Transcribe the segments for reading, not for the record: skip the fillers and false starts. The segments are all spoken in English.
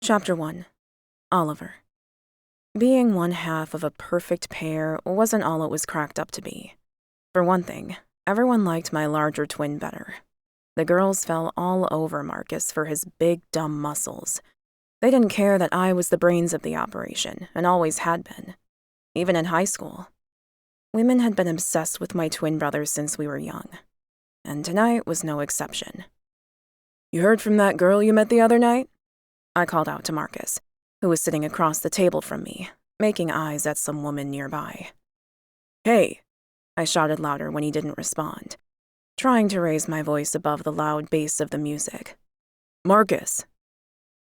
Chapter 1. Oliver. Being one half of a perfect pair wasn't all it was cracked up to be. For one thing, everyone liked my larger twin better. The girls fell all over Marcus for his big, dumb muscles. They didn't care that I was the brains of the operation, and always had been. Even in high school. Women had been obsessed with my twin brothers since we were young. And tonight was no exception. "You heard from that girl you met the other night?" I called out to Marcus, who was sitting across the table from me, making eyes at some woman nearby. "Hey!" I shouted louder when he didn't respond, trying to raise my voice above the loud bass of the music. "Marcus!"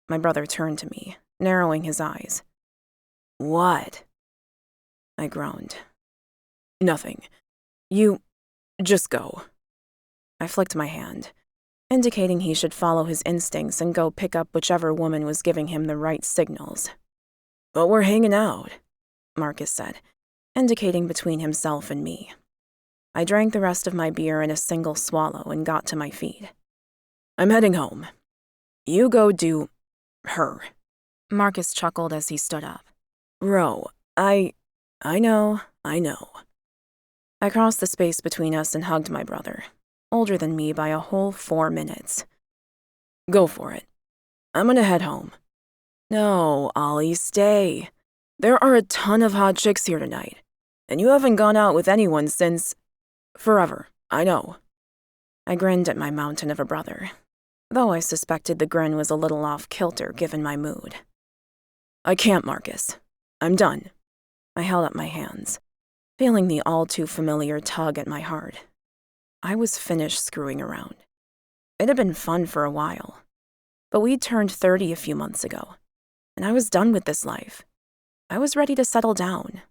My brother turned to me, narrowing his eyes. "What?" I groaned. "Nothing. You... just go." I flicked my hand, indicating he should follow his instincts and go pick up whichever woman was giving him the right signals. "But we're hanging out," Marcus said, indicating between himself and me. I drank the rest of my beer in a single swallow and got to my feet. "I'm heading home. You go do... her." Marcus chuckled as he stood up. "Bro, I know. I crossed the space between us and hugged my brother, older than me by a whole 4 minutes. "Go for it. I'm gonna head home." "No, Ollie, stay. There are a ton of hot chicks here tonight, and you haven't gone out with anyone since... forever, I know." I grinned at my mountain of a brother, though I suspected the grin was a little off-kilter given my mood. "I can't, Marcus. I'm done." I held up my hands, feeling the all-too-familiar tug at my heart. I was finished screwing around. It had been fun for a while, but we'd turned 30 a few months ago, and I was done with this life. I was ready to settle down.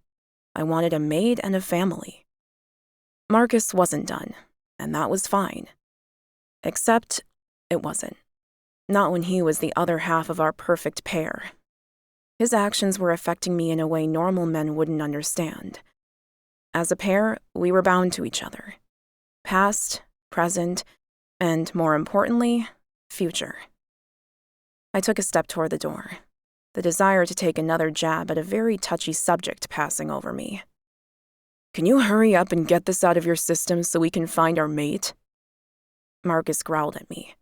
I wanted a maid and a family. Marcus wasn't done, and that was fine. Except, it wasn't. Not when he was the other half of our perfect pair. His actions were affecting me in a way normal men wouldn't understand. As a pair, we were bound to each other. Past, present, and, more importantly, future. I took a step toward the door, the desire to take another jab at a very touchy subject passing over me. "Can you hurry up and get this out of your system so we can find our mate?" Marcus growled at me.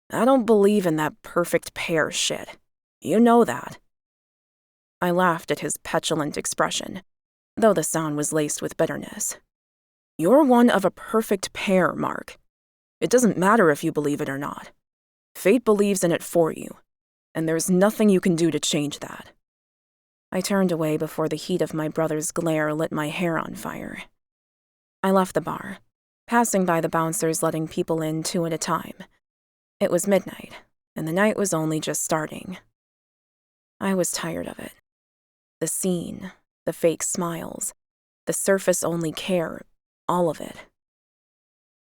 "I don't believe in that perfect pair shit. You know that." I laughed at his petulant expression, though the sound was laced with bitterness. "You're one of a perfect pair, Mark. It doesn't matter if you believe it or not. Fate believes in it for you, and there's nothing you can do to change that." I turned away before the heat of my brother's glare lit my hair on fire. I left the bar, passing by the bouncers letting people in 2 at a time. It was midnight, and the night was only just starting. I was tired of it. The scene, the fake smiles, the surface-only care, all of it.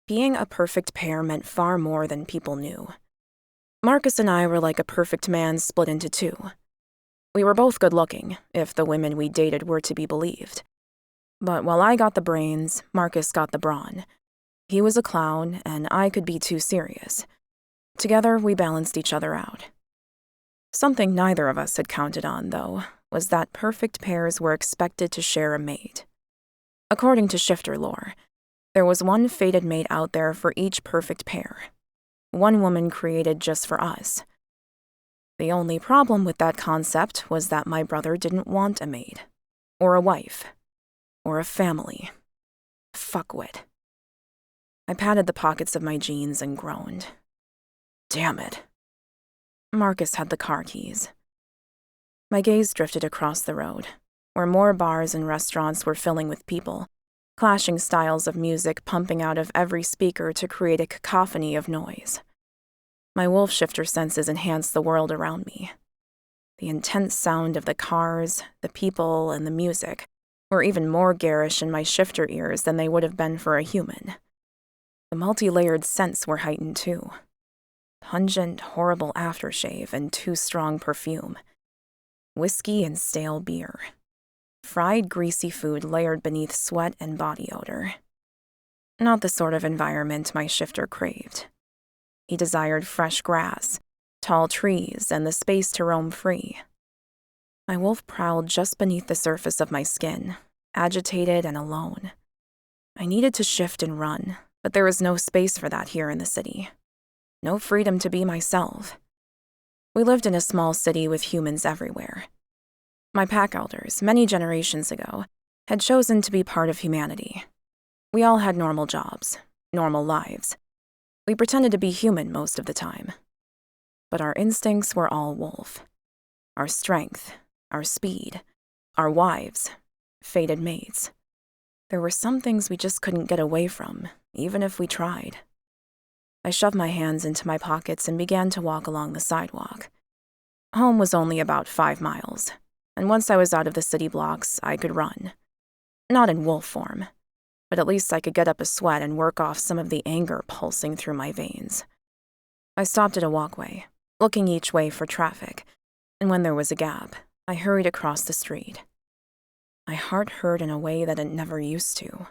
Being a perfect pair meant far more than people knew. Marcus and I were like a perfect man split into 2. We were both good-looking, if the women we dated were to be believed. But while I got the brains, Marcus got the brawn. He was a clown, and I could be too serious. Together, we balanced each other out. Something neither of us had counted on, though, was that perfect pairs were expected to share a mate. According to shifter lore, there was one fated mate out there for each perfect pair. One woman created just for us. The only problem with that concept was that my brother didn't want a maid, or a wife, or a family. Fuckwit. I patted the pockets of my jeans and groaned. Damn it. Marcus had the car keys. My gaze drifted across the road, where more bars and restaurants were filling with people, clashing styles of music pumping out of every speaker to create a cacophony of noise. My wolf shifter senses enhanced the world around me. The intense sound of the cars, the people, and the music were even more garish in my shifter ears than they would have been for a human. The multi-layered scents were heightened too. Pungent, horrible aftershave and too strong perfume. Whiskey and stale beer. Fried, greasy food layered beneath sweat and body odor. Not the sort of environment my shifter craved. He desired fresh grass, tall trees, and the space to roam free. My wolf prowled just beneath the surface of my skin, agitated and alone. I needed to shift and run, but there was no space for that here in the city. No freedom to be myself. We lived in a small city with humans everywhere. My pack elders, many generations ago, had chosen to be part of humanity. We all had normal jobs, normal lives. We pretended to be human most of the time. But our instincts were all wolf. Our strength, our speed, our wives, fated mates. There were some things we just couldn't get away from, even if we tried. I shoved my hands into my pockets and began to walk along the sidewalk. Home was only about 5 miles, and once I was out of the city blocks, I could run. Not in wolf form, but at least I could get up a sweat and work off some of the anger pulsing through my veins. I stopped at a walkway, looking each way for traffic, and when there was a gap, I hurried across the street. My heart hurt in a way that it never used to,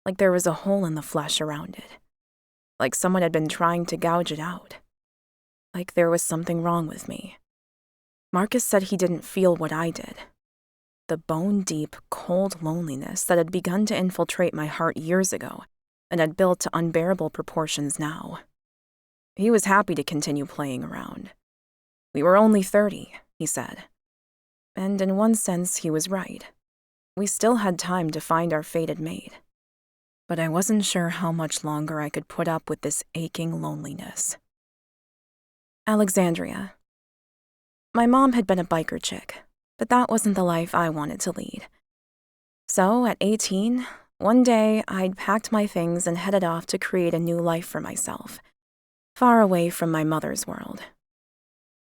like there was a hole in the flesh around it, like someone had been trying to gouge it out, like there was something wrong with me. Markus said he didn't feel what I did. The bone-deep, cold loneliness that had begun to infiltrate my heart years ago and had built to unbearable proportions now. He was happy to continue playing around. We were only 30, he said. And in one sense, he was right. We still had time to find our fated mate. But I wasn't sure how much longer I could put up with this aching loneliness. Alexandria. My mom had been a biker chick, but that wasn't the life I wanted to lead. So, at 18, one day I'd packed my things and headed off to create a new life for myself, far away from my mother's world.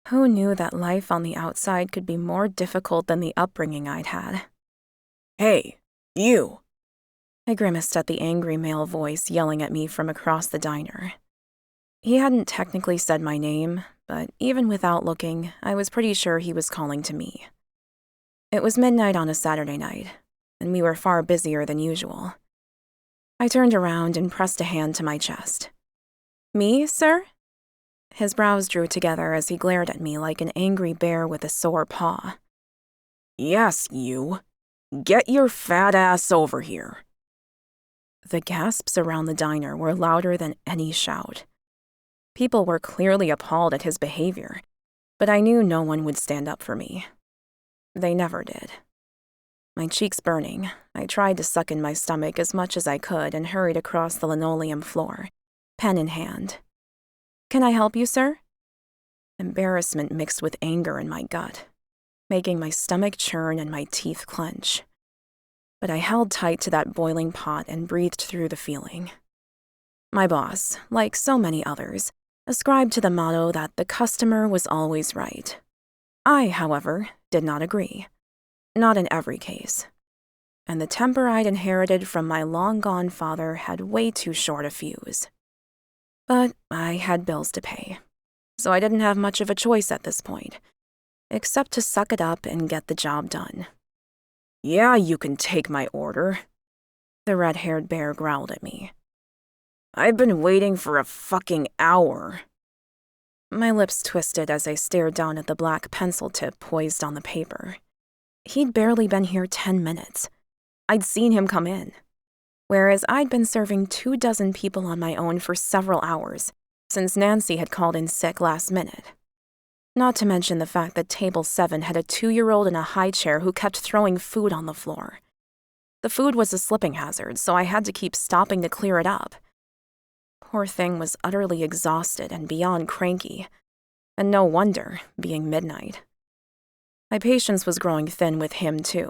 Who knew that life on the outside could be more difficult than the upbringing I'd had? "Hey, you!" I grimaced at the angry male voice yelling at me from across the diner. He hadn't technically said my name, but even without looking, I was pretty sure he was calling to me. It was midnight on a Saturday night, and we were far busier than usual. I turned around and pressed a hand to my chest. "Me, sir?" His brows drew together as he glared at me like an angry bear with a sore paw. "Yes, you. Get your fat ass over here." The gasps around the diner were louder than any shout. People were clearly appalled at his behavior, but I knew no one would stand up for me. They never did. My cheeks burning, I tried to suck in my stomach as much as I could and hurried across the linoleum floor, pen in hand. "Can I help you, sir?" Embarrassment mixed with anger in my gut, making my stomach churn and my teeth clench. But I held tight to that boiling pot and breathed through the feeling. My boss, like so many others, ascribed to the motto that the customer was always right. I, however, did not agree. Not in every case. And the temper I'd inherited from my long-gone father had way too short a fuse. But I had bills to pay, so I didn't have much of a choice at this point, except to suck it up and get the job done. "Yeah, you can take my order," the red-haired bear growled at me. "I've been waiting for a fucking hour." My lips twisted as I stared down at the black pencil tip poised on the paper. He'd barely been here 10 minutes. I'd seen him come in, whereas I'd been serving 24 people on my own for several hours, since Nancy had called in sick last minute. Not to mention the fact that Table 7 had a 2-year-old in a high chair who kept throwing food on the floor. The food was a slipping hazard, so I had to keep stopping to clear it up. Poor thing was utterly exhausted and beyond cranky, and no wonder, being midnight. My patience was growing thin with him, too.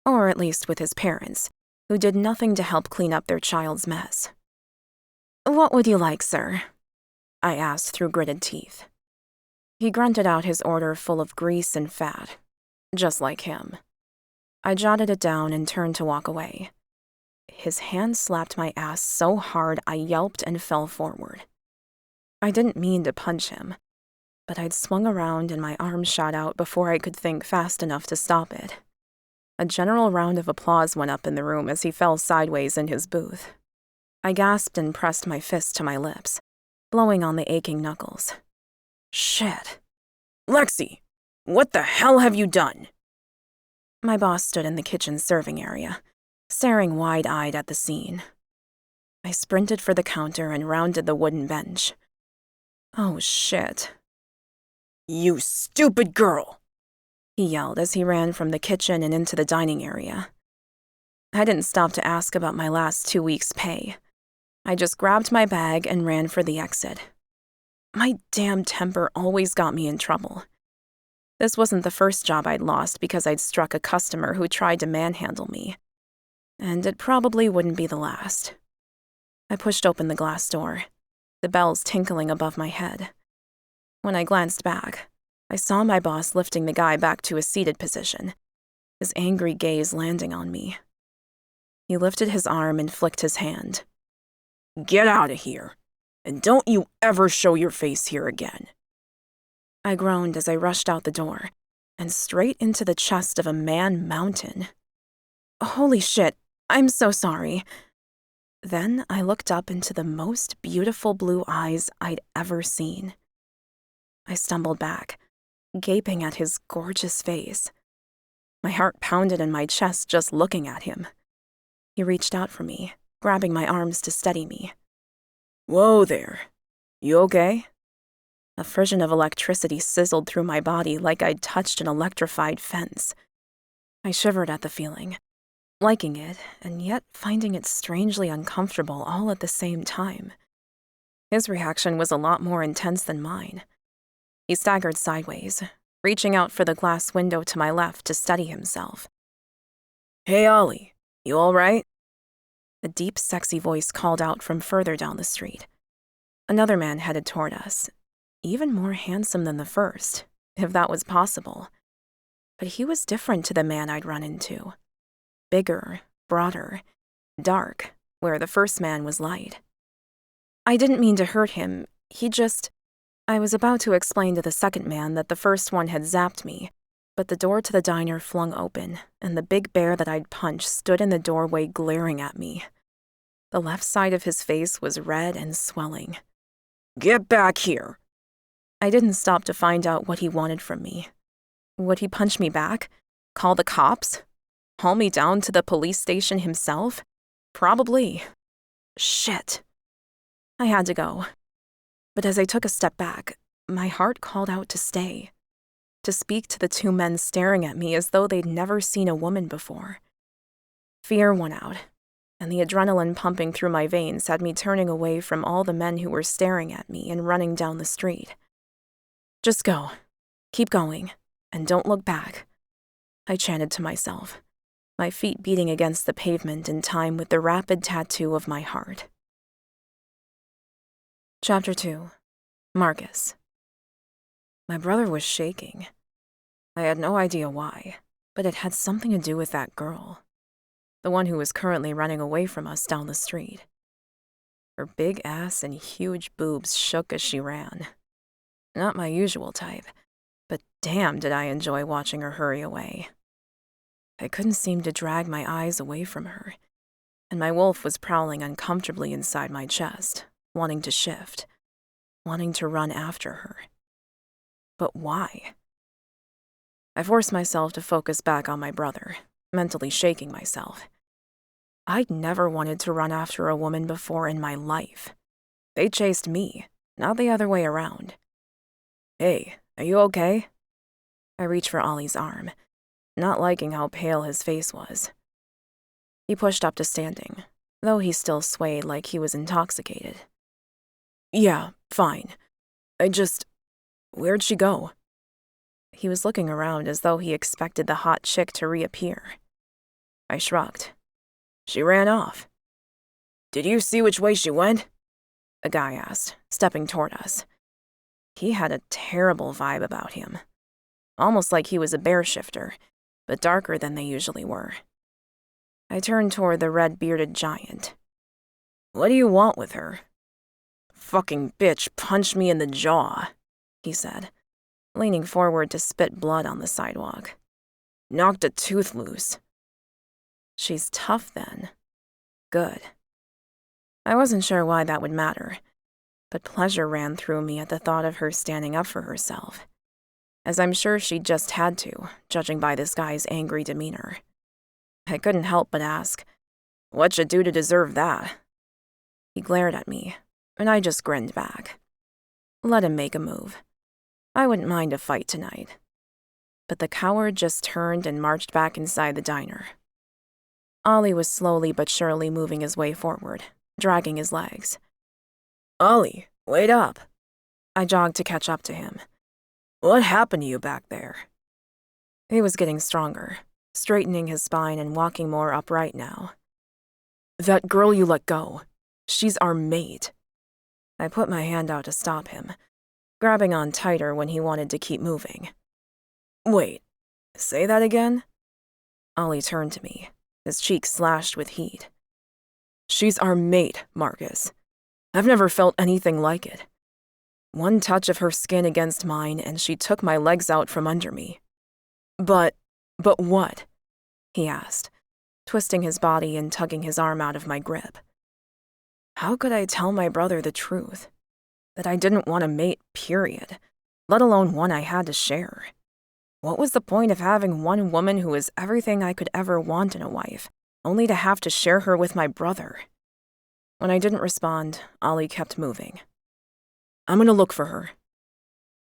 Or at least with his parents, who did nothing to help clean up their child's mess. "What would you like, sir?" I asked through gritted teeth. He grunted out his order full of grease and fat, just like him. I jotted it down and turned to walk away. His hand slapped my ass so hard I yelped and fell forward. I didn't mean to punch him, but I'd swung around and my arm shot out before I could think fast enough to stop it. A general round of applause went up in the room as he fell sideways in his booth. I gasped and pressed my fist to my lips, blowing on the aching knuckles. Shit. Lexie, what the hell have you done? My boss stood in the kitchen serving area, staring wide-eyed at the scene. I sprinted for the counter and rounded the wooden bench. Oh, shit. You stupid girl! He yelled as he ran from the kitchen and into the dining area. I didn't stop to ask about my last 2 weeks' pay. I just grabbed my bag and ran for the exit. My damn temper always got me in trouble. This wasn't the first job I'd lost because I'd struck a customer who tried to manhandle me. And it probably wouldn't be the last. I pushed open the glass door, the bells tinkling above my head. When I glanced back, I saw my boss lifting the guy back to a seated position, his angry gaze landing on me. He lifted his arm and flicked his hand. Get out of here, and don't you ever show your face here again. I groaned as I rushed out the door, and straight into the chest of a man-mountain. Holy shit, I'm so sorry. Then I looked up into the most beautiful blue eyes I'd ever seen. I stumbled back, gaping at his gorgeous face. My heart pounded in my chest just looking at him. He reached out for me, grabbing my arms to steady me. Whoa there. You okay? A frisson of electricity sizzled through my body like I'd touched an electrified fence. I shivered at the feeling, liking it and yet finding it strangely uncomfortable all at the same time. His reaction was a lot more intense than mine. He staggered sideways, reaching out for the glass window to my left to steady himself. Hey, Ollie, you all right? A deep, sexy voice called out from further down the street. Another man headed toward us, even more handsome than the first, if that was possible. But he was different to the man I'd run into. Bigger, broader, dark, where the first man was light. I didn't mean to hurt him, I was about to explain to the second man that the first one had zapped me, but the door to the diner flung open, and the big bear that I'd punched stood in the doorway glaring at me. The left side of his face was red and swelling. Get back here! I didn't stop to find out what he wanted from me. Would he punch me back? Call the cops? Haul me down to the police station himself? Probably. Shit. I had to go. But as I took a step back, my heart called out to stay, to speak to the two men staring at me as though they'd never seen a woman before. Fear won out, and the adrenaline pumping through my veins had me turning away from all the men who were staring at me and running down the street. Just go. Keep going, and don't look back, I chanted to myself, my feet beating against the pavement in time with the rapid tattoo of my heart. Chapter 2. Marcus. My brother was shaking. I had no idea why, but it had something to do with that girl, the one who was currently running away from us down the street. Her big ass and huge boobs shook as she ran. Not my usual type, but damn did I enjoy watching her hurry away. I couldn't seem to drag my eyes away from her, and my wolf was prowling uncomfortably inside my chest, wanting to shift, wanting to run after her. But why? I forced myself to focus back on my brother, mentally shaking myself. I'd never wanted to run after a woman before in my life. They chased me, not the other way around. Hey, are you okay? I reached for Ollie's arm, not liking how pale his face was. He pushed up to standing, though he still swayed like he was intoxicated. Yeah, fine. Where'd she go? He was looking around as though he expected the hot chick to reappear. I shrugged. She ran off. Did you see which way she went? A guy asked, stepping toward us. He had a terrible vibe about him. Almost like he was a bear shifter, but darker than they usually were. I turned toward the red-bearded giant. What do you want with her? Fucking bitch punched me in the jaw, he said, leaning forward to spit blood on the sidewalk. Knocked a tooth loose. She's tough then. Good. I wasn't sure why that would matter, but pleasure ran through me at the thought of her standing up for herself, as I'm sure she just had to, judging by this guy's angry demeanor. I couldn't help but ask, "What'd you do to deserve that?" He glared at me, and I just grinned back. Let him make a move. I wouldn't mind a fight tonight. But the coward just turned and marched back inside the diner. Ollie was slowly but surely moving his way forward, dragging his legs. "Ollie, wait up." I jogged to catch up to him. "What happened to you back there?" He was getting stronger, straightening his spine and walking more upright now. "That girl you let go, she's our mate." I put my hand out to stop him, grabbing on tighter when he wanted to keep moving. "Wait, say that again?" Ollie turned to me, his cheeks slashed with heat. "She's our mate, Marcus. I've never felt anything like it. One touch of her skin against mine and she took my legs out from under me." But what?" he asked, twisting his body and tugging his arm out of my grip. How could I tell my brother the truth? That I didn't want a mate, period, let alone one I had to share. What was the point of having one woman who was everything I could ever want in a wife, only to have to share her with my brother? When I didn't respond, Ollie kept moving. "I'm gonna look for her."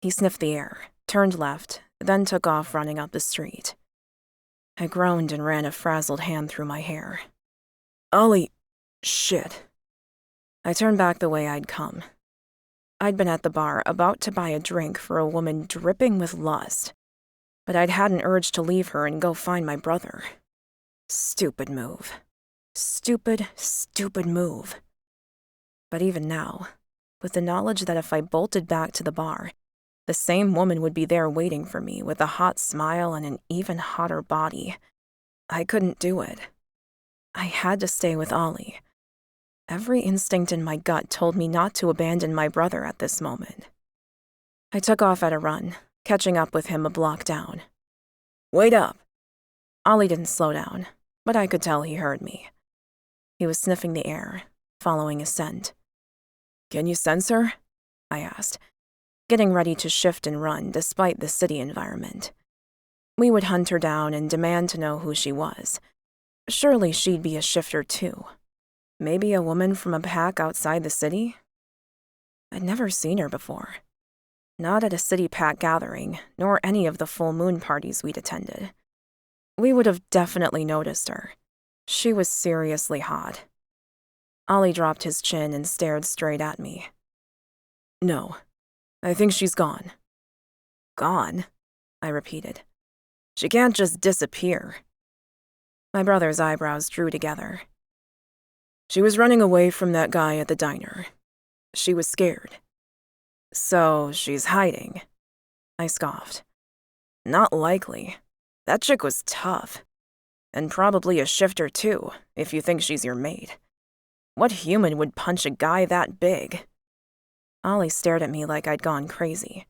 He sniffed the air, turned left, then took off running up the street. I groaned and ran a frazzled hand through my hair. "Ollie, shit." I turned back the way I'd come. I'd been at the bar about to buy a drink for a woman dripping with lust, but I'd had an urge to leave her and go find my brother. Stupid move. Stupid move. But even now, with the knowledge that if I bolted back to the bar, the same woman would be there waiting for me with a hot smile and an even hotter body, I couldn't do it. I had to stay with Ollie. Every instinct in my gut told me not to abandon my brother at this moment. I took off at a run, catching up with him a block down. "Wait up." Ollie didn't slow down, but I could tell he heard me. He was sniffing the air, following his scent. "Can you sense her?" I asked, getting ready to shift and run despite the city environment. We would hunt her down and demand to know who she was. Surely she'd be a shifter too. Maybe a woman from a pack outside the city? I'd never seen her before. Not at a city pack gathering, nor any of the full moon parties we'd attended. We would have definitely noticed her. She was seriously hot. Ollie dropped his chin and stared straight at me. "No, I think she's gone." "Gone?" I repeated. "She can't just disappear." My brother's eyebrows drew together. "She was running away from that guy at the diner. She was scared. So she's hiding." I scoffed. "Not likely. That chick was tough. And probably a shifter too, if you think she's your mate. What human would punch a guy that big?" Ollie stared at me like I'd gone crazy,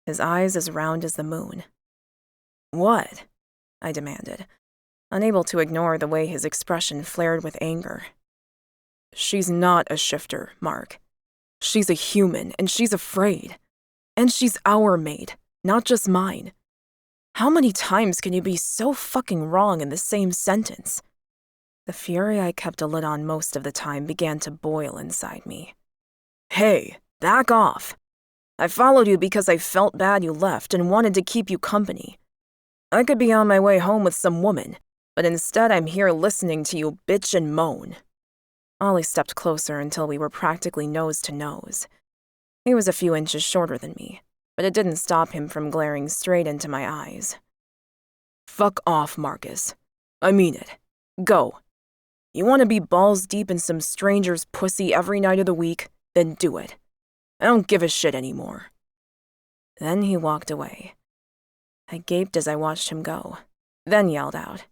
his eyes as round as the moon. "What?" I demanded, unable to ignore the way his expression flared with anger. "She's not a shifter, Mark. She's a human, and she's afraid. And she's our mate, not just mine. How many times can you be so fucking wrong in the same sentence?" The fury I kept a lid on most of the time began to boil inside me. "Hey, back off. I followed you because I felt bad you left and wanted to keep you company. I could be on my way home with some woman, but instead I'm here listening to you bitch and moan." Ollie stepped closer until we were practically nose to nose. He was a few inches shorter than me, but it didn't stop him from glaring straight into my eyes. "Fuck off, Marcus. I mean it. Go. You want to be balls deep in some stranger's pussy every night of the week? Then do it. I don't give a shit anymore." Then he walked away. I gaped as I watched him go, then yelled out,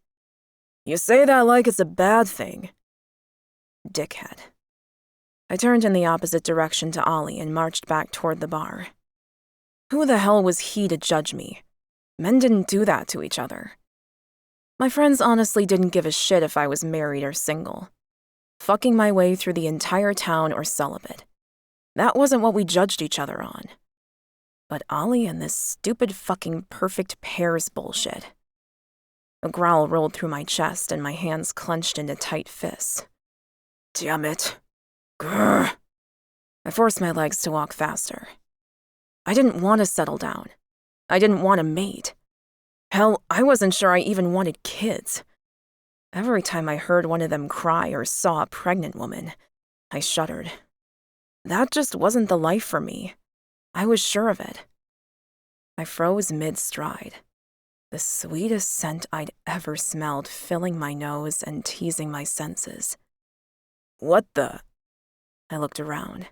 "You say that like it's a bad thing." Dickhead. I turned in the opposite direction to Ollie and marched back toward the bar. Who the hell was he to judge me? Men didn't do that to each other. My friends honestly didn't give a shit if I was married or single. Fucking my way through the entire town or celibate. That wasn't what we judged each other on. But Ollie and this stupid fucking perfect pairs bullshit. A growl rolled through my chest and my hands clenched into tight fists. Damn it. Grrr. I forced my legs to walk faster. I didn't want to settle down. I didn't want a mate. Hell, I wasn't sure I even wanted kids. Every time I heard one of them cry or saw a pregnant woman, I shuddered. That just wasn't the life for me. I was sure of it. I froze mid-stride. The sweetest scent I'd ever smelled filling my nose and teasing my senses. What the? I looked around,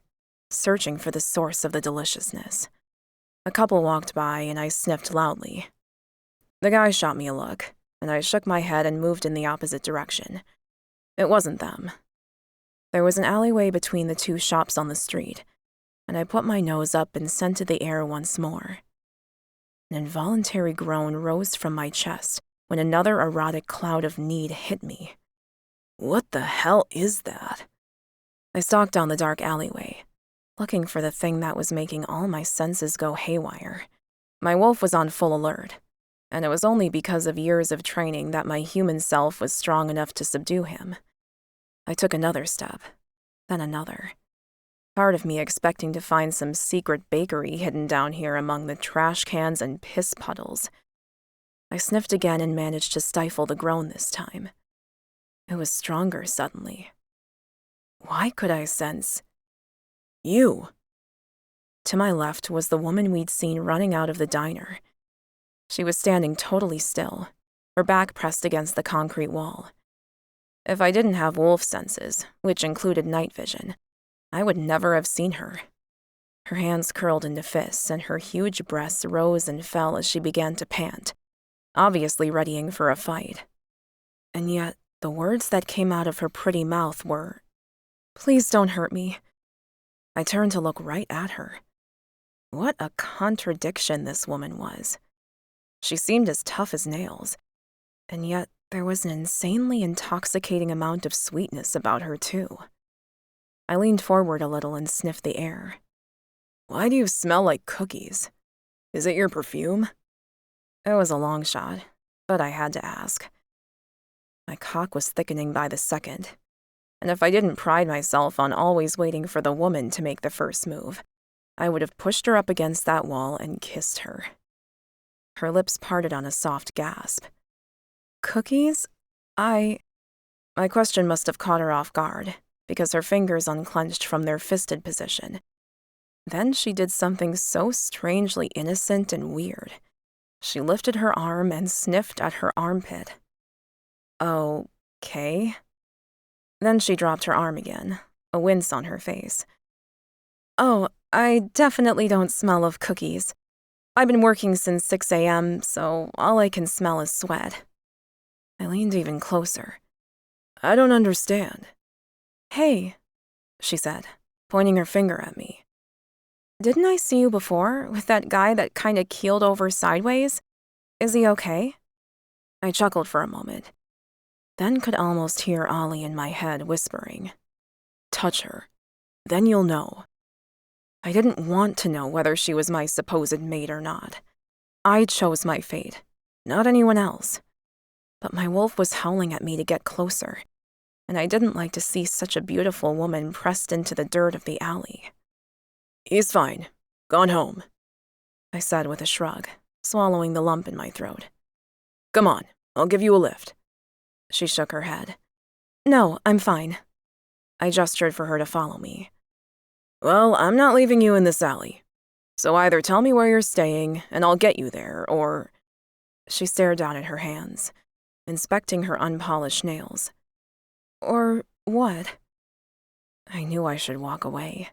searching for the source of the deliciousness. A couple walked by and I sniffed loudly. The guy shot me a look, and I shook my head and moved in the opposite direction. It wasn't them. There was an alleyway between the two shops on the street, and I put my nose up and scented the air once more. An involuntary groan rose from my chest when another erotic cloud of need hit me. What the hell is that? I stalked down the dark alleyway, looking for the thing that was making all my senses go haywire. My wolf was on full alert, and it was only because of years of training that my human self was strong enough to subdue him. I took another step, then another. Part of me expecting to find some secret bakery hidden down here among the trash cans and piss puddles. I sniffed again and managed to stifle the groan this time. It was stronger suddenly. Why could I sense... You! To my left was the woman we'd seen running out of the diner. She was standing totally still, her back pressed against the concrete wall. If I didn't have wolf senses, which included night vision, I would never have seen her. Her hands curled into fists, and her huge breasts rose and fell as she began to pant, obviously readying for a fight. And yet, the words that came out of her pretty mouth were, "Please don't hurt me." I turned to look right at her. What a contradiction this woman was. She seemed as tough as nails, and yet there was an insanely intoxicating amount of sweetness about her, too. I leaned forward a little and sniffed the air. Why do you smell like cookies? Is it your perfume? It was a long shot, but I had to ask. My cock was thickening by the second, and if I didn't pride myself on always waiting for the woman to make the first move, I would have pushed her up against that wall and kissed her. Her lips parted on a soft gasp. Cookies? My question must have caught her off guard, because her fingers unclenched from their fisted position. Then she did something so strangely innocent and weird. She lifted her arm and sniffed at her armpit. Okay. Then she dropped her arm again, a wince on her face. Oh, I definitely don't smell of cookies. I've been working since 6 a.m., so all I can smell is sweat. I leaned even closer. I don't understand. Hey, she said, pointing her finger at me. Didn't I see you before with that guy that kinda keeled over sideways? Is he okay? I chuckled for a moment, then could almost hear Ollie in my head whispering, Touch her, then you'll know. I didn't want to know whether she was my supposed mate or not. I chose my fate, not anyone else. But my wolf was howling at me to get closer, and I didn't like to see such a beautiful woman pressed into the dirt of the alley. He's fine. Gone home, I said with a shrug, swallowing the lump in my throat. Come on, I'll give you a lift. She shook her head. No, I'm fine. I gestured for her to follow me. Well, I'm not leaving you in this alley. So either tell me where you're staying, and I'll get you there, or... She stared down at her hands, inspecting her unpolished nails. Or what? I knew I should walk away.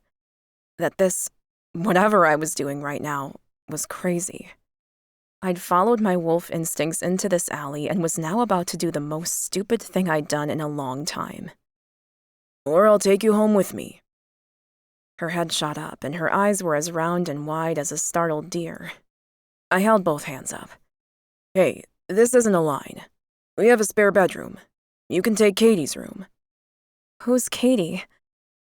That this, whatever I was doing right now, was crazy. I'd followed my wolf instincts into this alley and was now about to do the most stupid thing I'd done in a long time. Or I'll take you home with me. Her head shot up, and her eyes were as round and wide as a startled deer. I held both hands up. Hey, this isn't a line. We have a spare bedroom. You can take Katie's room. Who's Katie?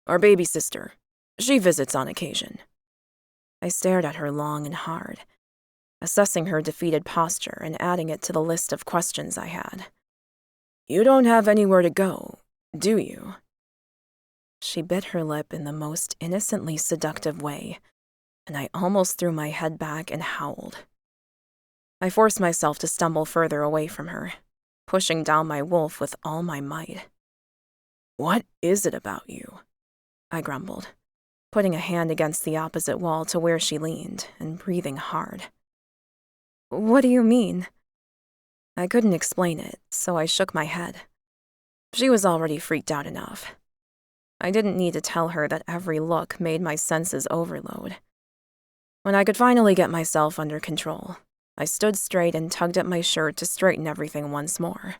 Our baby sister. She visits on occasion. I stared at her long and hard, assessing her defeated posture and adding it to the list of questions I had. You don't have anywhere to go, do you? She bit her lip in the most innocently seductive way, and I almost threw my head back and howled. I forced myself to stumble further away from her, pushing down my wolf with all my might. What is it about you? I grumbled, putting a hand against the opposite wall to where she leaned and breathing hard. What do you mean? I couldn't explain it, so I shook my head. She was already freaked out enough. I didn't need to tell her that every look made my senses overload. When I could finally get myself under control, I stood straight and tugged at my shirt to straighten everything once more.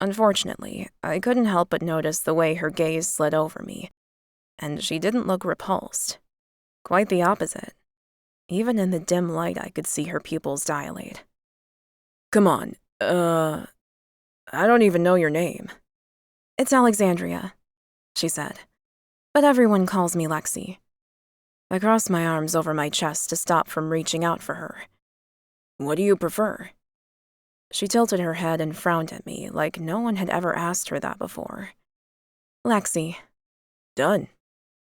Unfortunately, I couldn't help but notice the way her gaze slid over me, and she didn't look repulsed. Quite the opposite. Even in the dim light, I could see her pupils dilate. Come on, I don't even know your name. It's Alexandria, she said, but everyone calls me Lexie. I crossed my arms over my chest to stop from reaching out for her. What do you prefer? She tilted her head and frowned at me like no one had ever asked her that before. Lexie. Done.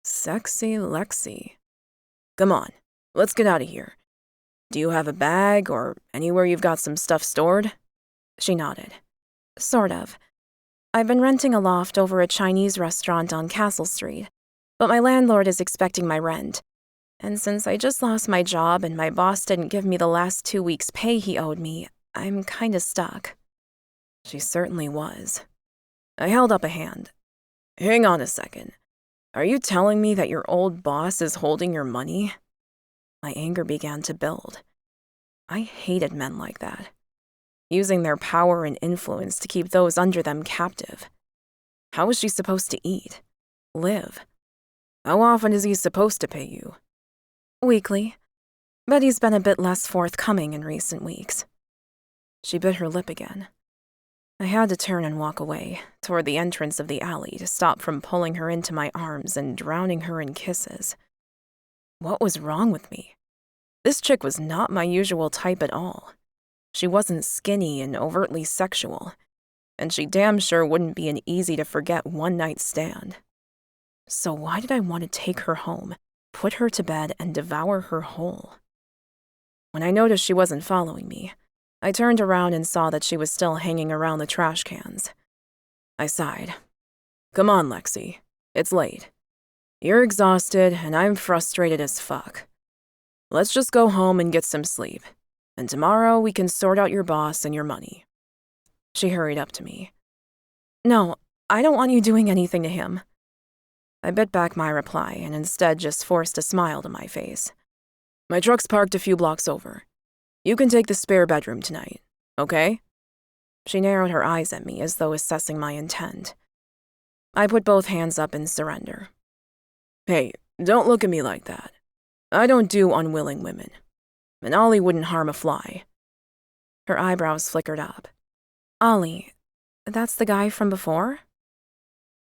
Sexy Lexie. Come on, let's get out of here. Do you have a bag or anywhere you've got some stuff stored? She nodded. Sort of. I've been renting a loft over a Chinese restaurant on Castle Street, but my landlord is expecting my rent. And since I just lost my job and my boss didn't give me the last 2 weeks' pay he owed me, I'm kinda stuck. She certainly was. I held up a hand. Hang on a second. Are you telling me that your old boss is holding your money? My anger began to build. I hated men like that, using their power and influence to keep those under them captive. How was she supposed to eat? Live? How often is he supposed to pay you? Weekly, but he's been a bit less forthcoming in recent weeks. She bit her lip again. I had to turn and walk away, toward the entrance of the alley to stop from pulling her into my arms and drowning her in kisses. What was wrong with me? This chick was not my usual type at all. She wasn't skinny and overtly sexual, and she damn sure wouldn't be an easy-to-forget one-night stand. So why did I want to take her home, put her to bed, and devour her whole? When I noticed she wasn't following me, I turned around and saw that she was still hanging around the trash cans. I sighed. Come on, Lexie. It's late. You're exhausted, and I'm frustrated as fuck. Let's just go home and get some sleep, and tomorrow we can sort out your boss and your money. She hurried up to me. No, I don't want you doing anything to him. I bit back my reply and instead just forced a smile to my face. My truck's parked a few blocks over. You can take the spare bedroom tonight, okay? She narrowed her eyes at me as though assessing my intent. I put both hands up in surrender. Hey, don't look at me like that. I don't do unwilling women. And Ollie wouldn't harm a fly. Her eyebrows flickered up. Ollie, that's the guy from before?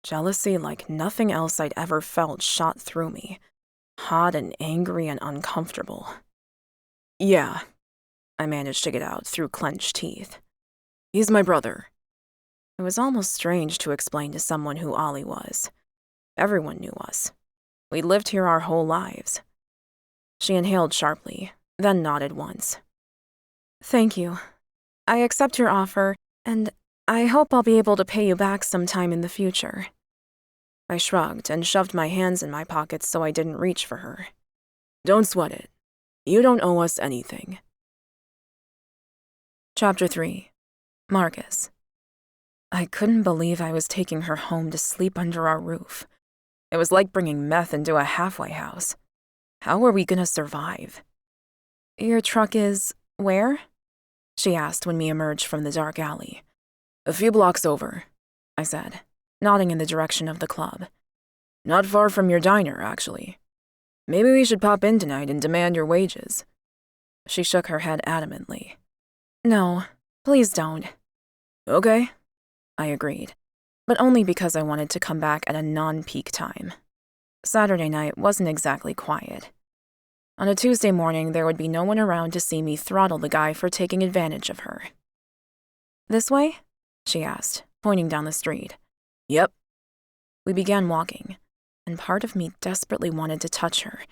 Jealousy like nothing else I'd ever felt shot through me, hot and angry and uncomfortable. Yeah, I managed to get out through clenched teeth. He's my brother. It was almost strange to explain to someone who Ollie was. Everyone knew us. We lived here our whole lives. She inhaled sharply, then nodded once. Thank you. I accept your offer, and I hope I'll be able to pay you back sometime in the future. I shrugged and shoved my hands in my pockets so I didn't reach for her. Don't sweat it. You don't owe us anything. Chapter 3. Marcus. I couldn't believe I was taking her home to sleep under our roof. It was like bringing meth into a halfway house. How were we gonna survive? Your truck is where? She asked when we emerged from the dark alley. A few blocks over, I said, nodding in the direction of the club. Not far from your diner, actually. Maybe we should pop in tonight and demand your wages. She shook her head adamantly. No, please don't. Okay, I agreed, but only because I wanted to come back at a non-peak time. Saturday night wasn't exactly quiet. On a Tuesday morning, there would be no one around to see me throttle the guy for taking advantage of her. "This way?" she asked, pointing down the street. "Yep." We began walking, and part of me desperately wanted to touch her,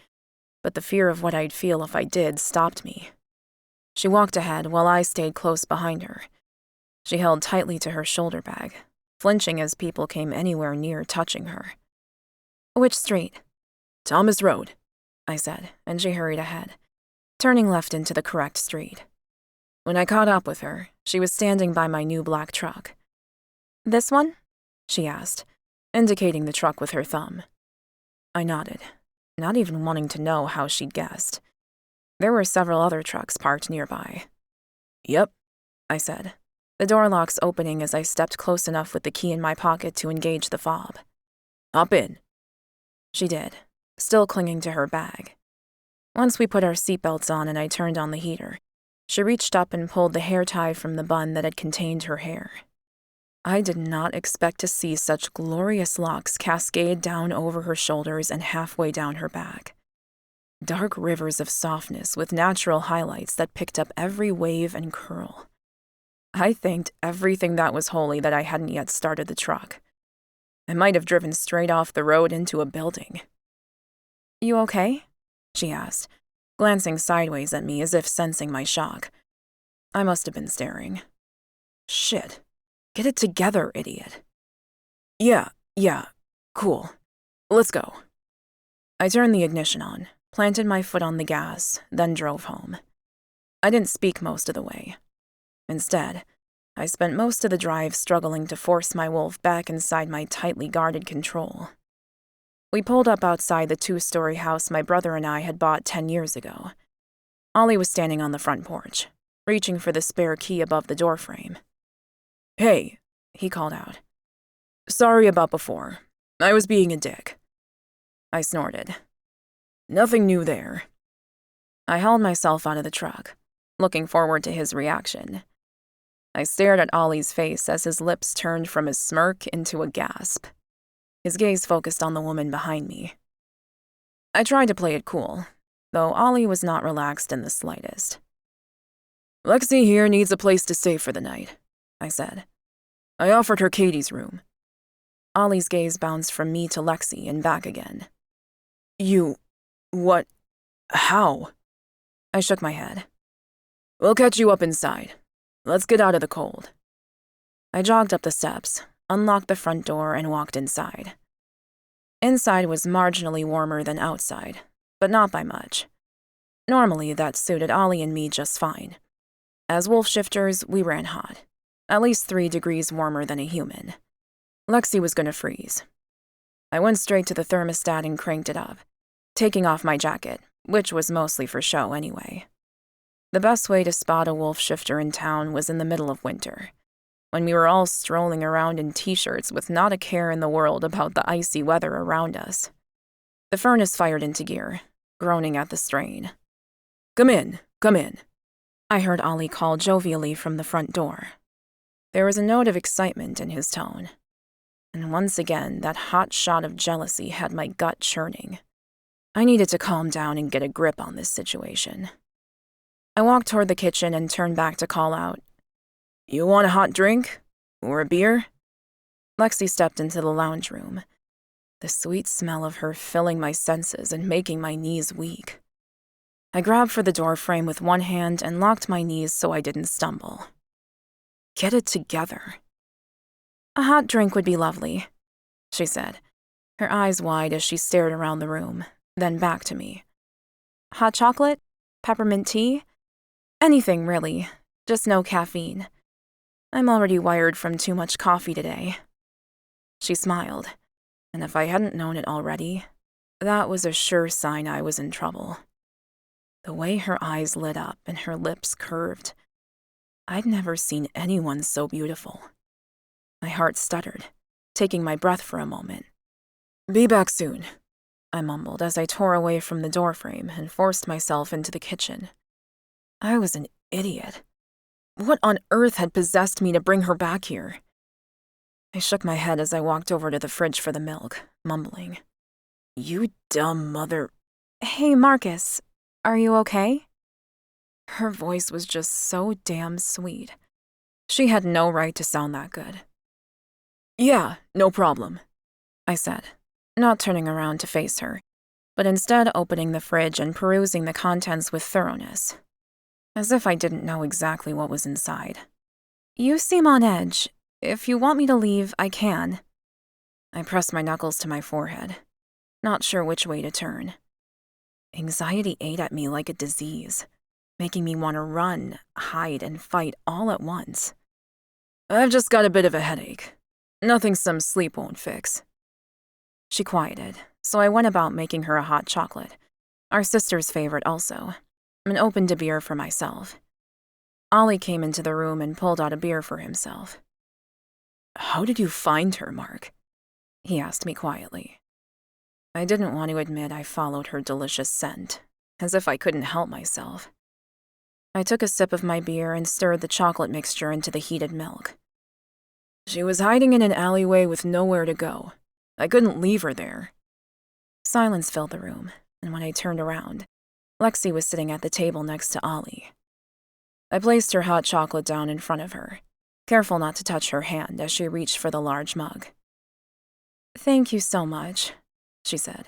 but the fear of what I'd feel if I did stopped me. She walked ahead while I stayed close behind her. She held tightly to her shoulder bag, flinching as people came anywhere near touching her. "Which street?" "Thomas Road," I said, and she hurried ahead, turning left into the correct street. When I caught up with her, she was standing by my new black truck. "This one?" she asked, indicating the truck with her thumb. I nodded, not even wanting to know how she'd guessed. There were several other trucks parked nearby. "Yep," I said, the door locks opening as I stepped close enough with the key in my pocket to engage the fob. "Hop in." She did, still clinging to her bag. Once we put our seatbelts on and I turned on the heater, she reached up and pulled the hair tie from the bun that had contained her hair. I did not expect to see such glorious locks cascade down over her shoulders and halfway down her back. Dark rivers of softness with natural highlights that picked up every wave and curl. I thanked everything that was holy that I hadn't yet started the truck. I might have driven straight off the road into a building. "You okay?" she asked, glancing sideways at me as if sensing my shock. I must have been staring. Shit. Get it together, idiot. Yeah, cool. Let's go." I turned the ignition on, planted my foot on the gas, then drove home. I didn't speak most of the way. Instead, I spent most of the drive struggling to force my wolf back inside my tightly guarded control. We pulled up outside the 2-story house my brother and I had bought 10 years ago. Ollie was standing on the front porch, reaching for the spare key above the doorframe. "Hey," he called out. "Sorry about before. I was being a dick." I snorted. "Nothing new there." I hauled myself out of the truck, looking forward to his reaction. I stared at Ollie's face as his lips turned from a smirk into a gasp. His gaze focused on the woman behind me. I tried to play it cool, though Ollie was not relaxed in the slightest. "Lexie here needs a place to stay for the night," I said. "I offered her Katie's room." Ollie's gaze bounced from me to Lexie and back again. "You... what... how?" I shook my head. "We'll catch you up inside. Let's get out of the cold." I jogged up the steps, unlocked the front door, and walked inside. Inside was marginally warmer than outside, but not by much. Normally, that suited Ollie and me just fine. As wolf shifters, we ran hot, at least 3 degrees warmer than a human. Lexie was going to freeze. I went straight to the thermostat and cranked it up, taking off my jacket, which was mostly for show anyway. The best way to spot a wolf shifter in town was in the middle of winter, when we were all strolling around in t-shirts with not a care in the world about the icy weather around us. The furnace fired into gear, groaning at the strain. Come in," I heard Ollie call jovially from the front door. There was a note of excitement in his tone. And once again, that hot shot of jealousy had my gut churning. I needed to calm down and get a grip on this situation. I walked toward the kitchen and turned back to call out, "You want a hot drink? Or a beer?" Lexie stepped into the lounge room, the sweet smell of her filling my senses and making my knees weak. I grabbed for the door frame with one hand and locked my knees so I didn't stumble. Get it together. "A hot drink would be lovely," she said, her eyes wide as she stared around the room, then back to me. "Hot chocolate? Peppermint tea? Anything, really. Just no caffeine. I'm already wired from too much coffee today." She smiled, and if I hadn't known it already, that was a sure sign I was in trouble. The way her eyes lit up and her lips curved, I'd never seen anyone so beautiful. My heart stuttered, taking my breath for a moment. "Be back soon," I mumbled as I tore away from the doorframe and forced myself into the kitchen. I was an idiot. What on earth had possessed me to bring her back here? I shook my head as I walked over to the fridge for the milk, mumbling, You dumb mother. Hey, Marcus, are you okay? Her voice was just so damn sweet. She had no right to sound that good. Yeah, no problem, I said, not turning around to face her, but instead opening the fridge and perusing the contents with thoroughness, as if I didn't know exactly what was inside. You seem on edge. If you want me to leave, I can. I pressed my knuckles to my forehead, not sure which way to turn. Anxiety ate at me like a disease, making me want to run, hide, and fight all at once. I've just got a bit of a headache. Nothing some sleep won't fix. She quieted, so I went about making her a hot chocolate, our sister's favorite also, and opened a beer for myself. Ollie came into the room and pulled out a beer for himself. How did you find her, Mark? He asked me quietly. I didn't want to admit I followed her delicious scent, as if I couldn't help myself. I took a sip of my beer and stirred the chocolate mixture into the heated milk. She was hiding in an alleyway with nowhere to go. I couldn't leave her there. Silence filled the room, and when I turned around, Lexie was sitting at the table next to Ollie. I placed her hot chocolate down in front of her, careful not to touch her hand as she reached for the large mug. Thank you so much, she said,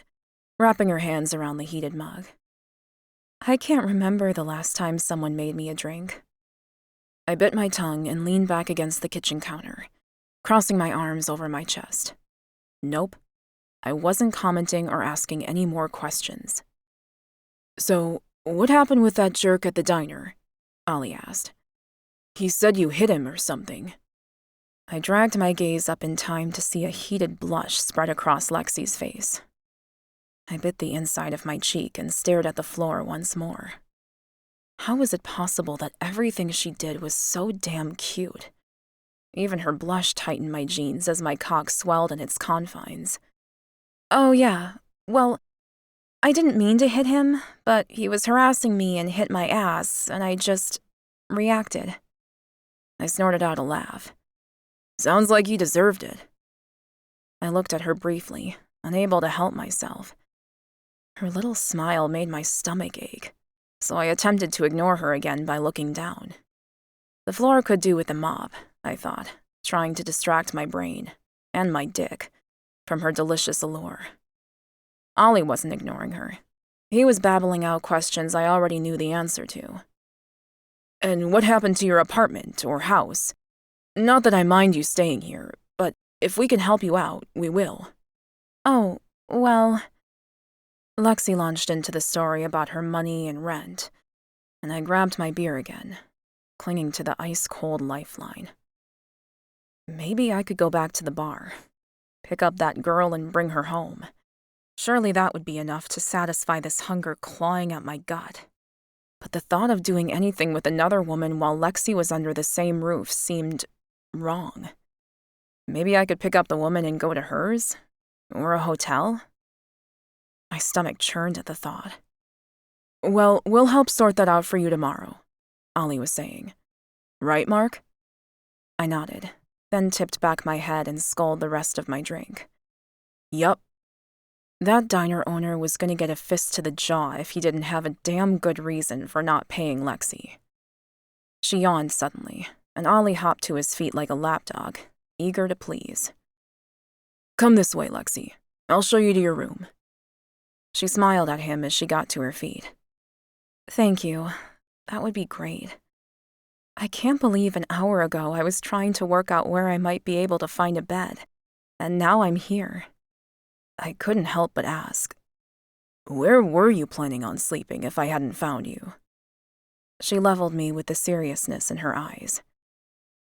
wrapping her hands around the heated mug. I can't remember the last time someone made me a drink. I bit my tongue and leaned back against the kitchen counter, crossing my arms over my chest. Nope, I wasn't commenting or asking any more questions. So, what happened with that jerk at the diner? Ollie asked. He said you hit him or something. I dragged my gaze up in time to see a heated blush spread across Lexie's face. I bit the inside of my cheek and stared at the floor once more. How was it possible that everything she did was so damn cute? Even her blush tightened my jeans as my cock swelled in its confines. Oh yeah, well, I didn't mean to hit him, but he was harassing me and hit my ass, and I just reacted. I snorted out a laugh. Sounds like he deserved it. I looked at her briefly, unable to help myself. Her little smile made my stomach ache, so I attempted to ignore her again by looking down. The floor could do with a mop, I thought, trying to distract my brain, and my dick, from her delicious allure. Ollie wasn't ignoring her. He was babbling out questions I already knew the answer to. And what happened to your apartment or house? Not that I mind you staying here, but if we can help you out, we will. Oh, well... Lexie launched into the story about her money and rent, and I grabbed my beer again, clinging to the ice-cold lifeline. Maybe I could go back to the bar, pick up that girl and bring her home. Surely that would be enough to satisfy this hunger clawing at my gut. But the thought of doing anything with another woman while Lexie was under the same roof seemed wrong. Maybe I could pick up the woman and go to hers? Or a hotel? My stomach churned at the thought. Well, we'll help sort that out for you tomorrow, Ollie was saying. Right, Mark? I nodded, then tipped back my head and sculled the rest of my drink. Yup. That diner owner was going to get a fist to the jaw if he didn't have a damn good reason for not paying Lexie. She yawned suddenly, and Ollie hopped to his feet like a lapdog, eager to please. Come this way, Lexie. I'll show you to your room. She smiled at him as she got to her feet. Thank you. That would be great. I can't believe an hour ago I was trying to work out where I might be able to find a bed, and now I'm here. I couldn't help but ask, where were you planning on sleeping if I hadn't found you? She leveled me with the seriousness in her eyes.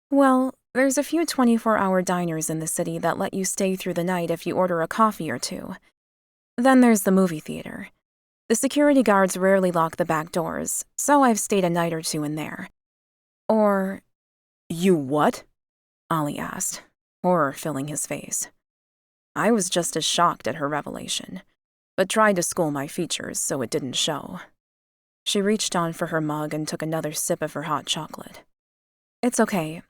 Well, there's a few 24-hour diners in the city that let you stay through the night if you order a coffee or two. Then there's the movie theater. The security guards rarely lock the back doors, so I've stayed a night or two in there. Or... You what? Ollie asked, horror filling his face. I was just as shocked at her revelation, but tried to school my features so it didn't show. She reached on for her mug and took another sip of her hot chocolate. It's okay.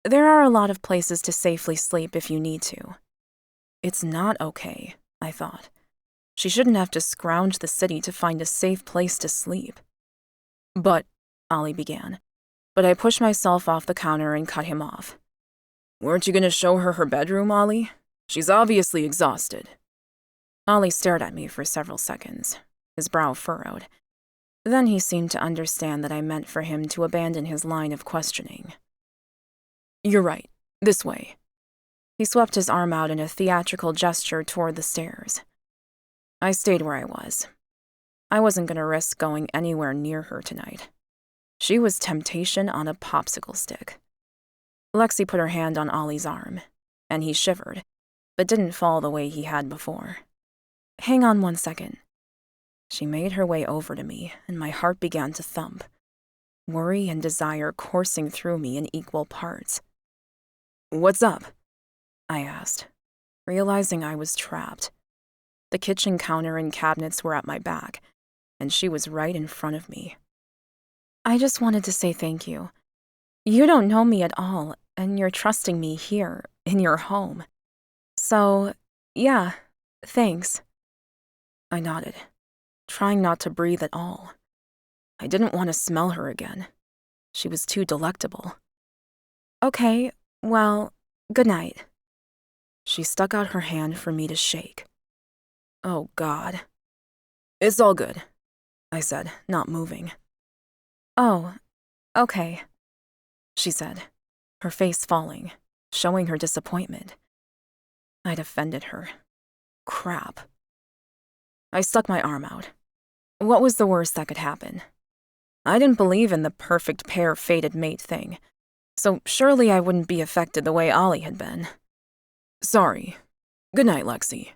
There are a lot of places to safely sleep if you need to. It's not okay, I thought. She shouldn't have to scrounge the city to find a safe place to sleep. But, Ollie began, but I pushed myself off the counter and cut him off. Weren't you going to show her her bedroom, Ollie? She's obviously exhausted. Ollie stared at me for several seconds, his brow furrowed. Then he seemed to understand that I meant for him to abandon his line of questioning. You're right. This way. He swept his arm out in a theatrical gesture toward the stairs. I stayed where I was. I wasn't going to risk going anywhere near her tonight. She was temptation on a popsicle stick. Lexie put her hand on Ollie's arm, and he shivered, but didn't fall the way he had before. Hang on 1 second. She made her way over to me, and my heart began to thump, worry and desire coursing through me in equal parts. What's up? I asked, realizing I was trapped. The kitchen counter and cabinets were at my back, and she was right in front of me. I just wanted to say thank you. You don't know me at all, and you're trusting me here, in your home. So, yeah, thanks. I nodded, trying not to breathe at all. I didn't want to smell her again. She was too delectable. Okay, well, good night. She stuck out her hand for me to shake. Oh, God. It's all good, I said, not moving. Oh, okay, she said, her face falling, showing her disappointment. I'd offended her. Crap. I stuck my arm out. What was the worst that could happen? I didn't believe in the perfect pair fated mate thing, so surely I wouldn't be affected the way Ollie had been. Sorry. Good night, Lexie.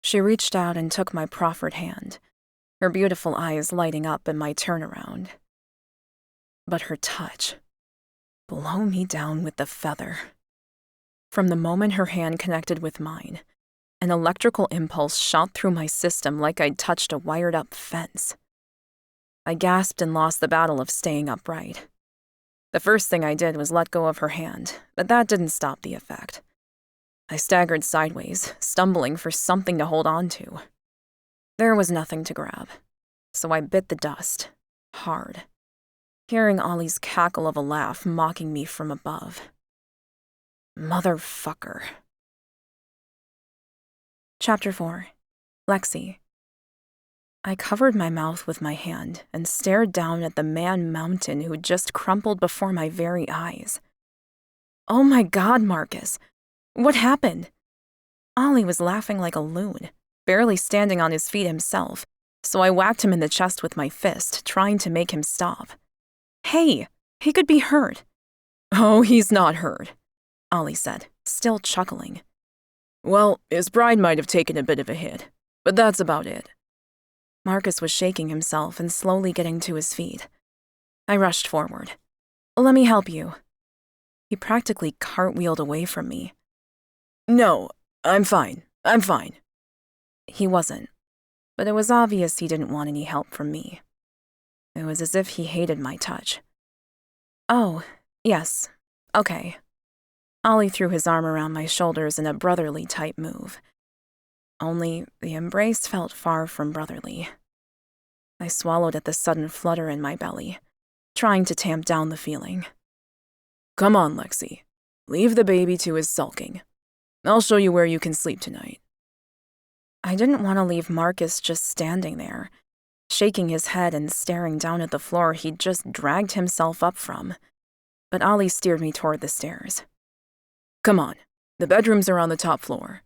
She reached out and took my proffered hand, her beautiful eyes lighting up in my turnaround. But her touch, blow me down with the feather. From the moment her hand connected with mine, an electrical impulse shot through my system like I'd touched a wired-up fence. I gasped and lost the battle of staying upright. The first thing I did was let go of her hand, but that didn't stop the effect. I staggered sideways, stumbling for something to hold on to. There was nothing to grab, so I bit the dust, hard, hearing Ollie's cackle of a laugh mocking me from above. Motherfucker. Chapter 4. Lexie. I covered my mouth with my hand and stared down at the man-mountain who just crumpled before my very eyes. Oh my God, Marcus. What happened? Ollie was laughing like a loon, barely standing on his feet himself, so I whacked him in the chest with my fist, trying to make him stop. Hey, he could be hurt. Oh, he's not hurt, Ollie said, still chuckling. Well, his bride might have taken a bit of a hit, but that's about it. Marcus was shaking himself and slowly getting to his feet. I rushed forward. Let me help you. He practically cartwheeled away from me. No, I'm fine. He wasn't, but it was obvious he didn't want any help from me. It was as if he hated my touch. Oh, yes, okay. Ollie threw his arm around my shoulders in a brotherly type move. Only the embrace felt far from brotherly. I swallowed at the sudden flutter in my belly, trying to tamp down the feeling. Come on, Lexie. Leave the baby to his sulking. I'll show you where you can sleep tonight. I didn't want to leave Marcus just standing there, shaking his head and staring down at the floor he'd just dragged himself up from. But Ollie steered me toward the stairs. Come on, the bedrooms are on the top floor.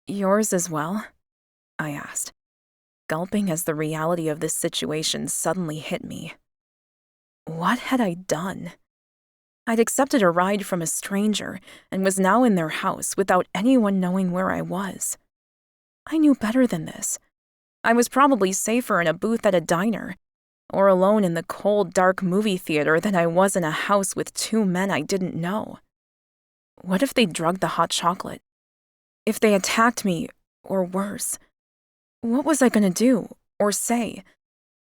Yours as well? I asked, gulping as the reality of this situation suddenly hit me. What had I done? I'd accepted a ride from a stranger and was now in their house without anyone knowing where I was. I knew better than this. I was probably safer in a booth at a diner, or alone in the cold, dark movie theater than I was in a house with two men I didn't know. What if they drugged the hot chocolate? If they attacked me, or worse? What was I going to do, or say?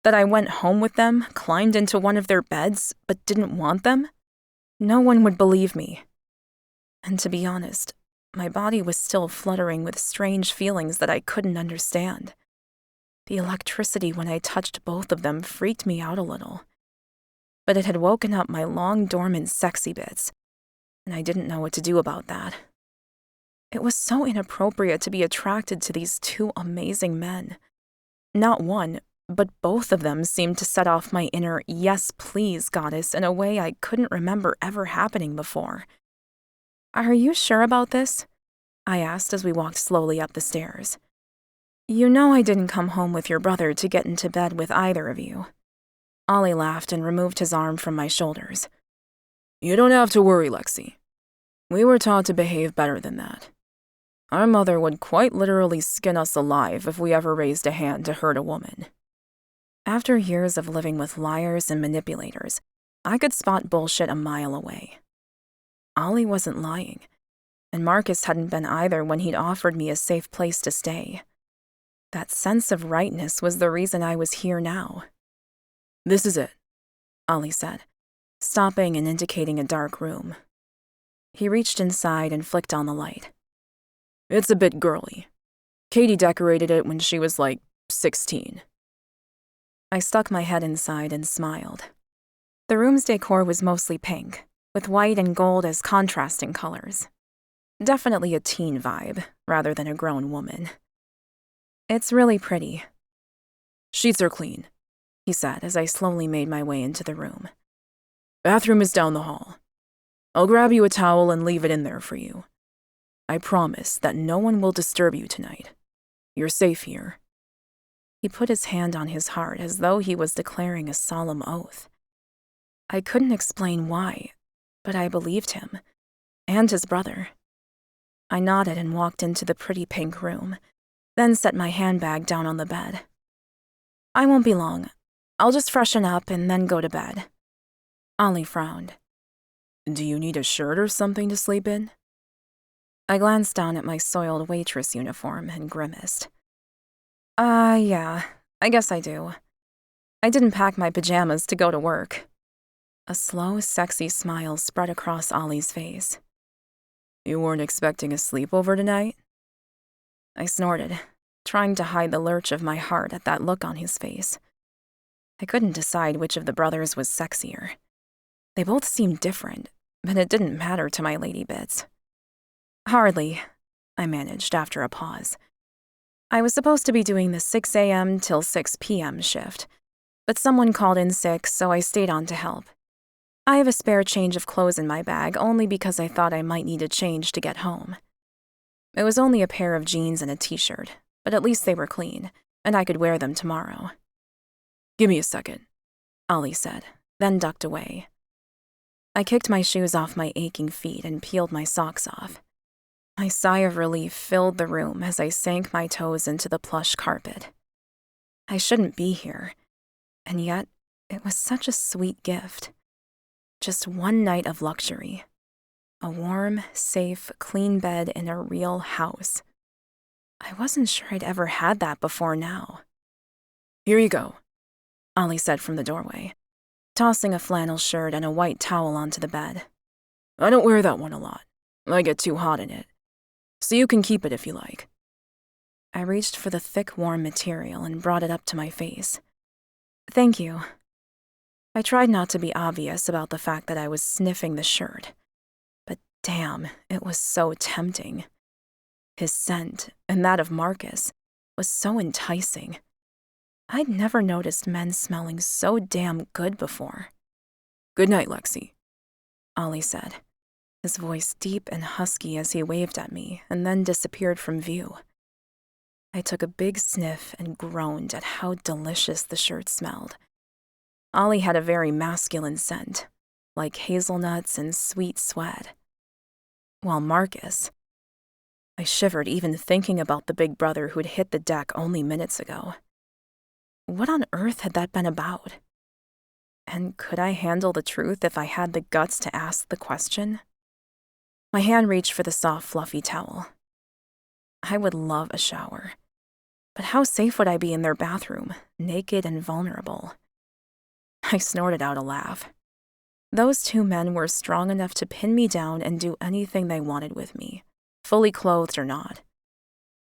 That I went home with them, climbed into one of their beds, but didn't want them? No one would believe me. And to be honest, My body was still fluttering with strange feelings that I couldn't understand. The electricity when I touched both of them freaked me out a little. But it had woken up my long-dormant sexy bits, and I didn't know what to do about that. It was so inappropriate to be attracted to these two amazing men. Not one, but both of them seemed to set off my inner "yes, please" goddess in a way I couldn't remember ever happening before. "Are you sure about this?" I asked as we walked slowly up the stairs. "You know I didn't come home with your brother to get into bed with either of you." Ollie laughed and removed his arm from my shoulders. "You don't have to worry, Lexie. We were taught to behave better than that. Our mother would quite literally skin us alive if we ever raised a hand to hurt a woman." After years of living with liars and manipulators, I could spot bullshit a mile away. Ollie wasn't lying, and Markus hadn't been either when he'd offered me a safe place to stay. That sense of rightness was the reason I was here now. "This is it," Ollie said, stopping and indicating a dark room. He reached inside and flicked on the light. "It's a bit girly. Katie decorated it when she was like 16. I stuck my head inside and smiled. The room's decor was mostly pink, with white and gold as contrasting colors. Definitely a teen vibe, rather than a grown woman. "It's really pretty." "Sheets are clean," he said as I slowly made my way into the room. "Bathroom is down the hall. I'll grab you a towel and leave it in there for you. I promise that no one will disturb you tonight. You're safe here." He put his hand on his heart as though he was declaring a solemn oath. I couldn't explain why, but I believed him, and his brother. I nodded and walked into the pretty pink room, then set my handbag down on the bed. "I won't be long. I'll just freshen up and then go to bed." Ollie frowned. "Do you need a shirt or something to sleep in?" I glanced down at my soiled waitress uniform and grimaced. Yeah, I guess I do. I didn't pack my pajamas to go to work." A slow, sexy smile spread across Ollie's face. "You weren't expecting a sleepover tonight?" I snorted, trying to hide the lurch of my heart at that look on his face. I couldn't decide which of the brothers was sexier. They both seemed different, but it didn't matter to my lady bits. "Hardly," I managed after a pause. "I was supposed to be doing the 6 a.m. till 6 p.m. shift, but someone called in sick, so I stayed on to help. I have a spare change of clothes in my bag only because I thought I might need a change to get home." It was only a pair of jeans and a t-shirt, but at least they were clean, and I could wear them tomorrow. "Give me a second," Ollie said, then ducked away. I kicked my shoes off my aching feet and peeled my socks off. My sigh of relief filled the room as I sank my toes into the plush carpet. I shouldn't be here, and yet it was such a sweet gift. Just one night of luxury. A warm, safe, clean bed in a real house. I wasn't sure I'd ever had that before now. "Here you go," Ollie said from the doorway, tossing a flannel shirt and a white towel onto the bed. "I don't wear that one a lot. I get too hot in it. So you can keep it if you like." I reached for the thick, warm material and brought it up to my face. "Thank you." I tried not to be obvious about the fact that I was sniffing the shirt, but damn, it was so tempting. His scent, and that of Markus, was so enticing. I'd never noticed men smelling so damn good before. "Good night, Lexie," Ollie said, his voice deep and husky as he waved at me and then disappeared from view. I took a big sniff and groaned at how delicious the shirt smelled. Ollie had a very masculine scent, like hazelnuts and sweet sweat. While Markus... I shivered even thinking about the big brother who'd hit the deck only minutes ago. What on earth had that been about? And could I handle the truth if I had the guts to ask the question? My hand reached for the soft, fluffy towel. I would love a shower. But how safe would I be in their bathroom, naked and vulnerable? I snorted out a laugh. Those two men were strong enough to pin me down and do anything they wanted with me. fully clothed or not.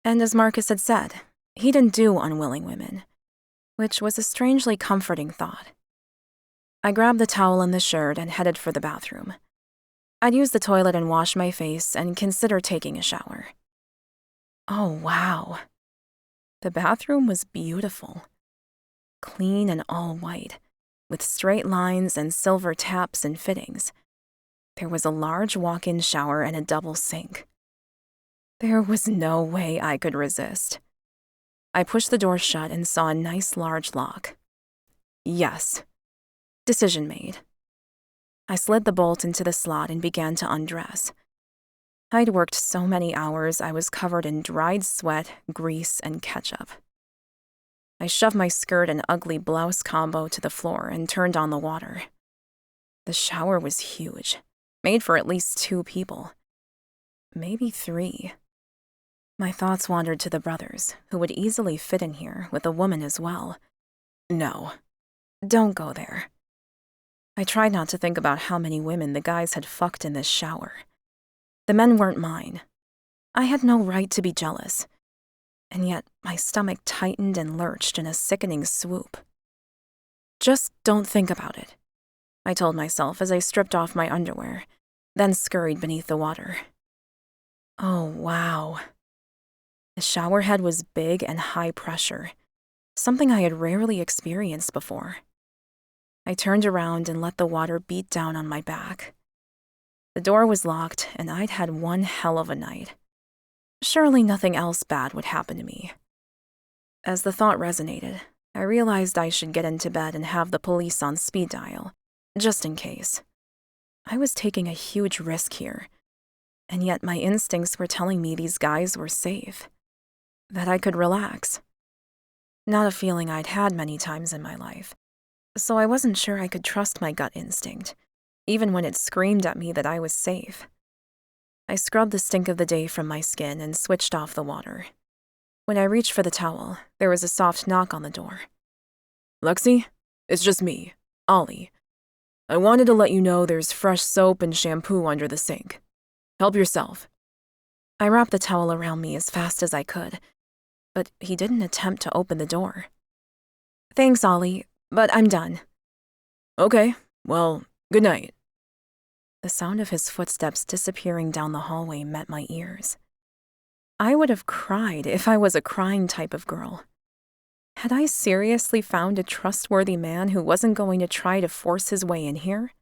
And as Markus had said, he didn't do unwilling women, which was a strangely comforting thought. I grabbed the towel and the shirt and headed for the bathroom. I'd use the toilet and wash my face and consider taking a shower. Oh, wow. The bathroom was beautiful. Clean and all white, with straight lines and silver taps and fittings. There was a large walk-in shower and a double sink. There was no way I could resist. I pushed the door shut and saw a nice large lock. Yes. Decision made. I slid the bolt into the slot and began to undress. I'd worked so many hours I was covered in dried sweat, grease, and ketchup. I shoved my skirt and ugly blouse combo to the floor and turned on the water. The shower was huge, made for at least 2 people. Maybe 3. My thoughts wandered to the brothers, who would easily fit in here with a woman as well. No, don't go there. I tried not to think about how many women the guys had fucked in this shower. The men weren't mine. I had no right to be jealous. And yet my stomach tightened and lurched in a sickening swoop. Just don't think about it, I told myself as I stripped off my underwear, then scurried beneath the water. Oh, wow. The shower head was big and high pressure, something I had rarely experienced before. I turned around and let the water beat down on my back. The door was locked, and I'd had one hell of a night. Surely nothing else bad would happen to me. As the thought resonated, I realized I should get into bed and have the police on speed dial, just in case. I was taking a huge risk here, and yet my instincts were telling me these guys were safe, that I could relax. Not a feeling I'd had many times in my life, so I wasn't sure I could trust my gut instinct, even when it screamed at me that I was safe. I scrubbed the stink of the day from my skin and switched off the water. When I reached for the towel, there was a soft knock on the door. Lexie, it's just me, Ollie. I wanted to let you know there's fresh soap and shampoo under the sink. Help yourself. I wrapped the towel around me as fast as I could, but he didn't attempt to open the door. Thanks, Ollie, but I'm done. Okay, well, good night. The sound of his footsteps disappearing down the hallway met my ears. I would have cried if I was a crying type of girl. Had I seriously found a trustworthy man who wasn't going to try to force his way in here?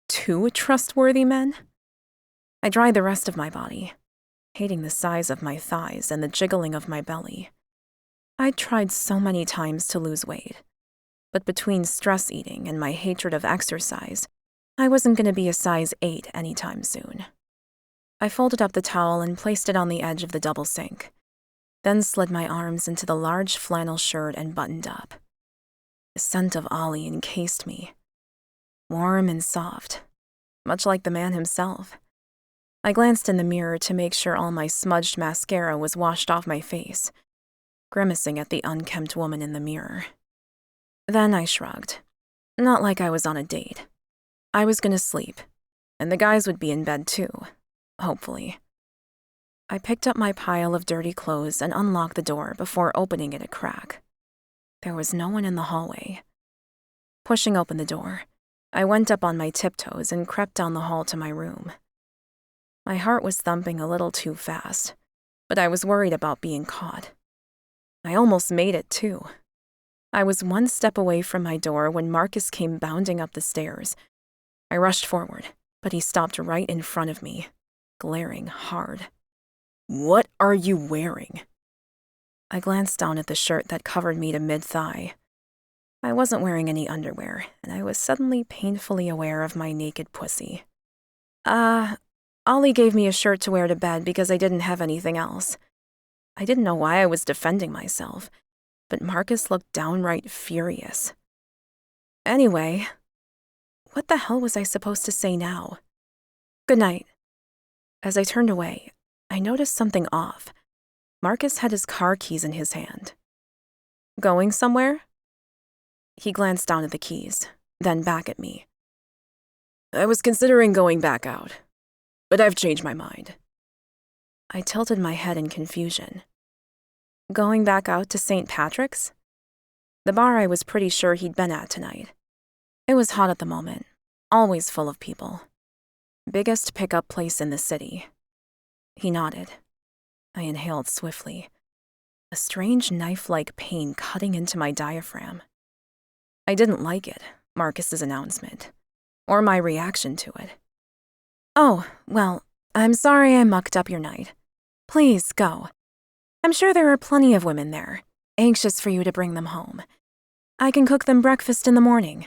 2 trustworthy men? I dried the rest of my body, hating the size of my thighs and the jiggling of my belly. I'd tried so many times to lose weight, but between stress eating and my hatred of exercise, I wasn't going to be a size 8 anytime soon. I folded up the towel and placed it on the edge of the double sink, then slid my arms into the large flannel shirt and buttoned up. The scent of Ollie encased me, warm and soft, much like the man himself. I glanced in the mirror to make sure all my smudged mascara was washed off my face, grimacing at the unkempt woman in the mirror. Then I shrugged, not like I was on a date. I was going to sleep, and the guys would be in bed too, hopefully. I picked up my pile of dirty clothes and unlocked the door before opening it a crack. There was no one in the hallway. Pushing open the door, I went up on my tiptoes and crept down the hall to my room. My heart was thumping a little too fast, but I was worried about being caught. I almost made it too. I was one step away from my door when Markus came bounding up the stairs. I rushed forward, but he stopped right in front of me, glaring hard. What are you wearing? I glanced down at the shirt that covered me to mid-thigh. I wasn't wearing any underwear, and I was suddenly painfully aware of my naked pussy. Ollie gave me a shirt to wear to bed because I didn't have anything else. I didn't know why I was defending myself, but Markus looked downright furious. Anyway, what the hell was I supposed to say now? Good night. As I turned away, I noticed something off. Markus had his car keys in his hand. Going somewhere? He glanced down at the keys, then back at me. I was considering going back out, but I've changed my mind. I tilted my head in confusion. Going back out to St. Patrick's? The bar I was pretty sure he'd been at tonight. It was hot at the moment, always full of people. Biggest pickup place in the city. He nodded. I inhaled swiftly, a strange knife-like pain cutting into my diaphragm. I didn't like it, Marcus's announcement, or my reaction to it. Oh, well, I'm sorry I mucked up your night. Please, go. I'm sure there are plenty of women there, anxious for you to bring them home. I can cook them breakfast in the morning.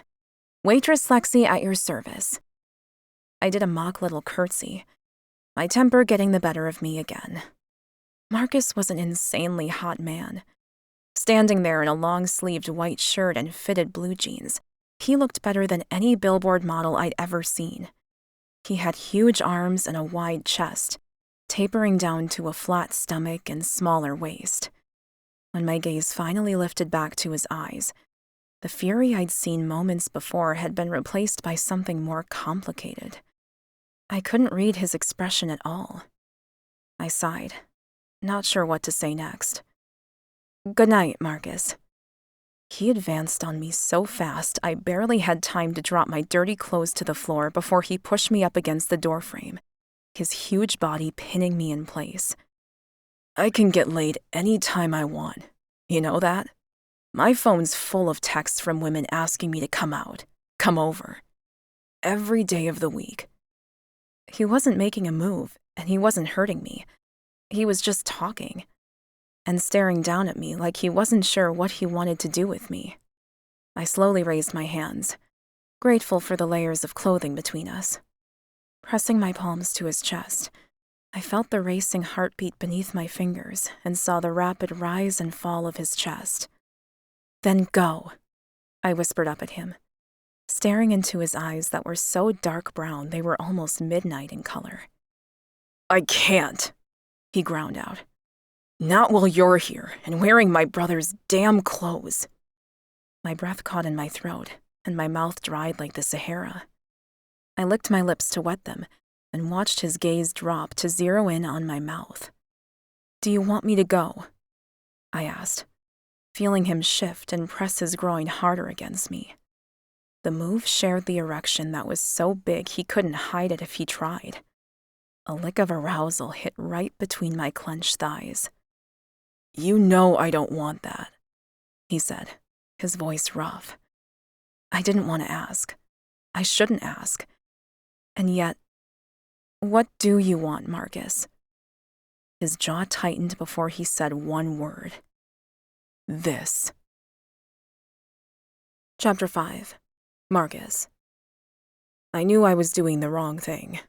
Waitress Lexie at your service. I did a mock little curtsy, my temper getting the better of me again. Markus was an insanely hot man. Standing there in a long-sleeved white shirt and fitted blue jeans, he looked better than any billboard model I'd ever seen. He had huge arms and a wide chest, tapering down to a flat stomach and smaller waist. When my gaze finally lifted back to his eyes, the fury I'd seen moments before had been replaced by something more complicated. I couldn't read his expression at all. I sighed, not sure what to say next. Good night, Markus. He advanced on me so fast I barely had time to drop my dirty clothes to the floor before he pushed me up against the doorframe, his huge body pinning me in place. I can get laid any time I want. You know that? My phone's full of texts from women asking me to come out, come over. Every day of the week. He wasn't making a move, and he wasn't hurting me. He was just talking, and staring down at me like he wasn't sure what he wanted to do with me. I slowly raised my hands, grateful for the layers of clothing between us. Pressing my palms to his chest, I felt the racing heartbeat beneath my fingers and saw the rapid rise and fall of his chest. Then go, I whispered up at him, staring into his eyes that were so dark brown they were almost midnight in color. I can't, he ground out. Not while you're here and wearing my brother's damn clothes. My breath caught in my throat, and my mouth dried like the Sahara. I licked my lips to wet them and watched his gaze drop to zero in on my mouth. Do you want me to go? I asked, feeling him shift and press his groin harder against me. The move shared the erection that was so big he couldn't hide it if he tried. A lick of arousal hit right between my clenched thighs. You know I don't want that, he said, his voice rough. I didn't want to ask. I shouldn't ask. And yet, what do you want, Markus? His jaw tightened before he said one word. This. Chapter 5. Markus. I knew I was doing the wrong thing.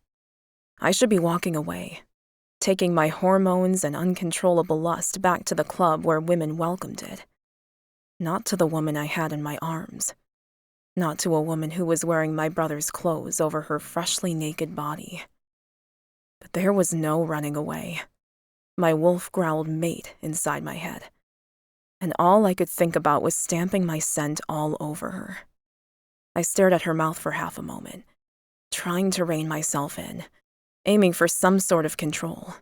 I should be walking away, taking my hormones and uncontrollable lust back to the club where women welcomed it. Not to the woman I had in my arms. Not to a woman who was wearing my brother's clothes over her freshly naked body. But there was no running away. My wolf growled mate inside my head, and all I could think about was stamping my scent all over her. I stared at her mouth for half a moment, trying to rein myself in, aiming for some sort of control.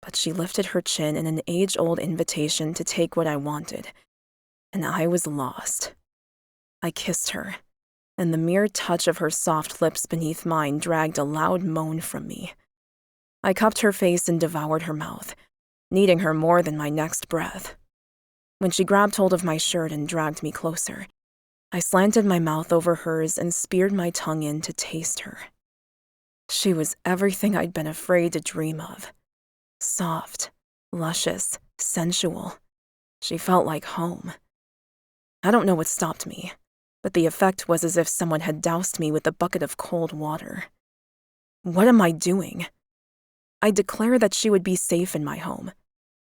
But she lifted her chin in an age-old invitation to take what I wanted, and I was lost. I kissed her, and the mere touch of her soft lips beneath mine dragged a loud moan from me. I cupped her face and devoured her mouth, needing her more than my next breath. When she grabbed hold of my shirt and dragged me closer, I slanted my mouth over hers and speared my tongue in to taste her. She was everything I'd been afraid to dream of. Soft, luscious, sensual. She felt like home. I don't know what stopped me, but the effect was as if someone had doused me with a bucket of cold water. What am I doing? I declared that she would be safe in my home,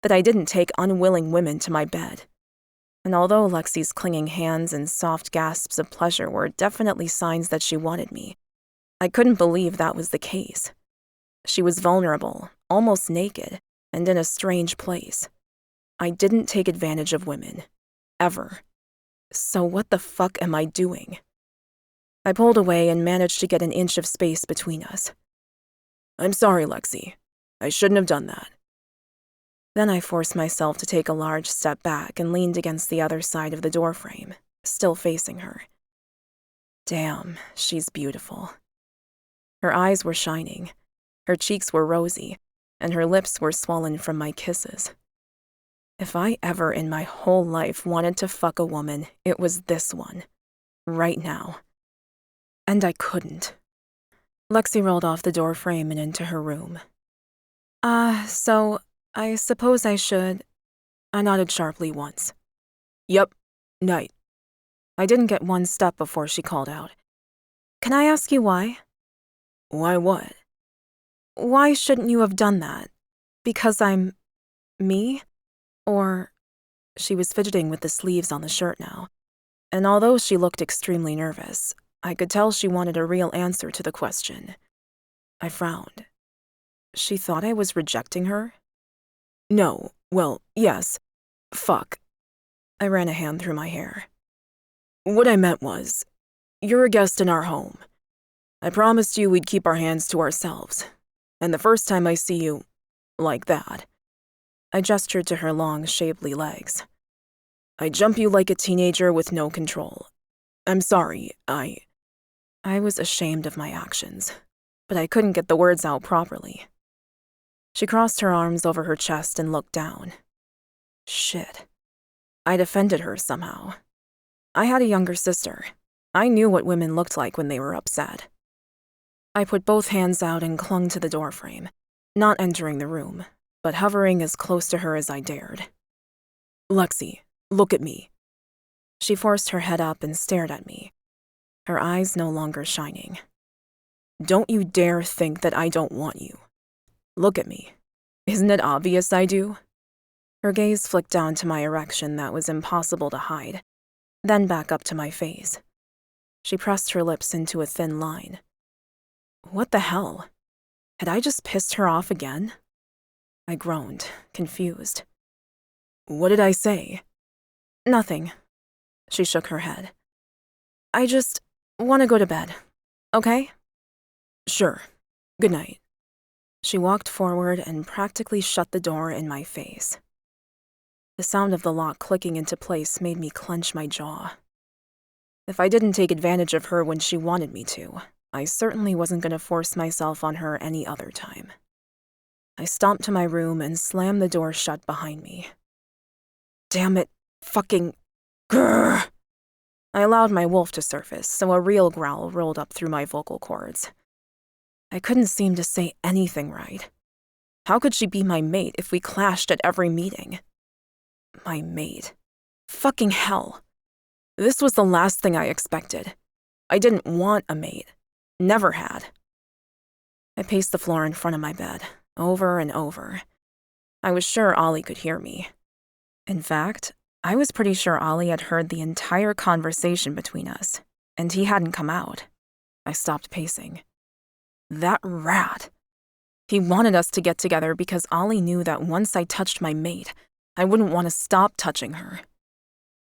that I didn't take unwilling women to my bed. And although Lexie's clinging hands and soft gasps of pleasure were definitely signs that she wanted me, I couldn't believe that was the case. She was vulnerable, almost naked, and in a strange place. I didn't take advantage of women. Ever. So what the fuck am I doing? I pulled away and managed to get an inch of space between us. I'm sorry, Lexie. I shouldn't have done that. Then I forced myself to take a large step back and leaned against the other side of the doorframe, still facing her. Damn, she's beautiful. Her eyes were shining, her cheeks were rosy, and her lips were swollen from my kisses. If I ever in my whole life wanted to fuck a woman, it was this one. Right now. And I couldn't. Lexie rolled off the doorframe and into her room. So I suppose I should. I nodded sharply once. Yep, night. I didn't get one step before she called out. Can I ask you why? Why what? Why shouldn't you have done that? Because I'm me? Or... She was fidgeting with the sleeves on the shirt now, and although she looked extremely nervous, I could tell she wanted a real answer to the question. I frowned. She thought I was rejecting her? No, well, yes. Fuck. I ran a hand through my hair. What I meant was, you're a guest in our home. I promised you we'd keep our hands to ourselves, and the first time I see you, like that, I gestured to her long, shapely legs. I jump you like a teenager with no control. I'm sorry, I was ashamed of my actions, but I couldn't get the words out properly. She crossed her arms over her chest and looked down. Shit. I'd offended her somehow. I had a younger sister. I knew what women looked like when they were upset. I put both hands out and clung to the doorframe, not entering the room, but hovering as close to her as I dared. Lexie, look at me. She forced her head up and stared at me, her eyes no longer shining. Don't you dare think that I don't want you. Look at me. Isn't it obvious I do? Her gaze flicked down to my erection that was impossible to hide, then back up to my face. She pressed her lips into a thin line. What the hell? Had I just pissed her off again? I groaned, confused. What did I say? Nothing. She shook her head. I just want to go to bed, okay? Sure. Good night. She walked forward and practically shut the door in my face. The sound of the lock clicking into place made me clench my jaw. If I didn't take advantage of her when she wanted me to, I certainly wasn't going to force myself on her any other time. I stomped to my room and slammed the door shut behind me. Damn it, fucking grrr! I allowed my wolf to surface, so a real growl rolled up through my vocal cords. I couldn't seem to say anything right. How could she be my mate if we clashed at every meeting? My mate. Fucking hell. This was the last thing I expected. I didn't want a mate. Never had. I paced the floor in front of my bed, over and over. I was sure Ollie could hear me. In fact, I was pretty sure Ollie had heard the entire conversation between us, and he hadn't come out. I stopped pacing. That rat. He wanted us to get together because Ollie knew that once I touched my mate, I wouldn't want to stop touching her.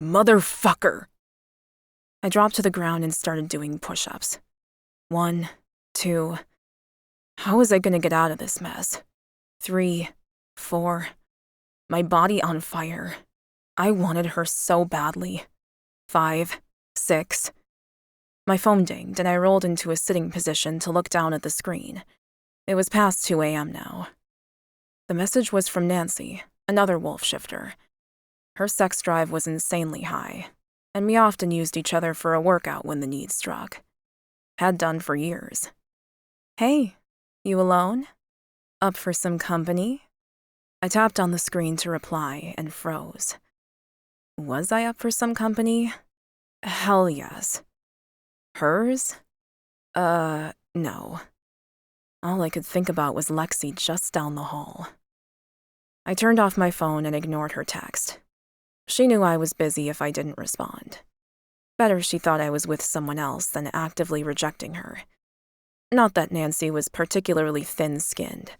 Motherfucker! I dropped to the ground and started doing push-ups. 1, 2. How was I going to get out of this mess? 3, 4. My body on fire. I wanted her so badly. 5, 6. My phone dinged and I rolled into a sitting position to look down at the screen. It was past 2 a.m. now. The message was from Nancy, another wolf shifter. Her sex drive was insanely high, and we often used each other for a workout when the need struck. Had done for years. Hey, you alone? Up for some company? I tapped on the screen to reply and froze. Was I up for some company? Hell yes. Hers? No. All I could think about was Lexie just down the hall. I turned off my phone and ignored her text. She knew I was busy if I didn't respond. Better she thought I was with someone else than actively rejecting her. Not that Nancy was particularly thin-skinned,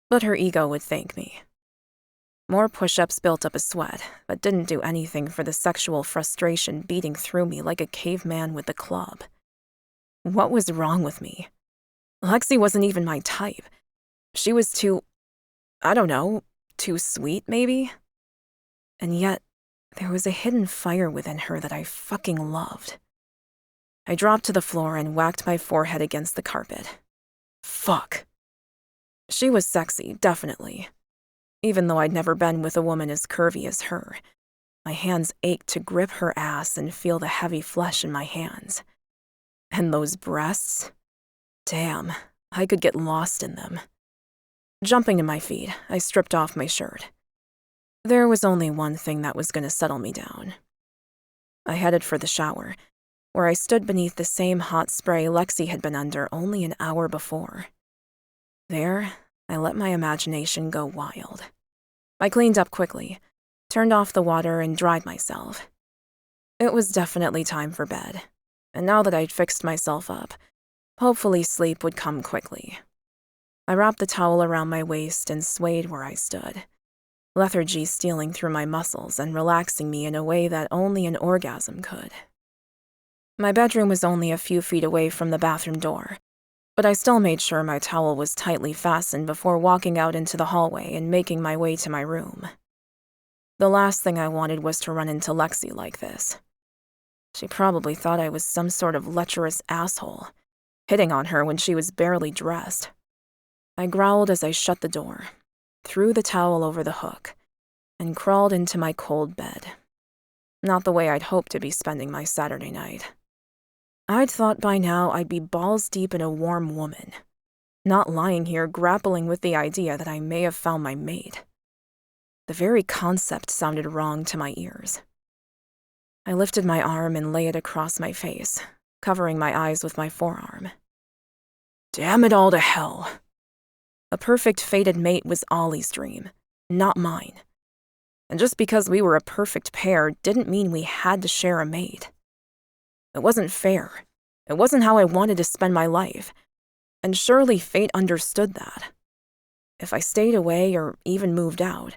but her ego would thank me. More push-ups built up a sweat, but didn't do anything for the sexual frustration beating through me like a caveman with a club. What was wrong with me? Lexie wasn't even my type. She was too I don't know, too sweet, maybe? And yet, there was a hidden fire within her that I fucking loved. I dropped to the floor and whacked my forehead against the carpet. Fuck. She was sexy, definitely. Even though I'd never been with a woman as curvy as her, my hands ached to grip her ass and feel the heavy flesh in my hands. And those breasts? Damn, I could get lost in them. Jumping to my feet, I stripped off my shirt. There was only one thing that was going to settle me down. I headed for the shower, where I stood beneath the same hot spray Lexie had been under only an hour before. There, I let my imagination go wild. I cleaned up quickly, turned off the water, and dried myself. It was definitely time for bed, and now that I'd fixed myself up, hopefully sleep would come quickly. I wrapped the towel around my waist and swayed where I stood, lethargy stealing through my muscles and relaxing me in a way that only an orgasm could. My bedroom was only a few feet away from the bathroom door, but I still made sure my towel was tightly fastened before walking out into the hallway and making my way to my room. The last thing I wanted was to run into Lexie like this. She probably thought I was some sort of lecherous asshole, hitting on her when she was barely dressed. I growled as I shut the door, threw the towel over the hook, and crawled into my cold bed. Not the way I'd hoped to be spending my Saturday night. I'd thought by now I'd be balls deep in a warm woman, not lying here grappling with the idea that I may have found my mate. The very concept sounded wrong to my ears. I lifted my arm and lay it across my face, covering my eyes with my forearm. Damn it all to hell. A perfect fated mate was Ollie's dream, not mine. And just because we were a perfect pair didn't mean we had to share a mate. It wasn't fair. It wasn't how I wanted to spend my life. And surely fate understood that. If I stayed away or even moved out,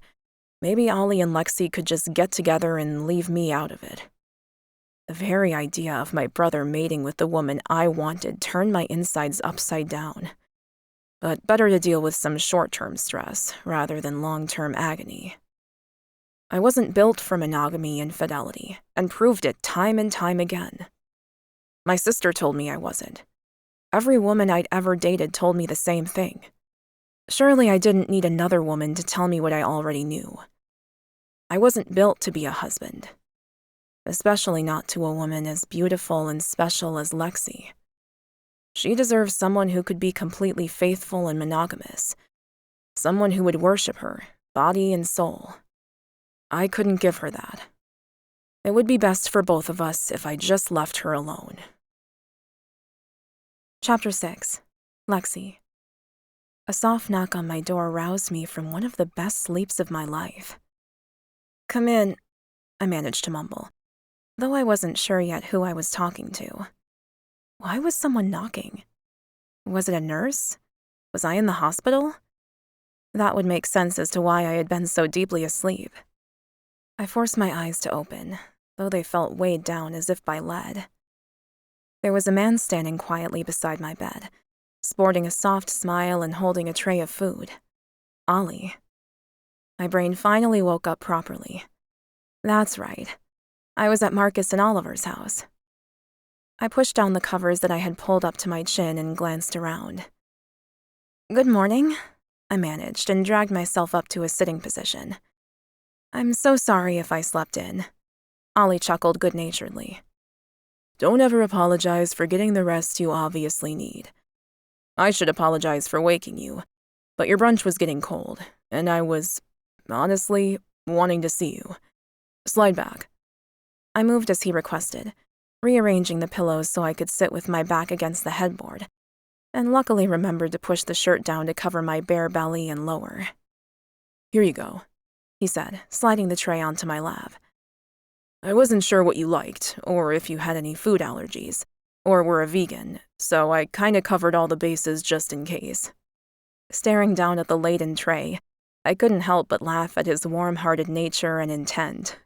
maybe Ollie and Lexie could just get together and leave me out of it. The very idea of my brother mating with the woman I wanted turned my insides upside down. But better to deal with some short-term stress rather than long-term agony. I wasn't built for monogamy and fidelity, and proved it time and time again. My sister told me I wasn't. Every woman I'd ever dated told me the same thing. Surely I didn't need another woman to tell me what I already knew. I wasn't built to be a husband. Especially not to a woman as beautiful and special as Lexie. She deserves someone who could be completely faithful and monogamous. Someone who would worship her, body and soul. I couldn't give her that. It would be best for both of us if I just left her alone. Chapter 6. Lexie. A soft knock on my door roused me from one of the best sleeps of my life. Come in, I managed to mumble, though I wasn't sure yet who I was talking to. Why was someone knocking? Was it a nurse? Was I in the hospital? That would make sense as to why I had been so deeply asleep. I forced my eyes to open, though they felt weighed down as if by lead. There was a man standing quietly beside my bed, sporting a soft smile and holding a tray of food. Ollie. My brain finally woke up properly. That's right. I was at Markus and Oliver's house. I pushed down the covers that I had pulled up to my chin and glanced around. Good morning, I managed and dragged myself up to a sitting position. I'm so sorry if I slept in. Ollie chuckled good-naturedly. Don't ever apologize for getting the rest you obviously need. I should apologize for waking you, but your brunch was getting cold, and I was, honestly, wanting to see you. Slide back. I moved as he requested, rearranging the pillows so I could sit with my back against the headboard, and luckily remembered to push the shirt down to cover my bare belly and lower. Here you go, he said, sliding the tray onto my lap. I wasn't sure what you liked, or if you had any food allergies, or were a vegan, so I kinda covered all the bases just in case. Staring down at the laden tray, I couldn't help but laugh at his warm-hearted nature and intent.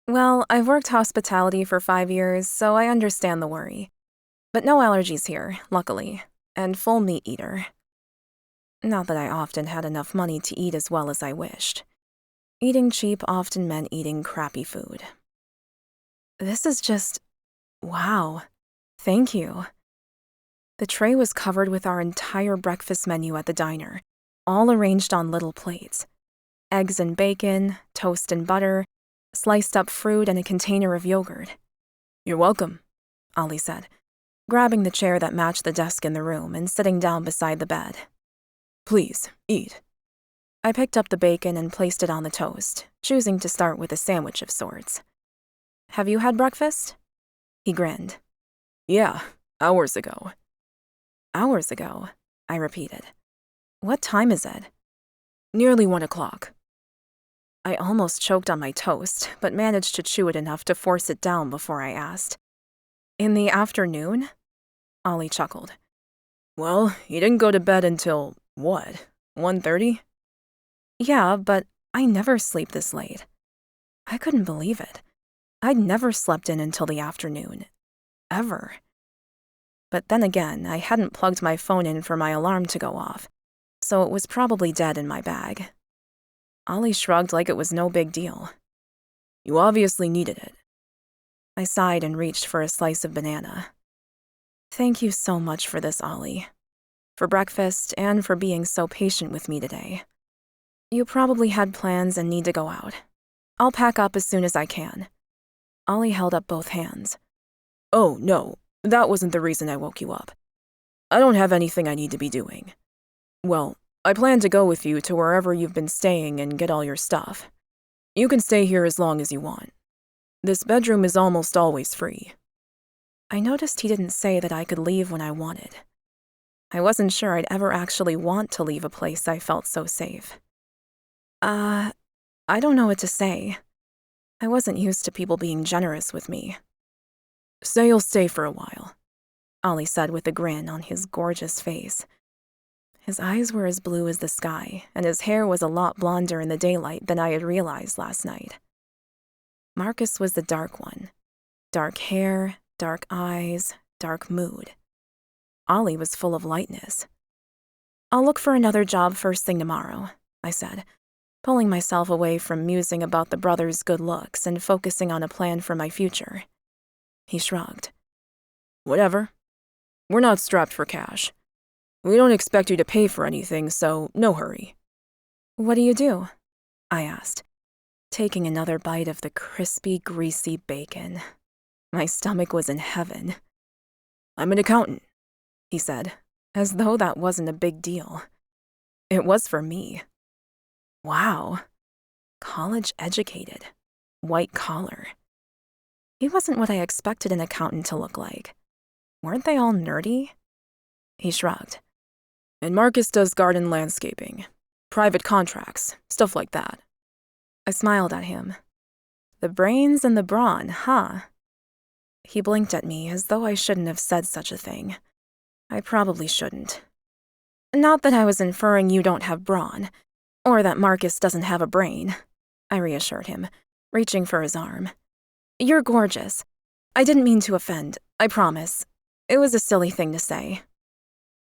Well, I've worked hospitality for 5 years, so I understand the worry. But no allergies here, luckily, and full meat eater. Not that I often had enough money to eat as well as I wished. Eating cheap often meant eating crappy food. This is just... wow. Thank you. The tray was covered with our entire breakfast menu at the diner, all arranged on little plates. Eggs and bacon, toast and butter, sliced up fruit, and a container of yogurt. "You're welcome," Ollie said, grabbing the chair that matched the desk in the room and sitting down beside the bed. "Please, eat." I picked up the bacon and placed it on the toast, choosing to start with a sandwich of sorts. "Have you had breakfast?" He grinned. "Yeah, hours ago." "Hours ago," I repeated. "What time is it?" "Nearly 1 o'clock. I almost choked on my toast, but managed to chew it enough to force it down before I asked. "In the afternoon?" Ollie chuckled. "Well, you didn't go to bed until, what, 1:30? "Yeah, but I never sleep this late." I couldn't believe it. I'd never slept in until the afternoon. Ever. But then again, I hadn't plugged my phone in for my alarm to go off, so it was probably dead in my bag. Ollie shrugged like it was no big deal. "You obviously needed it." I sighed and reached for a slice of banana. "Thank you so much for this, Ollie. For breakfast and for being so patient with me today. You probably had plans and need to go out. I'll pack up as soon as I can." Ollie held up both hands. "Oh, no, that wasn't the reason I woke you up. I don't have anything I need to be doing. Well, I plan to go with you to wherever you've been staying and get all your stuff. You can stay here as long as you want. This bedroom is almost always free." I noticed he didn't say that I could leave when I wanted. I wasn't sure I'd ever actually want to leave a place I felt so safe. I don't know what to say. I wasn't used to people being generous with me. "Say you'll stay for a while," Ollie said with a grin on his gorgeous face. His eyes were as blue as the sky, and his hair was a lot blonder in the daylight than I had realized last night. Markus was the dark one. Dark hair, dark eyes, dark mood. Ollie was full of lightness. "I'll look for another job first thing tomorrow," I said, pulling myself away from musing about the brothers' good looks and focusing on a plan for my future. He shrugged. "Whatever. We're not strapped for cash. We don't expect you to pay for anything, so no hurry." "What do you do?" I asked, taking another bite of the crispy, greasy bacon. My stomach was in heaven. "I'm an accountant," he said, as though that wasn't a big deal. It was for me. Wow. College educated. White collar. He wasn't what I expected an accountant to look like. Weren't they all nerdy? He shrugged. "And Markus does garden landscaping, private contracts, stuff like that." I smiled at him. The brains and the brawn, huh? He blinked at me as though I shouldn't have said such a thing. I probably shouldn't. "Not that I was inferring you don't have brawn, or that Markus doesn't have a brain," I reassured him, reaching for his arm. "You're gorgeous. I didn't mean to offend, I promise. It was a silly thing to say."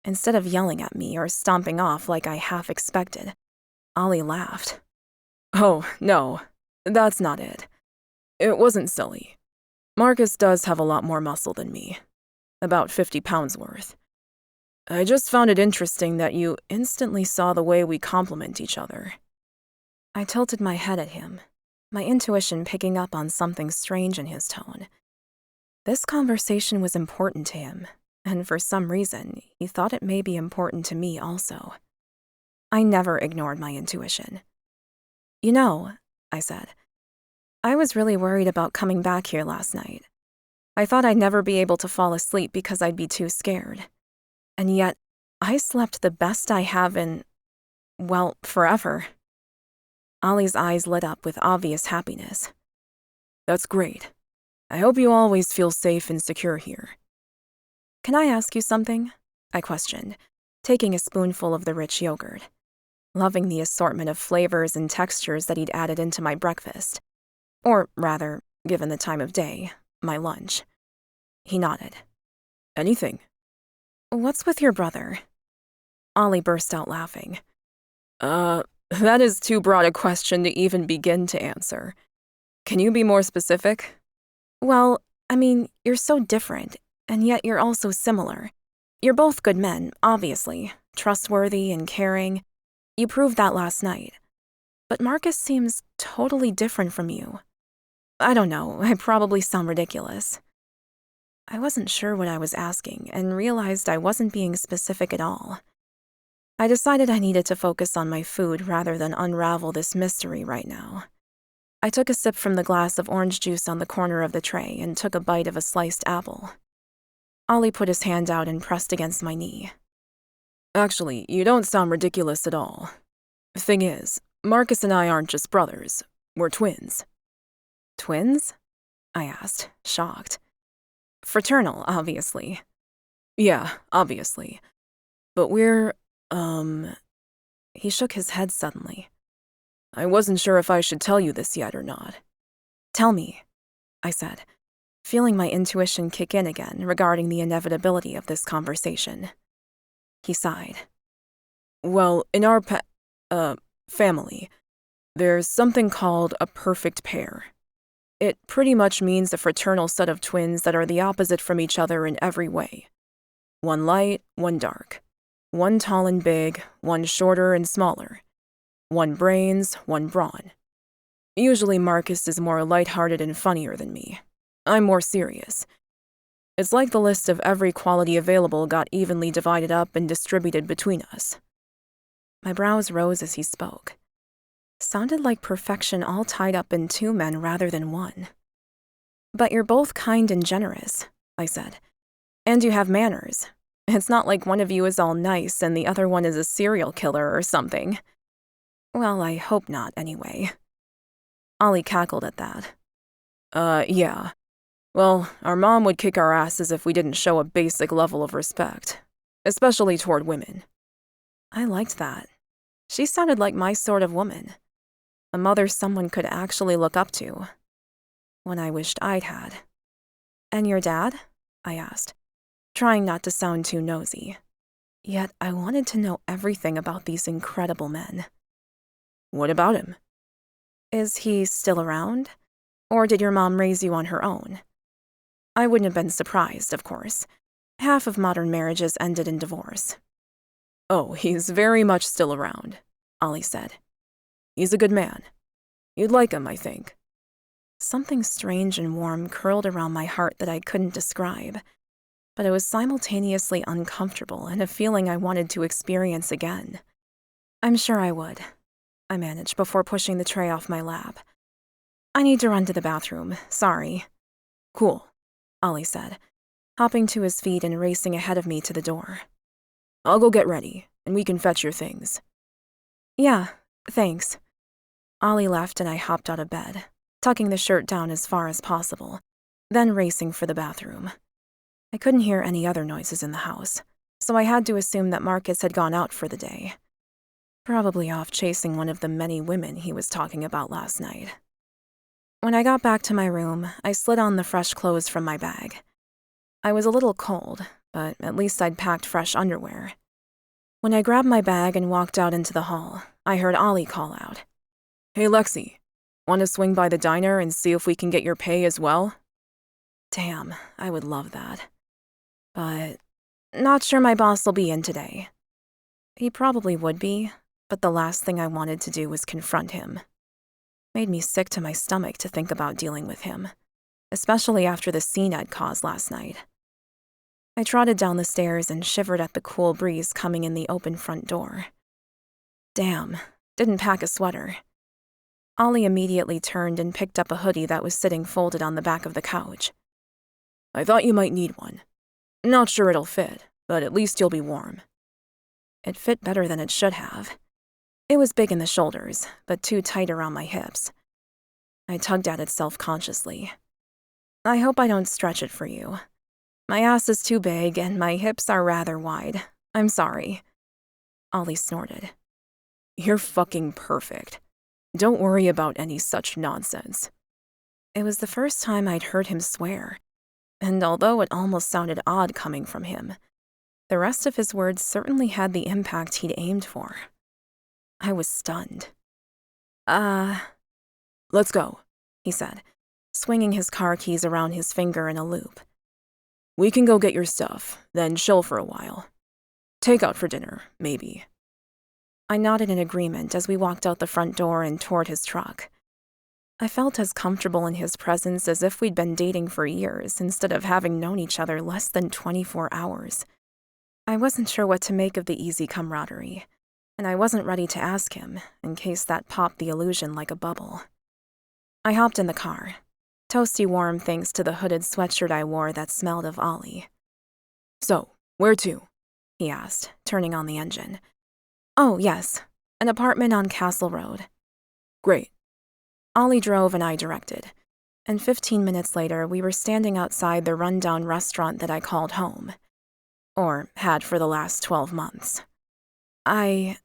Instead of yelling at me or stomping off like I half expected, Ollie laughed. "Oh, no, that's not it. It wasn't silly. Markus does have a lot more muscle than me. About 50 pounds worth. I just found it interesting that you instantly saw the way we complement each other." I tilted my head at him, my intuition picking up on something strange in his tone. This conversation was important to him, and for some reason, he thought it may be important to me also. I never ignored my intuition. "You know," I said, "I was really worried about coming back here last night. I thought I'd never be able to fall asleep because I'd be too scared. And yet, I slept the best I have in, well, forever." Ollie's eyes lit up with obvious happiness. "That's great. I hope you always feel safe and secure here." "Can I ask you something?" I questioned, taking a spoonful of the rich yogurt, loving the assortment of flavors and textures that he'd added into my breakfast. Or rather, given the time of day, my lunch. He nodded. "Anything." "What's with your brother?" Ollie burst out laughing. That is too broad a question to even begin to answer. Can you be more specific? Well, I mean, you're so different, and yet you're also similar. You're both good men, obviously, trustworthy and caring. You proved that last night. But Marcus seems totally different from you. I don't know, I probably sound ridiculous. I wasn't sure what I was asking and realized I wasn't being specific at all. I decided I needed to focus on my food rather than unravel this mystery right now. I took a sip from the glass of orange juice on the corner of the tray and took a bite of a sliced apple. Ollie put his hand out and pressed against my knee. Actually, you don't sound ridiculous at all. Thing is, Marcus and I aren't just brothers, we're twins. Twins? I asked, shocked. Fraternal, obviously. Yeah, obviously. But we're, He shook his head suddenly. I wasn't sure if I should tell you this yet or not. Tell me, I said, feeling my intuition kick in again regarding the inevitability of this conversation. He sighed. Well, in our family, there's something called a perfect pair. It pretty much means a fraternal set of twins that are the opposite from each other in every way. One light, one dark. One tall and big, one shorter and smaller. One brains, one brawn. Usually Marcus is more lighthearted and funnier than me. I'm more serious. It's like the list of every quality available got evenly divided up and distributed between us. My brows rose as he spoke. Sounded like perfection all tied up in two men rather than one. But you're both kind and generous, I said. And you have manners. It's not like one of you is all nice and the other one is a serial killer or something. Well, I hope not, anyway. Ollie cackled at that. Yeah. Well, our mom would kick our asses if we didn't show a basic level of respect, especially toward women. I liked that. She sounded like my sort of woman. A mother someone could actually look up to. One I wished I'd had. And your dad? I asked, trying not to sound too nosy. Yet I wanted to know everything about these incredible men. What about him? Is he still around? Or did your mom raise you on her own? I wouldn't have been surprised, of course. Half of modern marriages ended in divorce. Oh, he's very much still around, Ollie said. He's a good man. You'd like him, I think. Something strange and warm curled around my heart that I couldn't describe, but it was simultaneously uncomfortable and a feeling I wanted to experience again. I'm sure I would, I managed before pushing the tray off my lap. I need to run to the bathroom, sorry. Cool, Ollie said, hopping to his feet and racing ahead of me to the door. I'll go get ready, and we can fetch your things. Yeah, thanks. Ollie left and I hopped out of bed, tucking the shirt down as far as possible, then racing for the bathroom. I couldn't hear any other noises in the house, so I had to assume that Marcus had gone out for the day. Probably off chasing one of the many women he was talking about last night. When I got back to my room, I slid on the fresh clothes from my bag. I was a little cold, but at least I'd packed fresh underwear. When I grabbed my bag and walked out into the hall, I heard Ollie call out. Hey, Lexie, want to swing by the diner and see if we can get your pay as well? Damn, I would love that. But not sure my boss will be in today. He probably would be, but the last thing I wanted to do was confront him. Made me sick to my stomach to think about dealing with him, especially after the scene I'd caused last night. I trotted down the stairs and shivered at the cool breeze coming in the open front door. Damn, didn't pack a sweater. Ollie immediately turned and picked up a hoodie that was sitting folded on the back of the couch. I thought you might need one. Not sure it'll fit, but at least you'll be warm. It fit better than it should have. It was big in the shoulders, but too tight around my hips. I tugged at it self-consciously. I hope I don't stretch it for you. My ass is too big and my hips are rather wide. I'm sorry. Ollie snorted. You're fucking perfect. Don't worry about any such nonsense. It was the first time I'd heard him swear, and although it almost sounded odd coming from him, The rest of his words certainly had the impact he'd aimed for. I was stunned. Let's go, he said, swinging his car keys around his finger in a loop. We can go get your stuff, then chill for a while. Take out for dinner, maybe. I nodded in agreement as we walked out the front door and toward his truck. I felt as comfortable in his presence as if we'd been dating for years instead of having known each other less than 24 hours. I wasn't sure what to make of the easy camaraderie, and I wasn't ready to ask him, in case that popped the illusion like a bubble. I hopped in the car, toasty warm thanks to the hooded sweatshirt I wore that smelled of Ollie. So, where to? He asked, turning on the engine. Oh, yes, an apartment on Castle Road. Great. Ollie drove and I directed, and 15 minutes later we were standing outside the rundown restaurant that I called home. Or had for the last 12 months. I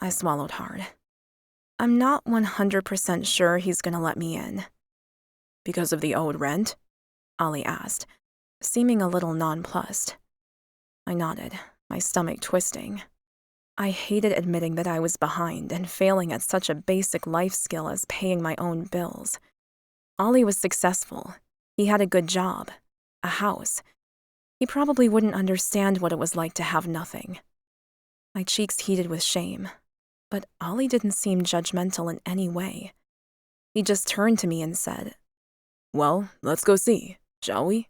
swallowed hard. I'm not 100% sure he's gonna let me in. Because of the owed rent? Ollie asked, seeming a little nonplussed. I nodded, my stomach twisting. I hated admitting that I was behind and failing at such a basic life skill as paying my own bills. Ollie was successful. He had a good job, a house. He probably wouldn't understand what it was like to have nothing. My cheeks heated with shame, but Ollie didn't seem judgmental in any way. He just turned to me and said, Well, let's go see, shall we?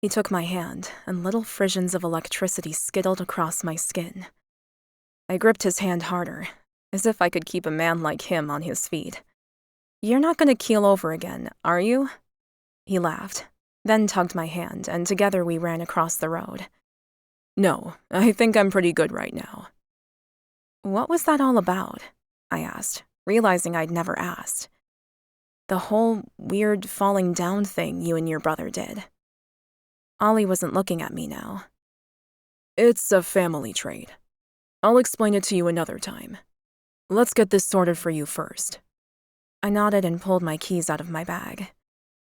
He took my hand, and little frissions of electricity skittled across my skin. I gripped his hand harder, as if I could keep a man like him on his feet. You're not going to keel over again, are you? He laughed, then tugged my hand, and together we ran across the road. No, I think I'm pretty good right now. What was that all about? I asked, realizing I'd never asked. The whole weird falling down thing you and your brother did. Ollie wasn't looking at me now. It's a family trait. I'll explain it to you another time. Let's get this sorted for you first. I nodded and pulled my keys out of my bag.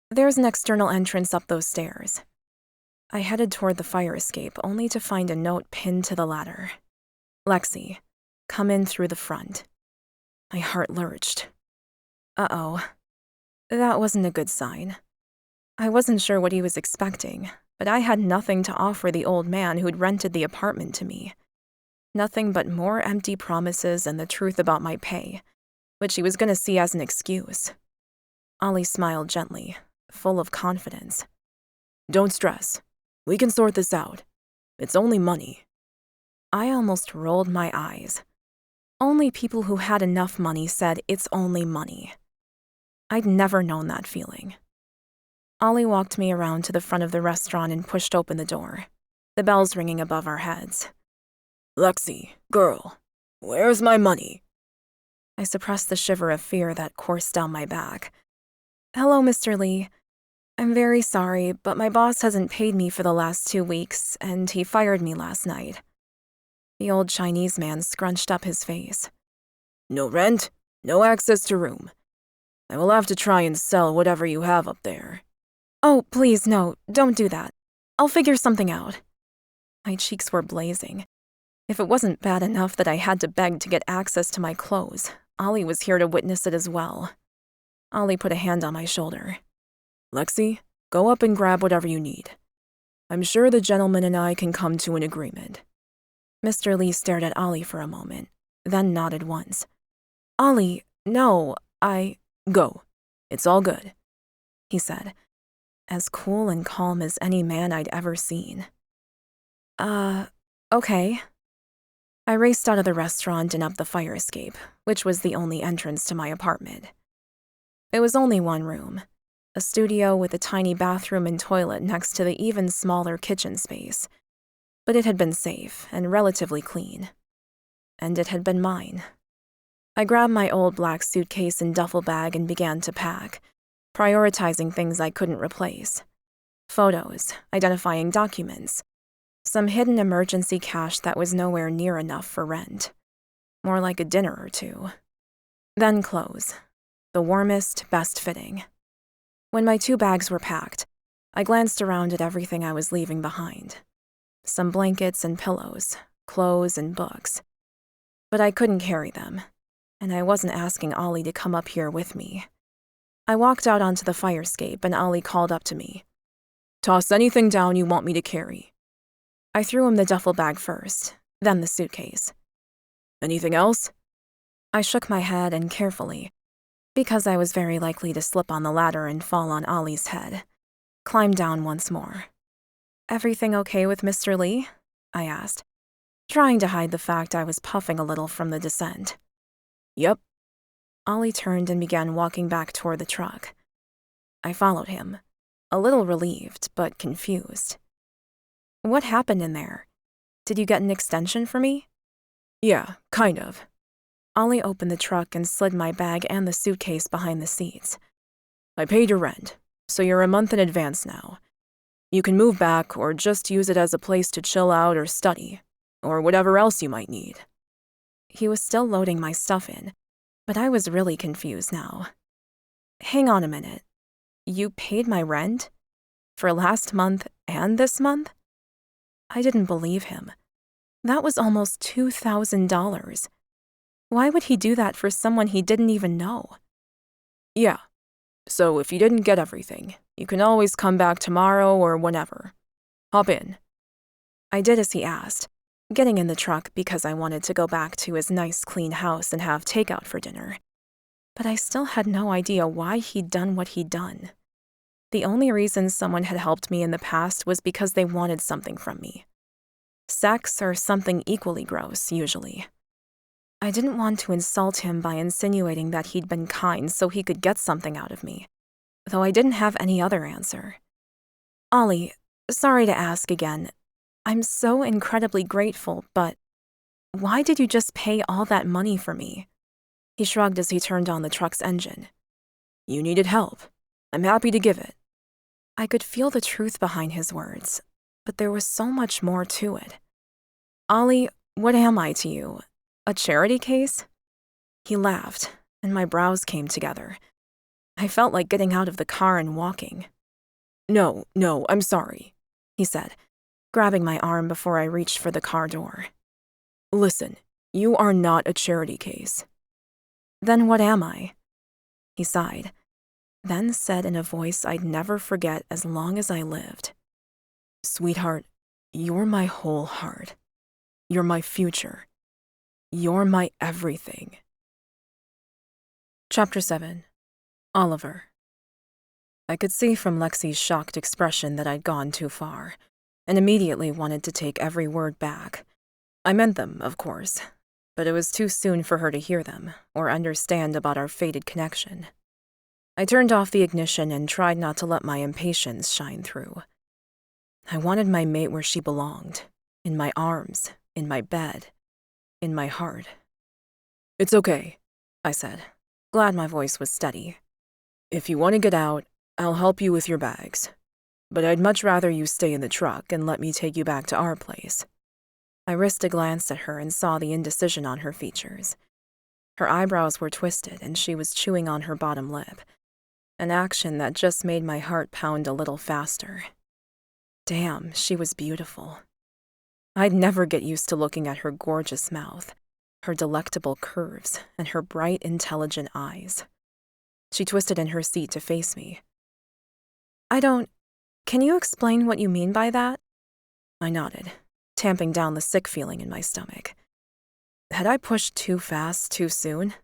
There's an external entrance up those stairs. I headed toward the fire escape, only to find a note pinned to the ladder. Lexie, come in through the front. My heart lurched. Uh-oh. That wasn't a good sign. I wasn't sure what he was expecting, but I had nothing to offer the old man who'd rented the apartment to me. Nothing but more empty promises and the truth about my pay, which he was going to see as an excuse. Ollie smiled gently, full of confidence. Don't stress. We can sort this out. It's only money. I almost rolled my eyes. Only people who had enough money said it's only money. I'd never known that feeling. Ollie walked me around to the front of the restaurant and pushed open the door, the bells ringing above our heads. Lexie, girl, where's my money? I suppressed the shiver of fear that coursed down my back. Hello, Mr. Lee. I'm very sorry, but my boss hasn't paid me for the last 2 weeks, and he fired me last night. The old Chinese man scrunched up his face. No rent, no access to room. I will have to try and sell whatever you have up there. Oh, please, no, don't do that. I'll figure something out. My cheeks were blazing. If it wasn't bad enough that I had to beg to get access to my clothes, Ollie was here to witness it as well. Ollie put a hand on my shoulder. Lexie, go up and grab whatever you need. I'm sure the gentleman and I can come to an agreement. Mr. Lee stared at Ollie for a moment, then nodded once. Ollie, no, Go. It's all good, he said, as cool and calm as any man I'd ever seen. Okay. I raced out of the restaurant and up the fire escape, which was the only entrance to my apartment. It was only one room, a studio with a tiny bathroom and toilet next to the even smaller kitchen space. But it had been safe and relatively clean. And it had been mine. I grabbed my old black suitcase and duffel bag and began to pack, prioritizing things I couldn't replace. Photos, identifying documents, some hidden emergency cash that was nowhere near enough for rent. More like a dinner or two. Then clothes, the warmest, best fitting. When my 2 bags were packed, I glanced around at everything I was leaving behind. some blankets and pillows, clothes and books. But I couldn't carry them, and I wasn't asking Ollie to come up here with me. I walked out onto the fire escape and Ollie called up to me. "Toss anything down you want me to carry." I threw him the duffel bag first, then the suitcase. "Anything else?" I shook my head and carefully, because I was very likely to slip on the ladder and fall on Ollie's head, climbed down once more. "Everything okay with Mr. Lee?" I asked, trying to hide the fact I was puffing a little from the descent. "Yep." Ollie turned and began walking back toward the truck. I followed him, a little relieved but confused. "What happened in there? Did you get an extension for me?" "Yeah, kind of." Ollie opened the truck and slid my bag and the suitcase behind the seats. "I paid your rent, so you're a month in advance now. You can move back or just use it as a place to chill out or study, or whatever else you might need." He was still loading my stuff in, but I was really confused now. "Hang on a minute. You paid my rent? For last month and this month?" I didn't believe him. That was almost $2,000. Why would he do that for someone he didn't even know? "Yeah. So if you didn't get everything, you can always come back tomorrow or whenever. Hop in." I did as he asked, getting in the truck because I wanted to go back to his nice clean house and have takeout for dinner. But I still had no idea why he'd done what he'd done. The only reason someone had helped me in the past was because they wanted something from me. Sex or something equally gross, usually. I didn't want to insult him by insinuating that he'd been kind so he could get something out of me, though I didn't have any other answer. "Ollie, sorry to ask again. I'm so incredibly grateful, but why did you just pay all that money for me?" He shrugged as he turned on the truck's engine. "You needed help. I'm happy to give it." I could feel the truth behind his words, but there was so much more to it. "Ollie, what am I to you? A charity case?" He laughed, and my brows came together. I felt like getting out of the car and walking. No, I'm sorry," he said, grabbing my arm before I reached for the car door. "Listen, you are not a charity case." "Then what am I?" He sighed, then said in a voice I'd never forget as long as I lived. "Sweetheart, you're my whole heart. You're my future. You're my everything." Chapter 7. Oliver. I could see from Lexie's shocked expression that I'd gone too far, and immediately wanted to take every word back. I meant them, of course, but it was too soon for her to hear them or understand about our fated connection. I turned off the ignition and tried not to let my impatience shine through. I wanted my mate where she belonged, in my arms, in my bed, in my heart. "It's okay," I said, glad my voice was steady. "If you want to get out, I'll help you with your bags. But I'd much rather you stay in the truck and let me take you back to our place." I risked a glance at her and saw the indecision on her features. Her eyebrows were twisted and she was chewing on her bottom lip, an action that just made my heart pound a little faster. Damn, she was beautiful. I'd never get used to looking at her gorgeous mouth, her delectable curves, and her bright, intelligent eyes. She twisted in her seat to face me. Can you explain what you mean by that?" I nodded, tamping down the sick feeling in my stomach. Had I pushed too fast too soon?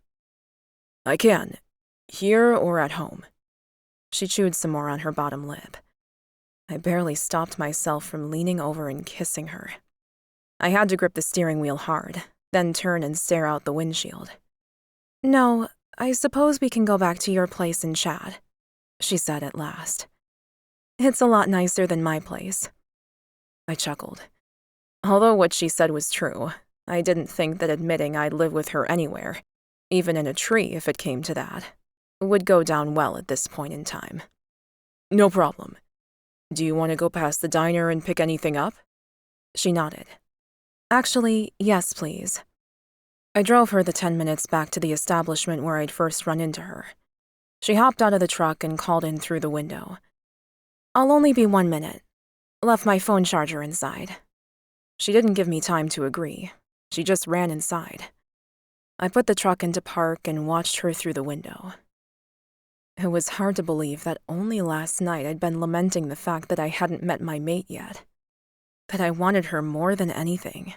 "I can. Here or at home." She chewed some more on her bottom lip. I barely stopped myself from leaning over and kissing her. I had to grip the steering wheel hard, then turn and stare out the windshield. "No, I suppose we can go back to your place and chat," she said at last. "It's a lot nicer than my place." I chuckled. Although what she said was true, I didn't think that admitting I'd live with her anywhere, even in a tree if it came to that, would go down well at this point in time. "No problem. Do you want to go past the diner and pick anything up?" She nodded. "Actually, yes, please." I drove her the 10 minutes back to the establishment where I'd first run into her. She hopped out of the truck and called in through the window. "I'll only be 1 minute. Left my phone charger inside." She didn't give me time to agree. She just ran inside. I put the truck into park and watched her through the window. It was hard to believe that only last night I'd been lamenting the fact that I hadn't met my mate yet, that I wanted her more than anything.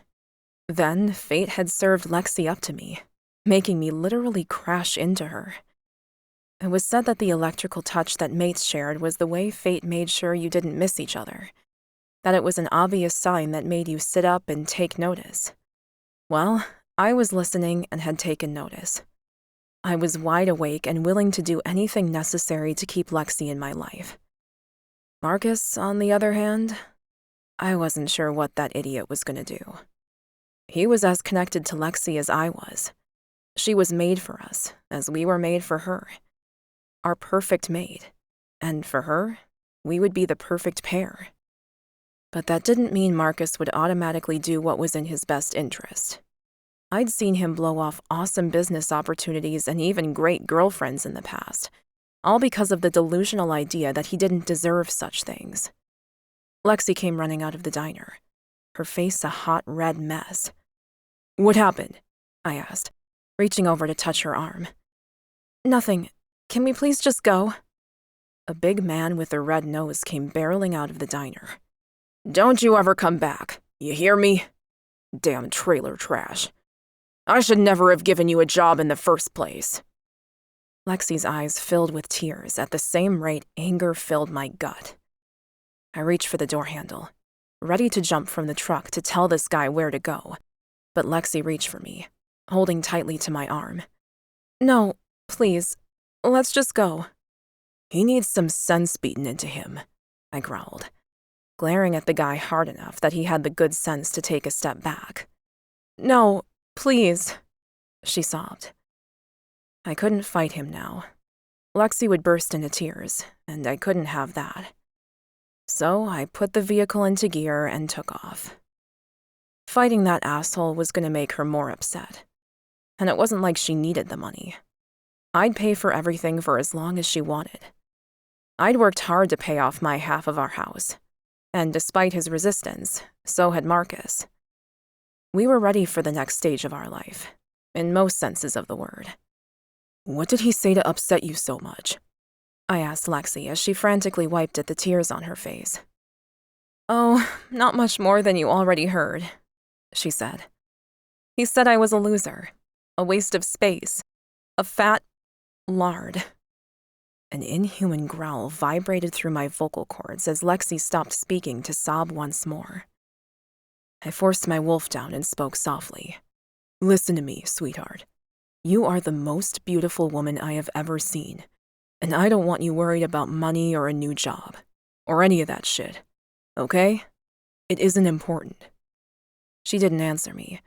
Then fate had served Lexie up to me, making me literally crash into her. It was said that the electrical touch that mates shared was the way fate made sure you didn't miss each other, that it was an obvious sign that made you sit up and take notice. Well, I was listening and had taken notice. I was wide awake and willing to do anything necessary to keep Lexie in my life. Marcus, on the other hand, I wasn't sure what that idiot was going to do. He was as connected to Lexie as I was. She was made for us, as we were made for her. Our perfect mate. And for her, we would be the perfect pair. But that didn't mean Marcus would automatically do what was in his best interest. I'd seen him blow off awesome business opportunities and even great girlfriends in the past, all because of the delusional idea that he didn't deserve such things. Lexie came running out of the diner, her face a hot red mess. "What happened?" I asked, reaching over to touch her arm. "Nothing. Can we please just go?" A big man with a red nose came barreling out of the diner. "Don't you ever come back, you hear me? Damn trailer trash. I should never have given you a job in the first place." Lexie's eyes filled with tears at the same rate anger filled my gut. I reached for the door handle, ready to jump from the truck to tell this guy where to go, but Lexie reached for me, holding tightly to my arm. "No, please, let's just go." "He needs some sense beaten into him," I growled, glaring at the guy hard enough that he had the good sense to take a step back. "No, please," she sobbed. I couldn't fight him now. Lexie would burst into tears, and I couldn't have that. So I put the vehicle into gear and took off. Fighting that asshole was going to make her more upset. And it wasn't like she needed the money. I'd pay for everything for as long as she wanted. I'd worked hard to pay off my half of our house, and despite his resistance, so had Marcus. We were ready for the next stage of our life, in most senses of the word. "What did he say to upset you so much?" I asked Lexie as she frantically wiped at the tears on her face. "Oh, not much more than you already heard," she said. "He said I was a loser, a waste of space, a fat lard." An inhuman growl vibrated through my vocal cords as Lexie stopped speaking to sob once more. I forced my wolf down and spoke softly. "Listen to me, sweetheart. You are the most beautiful woman I have ever seen, and I don't want you worried about money or a new job, or any of that shit, okay? It isn't important." She didn't answer me,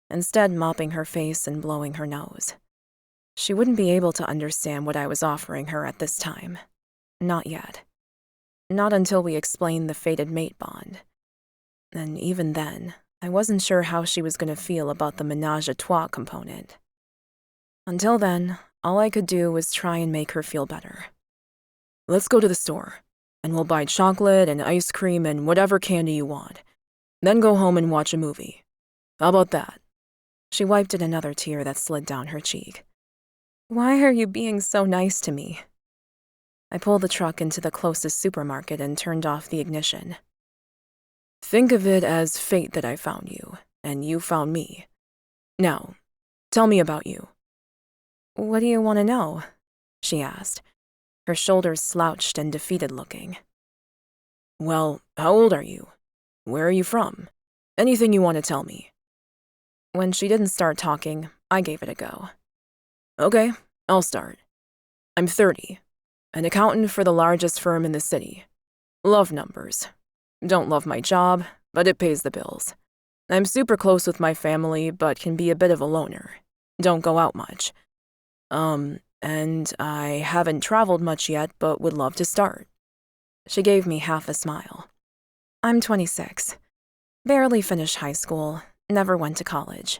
instead mopping her face and blowing her nose. She wouldn't be able to understand what I was offering her at this time. Not yet. Not until we explained the fated mate bond. And even then, I wasn't sure how she was going to feel about the ménage à trois component. Until then, all I could do was try and make her feel better. "Let's go to the store, and we'll buy chocolate and ice cream and whatever candy you want. Then go home and watch a movie. How about that?" She wiped at another tear that slid down her cheek. "Why are you being so nice to me?" I pulled the truck into the closest supermarket and turned off the ignition. "Think of it as fate that I found you, and you found me. Now, tell me about you." "What do you want to know?" she asked, her shoulders slouched and defeated looking. "Well, how old are you? Where are you from? Anything you want to tell me." When she didn't start talking, I gave it a go. "Okay, I'll start. I'm 30, an accountant for the largest firm in the city. Love numbers. Don't love my job, but it pays the bills. I'm super close with my family, but can be a bit of a loner. Don't go out much. And I haven't traveled much yet, but would love to start." She gave me half a smile. "I'm 26. Barely finished high school, never went to college.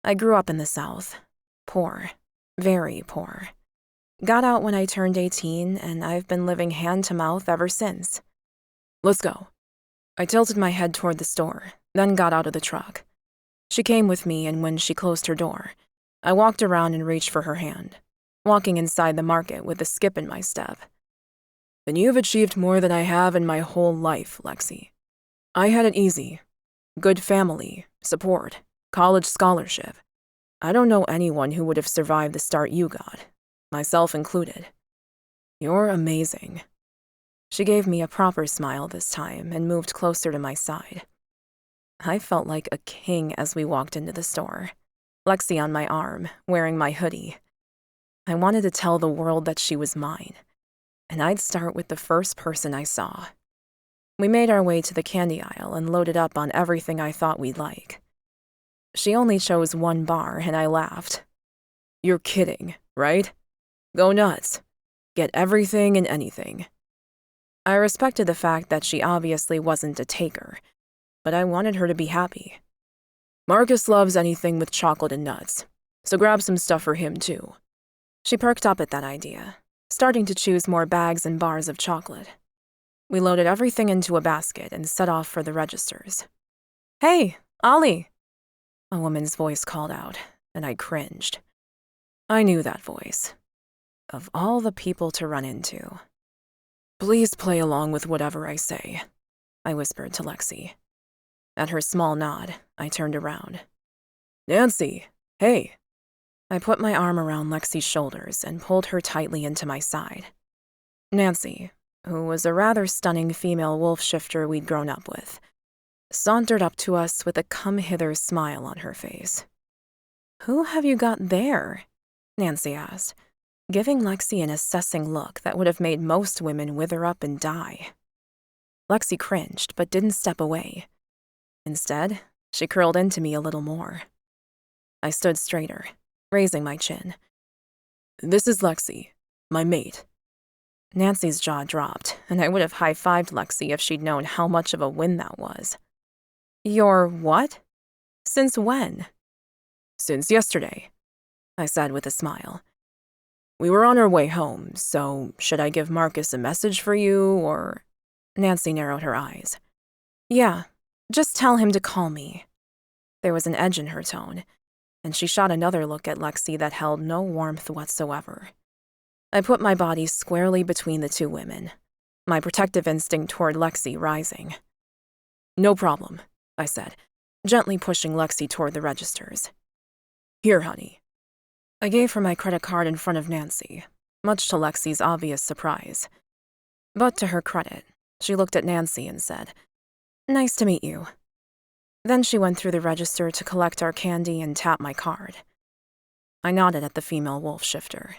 I grew up in the South. Poor. Very poor. Got out when I turned 18, and I've been living hand to mouth ever since." "Let's go." I tilted my head toward the store, then got out of the truck. She came with me, and when she closed her door, I walked around and reached for her hand, walking inside the market with a skip in my step. Then you've achieved more than I have in my whole life, Lexie. I had it easy. Good family, support, college scholarship. I don't know anyone who would have survived the start you got, myself included. You're amazing. She gave me a proper smile this time and moved closer to my side. I felt like a king as we walked into the store, Lexie on my arm, wearing my hoodie. I wanted to tell the world that she was mine, and I'd start with the first person I saw. We made our way to the candy aisle and loaded up on everything I thought we'd like. She only chose one bar, and I laughed. You're kidding, right? Go nuts. Get everything and anything. I respected the fact that she obviously wasn't a taker, but I wanted her to be happy. Marcus loves anything with chocolate and nuts, so grab some stuff for him too. She perked up at that idea, starting to choose more bags and bars of chocolate. We loaded everything into a basket and set off for the registers. Hey, Ollie! A woman's voice called out, and I cringed. I knew that voice. Of all the people to run into. Please play along with whatever I say, I whispered to Lexie. At her small nod, I turned around. Nancy, hey! I put my arm around Lexie's shoulders and pulled her tightly into my side. Nancy, who was a rather stunning female wolf shifter we'd grown up with, sauntered up to us with a come-hither smile on her face. Who have you got there? Nancy asked, giving Lexie an assessing look that would have made most women wither up and die. Lexie cringed, but didn't step away. Instead, she curled into me a little more. I stood straighter, raising my chin. This is Lexie, my mate. Nancy's jaw dropped, and I would have high-fived Lexie if she'd known how much of a win that was. Your what? Since when? Since yesterday, I said with a smile. We were on our way home, so should I give Marcus a message for you, or… Nancy narrowed her eyes. Yeah, just tell him to call me. There was an edge in her tone, and she shot another look at Lexie that held no warmth whatsoever. I put my body squarely between the two women, my protective instinct toward Lexie rising. No problem, I said, gently pushing Lexie toward the registers. Here, honey. I gave her my credit card in front of Nancy, much to Lexie's obvious surprise. But to her credit, she looked at Nancy and said, Nice to meet you. Then she went through the register to collect our candy and tap my card. I nodded at the female wolf shifter,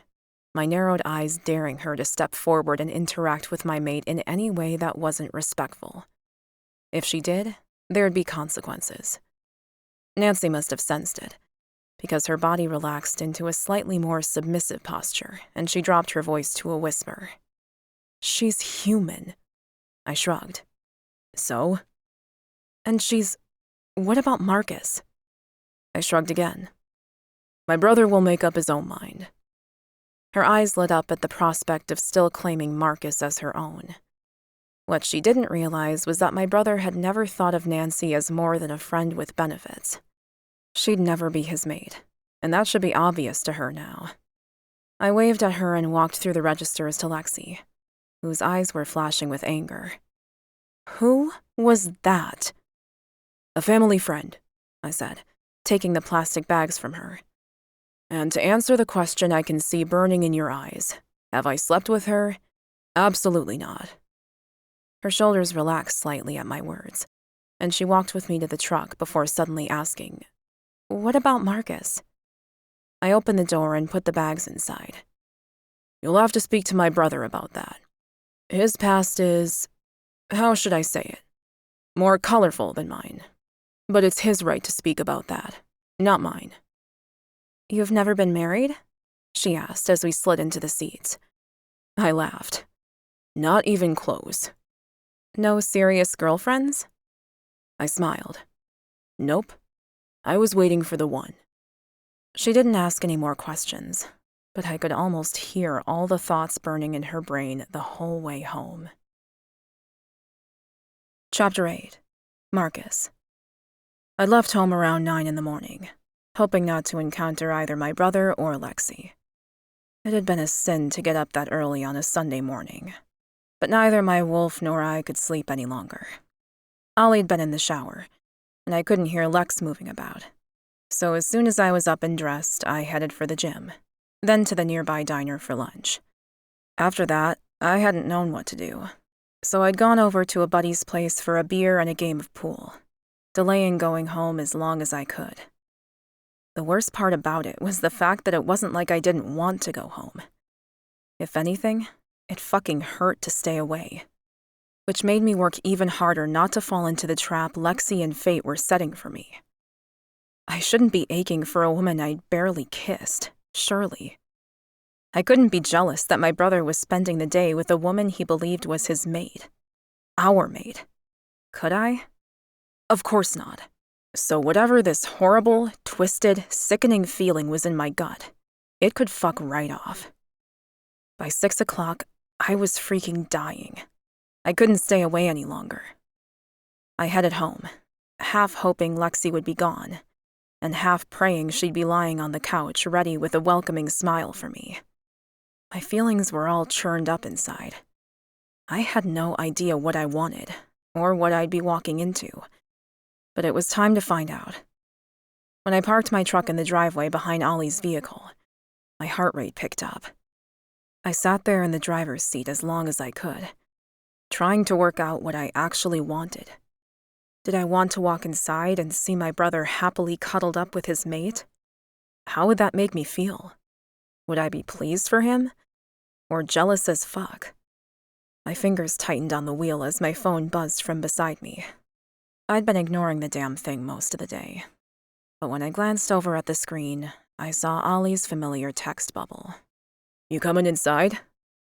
my narrowed eyes daring her to step forward and interact with my mate in any way that wasn't respectful. If she did, there'd be consequences. Nancy must have sensed it, because her body relaxed into a slightly more submissive posture, and she dropped her voice to a whisper. She's human. I shrugged. So? And what about Marcus? I shrugged again. My brother will make up his own mind. Her eyes lit up at the prospect of still claiming Marcus as her own. What she didn't realize was that my brother had never thought of Nancy as more than a friend with benefits. She'd never be his mate, and that should be obvious to her now. I waved at her and walked through the registers to Lexie, whose eyes were flashing with anger. Who was that? A family friend, I said, taking the plastic bags from her. And to answer the question I can see burning in your eyes, have I slept with her? Absolutely not. Her shoulders relaxed slightly at my words, and she walked with me to the truck before suddenly asking, What about Marcus? I opened the door and put the bags inside. You'll have to speak to my brother about that. His past is, how should I say it, more colorful than mine. But it's his right to speak about that, not mine. You've never been married? She asked as we slid into the seats. I laughed. Not even close. No serious girlfriends? I smiled. Nope. I was waiting for the one. She didn't ask any more questions, but I could almost hear all the thoughts burning in her brain the whole way home. Chapter 8. Marcus. I left home around 9 in the morning, hoping not to encounter either my brother or Lexie. It had been a sin to get up that early on a Sunday morning, but neither my wolf nor I could sleep any longer. Ollie'd been in the shower, and I couldn't hear Lex moving about. So as soon as I was up and dressed, I headed for the gym, then to the nearby diner for lunch. After that, I hadn't known what to do, so I'd gone over to a buddy's place for a beer and a game of pool, delaying going home as long as I could. The worst part about it was the fact that it wasn't like I didn't want to go home. If anything, it fucking hurt to stay away, which made me work even harder not to fall into the trap Lexie and fate were setting for me. I shouldn't be aching for a woman I'd barely kissed, surely. I couldn't be jealous that my brother was spending the day with a woman he believed was his mate. Our mate. Could I? Of course not. So whatever this horrible, twisted, sickening feeling was in my gut, it could fuck right off. By 6 o'clock, I was freaking dying. I couldn't stay away any longer. I headed home, half hoping Lexie would be gone, and half praying she'd be lying on the couch ready with a welcoming smile for me. My feelings were all churned up inside. I had no idea what I wanted, or what I'd be walking into, but it was time to find out. When I parked my truck in the driveway behind Ollie's vehicle, my heart rate picked up. I sat there in the driver's seat as long as I could, trying to work out what I actually wanted. Did I want to walk inside and see my brother happily cuddled up with his mate? How would that make me feel? Would I be pleased for him? Or jealous as fuck? My fingers tightened on the wheel as my phone buzzed from beside me. I'd been ignoring the damn thing most of the day, but when I glanced over at the screen, I saw Ollie's familiar text bubble. "You coming inside?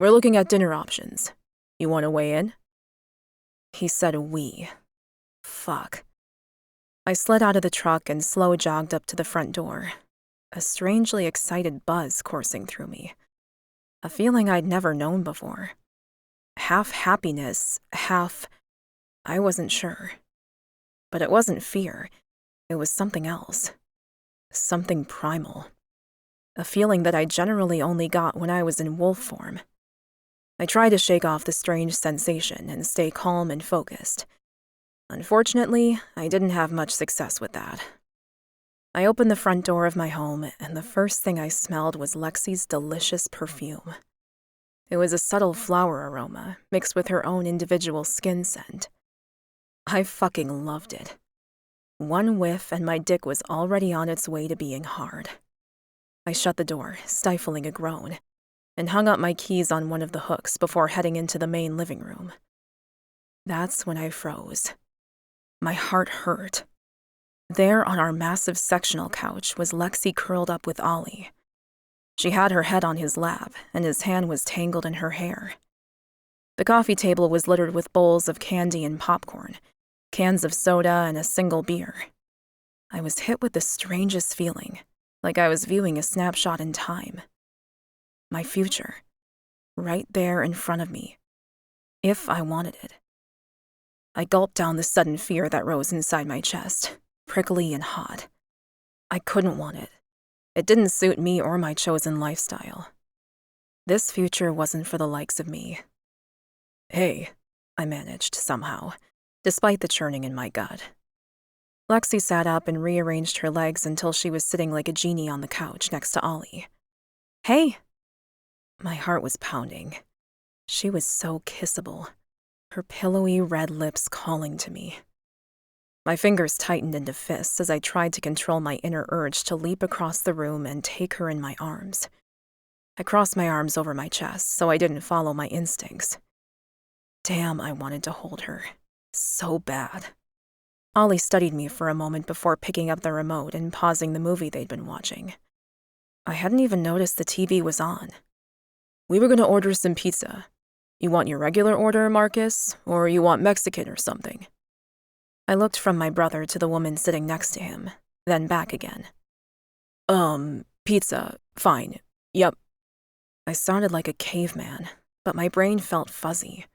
We're looking at dinner options. You want to weigh in?" He said we. Fuck. I slid out of the truck and slow jogged up to the front door, a strangely excited buzz coursing through me, a feeling I'd never known before. Half happiness, half... I wasn't sure. But it wasn't fear. It was something else. Something primal. A feeling that I generally only got when I was in wolf form. I tried to shake off the strange sensation and stay calm and focused. Unfortunately, I didn't have much success with that. I opened the front door of my home, and the first thing I smelled was Lexie's delicious perfume. It was a subtle flower aroma, mixed with her own individual skin scent. I fucking loved it. One whiff and my dick was already on its way to being hard. I shut the door, stifling a groan, and hung up my keys on one of the hooks before heading into the main living room. That's when I froze. My heart hurt. There on our massive sectional couch was Lexie curled up with Ollie. She had her head on his lap, and his hand was tangled in her hair. The coffee table was littered with bowls of candy and popcorn, cans of soda, and a single beer. I was hit with the strangest feeling, like I was viewing a snapshot in time. My future, right there in front of me, if I wanted it. I gulped down the sudden fear that rose inside my chest, prickly and hot. I couldn't want it. It didn't suit me or my chosen lifestyle. This future wasn't for the likes of me. "Hey," I managed somehow, despite the churning in my gut. Lexie sat up and rearranged her legs until she was sitting like a genie on the couch next to Ollie. "Hey." My heart was pounding. She was so kissable, her pillowy red lips calling to me. My fingers tightened into fists as I tried to control my inner urge to leap across the room and take her in my arms. I crossed my arms over my chest so I didn't follow my instincts. Damn, I wanted to hold her. So bad. Ollie studied me for a moment before picking up the remote and pausing the movie they'd been watching. I hadn't even noticed the TV was on. "We were going to order some pizza. You want your regular order, Marcus, or you want Mexican or something?" I looked from my brother to the woman sitting next to him, then back again. Pizza, fine, yep." I sounded like a caveman, but my brain felt fuzzy.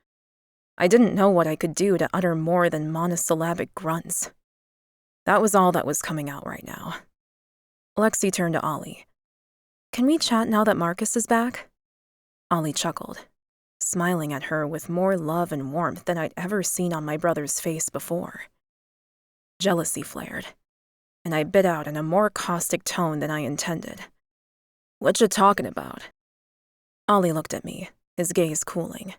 I didn't know what I could do to utter more than monosyllabic grunts. That was all that was coming out right now. Lexie turned to Ollie. Can we chat now that Marcus is back? Ollie chuckled, smiling at her with more love and warmth than I'd ever seen on my brother's face before. Jealousy flared, and I bit out in a more caustic tone than I intended. What you talking about? Ollie looked at me, his gaze cooling.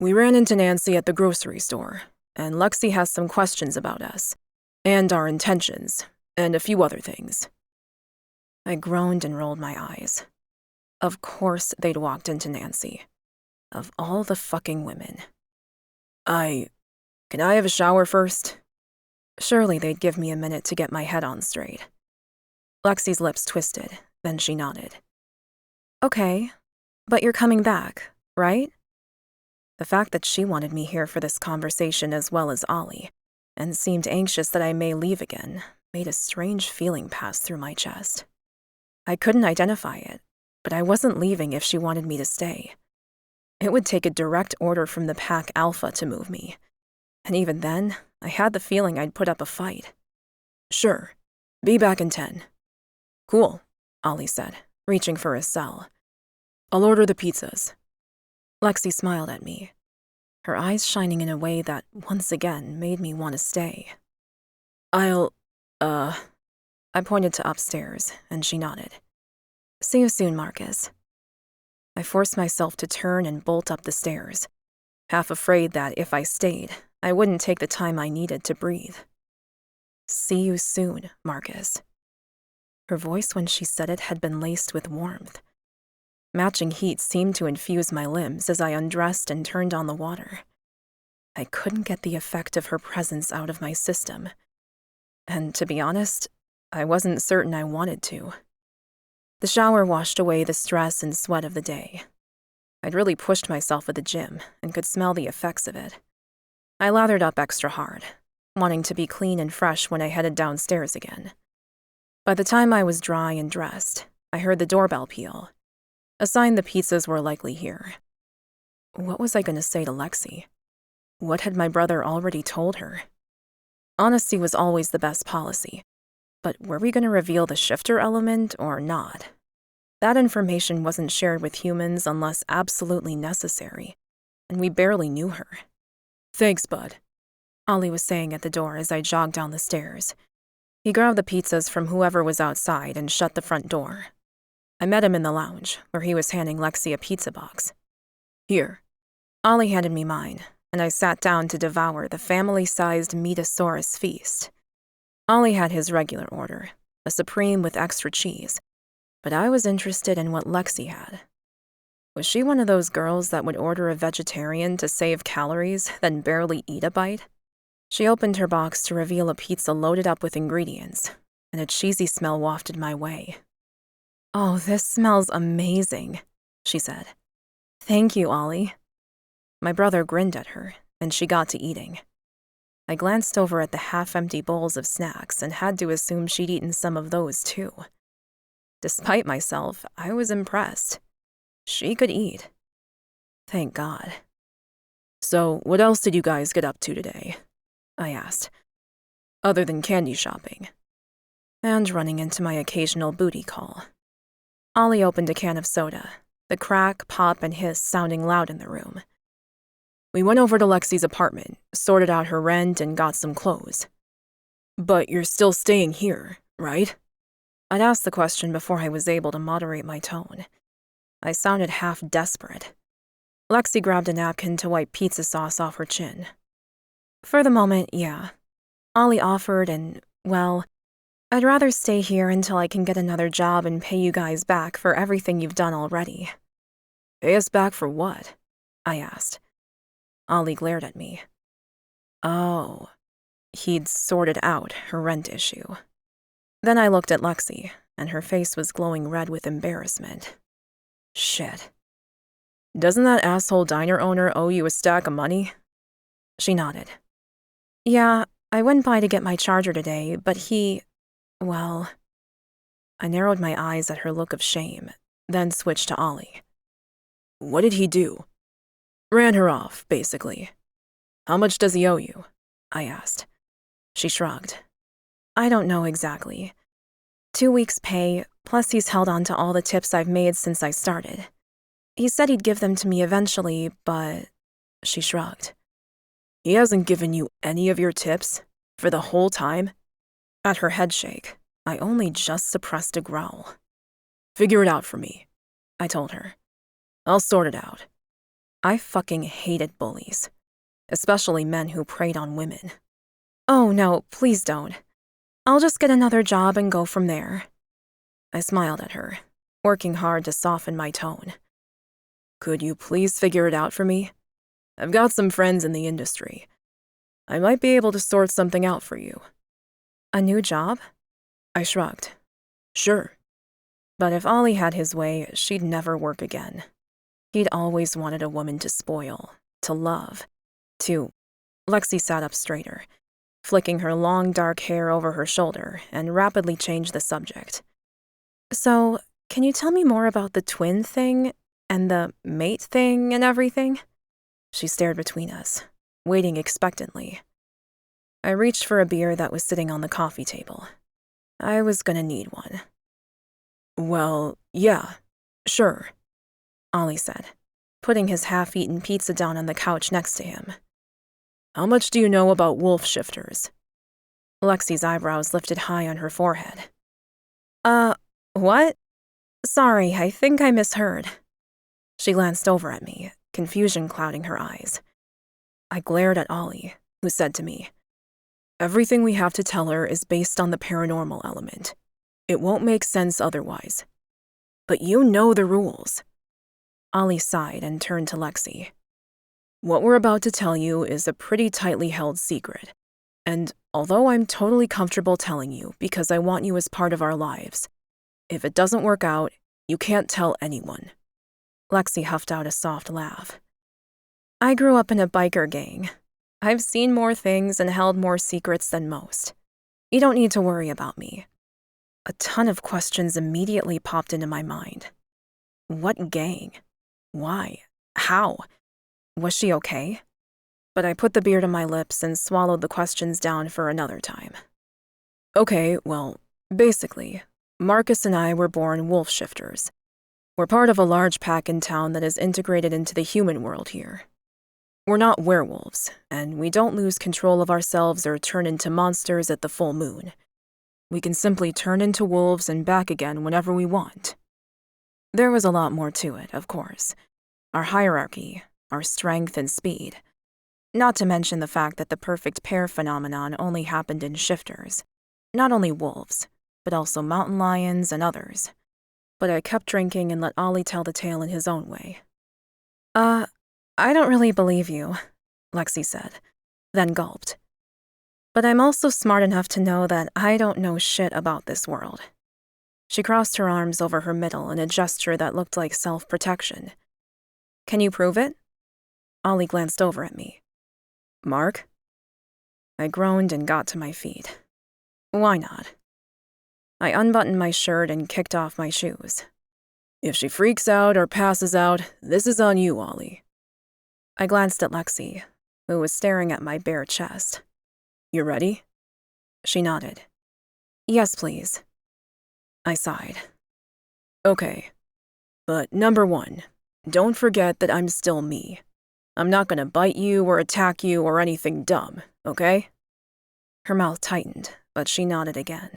We ran into Nancy at the grocery store, and Lexie has some questions about us, and our intentions, and a few other things. I groaned and rolled my eyes. Of course they'd walked into Nancy. Of all the fucking women. Can I have a shower first? Surely they'd give me a minute to get my head on straight. Lexie's lips twisted, then she nodded. Okay, but you're coming back, right? The fact that she wanted me here for this conversation as well as Ollie, and seemed anxious that I may leave again, made a strange feeling pass through my chest. I couldn't identify it, but I wasn't leaving if she wanted me to stay. It would take a direct order from the Pack Alpha to move me, and even then, I had the feeling I'd put up a fight. Sure, be back in 10. Cool, Ollie said, reaching for his cell. I'll order the pizzas. Lexie smiled at me, her eyes shining in a way that, once again, made me want to stay. I pointed to upstairs, and she nodded. See you soon, Marcus. I forced myself to turn and bolt up the stairs, half afraid that if I stayed, I wouldn't take the time I needed to breathe. See you soon, Marcus. Her voice when she said it had been laced with warmth. Matching heat seemed to infuse my limbs as I undressed and turned on the water. I couldn't get the effect of her presence out of my system. And to be honest, I wasn't certain I wanted to. The shower washed away the stress and sweat of the day. I'd really pushed myself at the gym and could smell the effects of it. I lathered up extra hard, wanting to be clean and fresh when I headed downstairs again. By the time I was dry and dressed, I heard the doorbell peal, a sign the pizzas were likely here. What was I going to say to Lexie? What had my brother already told her? Honesty was always the best policy, but were we going to reveal the shifter element or not? That information wasn't shared with humans unless absolutely necessary, and we barely knew her. Thanks, bud, Ollie was saying at the door as I jogged down the stairs. He grabbed the pizzas from whoever was outside and shut the front door. I met him in the lounge, where he was handing Lexie a pizza box. Here. Ollie handed me mine, and I sat down to devour the family-sized Metasaurus feast. Ollie had his regular order, a supreme with extra cheese, but I was interested in what Lexie had. Was she one of those girls that would order a vegetarian to save calories, then barely eat a bite? She opened her box to reveal a pizza loaded up with ingredients, and a cheesy smell wafted my way. Oh, this smells amazing, she said. Thank you, Ollie. My brother grinned at her, and she got to eating. I glanced over at the half-empty bowls of snacks and had to assume she'd eaten some of those too. Despite myself, I was impressed. She could eat. Thank God. So, what else did you guys get up to today? I asked. Other than candy shopping. And running into my occasional booty call. Ollie opened a can of soda, the crack, pop, and hiss sounding loud in the room. We went over to Lexie's apartment, sorted out her rent, and got some clothes. But you're still staying here, right? I'd asked the question before I was able to moderate my tone. I sounded half desperate. Lexie grabbed a napkin to wipe pizza sauce off her chin. For the moment, yeah. Ollie offered and, well, I'd rather stay here until I can get another job and pay you guys back for everything you've done already. Pay us back for what? I asked. Ollie glared at me. Oh, he'd sorted out her rent issue. Then I looked at Lexie, and her face was glowing red with embarrassment. Shit. Doesn't that asshole diner owner owe you a stack of money? She nodded. Yeah, I went by to get my charger today, but he... well... I narrowed my eyes at her look of shame, then switched to Ollie. What did he do? Ran her off, basically. How much does he owe you? I asked. She shrugged. I don't know exactly. 2 weeks' pay, plus he's held on to all the tips I've made since I started. He said he'd give them to me eventually, but... She shrugged. He hasn't given you any of your tips? For the whole time? At her head shake, I only just suppressed a growl. Figure it out for me, I told her. I'll sort it out. I fucking hated bullies, especially men who preyed on women. Oh no, please don't. I'll just get another job and go from there. I smiled at her, working hard to soften my tone. Could you please figure it out for me? I've got some friends in the industry. I might be able to sort something out for you. A new job? I shrugged. Sure. But if Ollie had his way, she'd never work again. He'd always wanted a woman to spoil, to love, to... Lexie sat up straighter, flicking her long dark hair over her shoulder, and rapidly changed the subject. So, can you tell me more about the twin thing, and the mate thing and everything? She stared between us, waiting expectantly. I reached for a beer that was sitting on the coffee table. I was gonna need one. Well, yeah, sure, Ollie said, putting his half-eaten pizza down on the couch next to him. How much do you know about wolf shifters? Lexie's eyebrows lifted high on her forehead. What? Sorry, I think I misheard. She glanced over at me, confusion clouding her eyes. I glared at Ollie, who said to me, Everything we have to tell her is based on the paranormal element. It won't make sense otherwise. But you know the rules. Ollie sighed and turned to Lexie. What we're about to tell you is a pretty tightly held secret. And although I'm totally comfortable telling you because I want you as part of our lives, if it doesn't work out, you can't tell anyone. Lexie huffed out a soft laugh. I grew up in a biker gang. I've seen more things and held more secrets than most. You don't need to worry about me. A ton of questions immediately popped into my mind. What gang? Why? How? Was she okay? But I put the beer to my lips and swallowed the questions down for another time. Okay, well, basically, Markus and I were born wolf shifters. We're part of a large pack in town that is integrated into the human world here. We're not werewolves, and we don't lose control of ourselves or turn into monsters at the full moon. We can simply turn into wolves and back again whenever we want. There was a lot more to it, of course. Our hierarchy, our strength and speed. Not to mention the fact that the perfect pair phenomenon only happened in shifters. Not only wolves, but also mountain lions and others. But I kept drinking and let Ollie tell the tale in his own way. I don't really believe you, Lexie said, then gulped. But I'm also smart enough to know that I don't know shit about this world. She crossed her arms over her middle in a gesture that looked like self-protection. Can you prove it? Ollie glanced over at me. Mark? I groaned and got to my feet. Why not? I unbuttoned my shirt and kicked off my shoes. If she freaks out or passes out, this is on you, Ollie. I glanced at Lexie, who was staring at my bare chest. You ready? She nodded. Yes, please. I sighed. Okay. But number 1, don't forget that I'm still me. I'm not gonna bite you or attack you or anything dumb, okay? Her mouth tightened, but she nodded again.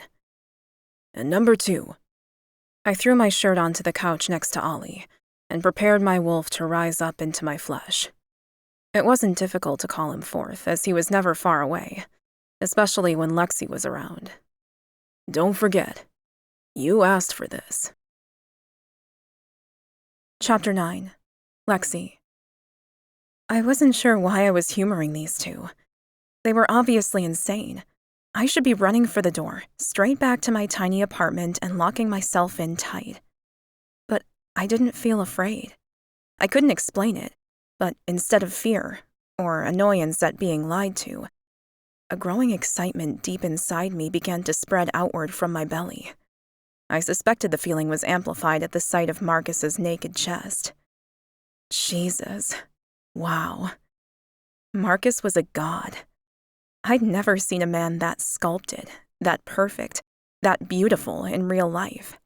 And number 2. I threw my shirt onto the couch next to Ollie and prepared my wolf to rise up into my flesh. It wasn't difficult to call him forth, as he was never far away, especially when Lexie was around. Don't forget, you asked for this. Chapter 9. Lexie. I wasn't sure why I was humoring these two. They were obviously insane. I should be running for the door, straight back to my tiny apartment and locking myself in tight. But I didn't feel afraid. I couldn't explain it, but instead of fear, or annoyance at being lied to, a growing excitement deep inside me began to spread outward from my belly. I suspected the feeling was amplified at the sight of Marcus's naked chest. Jesus. Wow. Markus was a god. I'd never seen a man that sculpted, that perfect, that beautiful in real life.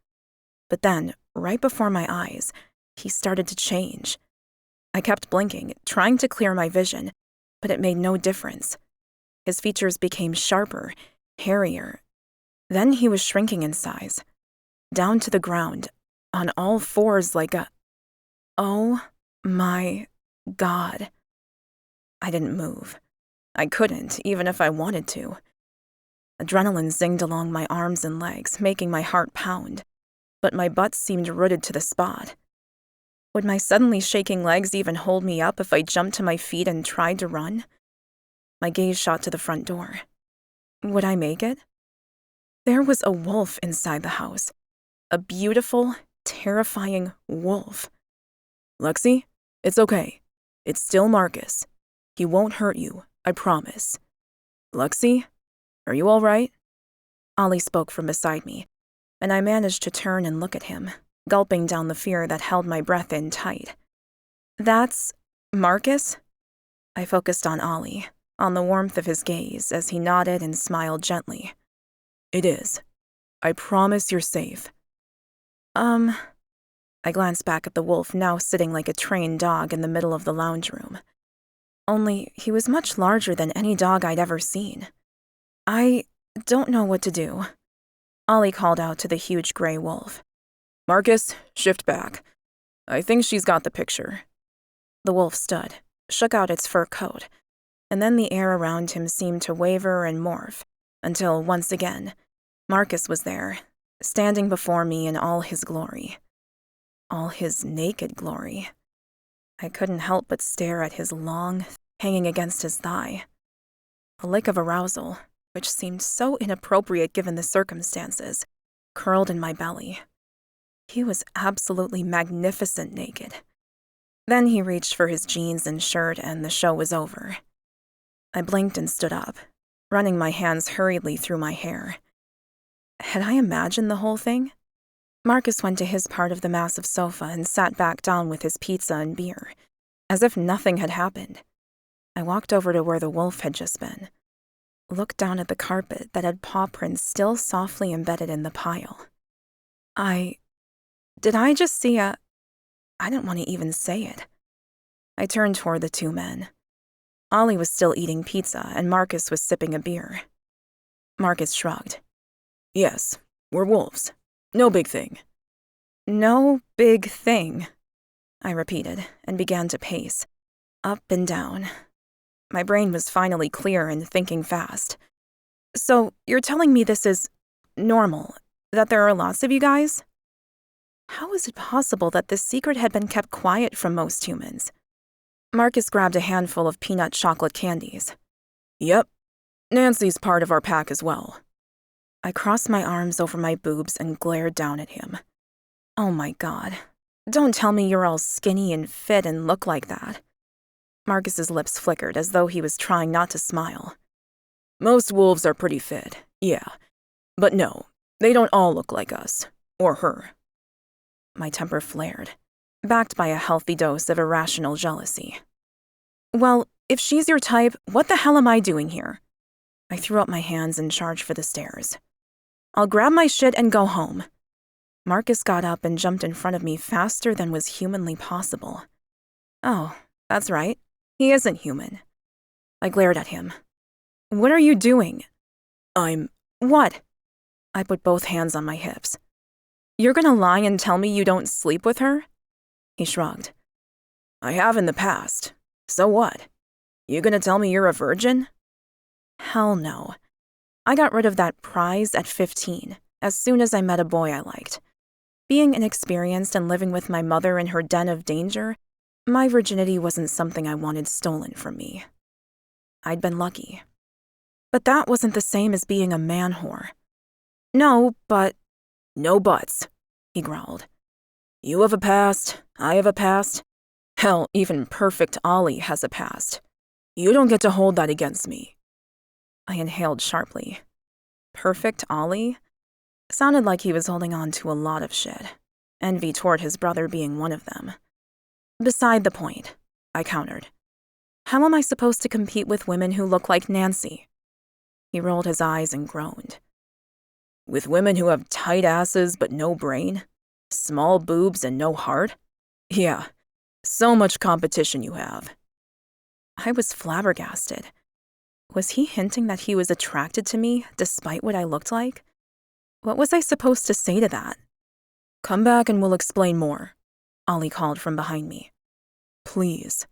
But then, right before my eyes, he started to change. I kept blinking, trying to clear my vision, but it made no difference. His features became sharper, hairier. Then he was shrinking in size, down to the ground, on all fours like a... Oh my God. I didn't move. I couldn't, even if I wanted to. Adrenaline zinged along my arms and legs, making my heart pound, but my butt seemed rooted to the spot. Would my suddenly shaking legs even hold me up if I jumped to my feet and tried to run? My gaze shot to the front door. Would I make it? There was a wolf inside the house. A beautiful, terrifying wolf. Lexie, it's okay. It's still Marcus. He won't hurt you, I promise. Lexie, are you all right? Ollie spoke from beside me, and I managed to turn and look at him, gulping down the fear that held my breath in tight. That's Marcus? I focused on Ollie, on the warmth of his gaze as he nodded and smiled gently. It is. I promise you're safe. I glanced back at the wolf now sitting like a trained dog in the middle of the lounge room. Only he was much larger than any dog I'd ever seen. I don't know what to do. Ollie called out to the huge gray wolf. Marcus, shift back. I think she's got the picture. The wolf stood, shook out its fur coat, and then the air around him seemed to waver and morph, until once again, Marcus was there, standing before me in all his glory. All his naked glory. I couldn't help but stare at his long, hanging against his thigh. A lick of arousal, which seemed so inappropriate given the circumstances, curled in my belly. He was absolutely magnificent naked. Then he reached for his jeans and shirt, and the show was over. I blinked and stood up, running my hands hurriedly through my hair. Had I imagined the whole thing? Marcus went to his part of the massive sofa and sat back down with his pizza and beer, as if nothing had happened. I walked over to where the wolf had just been, looked down at the carpet that had paw prints still softly embedded in the pile. Did I just see I didn't want to even say it. I turned toward the two men. Ollie was still eating pizza, and Marcus was sipping a beer. Marcus shrugged. Yes, we're wolves. No big thing. No big thing, I repeated, and began to pace, up and down. My brain was finally clear and thinking fast. So, you're telling me this is normal, that there are lots of you guys? How is it possible that this secret had been kept quiet from most humans? Marcus grabbed a handful of peanut chocolate candies. Yep, Nancy's part of our pack as well. I crossed my arms over my boobs and glared down at him. Oh my God. Don't tell me you're all skinny and fit and look like that. Marcus's lips flickered as though he was trying not to smile. Most wolves are pretty fit, yeah. But no, they don't all look like us. Or her. My temper flared, backed by a healthy dose of irrational jealousy. Well, if she's your type, what the hell am I doing here? I threw up my hands and charged for the stairs. I'll grab my shit and go home. Marcus got up and jumped in front of me faster than was humanly possible. Oh, that's right. He isn't human. I glared at him. What are you doing? What? I put both hands on my hips. You're gonna lie and tell me you don't sleep with her? He shrugged. I have in the past. So what? You gonna tell me you're a virgin? Hell no. I got rid of that prize at 15, as soon as I met a boy I liked. Being inexperienced and living with my mother in her den of danger, my virginity wasn't something I wanted stolen from me. I'd been lucky. But that wasn't the same as being a man whore. No, but... No buts, he growled. You have a past, I have a past. Hell, even perfect Ollie has a past. You don't get to hold that against me. I inhaled sharply. Perfect Ollie? Sounded like he was holding on to a lot of shit. Envy toward his brother being one of them. Beside the point, I countered. How am I supposed to compete with women who look like Nancy? He rolled his eyes and groaned. With women who have tight asses but no brain? Small boobs and no heart? Yeah, so much competition you have." I was flabbergasted. Was he hinting that he was attracted to me despite what I looked like? What was I supposed to say to that? "Come back and we'll explain more," Ollie called from behind me. "Please."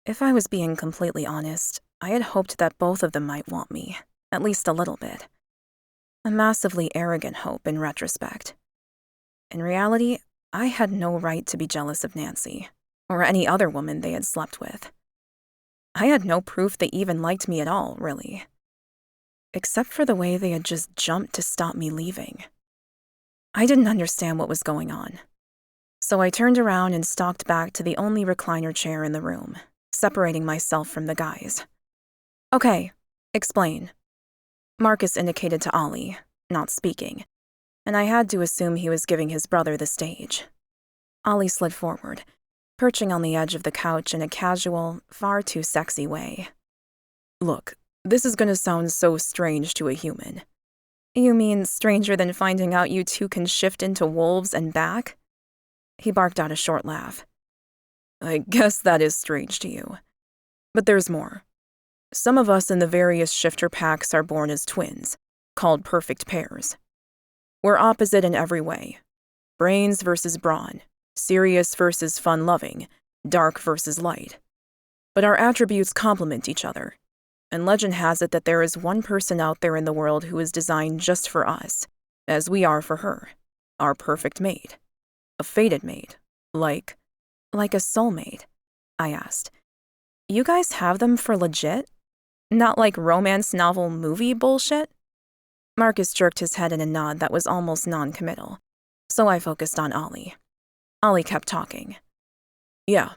If I was being completely honest, I had hoped that both of them might want me, at least a little bit. A massively arrogant hope in retrospect. In reality, I had no right to be jealous of Nancy, or any other woman they had slept with. I had no proof they even liked me at all, really. Except for the way they had just jumped to stop me leaving. I didn't understand what was going on. So I turned around and stalked back to the only recliner chair in the room, separating myself from the guys. "Okay, explain." Markus indicated to Ollie, not speaking, and I had to assume he was giving his brother the stage. Ollie slid forward, perching on the edge of the couch in a casual, far too sexy way. "Look, this is gonna sound so strange to a human." "You mean stranger than finding out you two can shift into wolves and back?" He barked out a short laugh. "I guess that is strange to you. But there's more. Some of us in the various shifter packs are born as twins, called perfect pairs. We're opposite in every way. Brains versus brawn, serious versus fun-loving, dark versus light. But our attributes complement each other, and legend has it that there is one person out there in the world who is designed just for us, as we are for her, our perfect mate. A fated mate, like a soulmate?" I asked. "You guys have them for legit? Not like romance novel movie bullshit?" Markus jerked his head in a nod that was almost non-committal, so I focused on Ollie. Ollie kept talking. "Yeah.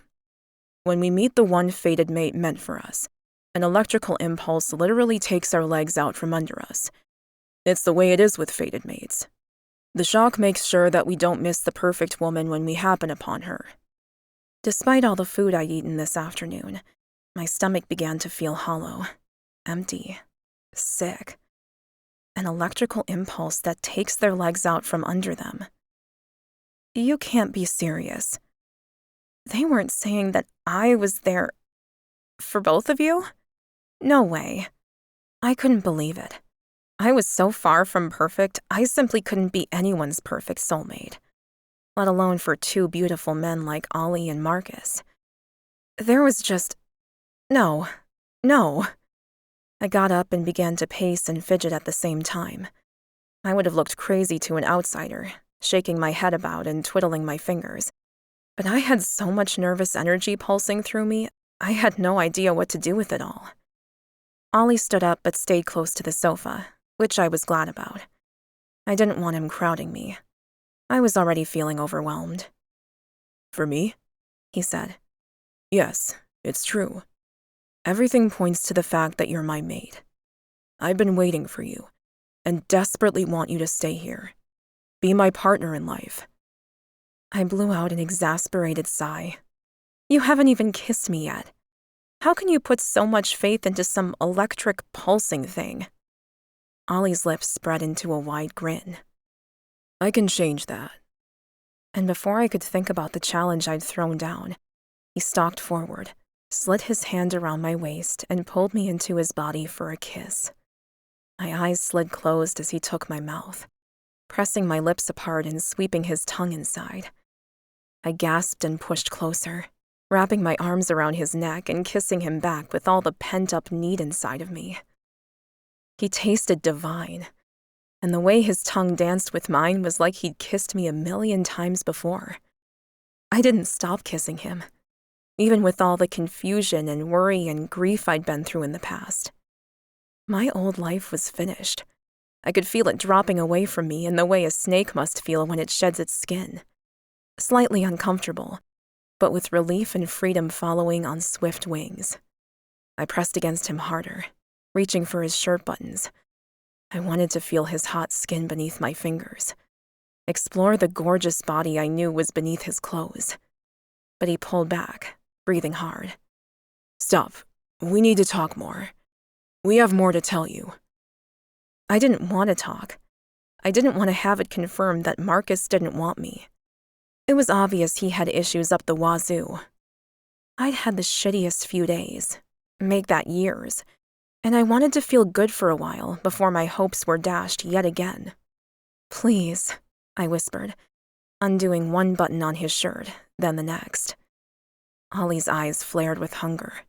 When we meet the one fated mate meant for us, an electrical impulse literally takes our legs out from under us. It's the way it is with fated mates. The shock makes sure that we don't miss the perfect woman when we happen upon her." Despite all the food I'd eaten this afternoon, my stomach began to feel hollow, empty, sick. An electrical impulse that takes their legs out from under them. You can't be serious. They weren't saying that I was there for both of you? No way. I couldn't believe it. I was so far from perfect, I simply couldn't be anyone's perfect soulmate, let alone for two beautiful men like Ollie and Markus. There was just... No. I got up and began to pace and fidget at the same time. I would have looked crazy to an outsider, shaking my head about and twiddling my fingers. But I had so much nervous energy pulsing through me, I had no idea what to do with it all. Ollie stood up but stayed close to the sofa, which I was glad about. I didn't want him crowding me. I was already feeling overwhelmed. "For me?" he said. "Yes, it's true. Everything points to the fact that you're my mate. I've been waiting for you, and desperately want you to stay here. Be my partner in life." I blew out an exasperated sigh. You haven't even kissed me yet. How can you put so much faith into some electric pulsing thing? Ollie's lips spread into a wide grin. "I can change that." And before I could think about the challenge I'd thrown down, he stalked forward, slid his hand around my waist, and pulled me into his body for a kiss. My eyes slid closed as he took my mouth, pressing my lips apart and sweeping his tongue inside. I gasped and pushed closer, wrapping my arms around his neck and kissing him back with all the pent-up need inside of me. He tasted divine, and the way his tongue danced with mine was like he'd kissed me 1,000,000 times before. I didn't stop kissing him, even with all the confusion and worry and grief I'd been through in the past. My old life was finished. I could feel it dropping away from me in the way a snake must feel when it sheds its skin. Slightly uncomfortable, but with relief and freedom following on swift wings. I pressed against him harder, reaching for his shirt buttons. I wanted to feel his hot skin beneath my fingers, explore the gorgeous body I knew was beneath his clothes. But he pulled back, breathing hard. "Stop. We need to talk more. We have more to tell you." I didn't want to talk. I didn't want to have it confirmed that Markus didn't want me. It was obvious he had issues up the wazoo. I'd had the shittiest few days, make that years, and I wanted to feel good for a while before my hopes were dashed yet again. "Please," I whispered, undoing one button on his shirt, then the next. Ollie's eyes flared with hunger.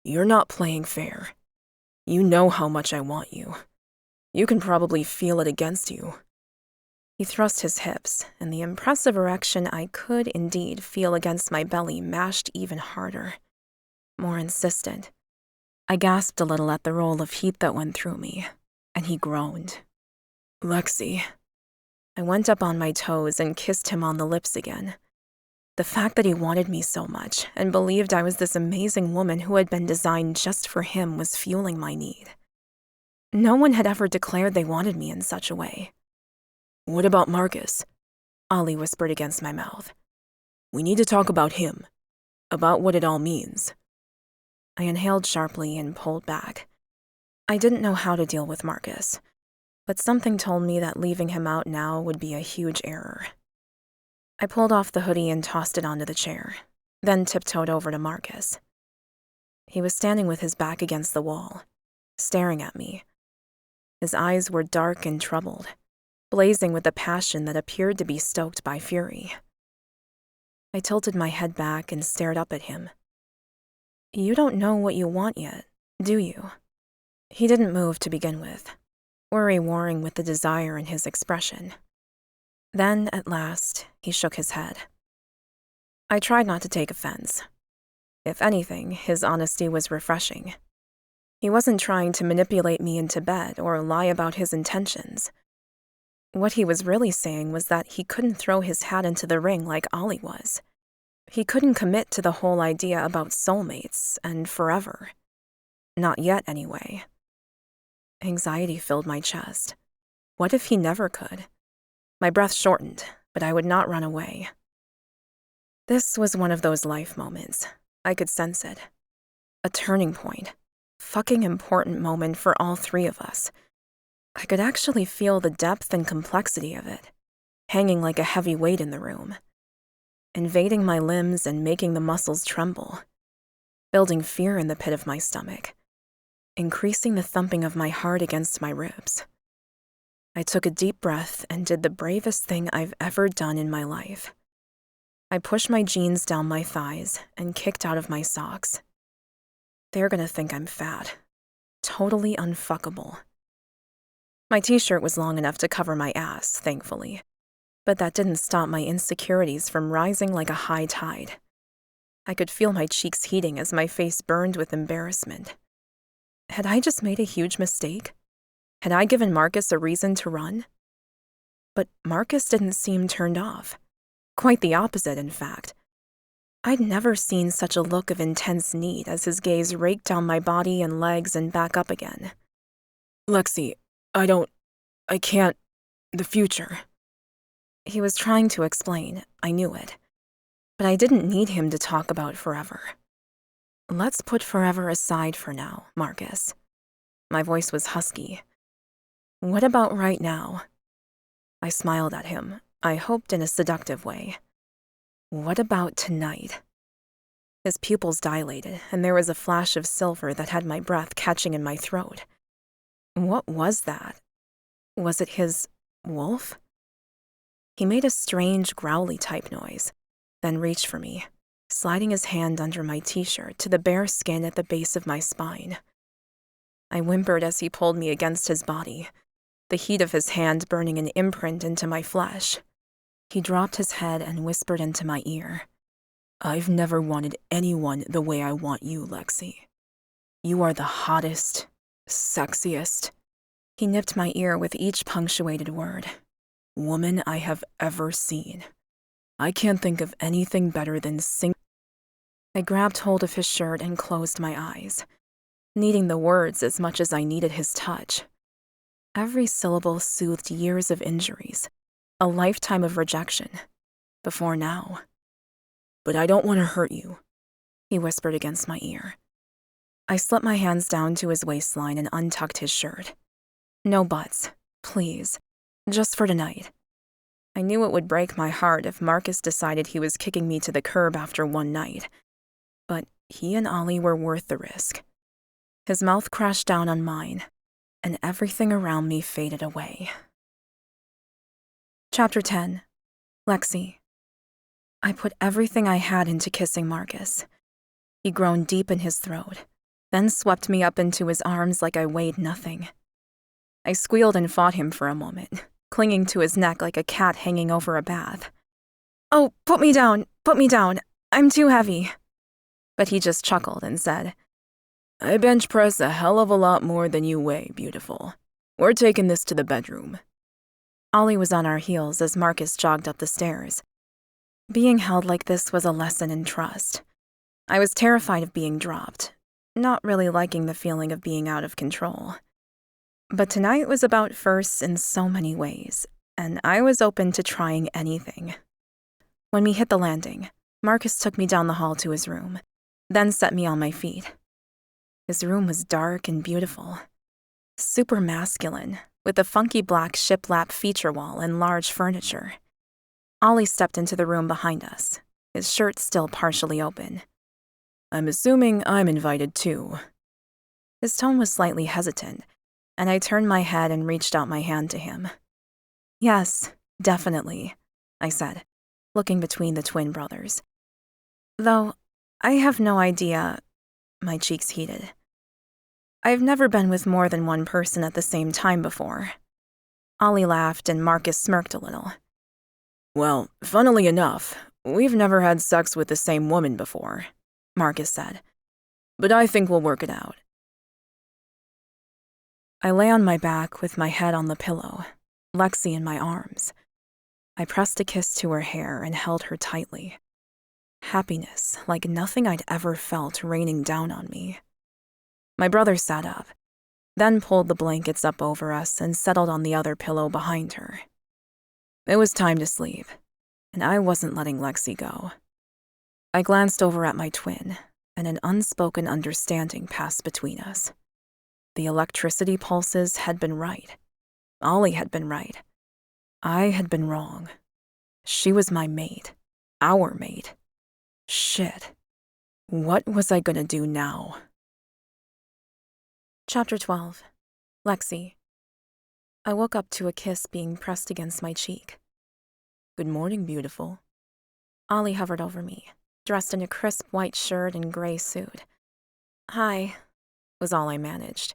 "You're not playing fair. You know how much I want you. You can probably feel it against you." He thrust his hips, and the impressive erection I could indeed feel against my belly mashed even harder, more insistent. I gasped a little at the roll of heat that went through me, and he groaned. "Lexie." I went up on my toes and kissed him on the lips again. The fact that he wanted me so much and believed I was this amazing woman who had been designed just for him was fueling my need. No one had ever declared they wanted me in such a way. "What about Markus?" Ollie whispered against my mouth. "We need to talk about him, about what it all means." I inhaled sharply and pulled back. I didn't know how to deal with Markus, but something told me that leaving him out now would be a huge error. I pulled off the hoodie and tossed it onto the chair, then tiptoed over to Markus. He was standing with his back against the wall, staring at me. His eyes were dark and troubled, blazing with a passion that appeared to be stoked by fury. I tilted my head back and stared up at him. "You don't know what you want yet, do you?" He didn't move to begin with, worry warring with the desire in his expression. Then, at last, he shook his head. I tried not to take offense. If anything, his honesty was refreshing. He wasn't trying to manipulate me into bed or lie about his intentions. What he was really saying was that he couldn't throw his hat into the ring like Ollie was. He couldn't commit to the whole idea about soulmates and forever. Not yet, anyway. Anxiety filled my chest. What if he never could? My breath shortened, but I would not run away. This was one of those life moments. I could sense it. A turning point. Fucking important moment for all three of us. I could actually feel the depth and complexity of it, hanging like a heavy weight in the room, invading my limbs and making the muscles tremble, building fear in the pit of my stomach, increasing the thumping of my heart against my ribs. I took a deep breath and did the bravest thing I've ever done in my life. I pushed my jeans down my thighs and kicked out of my socks. They're gonna think I'm fat. Totally unfuckable. My t-shirt was long enough to cover my ass, thankfully, but that didn't stop my insecurities from rising like a high tide. I could feel my cheeks heating as my face burned with embarrassment. Had I just made a huge mistake? Had I given Markus a reason to run? But Markus didn't seem turned off. Quite the opposite, in fact. I'd never seen such a look of intense need as his gaze raked down my body and legs and back up again. "Lexie, I can't, the future." He was trying to explain, I knew it. But I didn't need him to talk about forever. "Let's put forever aside for now, Markus." My voice was husky. "What about right now?" I smiled at him, I hoped in a seductive way. "What about tonight?" His pupils dilated, and there was a flash of silver that had my breath catching in my throat. What was that? Was it his wolf? He made a strange, growly type noise, then reached for me, sliding his hand under my t-shirt to the bare skin at the base of my spine. I whimpered as he pulled me against his body, the heat of his hand burning an imprint into my flesh. He dropped his head and whispered into my ear, "I've never wanted anyone the way I want you, Lexie. You are the hottest, sexiest," he nipped my ear with each punctuated word, "woman I have ever seen. I can't think of anything better than sing." I grabbed hold of his shirt and closed my eyes, needing the words as much as I needed his touch. Every syllable soothed years of injuries, a lifetime of rejection, before now. "But I don't want to hurt you," he whispered against my ear. I slipped my hands down to his waistline and untucked his shirt. "No buts, please. Just for tonight. I knew it would break my heart if Markus decided he was kicking me to the curb after one night. But he and Ollie were worth the risk. His mouth crashed down on mine, and everything around me faded away. Chapter 10. Lexie. I put everything I had into kissing Markus. He groaned deep in his throat, then swept me up into his arms like I weighed nothing. I squealed and fought him for a moment, clinging to his neck like a cat hanging over a bath. "Oh, put me down, I'm too heavy." But he just chuckled and said, "I bench press a hell of a lot more than you weigh, beautiful. We're taking this to the bedroom." Ollie was on our heels as Markus jogged up the stairs. Being held like this was a lesson in trust. I was terrified of being dropped, not really liking the feeling of being out of control. But tonight was about firsts in so many ways, and I was open to trying anything. When we hit the landing, Markus took me down the hall to his room, then set me on my feet. His room was dark and beautiful, super masculine, with a funky black shiplap feature wall and large furniture. Ollie stepped into the room behind us, his shirt still partially open. "I'm assuming I'm invited too." His tone was slightly hesitant, and I turned my head and reached out my hand to him. "Yes, definitely," I said, looking between the twin brothers. "Though, I have no idea." My cheeks heated. "I've never been with more than one person at the same time before." Ollie laughed and Markus smirked a little. "Well, funnily enough, we've never had sex with the same woman before," Markus said. "But I think we'll work it out." I lay on my back with my head on the pillow, Lexie in my arms. I pressed a kiss to her hair and held her tightly. Happiness, like nothing I'd ever felt, raining down on me. My brother sat up, then pulled the blankets up over us and settled on the other pillow behind her. It was time to sleep, and I wasn't letting Lexie go. I glanced over at my twin, and an unspoken understanding passed between us. The electricity pulses had been right. Ollie had been right. I had been wrong. She was my mate. Our mate. Shit. What was I gonna do now? Chapter 12. Lexie. I woke up to a kiss being pressed against my cheek. "Good morning, beautiful." Ollie hovered over me, dressed in a crisp white shirt and gray suit. "Hi," was all I managed,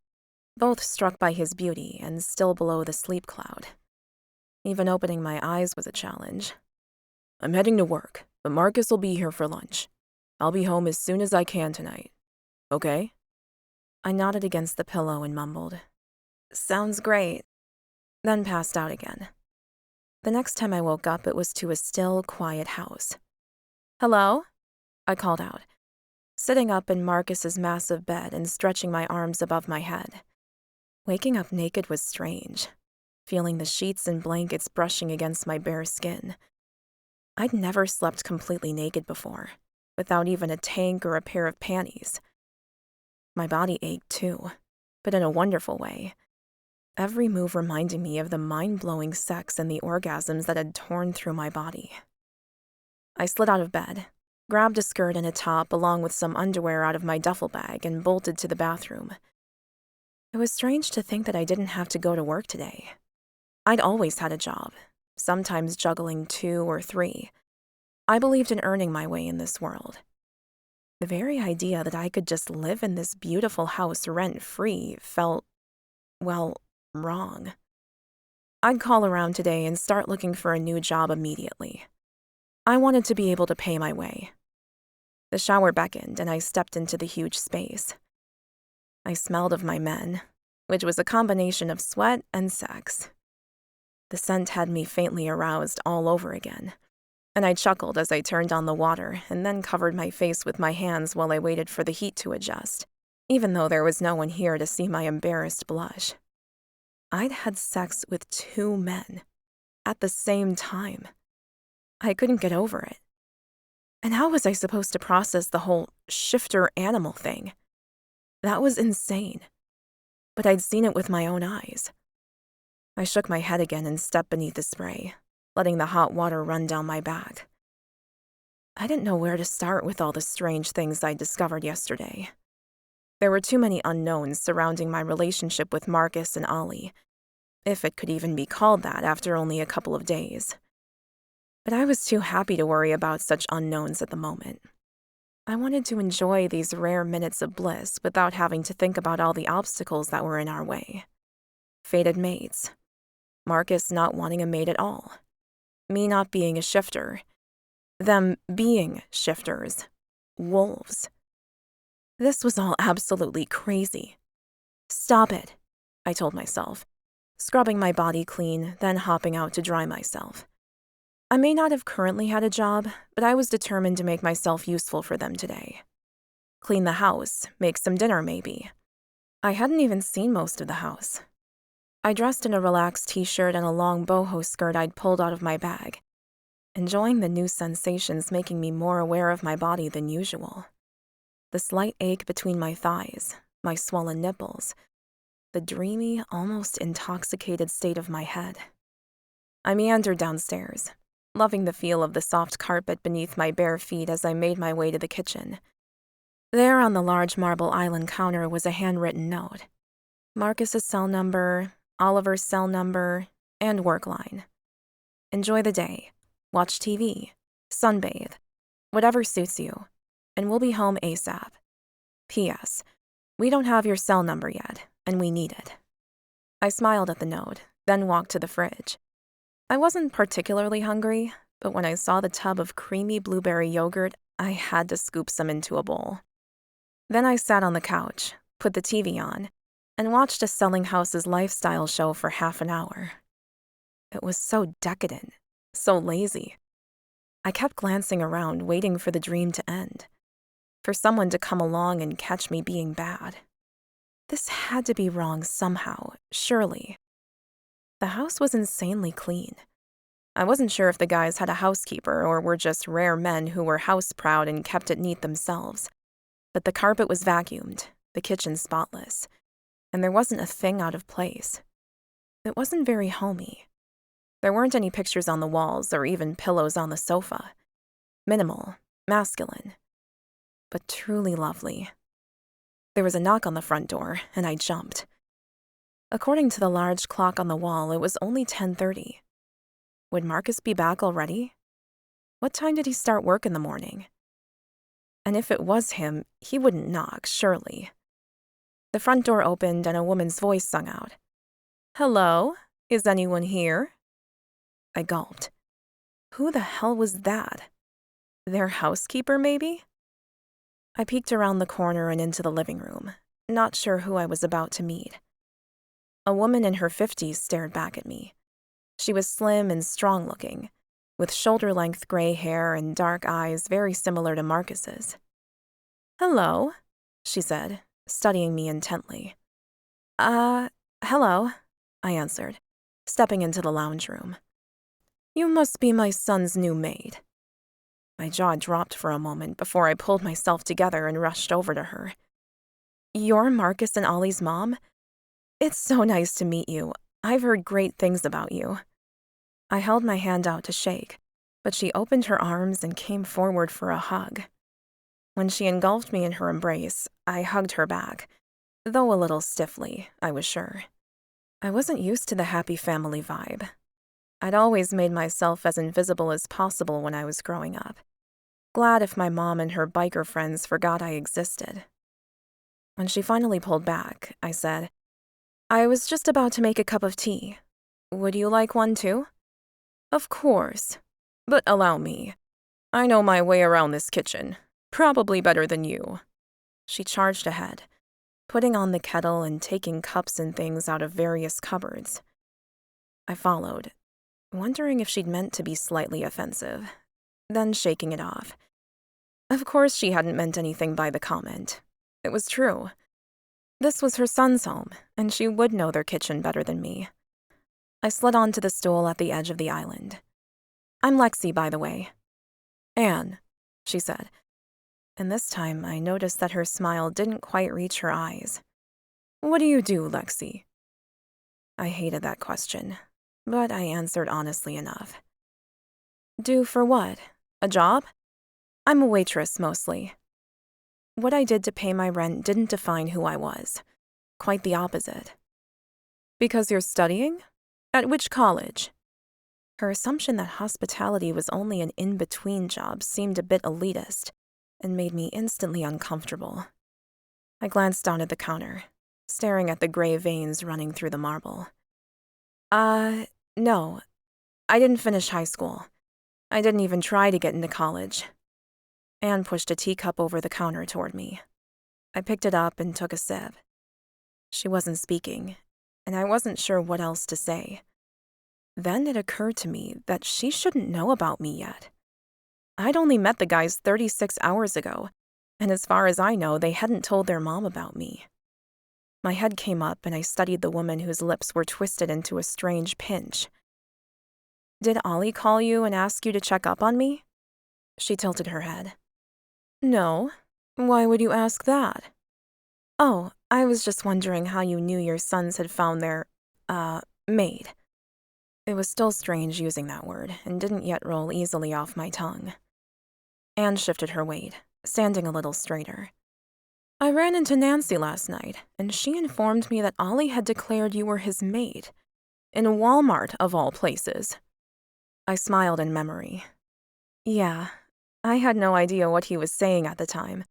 both struck by his beauty and still below the sleep cloud. Even opening my eyes was a challenge. "I'm heading to work, but Markus will be here for lunch. I'll be home as soon as I can tonight. Okay?" I nodded against the pillow and mumbled, "Sounds great," then passed out again. The next time I woke up, it was to a still, quiet house. "Hello?" I called out, sitting up in Markus's massive bed and stretching my arms above my head. Waking up naked was strange, feeling the sheets and blankets brushing against my bare skin. I'd never slept completely naked before, without even a tank or a pair of panties. My body ached too, but in a wonderful way. Every move reminding me of the mind-blowing sex and the orgasms that had torn through my body. I slid out of bed, grabbed a skirt and a top along with some underwear out of my duffel bag and bolted to the bathroom. It was strange to think that I didn't have to go to work today. I'd always had a job, sometimes juggling 2 or 3. I believed in earning my way in this world. The very idea that I could just live in this beautiful house rent-free felt, well, wrong. I'd call around today and start looking for a new job immediately. I wanted to be able to pay my way. The shower beckoned and I stepped into the huge space. I smelled of my men, which was a combination of sweat and sex. The scent had me faintly aroused all over again, and I chuckled as I turned on the water and then covered my face with my hands while I waited for the heat to adjust, even though there was no one here to see my embarrassed blush. I'd had sex with 2 men at the same time. I couldn't get over it. And how was I supposed to process the whole shifter animal thing? That was insane. But I'd seen it with my own eyes. I shook my head again and stepped beneath the spray, letting the hot water run down my back. I didn't know where to start with all the strange things I discovered yesterday. There were too many unknowns surrounding my relationship with Markus and Ollie, if it could even be called that after only a couple of days. But I was too happy to worry about such unknowns at the moment. I wanted to enjoy these rare minutes of bliss without having to think about all the obstacles that were in our way. Fated mates. Markus not wanting a mate at all. Me not being a shifter. Them being shifters. Wolves. This was all absolutely crazy. Stop it, I told myself, scrubbing my body clean, then hopping out to dry myself. I may not have currently had a job, but I was determined to make myself useful for them today. Clean the house, make some dinner maybe. I hadn't even seen most of the house. I dressed in a relaxed t-shirt and a long boho skirt I'd pulled out of my bag, enjoying the new sensations making me more aware of my body than usual. The slight ache between my thighs, my swollen nipples, the dreamy, almost intoxicated state of my head. I meandered downstairs, loving the feel of the soft carpet beneath my bare feet as I made my way to the kitchen. There on the large marble island counter was a handwritten note. Markus's cell number, Oliver's cell number, and work line. Enjoy the day. Watch TV. Sunbathe. Whatever suits you. And we'll be home ASAP. P.S. We don't have your cell number yet, and we need it. I smiled at the note, then walked to the fridge. I wasn't particularly hungry, but when I saw the tub of creamy blueberry yogurt, I had to scoop some into a bowl. Then I sat on the couch, put the TV on, and watched a selling house's lifestyle show for half an hour. It was so decadent, so lazy. I kept glancing around, waiting for the dream to end, for someone to come along and catch me being bad. This had to be wrong somehow, surely. The house was insanely clean. I wasn't sure if the guys had a housekeeper or were just rare men who were house-proud and kept it neat themselves. But the carpet was vacuumed, the kitchen spotless, and there wasn't a thing out of place. It wasn't very homey. There weren't any pictures on the walls or even pillows on the sofa. Minimal, masculine, but truly lovely. There was a knock on the front door, and I jumped. According to the large clock on the wall, it was only 10:30. Would Markus be back already? What time did he start work in the morning? And if it was him, he wouldn't knock, surely. The front door opened and a woman's voice sung out. "Hello? Is anyone here?" I gulped. Who the hell was that? Their housekeeper, maybe? I peeked around the corner and into the living room, not sure who I was about to meet. A woman in her 50s stared back at me. She was slim and strong-looking, with shoulder-length gray hair and dark eyes very similar to Markus's. "Hello," she said, studying me intently. Hello," I answered, stepping into the lounge room. "You must be my son's new maid." My jaw dropped for a moment before I pulled myself together and rushed over to her. "You're Markus and Ollie's mom? It's so nice to meet you. I've heard great things about you." I held my hand out to shake, but she opened her arms and came forward for a hug. When she engulfed me in her embrace, I hugged her back, though a little stiffly, I was sure. I wasn't used to the happy family vibe. I'd always made myself as invisible as possible when I was growing up, glad if my mom and her biker friends forgot I existed. When she finally pulled back, I said, "I was just about to make a cup of tea. Would you like one too?" "Of course. But allow me. I know my way around this kitchen. Probably better than you." She charged ahead, putting on the kettle and taking cups and things out of various cupboards. I followed, wondering if she'd meant to be slightly offensive, then shaking it off. Of course she hadn't meant anything by the comment. It was true. This was her son's home, and she would know their kitchen better than me. I slid onto the stool at the edge of the island. "I'm Lexie, by the way." "Anne," she said, and this time I noticed that her smile didn't quite reach her eyes. "What do you do, Lexie?" I hated that question, but I answered honestly enough. Do for what? A job? I'm a waitress, mostly. What I did to pay my rent didn't define who I was. Quite the opposite. Because you're studying? At which college? Her assumption that hospitality was only an in-between job seemed a bit elitist and made me instantly uncomfortable. I glanced down at the counter, staring at the gray veins running through the marble. No. I didn't finish high school. I didn't even try to get into college. Anne pushed a teacup over the counter toward me. I picked it up and took a sip. She wasn't speaking, and I wasn't sure what else to say. Then it occurred to me that she shouldn't know about me yet. I'd only met the guys 36 hours ago, and as far as I know, they hadn't told their mom about me. My head came up and I studied the woman whose lips were twisted into a strange pinch. Did Ollie call you and ask you to check up on me? She tilted her head. No. Why would you ask that? Oh, I was just wondering how you knew your sons had found their, maid. It was still strange using that word and didn't yet roll easily off my tongue. Anne shifted her weight, standing a little straighter. I ran into Nancy last night, and she informed me that Ollie had declared you were his maid. In Walmart, of all places. I smiled in memory. Yeah, I had no idea what he was saying at the time,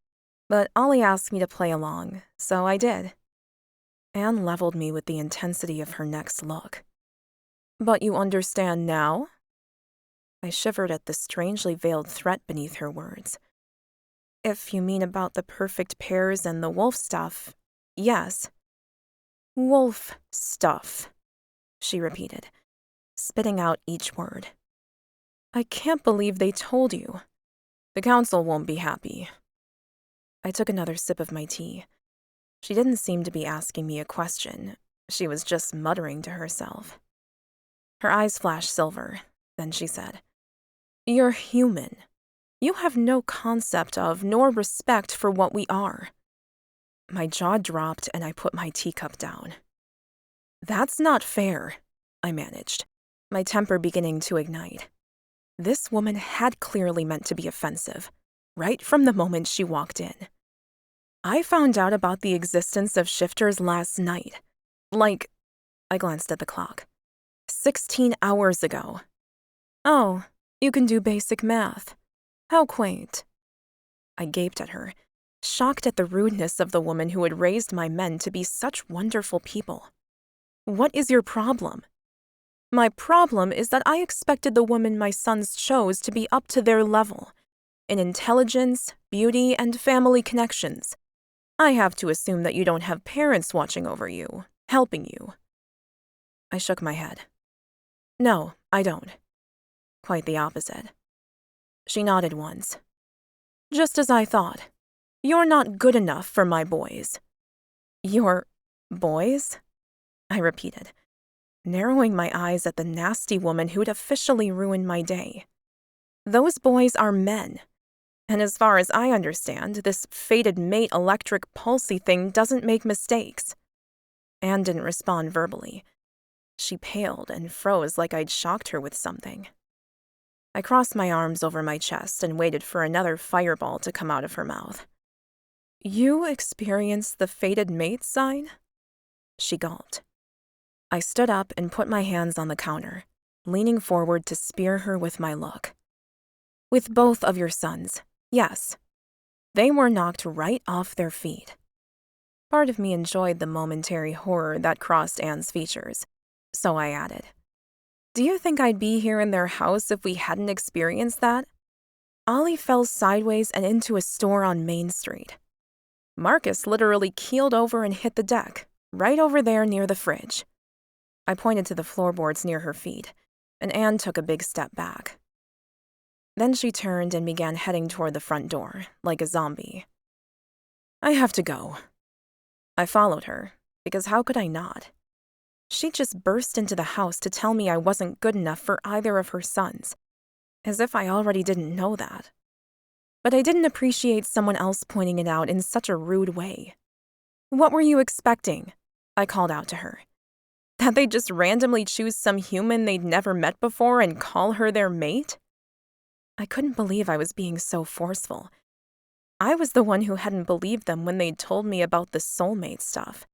but Ollie asked me to play along, so I did. Anne leveled me with the intensity of her next look. But you understand now? I shivered at the strangely veiled threat beneath her words. If you mean about the perfect pairs and the wolf stuff, yes. Wolf stuff, she repeated, spitting out each word. I can't believe they told you. The council won't be happy. I took another sip of my tea. She didn't seem to be asking me a question. She was just muttering to herself. Her eyes flashed silver. Then she said, You're human. You have no concept of nor respect for what we are. My jaw dropped and I put my teacup down. That's not fair, I managed, my temper beginning to ignite. This woman had clearly meant to be offensive, right from the moment she walked in. I found out about the existence of shifters last night. I glanced at the clock. 16 hours ago. Oh, you can do basic math. How quaint. I gaped at her, shocked at the rudeness of the woman who had raised my men to be such wonderful people. What is your problem? My problem is that I expected the woman my sons chose to be up to their level, in intelligence, beauty, and family connections. I have to assume that you don't have parents watching over you, helping you. I shook my head. No, I don't. Quite the opposite. She nodded once. Just as I thought. You're not good enough for my boys. Your boys? I repeated, narrowing my eyes at the nasty woman who'd officially ruined my day. Those boys are men. And as far as I understand, this fated mate electric pulsey thing doesn't make mistakes. Anne didn't respond verbally. She paled and froze like I'd shocked her with something. I crossed my arms over my chest and waited for another fireball to come out of her mouth. You experienced the fated mate sign? She gulped. I stood up and put my hands on the counter, leaning forward to spear her with my look. With both of your sons, yes. They were knocked right off their feet. Part of me enjoyed the momentary horror that crossed Anne's features, so I added, Do you think I'd be here in their house if we hadn't experienced that? Ollie fell sideways and into a store on Main Street. Marcus literally keeled over and hit the deck, right over there near the fridge. I pointed to the floorboards near her feet, and Anne took a big step back. Then she turned and began heading toward the front door, like a zombie. I have to go. I followed her, because how could I not? She just burst into the house to tell me I wasn't good enough for either of her sons, as if I already didn't know that. But I didn't appreciate someone else pointing it out in such a rude way. What were you expecting? I called out to her. That they'd just randomly choose some human they'd never met before and call her their mate? I couldn't believe I was being so forceful. I was the one who hadn't believed them when they'd told me about the soulmate stuff.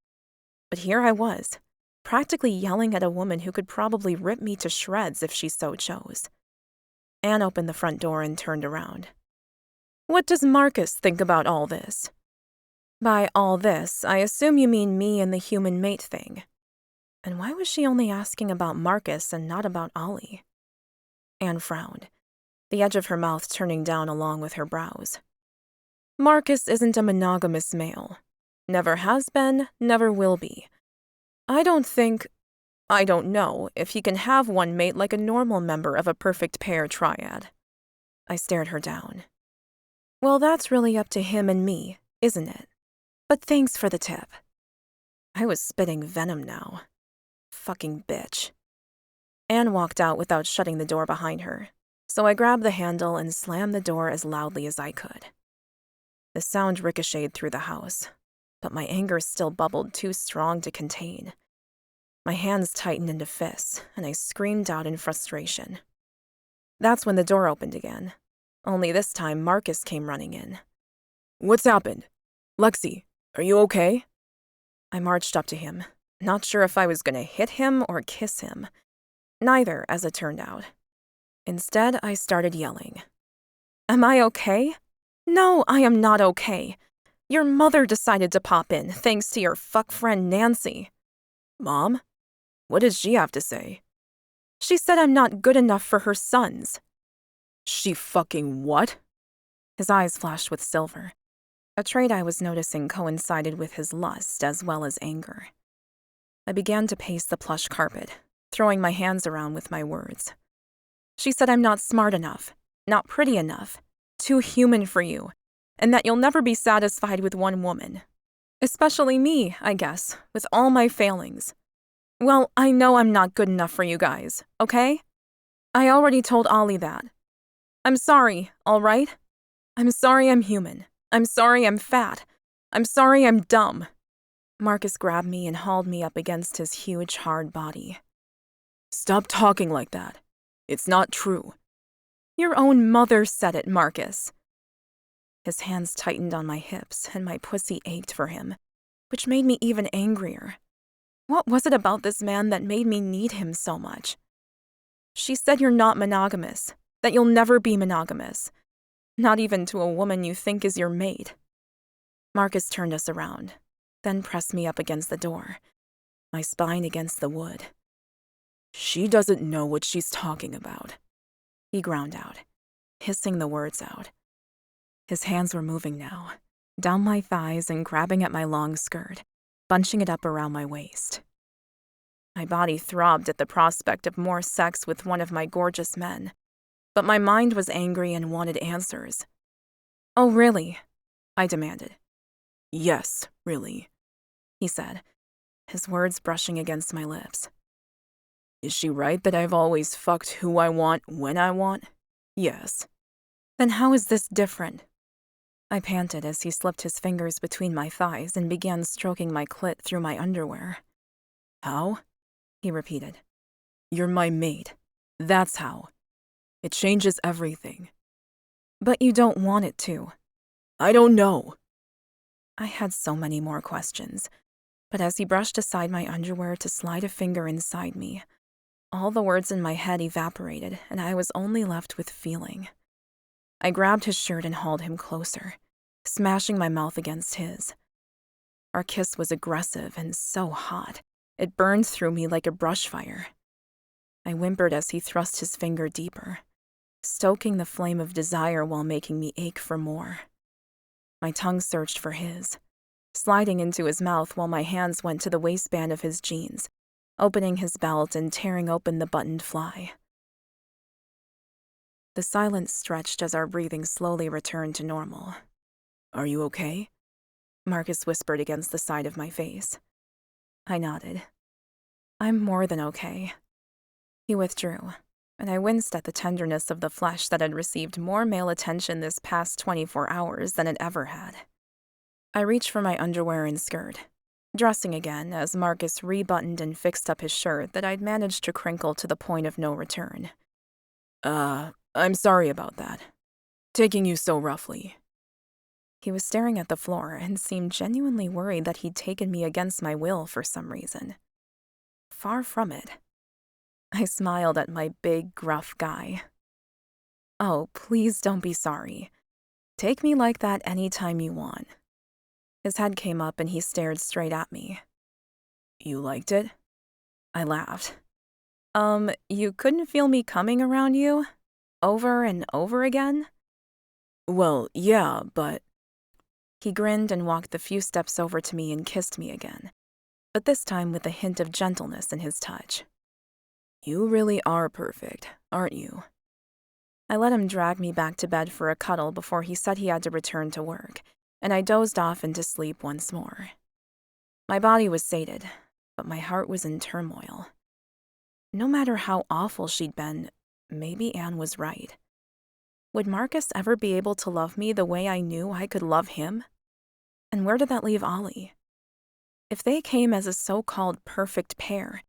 But here I was, practically yelling at a woman who could probably rip me to shreds if she so chose. Anne opened the front door and turned around. "What does Marcus think about all this?" "By all this, I assume you mean me and the human mate thing." And why was she only asking about Marcus and not about Ollie? Anne frowned, the edge of her mouth turning down along with her brows. "Marcus isn't a monogamous male. Never has been, never will be. I don't know if he can have one mate like a normal member of a perfect pair triad." I stared her down. "Well, that's really up to him and me, isn't it? But thanks for the tip." I was spitting venom now. Fucking bitch. Anne walked out without shutting the door behind her, so I grabbed the handle and slammed the door as loudly as I could. The sound ricocheted through the house, but my anger still bubbled too strong to contain. My hands tightened into fists, and I screamed out in frustration. That's when the door opened again, only this time Marcus came running in. "What's happened? Lexie, are you okay?" I marched up to him, not sure if I was going to hit him or kiss him. Neither, as it turned out. Instead, I started yelling. "Am I okay? No, I am not okay. Your mother decided to pop in, thanks to your fuck friend Nancy." "Mom? What does she have to say?" "She said I'm not good enough for her sons." "She fucking what?" His eyes flashed with silver. A trait I was noticing coincided with his lust as well as anger. I began to pace the plush carpet, throwing my hands around with my words. "She said I'm not smart enough, not pretty enough, too human for you, and that you'll never be satisfied with one woman. Especially me, I guess, with all my failings. Well, I know I'm not good enough for you guys, okay? I already told Ollie that. I'm sorry, all right? I'm sorry I'm human. I'm sorry I'm fat. I'm sorry I'm dumb." Marcus grabbed me and hauled me up against his huge, hard body. "Stop talking like that. It's not true." "Your own mother said it, Marcus." His hands tightened on my hips, and my pussy ached for him, which made me even angrier. What was it about this man that made me need him so much? "She said you're not monogamous, that you'll never be monogamous. Not even to a woman you think is your mate." Marcus turned us around, then pressed me up against the door, my spine against the wood. "She doesn't know what she's talking about," he ground out, hissing the words out. His hands were moving now, down my thighs and grabbing at my long skirt, bunching it up around my waist. My body throbbed at the prospect of more sex with one of my gorgeous men, but my mind was angry and wanted answers. "Oh, really?" I demanded. "Yes, really," he said, his words brushing against my lips. "Is she right that I've always fucked who I want when I want? Yes." "Then how is this different?" I panted as he slipped his fingers between my thighs and began stroking my clit through my underwear. "How?" he repeated. "You're my mate. That's how. It changes everything." "But you don't want it to." "I don't know." I had so many more questions, but as he brushed aside my underwear to slide a finger inside me, all the words in my head evaporated and I was only left with feeling. I grabbed his shirt and hauled him closer, smashing my mouth against his. Our kiss was aggressive and so hot, it burned through me like a brush fire. I whimpered as he thrust his finger deeper, stoking the flame of desire while making me ache for more. My tongue searched for his, sliding into his mouth while my hands went to the waistband of his jeans, opening his belt and tearing open the buttoned fly. The silence stretched as our breathing slowly returned to normal. "Are you okay?" Marcus whispered against the side of my face. I nodded. "I'm more than okay." He withdrew, and I winced at the tenderness of the flesh that had received more male attention this past 24 hours than it ever had. I reached for my underwear and skirt, dressing again as Marcus rebuttoned and fixed up his shirt that I'd managed to crinkle to the point of no return. I'm sorry about that. Taking you so roughly. He was staring at the floor and seemed genuinely worried that he'd taken me against my will for some reason. Far from it. I smiled at my big, gruff guy. Oh, please don't be sorry. Take me like that anytime you want. His head came up and he stared straight at me. You liked it? I laughed. You couldn't feel me coming around you? Over and over again? Well, yeah, but... He grinned and walked the few steps over to me and kissed me again, but this time with a hint of gentleness in his touch. You really are perfect, aren't you? I let him drag me back to bed for a cuddle before he said he had to return to work, and I dozed off into sleep once more. My body was sated, but my heart was in turmoil. No matter how awful she'd been, maybe Anne was right. Would Marcus ever be able to love me the way I knew I could love him? And where did that leave Ollie? If they came as a so-called perfect pair,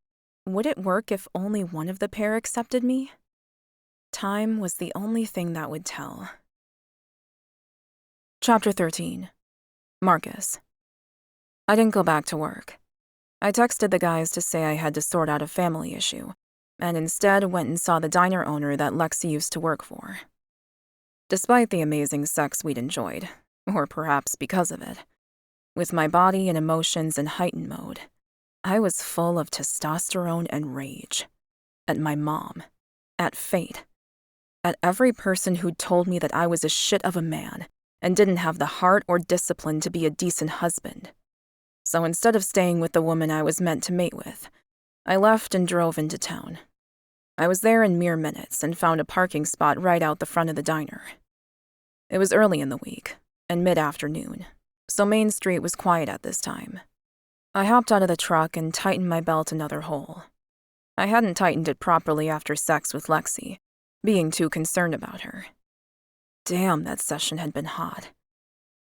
would it work if only one of the pair accepted me? Time was the only thing that would tell. Chapter 13. Marcus. I didn't go back to work. I texted the guys to say I had to sort out a family issue, and instead went and saw the diner owner that Lexie used to work for. Despite the amazing sex we'd enjoyed, or perhaps because of it, with my body and emotions in heightened mode, I was full of testosterone and rage. At my mom. At fate. At every person who'd told me that I was a shit of a man and didn't have the heart or discipline to be a decent husband. So instead of staying with the woman I was meant to mate with, I left and drove into town. I was there in mere minutes and found a parking spot right out the front of the diner. It was early in the week, and mid-afternoon, so Main Street was quiet at this time. I hopped out of the truck and tightened my belt another hole. I hadn't tightened it properly after sex with Lexie, being too concerned about her. Damn, that session had been hot.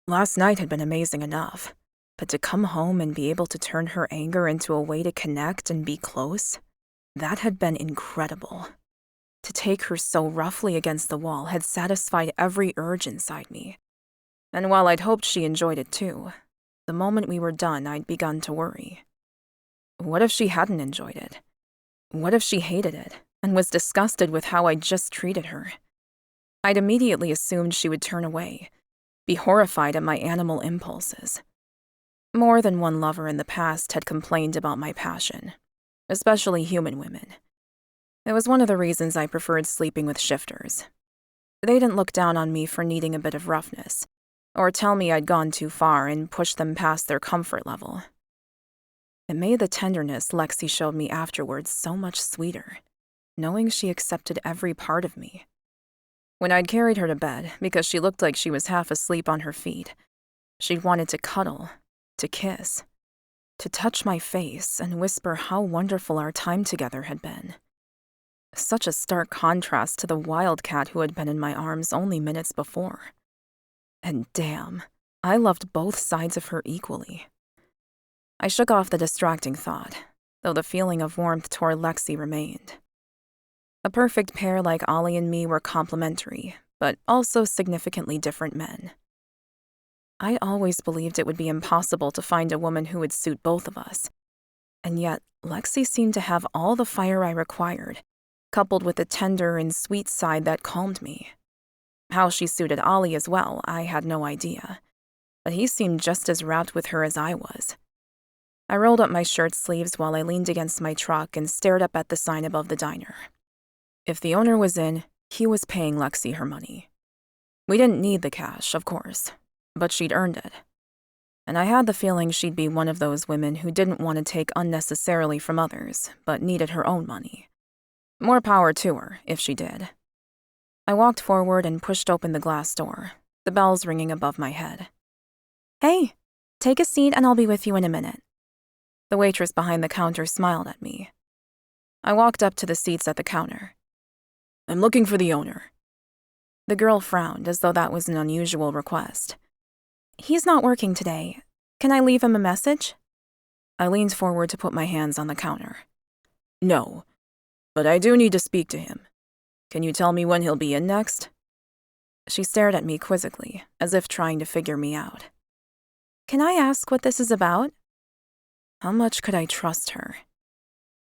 Last night had been amazing enough, but to come home and be able to turn her anger into a way to connect and be close, that had been incredible. To take her so roughly against the wall had satisfied every urge inside me. And while I'd hoped she enjoyed it too, the moment we were done, I'd begun to worry. What if she hadn't enjoyed it? What if she hated it and was disgusted with how I'd just treated her? I'd immediately assumed she would turn away, be horrified at my animal impulses. More than one lover in the past had complained about my passion, especially human women. It was one of the reasons I preferred sleeping with shifters. They didn't look down on me for needing a bit of roughness, or tell me I'd gone too far and pushed them past their comfort level. It made the tenderness Lexie showed me afterwards so much sweeter, knowing she accepted every part of me. When I'd carried her to bed, because she looked like she was half asleep on her feet, she'd wanted to cuddle, to kiss, to touch my face and whisper how wonderful our time together had been. Such a stark contrast to the wildcat who had been in my arms only minutes before. And damn, I loved both sides of her equally. I shook off the distracting thought, though the feeling of warmth toward Lexie remained. A perfect pair like Ollie and me were complementary, but also significantly different men. I always believed it would be impossible to find a woman who would suit both of us, and yet Lexie seemed to have all the fire I required, coupled with the tender and sweet side that calmed me. How she suited Ollie as well, I had no idea, but he seemed just as wrapped with her as I was. I rolled up my shirt sleeves while I leaned against my truck and stared up at the sign above the diner. If the owner was in, he was paying Lexie her money. We didn't need the cash, of course, but she'd earned it. And I had the feeling she'd be one of those women who didn't want to take unnecessarily from others, but needed her own money. More power to her, if she did. I walked forward and pushed open the glass door, the bells ringing above my head. "Hey, take a seat and I'll be with you in a minute." The waitress behind the counter smiled at me. I walked up to the seats at the counter. "I'm looking for the owner." The girl frowned as though that was an unusual request. "He's not working today. Can I leave him a message?" I leaned forward to put my hands on the counter. No, but I do need to speak to him. Can you tell me when he'll be in next? She stared at me quizzically, as if trying to figure me out. Can I ask what this is about? How much could I trust her?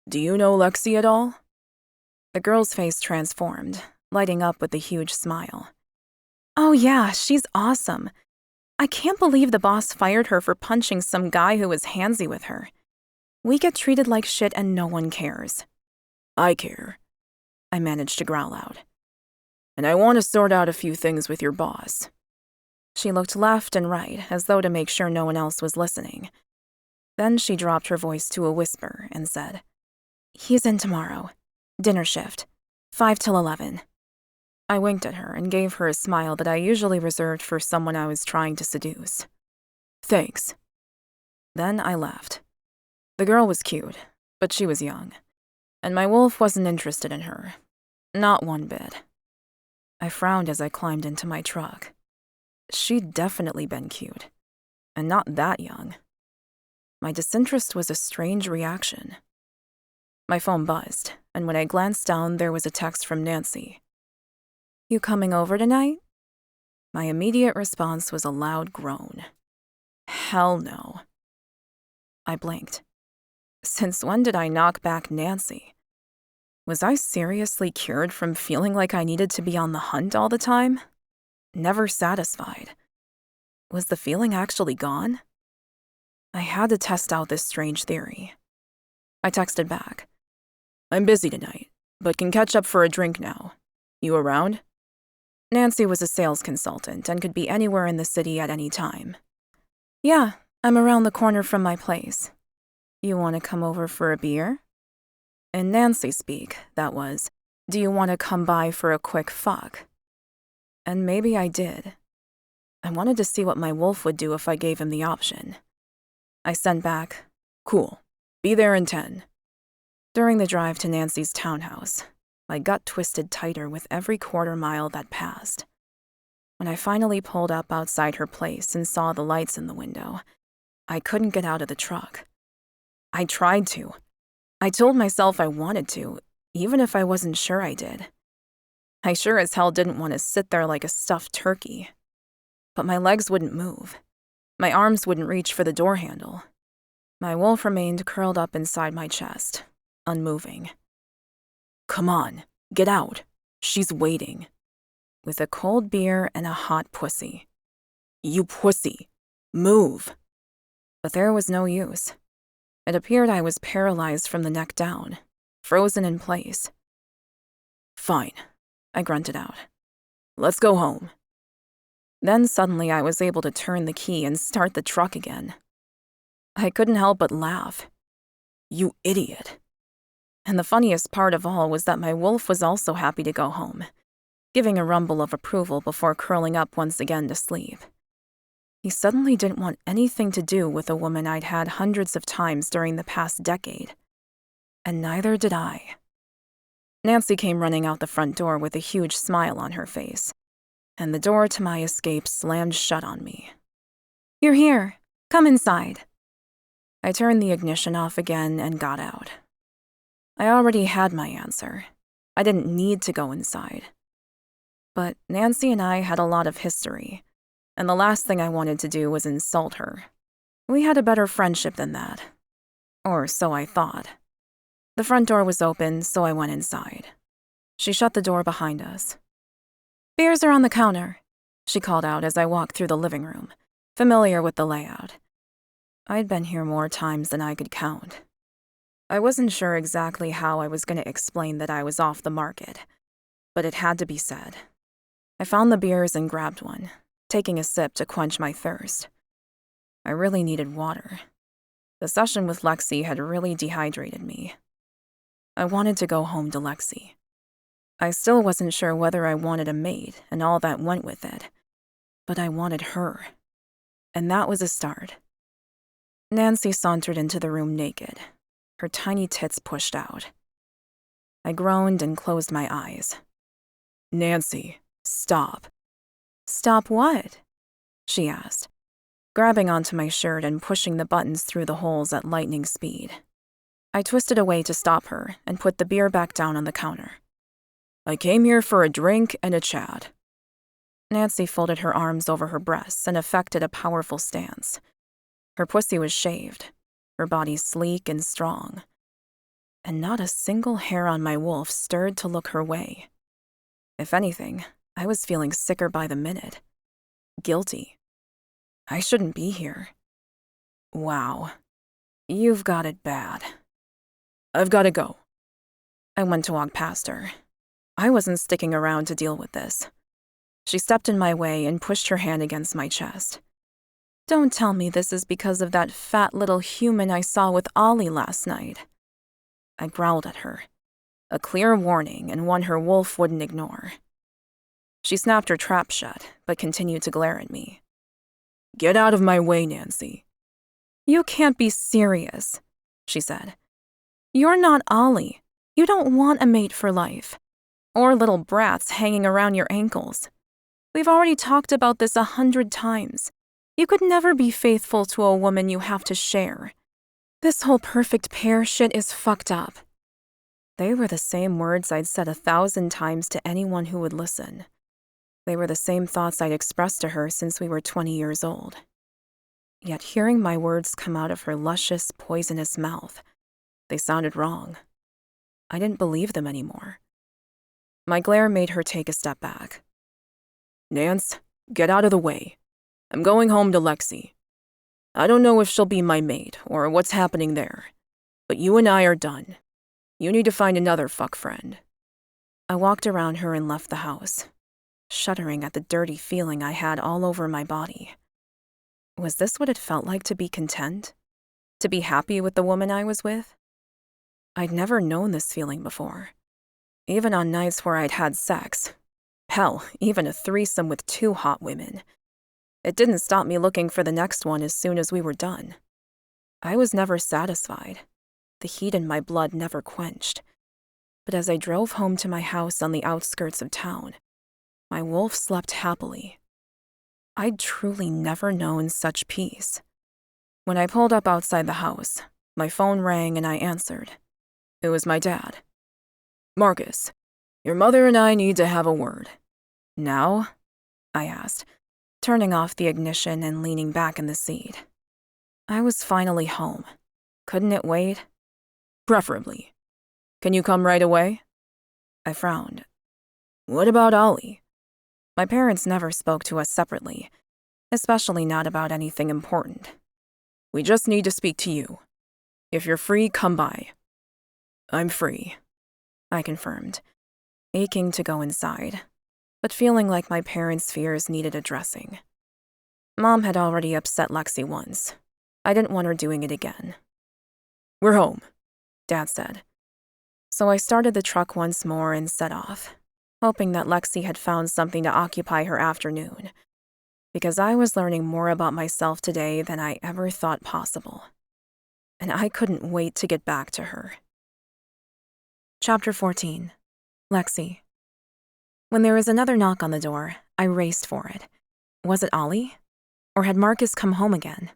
Do you know Lexie at all? The girl's face transformed, lighting up with a huge smile. Oh yeah, she's awesome. I can't believe the boss fired her for punching some guy who was handsy with her. We get treated like shit and no one cares. I care, I managed to growl out. And I want to sort out a few things with your boss. She looked left and right, as though to make sure no one else was listening. Then she dropped her voice to a whisper and said, He's in tomorrow. Dinner shift. 5 till 11. I winked at her and gave her a smile that I usually reserved for someone I was trying to seduce. Thanks. Then I left. The girl was cute, but she was young, and my wolf wasn't interested in her. Not one bit. I frowned as I climbed into my truck. She'd definitely been cute, and not that young. My disinterest was a strange reaction. My phone buzzed, and when I glanced down, there was a text from Nancy. You coming over tonight? My immediate response was a loud groan. Hell no. I blinked. Since when did I knock back Nancy? Was I seriously cured from feeling like I needed to be on the hunt all the time? Never satisfied. Was the feeling actually gone? I had to test out this strange theory. I texted back. I'm busy tonight, but can catch up for a drink now. You around? Nancy was a sales consultant and could be anywhere in the city at any time. Yeah, I'm around the corner from my place. You want to come over for a beer? In Nancy speak, that was, do you want to come by for a quick fuck? And maybe I did. I wanted to see what my wolf would do if I gave him the option. I sent back, cool, be there in 10. During the drive to Nancy's townhouse, my gut twisted tighter with every quarter mile that passed. When I finally pulled up outside her place and saw the lights in the window, I couldn't get out of the truck. I tried to. I told myself I wanted to, even if I wasn't sure I did. I sure as hell didn't want to sit there like a stuffed turkey. But my legs wouldn't move. My arms wouldn't reach for the door handle. My wolf remained curled up inside my chest, unmoving. Come on, get out. She's waiting. With a cold beer and a hot pussy. You pussy, move. But there was no use. It appeared I was paralyzed from the neck down, frozen in place. Fine, I grunted out. Let's go home. Then suddenly I was able to turn the key and start the truck again. I couldn't help but laugh. You idiot. And the funniest part of all was that my wolf was also happy to go home, giving a rumble of approval before curling up once again to sleep. He suddenly didn't want anything to do with a woman I'd had hundreds of times during the past decade. And neither did I. Nancy came running out the front door with a huge smile on her face, and the door to my escape slammed shut on me. You're here. Come inside. I turned the ignition off again and got out. I already had my answer. I didn't need to go inside. But Nancy and I had a lot of history, and the last thing I wanted to do was insult her. We had a better friendship than that. Or so I thought. The front door was open, so I went inside. She shut the door behind us. Beers are on the counter, she called out as I walked through the living room, familiar with the layout. I'd been here more times than I could count. I wasn't sure exactly how I was going to explain that I was off the market, but it had to be said. I found the beers and grabbed one, taking a sip to quench my thirst. I really needed water. The session with Lexie had really dehydrated me. I wanted to go home to Lexie. I still wasn't sure whether I wanted a mate and all that went with it, but I wanted her. And that was a start. Nancy sauntered into the room naked, her tiny tits pushed out. I groaned and closed my eyes. Nancy, stop. Stop what? She asked. grabbing onto my shirt and pushing the buttons through the holes at lightning speed. I twisted away to stop her and put the beer back down on the counter. I came here for a drink and a chat. Nancy folded her arms over her breasts and affected a powerful stance. Her pussy was shaved, her body sleek and strong, and not a single hair on my wolf stirred to look her way. If anything, I was feeling sicker by the minute. Guilty. I shouldn't be here. Wow. You've got it bad. I've got to go. I went to walk past her. I wasn't sticking around to deal with this. She stepped in my way and pushed her hand against my chest. Don't tell me this is because of that fat little human I saw with Ollie last night. I growled at her, a clear warning and one her wolf wouldn't ignore. She snapped her trap shut, but continued to glare at me. Get out of my way, Nancy. You can't be serious, she said. You're not Ollie. You don't want a mate for life. Or little brats hanging around your ankles. We've already talked about this 100 times. You could never be faithful to a woman you have to share. This whole perfect pair shit is fucked up. They were the same words I'd said 1,000 times to anyone who would listen. They were the same thoughts I'd expressed to her since we were 20 years old. Yet hearing my words come out of her luscious, poisonous mouth, they sounded wrong. I didn't believe them anymore. My glare made her take a step back. Nance, get out of the way. I'm going home to Lexie. I don't know if she'll be my mate or what's happening there, but you and I are done. You need to find another fuck friend. I walked around her and left the house, shuddering at the dirty feeling I had all over my body. Was this what it felt like to be content? To be happy with the woman I was with? I'd never known this feeling before. Even on nights where I'd had sex. Hell, even a threesome with 2 hot women. It didn't stop me looking for the next one as soon as we were done. I was never satisfied. The heat in my blood never quenched. But as I drove home to my house on the outskirts of town, my wolf slept happily. I'd truly never known such peace. When I pulled up outside the house, my phone rang and I answered. It was my dad. Marcus, your mother and I need to have a word. Now? I asked, turning off the ignition and leaning back in the seat. I was finally home. Couldn't it wait? Preferably. Can you come right away? I frowned. What about Ollie? My parents never spoke to us separately, especially not about anything important. We just need to speak to you. If you're free, come by. I'm free, I confirmed, aching to go inside, but feeling like my parents' fears needed addressing. Mom had already upset Lexie once. I didn't want her doing it again. We're home, Dad said. So I started the truck once more and set off, hoping that Lexie had found something to occupy her afternoon, because I was learning more about myself today than I ever thought possible. And I couldn't wait to get back to her. Chapter 14. Lexie. When there was another knock on the door, I raced for it. Was it Ollie? Or had Marcus come home again?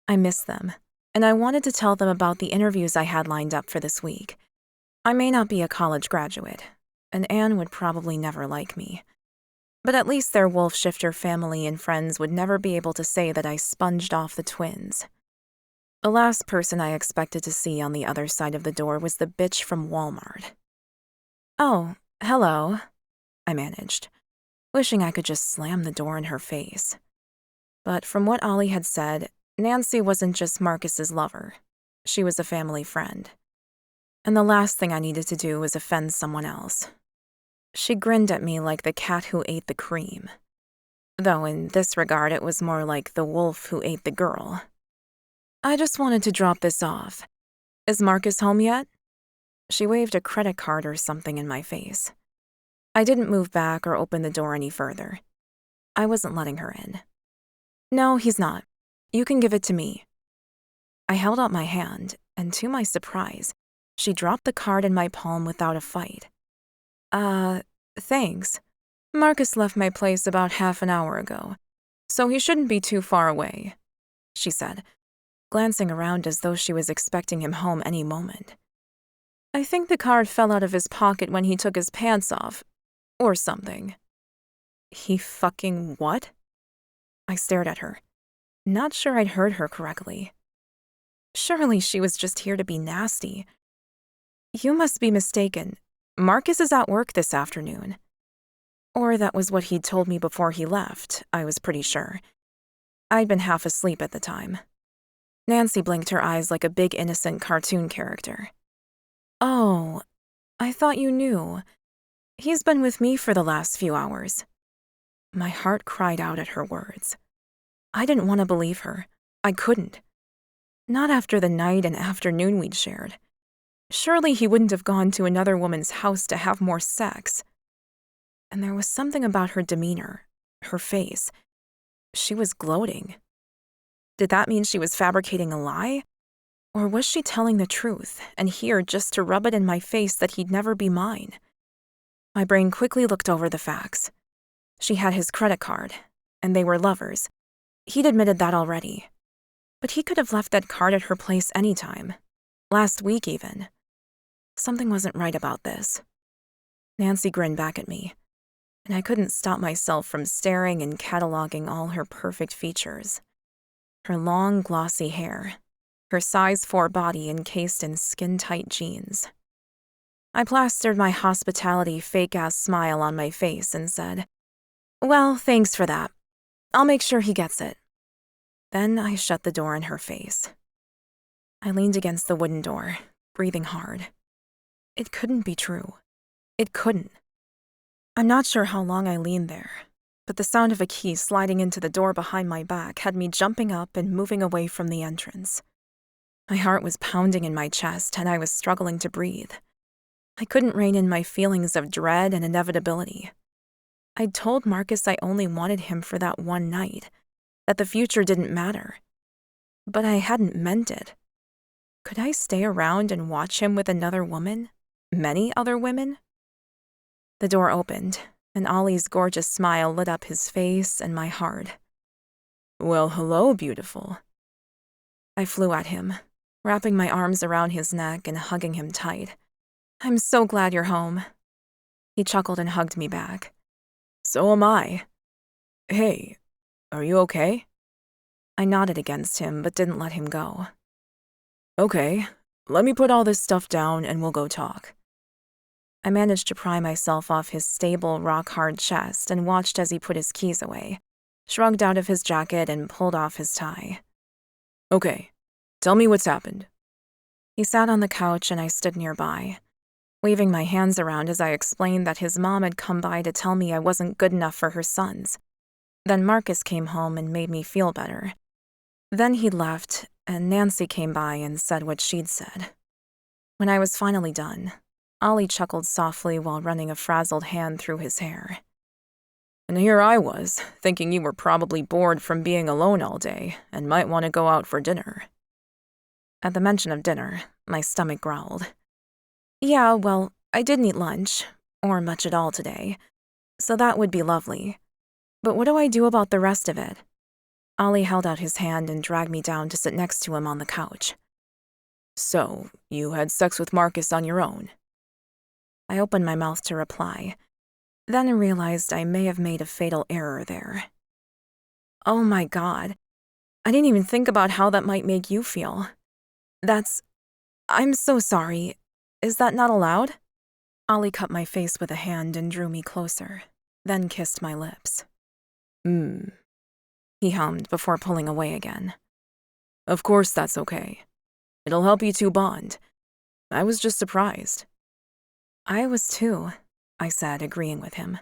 I missed them, and I wanted to tell them about the interviews I had lined up for this week. I may not be a college graduate, and Anne would probably never like me. But at least their wolf shifter family and friends would never be able to say that I sponged off the twins. The last person I expected to see on the other side of the door was the bitch from Walmart. Oh, hello, I managed, wishing I could just slam the door in her face. But from what Ollie had said, Nancy wasn't just Marcus's lover. She was a family friend. And the last thing I needed to do was offend someone else. She grinned at me like the cat who ate the cream. Though in this regard it was more like the wolf who ate the girl. I just wanted to drop this off. Is Marcus home yet? She waved a credit card or something in my face. I didn't move back or open the door any further. I wasn't letting her in. No, he's not. You can give it to me. I held out my hand, and to my surprise, she dropped the card in my palm without a fight. Thanks. Marcus left my place about half an hour ago, so he shouldn't be too far away. she said, glancing around as though she was expecting him home any moment. I think the card fell out of his pocket when he took his pants off, or something. He fucking what? I stared at her, not sure I'd heard her correctly. Surely she was just here to be nasty. You must be mistaken. Marcus is at work this afternoon. Or that was what he'd told me before he left, I was pretty sure. I'd been half asleep at the time. Nancy blinked her eyes like a big innocent cartoon character. Oh, I thought you knew. He's been with me for the last few hours. My heart cried out at her words. I didn't want to believe her. I couldn't. Not after the night and afternoon we'd shared. Surely he wouldn't have gone to another woman's house to have more sex. And there was something about her demeanor, her face. She was gloating. Did that mean she was fabricating a lie? Or was she telling the truth, and here just to rub it in my face that he'd never be mine? My brain quickly looked over the facts. She had his credit card, and they were lovers. He'd admitted that already. But he could have left that card at her place anytime. Last week, even. Something wasn't right about this. Nancy grinned back at me, and I couldn't stop myself from staring and cataloging all her perfect features. Her long, glossy hair, her size 4 body encased in skin-tight jeans. I plastered my hospitality fake-ass smile on my face and said, "Well, thanks for that. I'll make sure he gets it." Then I shut the door in her face. I leaned against the wooden door, breathing hard. It couldn't be true. It couldn't. I'm not sure how long I leaned there, but the sound of a key sliding into the door behind my back had me jumping up and moving away from the entrance. My heart was pounding in my chest, and I was struggling to breathe. I couldn't rein in my feelings of dread and inevitability. I'd told Marcus I only wanted him for that one night, that the future didn't matter. But I hadn't meant it. Could I stay around and watch him with another woman? Many other women? The door opened, and Ollie's gorgeous smile lit up his face and my heart. "Well, hello, beautiful." I flew at him, wrapping my arms around his neck and hugging him tight. "I'm so glad you're home." He chuckled and hugged me back. "So am I. Hey, are you okay?" I nodded against him, but didn't let him go. "Okay, let me put all this stuff down and we'll go talk." I managed to pry myself off his stable, rock-hard chest and watched as he put his keys away, shrugged out of his jacket and pulled off his tie. "Okay, tell me what's happened." He sat on the couch and I stood nearby, waving my hands around as I explained that his mom had come by to tell me I wasn't good enough for her sons. Then Marcus came home and made me feel better. Then he left, and Nancy came by and said what she'd said. When I was finally done, Ollie chuckled softly while running a frazzled hand through his hair. "And here I was, thinking you were probably bored from being alone all day and might want to go out for dinner." At the mention of dinner, my stomach growled. "Yeah, well, I didn't eat lunch, or much at all today, so that would be lovely. But what do I do about the rest of it?" Ollie held out his hand and dragged me down to sit next to him on the couch. "So, you had sex with Marcus on your own?" I opened my mouth to reply, then realized I may have made a fatal error there. "Oh my God, I didn't even think about how that might make you feel. I'm so sorry. Is that not allowed?" Ollie cut my face with a hand and drew me closer, then kissed my lips. He hummed before pulling away again. "Of course that's okay. It'll help you two bond. I was just surprised." "I was too," I said, agreeing with him.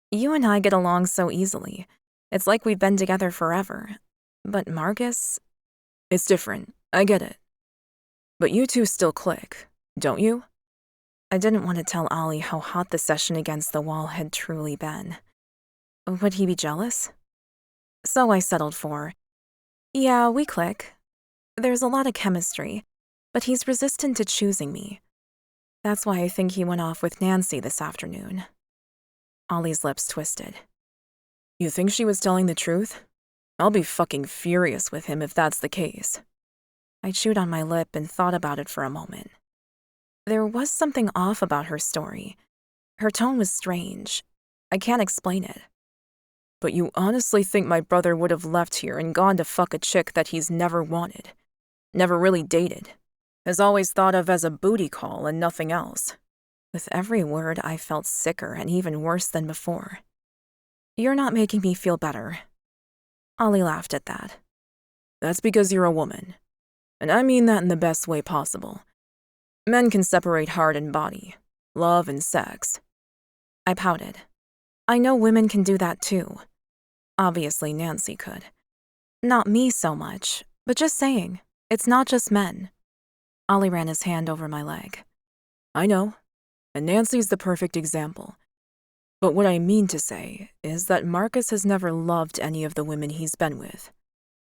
"You and I get along so easily. It's like we've been together forever. But Marcus?" "It's different, I get it. But you two still click, don't you?" I didn't want to tell Ollie how hot the session against the wall had truly been. Would he be jealous? So I settled for, "Yeah, we click. There's a lot of chemistry, but he's resistant to choosing me. That's why I think he went off with Nancy this afternoon." Ollie's lips twisted. "You think she was telling the truth? I'll be fucking furious with him if that's the case. I chewed on my lip and thought about it for a moment. There was something off about her story. Her tone was strange. I can't explain it. But you honestly think my brother would have left here and gone to fuck a chick that he's never wanted, never really dated, has always thought of as a booty call and nothing else? With every word, I felt sicker and even worse than before. You're not making me feel better. Ollie laughed at that. That's because you're a woman. And I mean that in the best way possible. Men can separate heart and body, love and sex. I pouted. I know women can do that too. Obviously, Nancy could. Not me so much, but just saying, it's not just men. Ollie ran his hand over my leg. I know, and Nancy's the perfect example. But what I mean to say is that Marcus has never loved any of the women he's been with.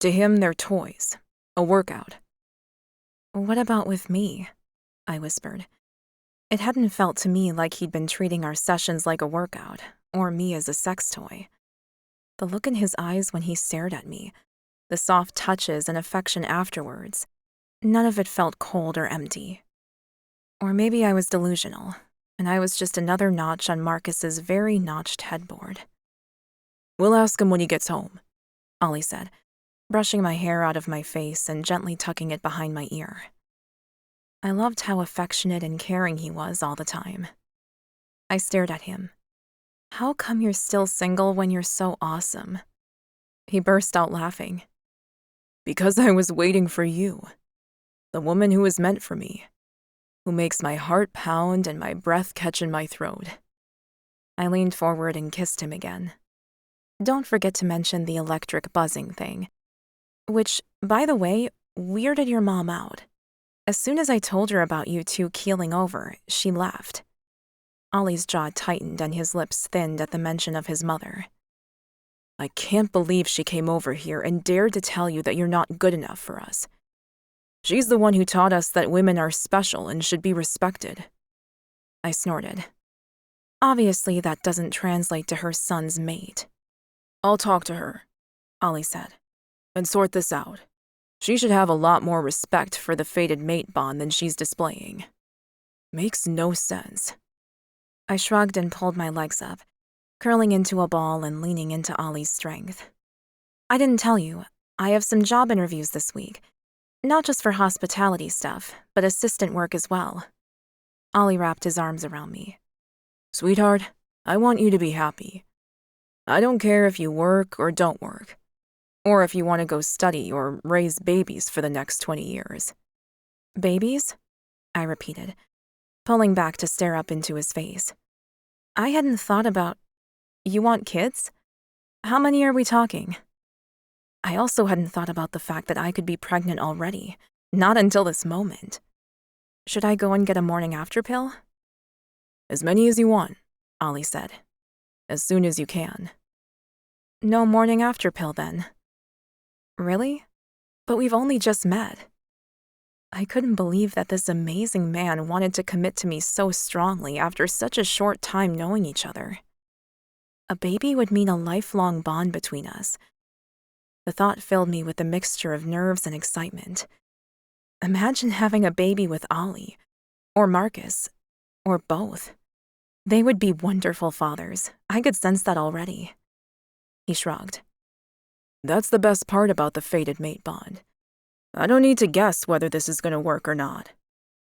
To him, they're toys, a workout. What about with me? I whispered. It hadn't felt to me like he'd been treating our sessions like a workout, or me as a sex toy. The look in his eyes when he stared at me, the soft touches and affection afterwards, none of it felt cold or empty. Or maybe I was delusional, and I was just another notch on Marcus's very notched headboard. We'll ask him when he gets home, Ollie said, brushing my hair out of my face and gently tucking it behind my ear. I loved how affectionate and caring he was all the time. I stared at him. How come you're still single when you're so awesome? He burst out laughing. Because I was waiting for you, the woman who was meant for me, who makes my heart pound and my breath catch in my throat. I leaned forward and kissed him again. Don't forget to mention the electric buzzing thing, which, by the way, weirded your mom out. As soon as I told her about you two keeling over, she laughed. Ollie's jaw tightened and his lips thinned at the mention of his mother. I can't believe she came over here and dared to tell you that you're not good enough for us. She's the one who taught us that women are special and should be respected. I snorted. Obviously, that doesn't translate to her son's mate. I'll talk to her, Ollie said, and sort this out. She should have a lot more respect for the fated mate bond than she's displaying. Makes no sense. I shrugged and pulled my legs up, curling into a ball and leaning into Ollie's strength. I didn't tell you, I have some job interviews this week. Not just for hospitality stuff, but assistant work as well. Ollie wrapped his arms around me. Sweetheart, I want you to be happy. I don't care if you work or don't work, or if you want to go study or raise babies for the next 20 years. Babies? I repeated, pulling back to stare up into his face. I hadn't thought about... You want kids? How many are we talking? I also hadn't thought about the fact that I could be pregnant already, not until this moment. Should I go and get a morning after pill? As many as you want, Ollie said. As soon as you can. No morning after pill then. Really? But we've only just met. I couldn't believe that this amazing man wanted to commit to me so strongly after such a short time knowing each other. A baby would mean a lifelong bond between us. The thought filled me with a mixture of nerves and excitement. Imagine having a baby with Ollie, or Marcus, or both. They would be wonderful fathers. I could sense that already. He shrugged. That's the best part about the fated mate bond. I don't need to guess whether this is going to work or not.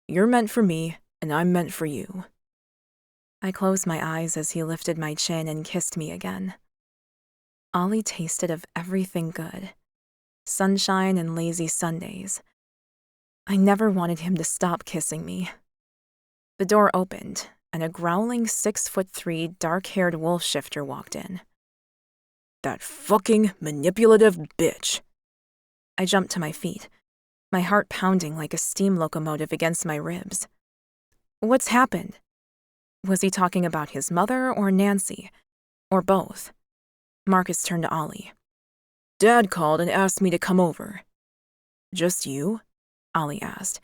You're meant for me, and I'm meant for you. I closed my eyes as he lifted my chin and kissed me again. Ollie tasted of everything good. Sunshine and lazy Sundays. I never wanted him to stop kissing me. The door opened, and a growling 6'3" dark-haired wolf shifter walked in. That fucking manipulative bitch. I jumped to my feet, my heart pounding like a steam locomotive against my ribs. What's happened? Was he talking about his mother or Nancy? Or both? Marcus turned to Ollie. Dad called and asked me to come over. Just you? Ollie asked,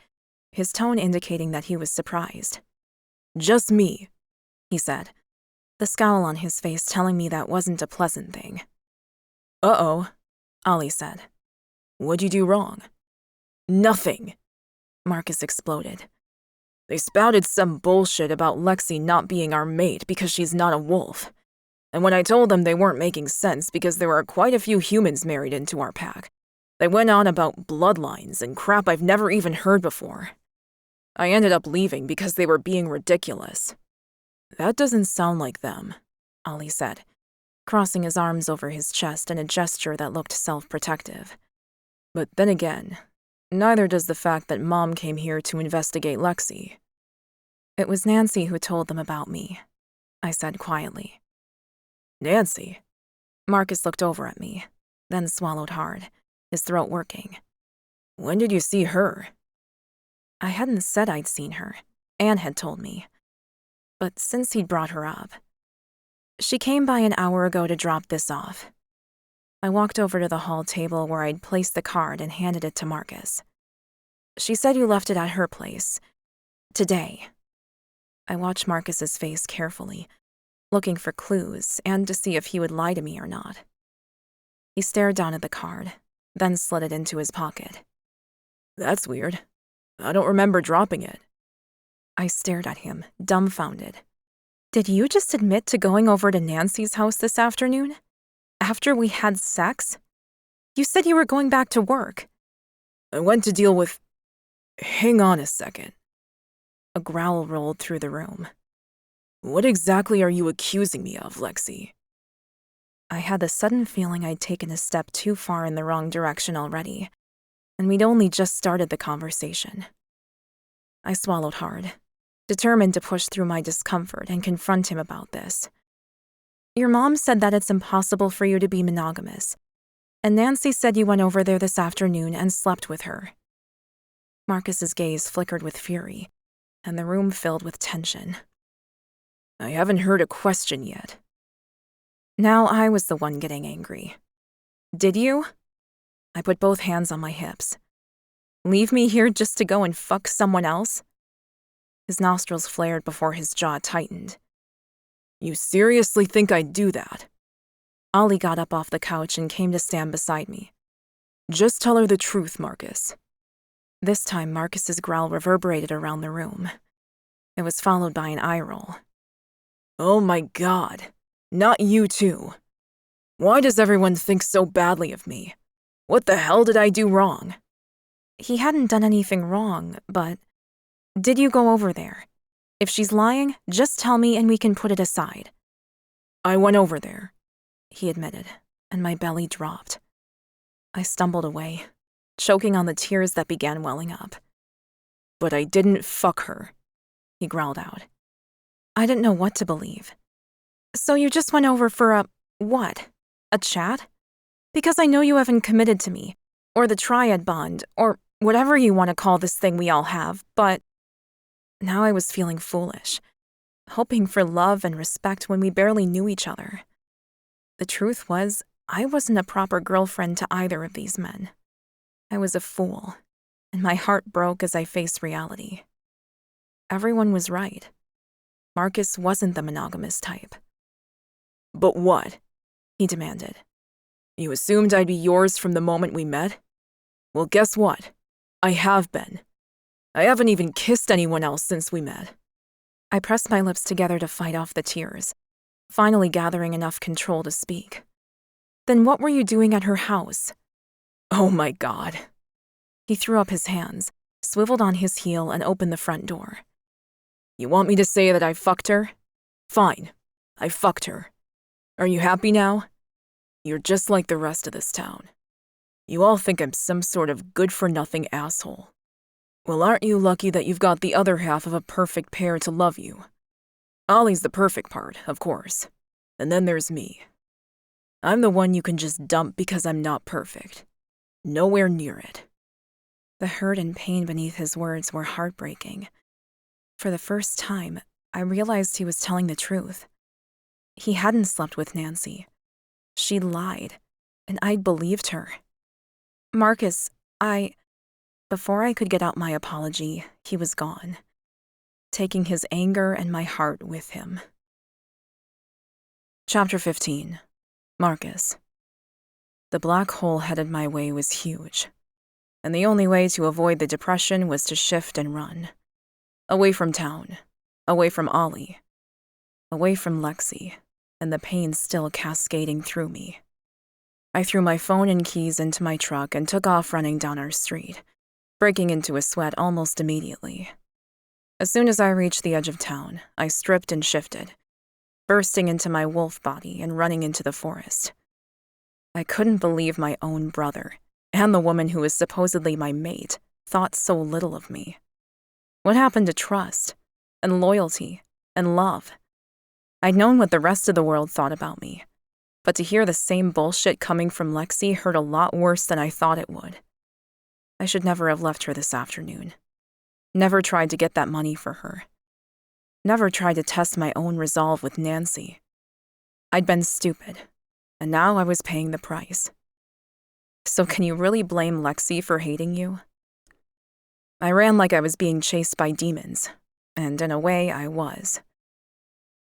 his tone indicating that he was surprised. Just me, he said, the scowl on his face telling me that wasn't a pleasant thing. Uh-oh, Ollie said. What'd you do wrong? Nothing, Markus exploded. They spouted some bullshit about Lexie not being our mate because she's not a wolf. And when I told them they weren't making sense because there are quite a few humans married into our pack, they went on about bloodlines and crap I've never even heard before. I ended up leaving because they were being ridiculous. That doesn't sound like them, Ollie said, crossing his arms over his chest in a gesture that looked self-protective. But then again, neither does the fact that Mom came here to investigate Lexie. It was Nancy who told them about me, I said quietly. Nancy? Markus looked over at me, then swallowed hard, his throat working. When did you see her? I hadn't said I'd seen her. Anne had told me. But since he'd brought her up. She came by an hour ago to drop this off. I walked over to the hall table where I'd placed the card and handed it to Markus. She said you left it at her place. Today. I watched Markus's face carefully, looking for clues and to see if he would lie to me or not. He stared down at the card, then slid it into his pocket. That's weird. I don't remember dropping it. I stared at him, dumbfounded. Did you just admit to going over to Nancy's house this afternoon? After we had sex? You said you were going back to work. I went to deal with... Hang on a second. A growl rolled through the room. What exactly are you accusing me of, Lexie? I had the sudden feeling I'd taken a step too far in the wrong direction already, and we'd only just started the conversation. I swallowed hard, determined to push through my discomfort and confront him about this. Your mom said that it's impossible for you to be monogamous, and Nancy said you went over there this afternoon and slept with her. Markus's gaze flickered with fury, and the room filled with tension. I haven't heard a question yet. Now I was the one getting angry. Did you? I put both hands on my hips. Leave me here just to go and fuck someone else? His nostrils flared before his jaw tightened. You seriously think I'd do that? Ollie got up off the couch and came to stand beside me. Just tell her the truth, Markus. This time Markus's growl reverberated around the room. It was followed by an eye roll. Oh my God, not you too. Why does everyone think so badly of me? What the hell did I do wrong? He hadn't done anything wrong, but... Did you go over there? If she's lying, just tell me and we can put it aside. I went over there, he admitted, and my belly dropped. I stumbled away, choking on the tears that began welling up. But I didn't fuck her, he growled out. I didn't know what to believe. So you just went over for what? A chat? Because I know you haven't committed to me, or the triad bond, or whatever you want to call this thing we all have, but... Now I was feeling foolish, hoping for love and respect when we barely knew each other. The truth was, I wasn't a proper girlfriend to either of these men. I was a fool, and my heart broke as I faced reality. Everyone was right. Markus wasn't the monogamous type. But what? He demanded. You assumed I'd be yours from the moment we met? Well, guess what? I have been. I haven't even kissed anyone else since we met. I pressed my lips together to fight off the tears, finally gathering enough control to speak. Then what were you doing at her house? Oh my God. He threw up his hands, swiveled on his heel, and opened the front door. You want me to say that I fucked her? Fine, I fucked her. Are you happy now? You're just like the rest of this town. You all think I'm some sort of good-for-nothing asshole. Well, aren't you lucky that you've got the other half of a perfect pair to love you? Ollie's the perfect part, of course. And then there's me. I'm the one you can just dump because I'm not perfect. Nowhere near it. The hurt and pain beneath his words were heartbreaking. For the first time, I realized he was telling the truth. He hadn't slept with Nancy. She lied, and I believed her. Markus, Before I could get out my apology, he was gone, taking his anger and my heart with him. Chapter 15. Markus. The black hole headed my way was huge, and the only way to avoid the depression was to shift and run. Away from town, away from Ollie, away from Lexie, and the pain still cascading through me. I threw my phone and keys into my truck and took off running down our street, breaking into a sweat almost immediately. As soon as I reached the edge of town, I stripped and shifted, bursting into my wolf body and running into the forest. I couldn't believe my own brother, and the woman who was supposedly my mate, thought so little of me. What happened to trust, and loyalty, and love? I'd known what the rest of the world thought about me, but to hear the same bullshit coming from Lexie hurt a lot worse than I thought it would. I should never have left her this afternoon. Never tried to get that money for her. Never tried to test my own resolve with Nancy. I'd been stupid, and now I was paying the price. So can you really blame Lexie for hating you? I ran like I was being chased by demons, and in a way I was.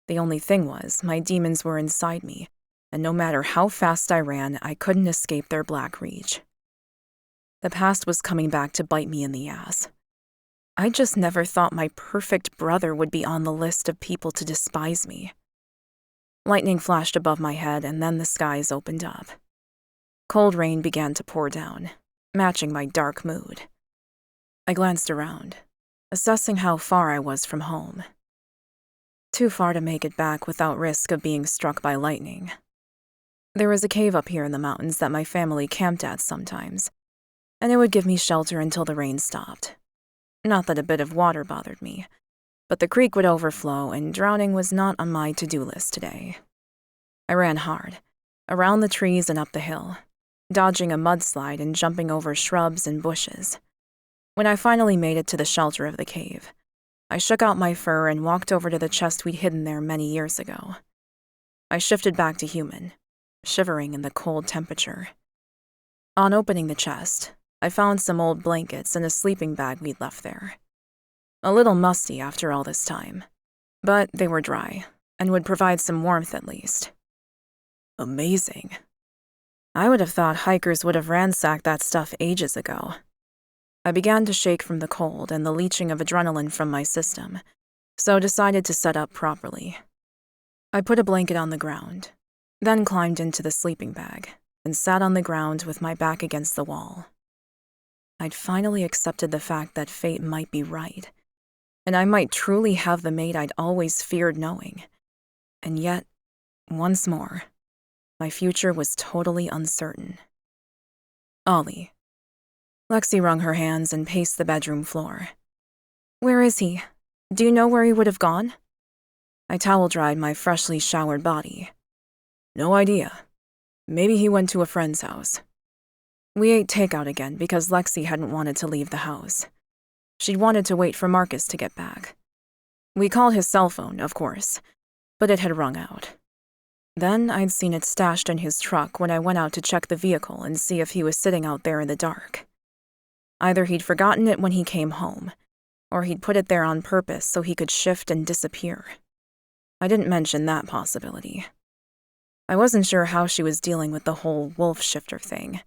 The only thing was, my demons were inside me, and no matter how fast I ran, I couldn't escape their black reach. The past was coming back to bite me in the ass. I just never thought my perfect brother would be on the list of people to despise me. Lightning flashed above my head, and then the skies opened up. Cold rain began to pour down, matching my dark mood. I glanced around, assessing how far I was from home. Too far to make it back without risk of being struck by lightning. There was a cave up here in the mountains that my family camped at sometimes, and it would give me shelter until the rain stopped. Not that a bit of water bothered me, but the creek would overflow, and drowning was not on my to-do list today. I ran hard, around the trees and up the hill, dodging a mudslide and jumping over shrubs and bushes. When I finally made it to the shelter of the cave, I shook out my fur and walked over to the chest we'd hidden there many years ago. I shifted back to human, shivering in the cold temperature. On opening the chest, I found some old blankets and a sleeping bag we'd left there. A little musty after all this time, but they were dry and would provide some warmth at least. Amazing. I would have thought hikers would have ransacked that stuff ages ago. I began to shake from the cold and the leaching of adrenaline from my system, so decided to set up properly. I put a blanket on the ground, then climbed into the sleeping bag and sat on the ground with my back against the wall. I'd finally accepted the fact that fate might be right, and I might truly have the mate I'd always feared knowing. And yet, once more, my future was totally uncertain. Ollie. Lexie wrung her hands and paced the bedroom floor. Where is he? Do you know where he would have gone? I towel-dried my freshly showered body. No idea. Maybe he went to a friend's house. We ate takeout again because Lexie hadn't wanted to leave the house. She'd wanted to wait for Markus to get back. We called his cell phone, of course, but it had rung out. Then I'd seen it stashed in his truck when I went out to check the vehicle and see if he was sitting out there in the dark. Either he'd forgotten it when he came home, or he'd put it there on purpose so he could shift and disappear. I didn't mention that possibility. I wasn't sure how she was dealing with the whole wolf shifter thing,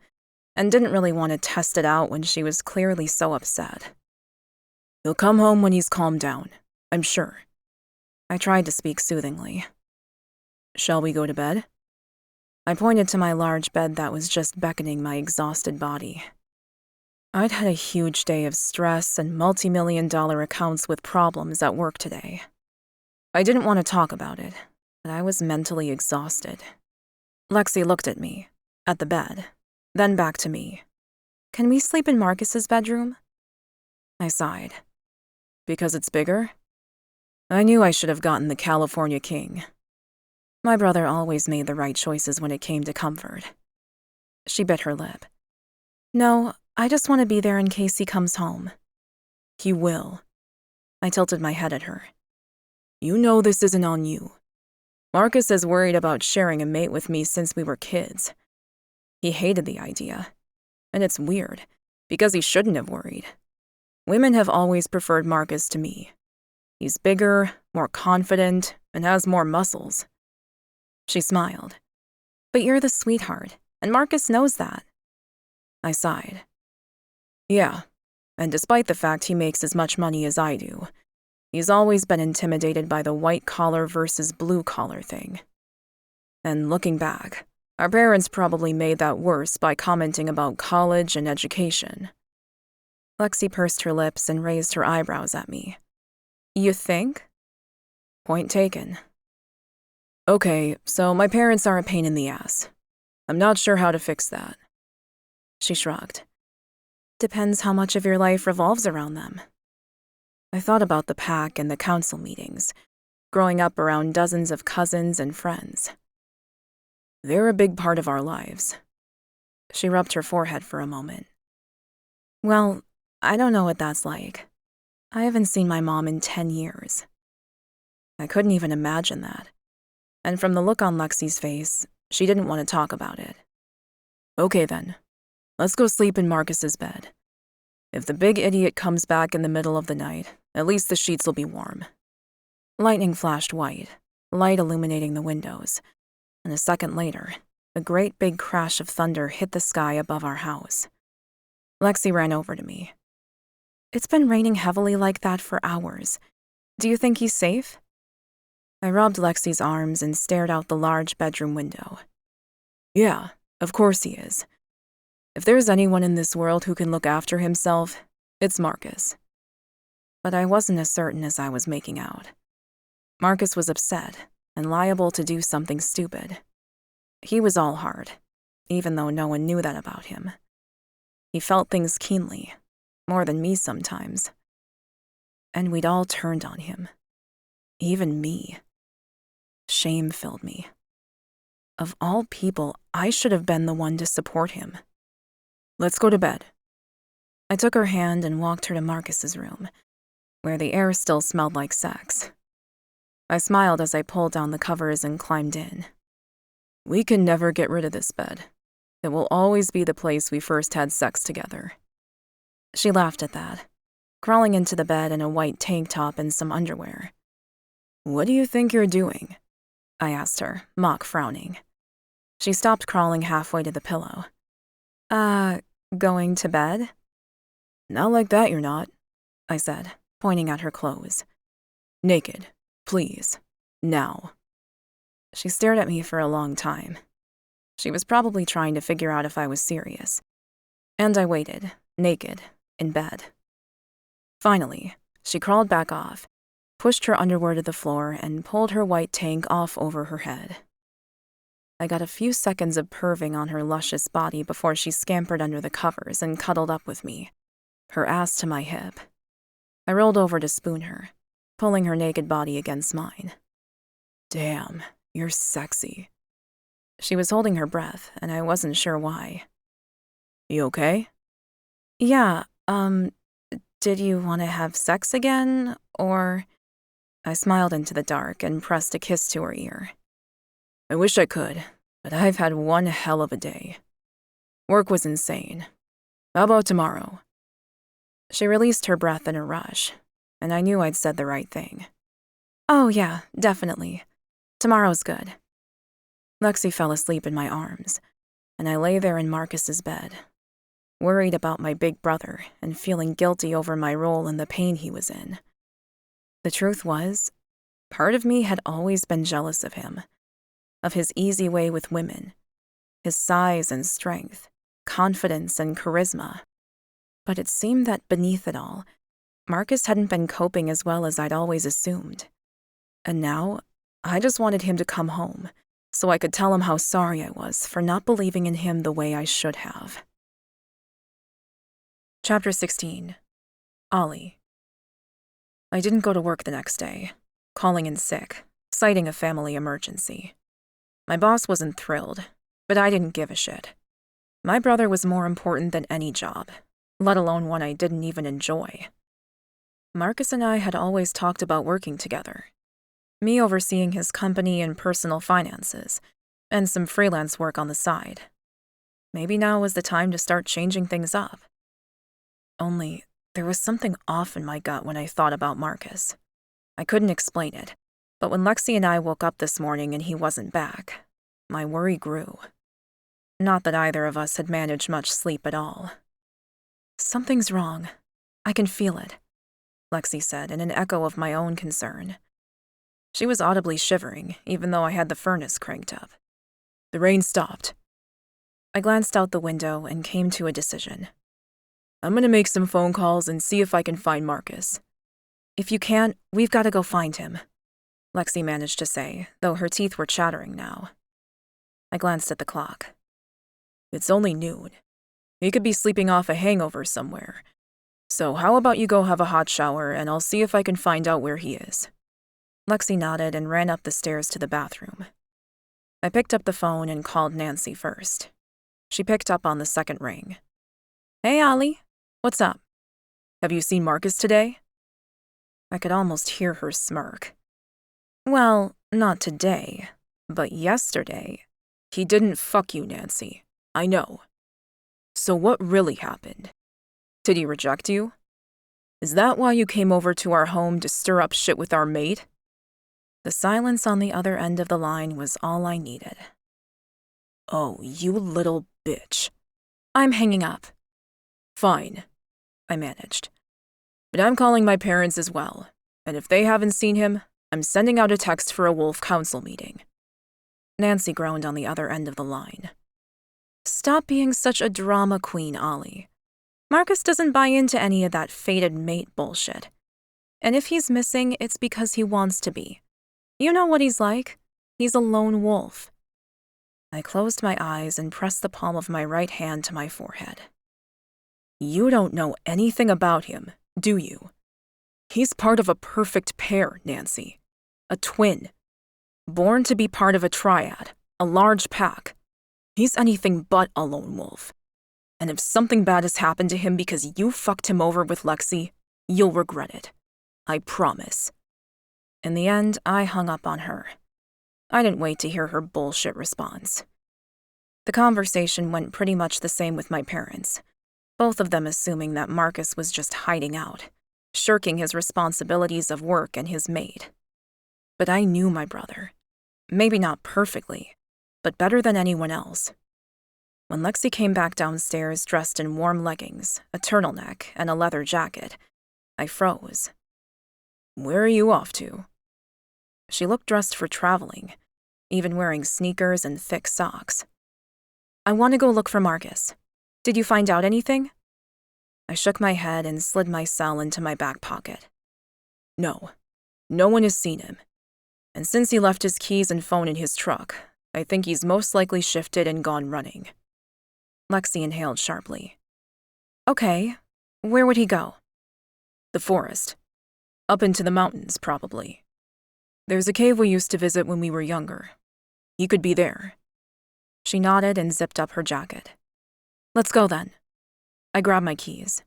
and didn't really want to test it out when she was clearly so upset. He'll come home when he's calmed down, I'm sure. I tried to speak soothingly. Shall we go to bed? I pointed to my large bed that was just beckoning my exhausted body. I'd had a huge day of stress and multi-million-dollar accounts with problems at work today. I didn't want to talk about it, but I was mentally exhausted. Lexie looked at me, at the bed, then back to me. Can we sleep in Markus's bedroom? I sighed. Because it's bigger? I knew I should have gotten the California King. My brother always made the right choices when it came to comfort. She bit her lip. No, I just want to be there in case he comes home. He will. I tilted my head at her. You know this isn't on you. Markus has worried about sharing a mate with me since we were kids. He hated the idea. And it's weird, because he shouldn't have worried. Women have always preferred Markus to me. He's bigger, more confident, and has more muscles. She smiled. But you're the sweetheart, and Marcus knows that. I sighed. Yeah, and despite the fact he makes as much money as I do, he's always been intimidated by the white-collar versus blue-collar thing. And looking back, our parents probably made that worse by commenting about college and education. Lexie pursed her lips and raised her eyebrows at me. You think? Point taken. Okay, so my parents are a pain in the ass. I'm not sure how to fix that. She shrugged. Depends how much of your life revolves around them. I thought about the pack and the council meetings, growing up around dozens of cousins and friends. They're a big part of our lives. She rubbed her forehead for a moment. Well, I don't know what that's like. I haven't seen my mom in 10 years. I couldn't even imagine that. And from the look on Lexie's face, she didn't want to talk about it. Okay then, let's go sleep in Marcus's bed. If the big idiot comes back in the middle of the night, at least the sheets will be warm. Lightning flashed white, light illuminating the windows, and a second later, a great big crash of thunder hit the sky above our house. Lexie ran over to me. It's been raining heavily like that for hours. Do you think he's safe? I rubbed Lexie's arms and stared out the large bedroom window. Yeah, of course he is. If there's anyone in this world who can look after himself, it's Marcus. But I wasn't as certain as I was making out. Marcus was upset and liable to do something stupid. He was all heart, even though no one knew that about him. He felt things keenly, more than me sometimes. And we'd all turned on him. Even me. Shame filled me. Of all people, I should have been the one to support him. Let's go to bed. I took her hand and walked her to Marcus's room, where the air still smelled like sex. I smiled as I pulled down the covers and climbed in. We can never get rid of this bed. It will always be the place we first had sex together. She laughed at that, crawling into the bed in a white tank top and some underwear. What do you think you're doing? I asked her, mock frowning. She stopped crawling halfway to the pillow. Going to bed? Not like that you're not, I said, pointing at her clothes. Naked, please, now. She stared at me for a long time. She was probably trying to figure out if I was serious. And I waited, naked, in bed. Finally, she crawled back off, pushed her underwear to the floor, and pulled her white tank off over her head. I got a few seconds of perving on her luscious body before she scampered under the covers and cuddled up with me, her ass to my hip. I rolled over to spoon her, pulling her naked body against mine. Damn, you're sexy. She was holding her breath, and I wasn't sure why. You okay? Yeah, did you want to have sex again, or... I smiled into the dark and pressed a kiss to her ear. I wish I could, but I've had one hell of a day. Work was insane. How about tomorrow? She released her breath in a rush, and I knew I'd said the right thing. Oh yeah, definitely. Tomorrow's good. Lexie fell asleep in my arms, and I lay there in Marcus's bed, worried about my big brother and feeling guilty over my role in the pain he was in. The truth was, part of me had always been jealous of him, of his easy way with women, his size and strength, confidence and charisma. But it seemed that beneath it all, Marcus hadn't been coping as well as I'd always assumed. And now, I just wanted him to come home, so I could tell him how sorry I was for not believing in him the way I should have. Chapter 16. Ollie. I didn't go to work the next day, calling in sick, citing a family emergency. My boss wasn't thrilled, but I didn't give a shit. My brother was more important than any job, let alone one I didn't even enjoy. Marcus and I had always talked about working together, me overseeing his company and personal finances, and some freelance work on the side. Maybe now was the time to start changing things up. Only, there was something off in my gut when I thought about Marcus. I couldn't explain it, but when Lexie and I woke up this morning and he wasn't back, my worry grew. Not that either of us had managed much sleep at all. "Something's wrong. I can feel it," Lexie said in an echo of my own concern. She was audibly shivering, even though I had the furnace cranked up. The rain stopped. I glanced out the window and came to a decision. I'm gonna make some phone calls and see if I can find Marcus. "If you can't, we've got to go find him," Lexie managed to say, though her teeth were chattering now. I glanced at the clock. It's only noon. He could be sleeping off a hangover somewhere. So how about you go have a hot shower and I'll see if I can find out where he is." Lexie nodded and ran up the stairs to the bathroom. I picked up the phone and called Nancy first. She picked up on the second ring. "Hey, Ollie. What's up?" "Have you seen Marcus today?" I could almost hear her smirk. "Well, not today, but yesterday." "He didn't fuck you, Nancy. I know. So what really happened? Did he reject you? Is that why you came over to our home to stir up shit with our maid?" The silence on the other end of the line was all I needed. "Oh, you little bitch." "I'm hanging up." "Fine," I managed. "But I'm calling my parents as well, and if they haven't seen him, I'm sending out a text for a wolf council meeting." Nancy groaned on the other end of the line. "Stop being such a drama queen, Ollie. Marcus doesn't buy into any of that fated mate bullshit. And if he's missing, it's because he wants to be. You know what he's like. He's a lone wolf." I closed my eyes and pressed the palm of my right hand to my forehead. "You don't know anything about him, do you? He's part of a perfect pair, Nancy. A twin. Born to be part of a triad, a large pack. He's anything but a lone wolf. And if something bad has happened to him because you fucked him over with Lexie, you'll regret it. I promise." In the end, I hung up on her. I didn't wait to hear her bullshit response. The conversation went pretty much the same with my parents, both of them assuming that Marcus was just hiding out, shirking his responsibilities of work and his maid. But I knew my brother. Maybe not perfectly, but better than anyone else. When Lexie came back downstairs dressed in warm leggings, a turtleneck, and a leather jacket, I froze. "Where are you off to?" She looked dressed for traveling, even wearing sneakers and thick socks. "I want to go look for Marcus. Did you find out anything?" I shook my head and slid my cell into my back pocket. "No. No one has seen him. And since he left his keys and phone in his truck, I think he's most likely shifted and gone running." Lexie inhaled sharply. "Okay. Where would he go?" "The forest. Up into the mountains, probably. There's a cave we used to visit when we were younger. He could be there." She nodded and zipped up her jacket. "Let's go then." I grabbed my keys.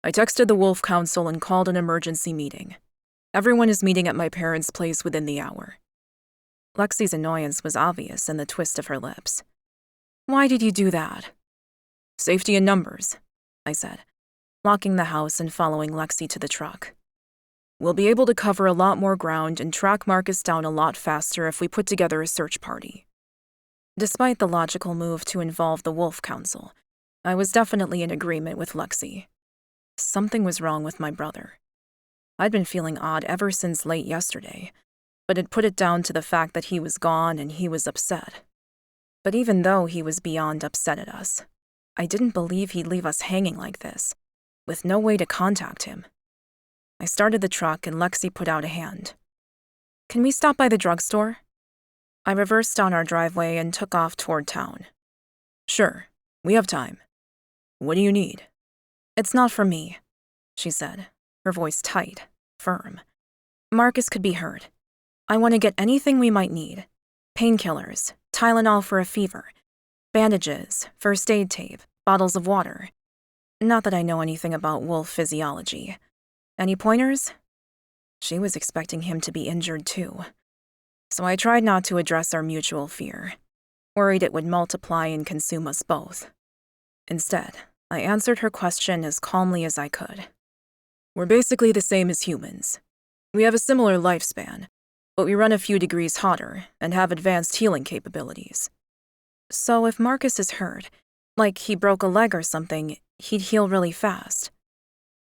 I texted the Wolf Council and called an emergency meeting. Everyone is meeting at my parents' place within the hour. Lexie's annoyance was obvious in the twist of her lips. "Why did you do that?" "Safety in numbers," I said, locking the house and following Lexie to the truck. "We'll be able to cover a lot more ground and track Marcus down a lot faster if we put together a search party." Despite the logical move to involve the Wolf Council, I was definitely in agreement with Lexie. Something was wrong with my brother. I'd been feeling odd ever since late yesterday, but had put it down to the fact that he was gone and he was upset. But even though he was beyond upset at us, I didn't believe he'd leave us hanging like this, with no way to contact him. I started the truck and Lexie put out a hand. "Can we stop by the drugstore?" I reversed down our driveway and took off toward town. "Sure, we have time. What do you need?" "It's not for me," she said, her voice tight, firm. "Marcus could be hurt. I want to get anything we might need. Painkillers, Tylenol for a fever, bandages, first aid tape, bottles of water. Not that I know anything about wolf physiology. Any pointers?" She was expecting him to be injured too. So I tried not to address our mutual fear, worried it would multiply and consume us both. Instead, I answered her question as calmly as I could. "We're basically the same as humans. We have a similar lifespan, but we run a few degrees hotter and have advanced healing capabilities. So if Marcus is hurt, like he broke a leg or something, he'd heal really fast.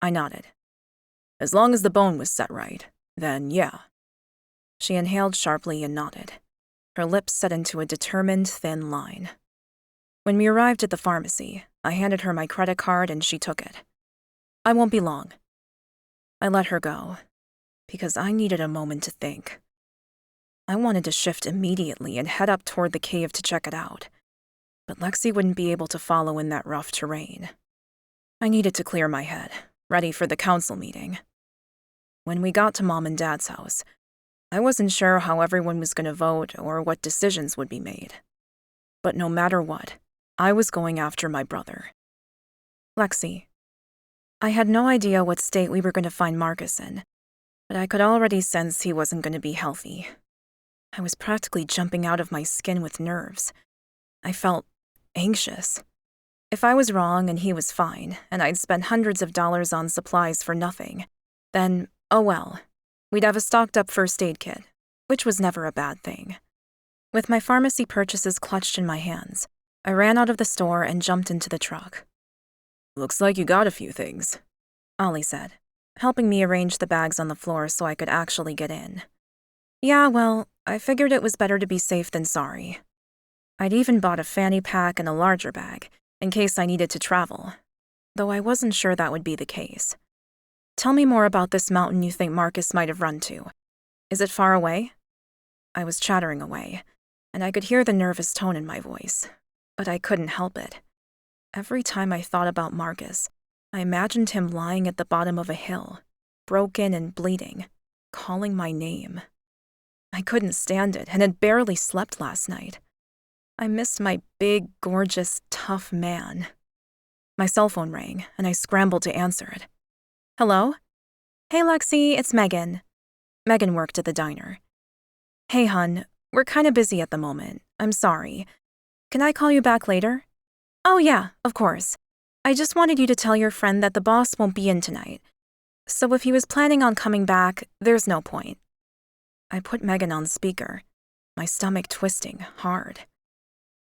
I nodded. As long as the bone was set right, then yeah. She inhaled sharply and nodded. Her lips set into a determined, thin line. When we arrived at the pharmacy, I handed her my credit card and she took it. I won't be long. I let her go, because I needed a moment to think. I wanted to shift immediately and head up toward the cave to check it out, but Lexie wouldn't be able to follow in that rough terrain. I needed to clear my head, ready for the council meeting. When we got to Mom and Dad's house, I wasn't sure how everyone was going to vote or what decisions would be made. But no matter what, I was going after my brother. Lexie. I had no idea what state we were going to find Marcus in, but I could already sense he wasn't going to be healthy. I was practically jumping out of my skin with nerves. I felt anxious. If I was wrong and he was fine, and I'd spent hundreds of dollars on supplies for nothing, then, oh well, we'd have a stocked-up first aid kit, which was never a bad thing. With my pharmacy purchases clutched in my hands, I ran out of the store and jumped into the truck. Looks like you got a few things, Ollie said, helping me arrange the bags on the floor so I could actually get in. Yeah, well, I figured it was better to be safe than sorry. I'd even bought a fanny pack and a larger bag, in case I needed to travel, though I wasn't sure that would be the case. Tell me more about this mountain you think Marcus might have run to. Is it far away? I was chattering away, and I could hear the nervous tone in my voice, but I couldn't help it. Every time I thought about Marcus, I imagined him lying at the bottom of a hill, broken and bleeding, calling my name. I couldn't stand it and had barely slept last night. I missed my big, gorgeous, tough man. My cell phone rang, and I scrambled to answer it. Hello? Hey, Lexie, it's Megan. Megan worked at the diner. Hey, hun, we're kind of busy at the moment. I'm sorry. Can I call you back later? Oh, yeah, of course. I just wanted you to tell your friend that the boss won't be in tonight. So if he was planning on coming back, there's no point. I put Megan on speaker, my stomach twisting hard.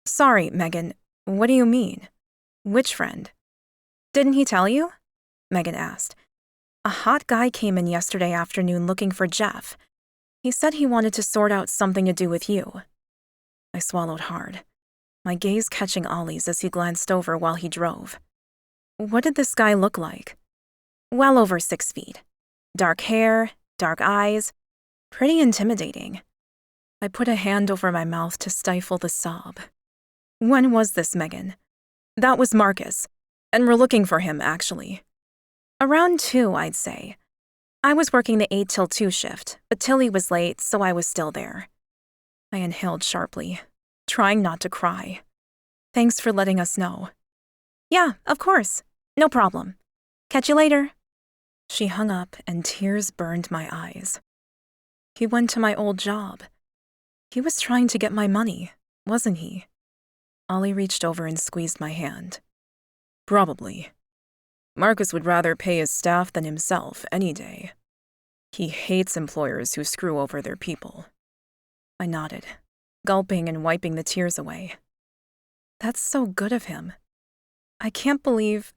Sorry, Megan, what do you mean? Which friend? Didn't he tell you? Megan asked. A hot guy came in yesterday afternoon looking for Jeff. He said he wanted to sort out something to do with you. I swallowed hard, my gaze catching Ollie's as he glanced over while he drove. What did this guy look like? Well over 6 feet. Dark hair, dark eyes, pretty intimidating. I put a hand over my mouth to stifle the sob. When was this, Megan? That was Marcus, and we're looking for him, actually. Around 2, I'd say. I was working the 8 till 2 shift, but Tilly was late, so I was still there. I inhaled sharply, trying not to cry. Thanks for letting us know. Yeah, of course. No problem. Catch you later. She hung up and tears burned my eyes. He went to my old job. He was trying to get my money, wasn't he? Ollie reached over and squeezed my hand. Probably. Marcus would rather pay his staff than himself any day. He hates employers who screw over their people. I nodded, gulping and wiping the tears away. That's so good of him. I can't believe...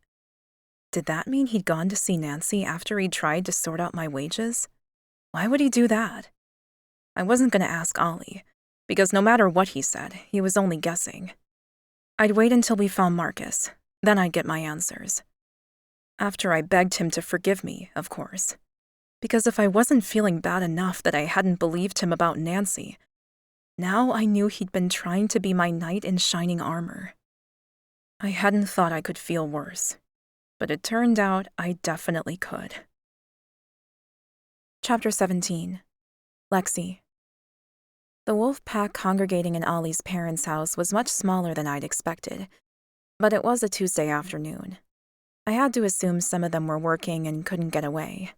Did that mean he'd gone to see Nancy after he'd tried to sort out my wages? Why would he do that? I wasn't going to ask Ollie, because no matter what he said, he was only guessing. I'd wait until we found Marcus, then I'd get my answers. After I begged him to forgive me, of course. Because if I wasn't feeling bad enough that I hadn't believed him about Nancy, now I knew he'd been trying to be my knight in shining armor. I hadn't thought I could feel worse, but it turned out I definitely could. Chapter 17. Lexie. The wolf pack congregating in Ollie's parents' house was much smaller than I'd expected, but it was a Tuesday afternoon. I had to assume some of them were working and couldn't get away.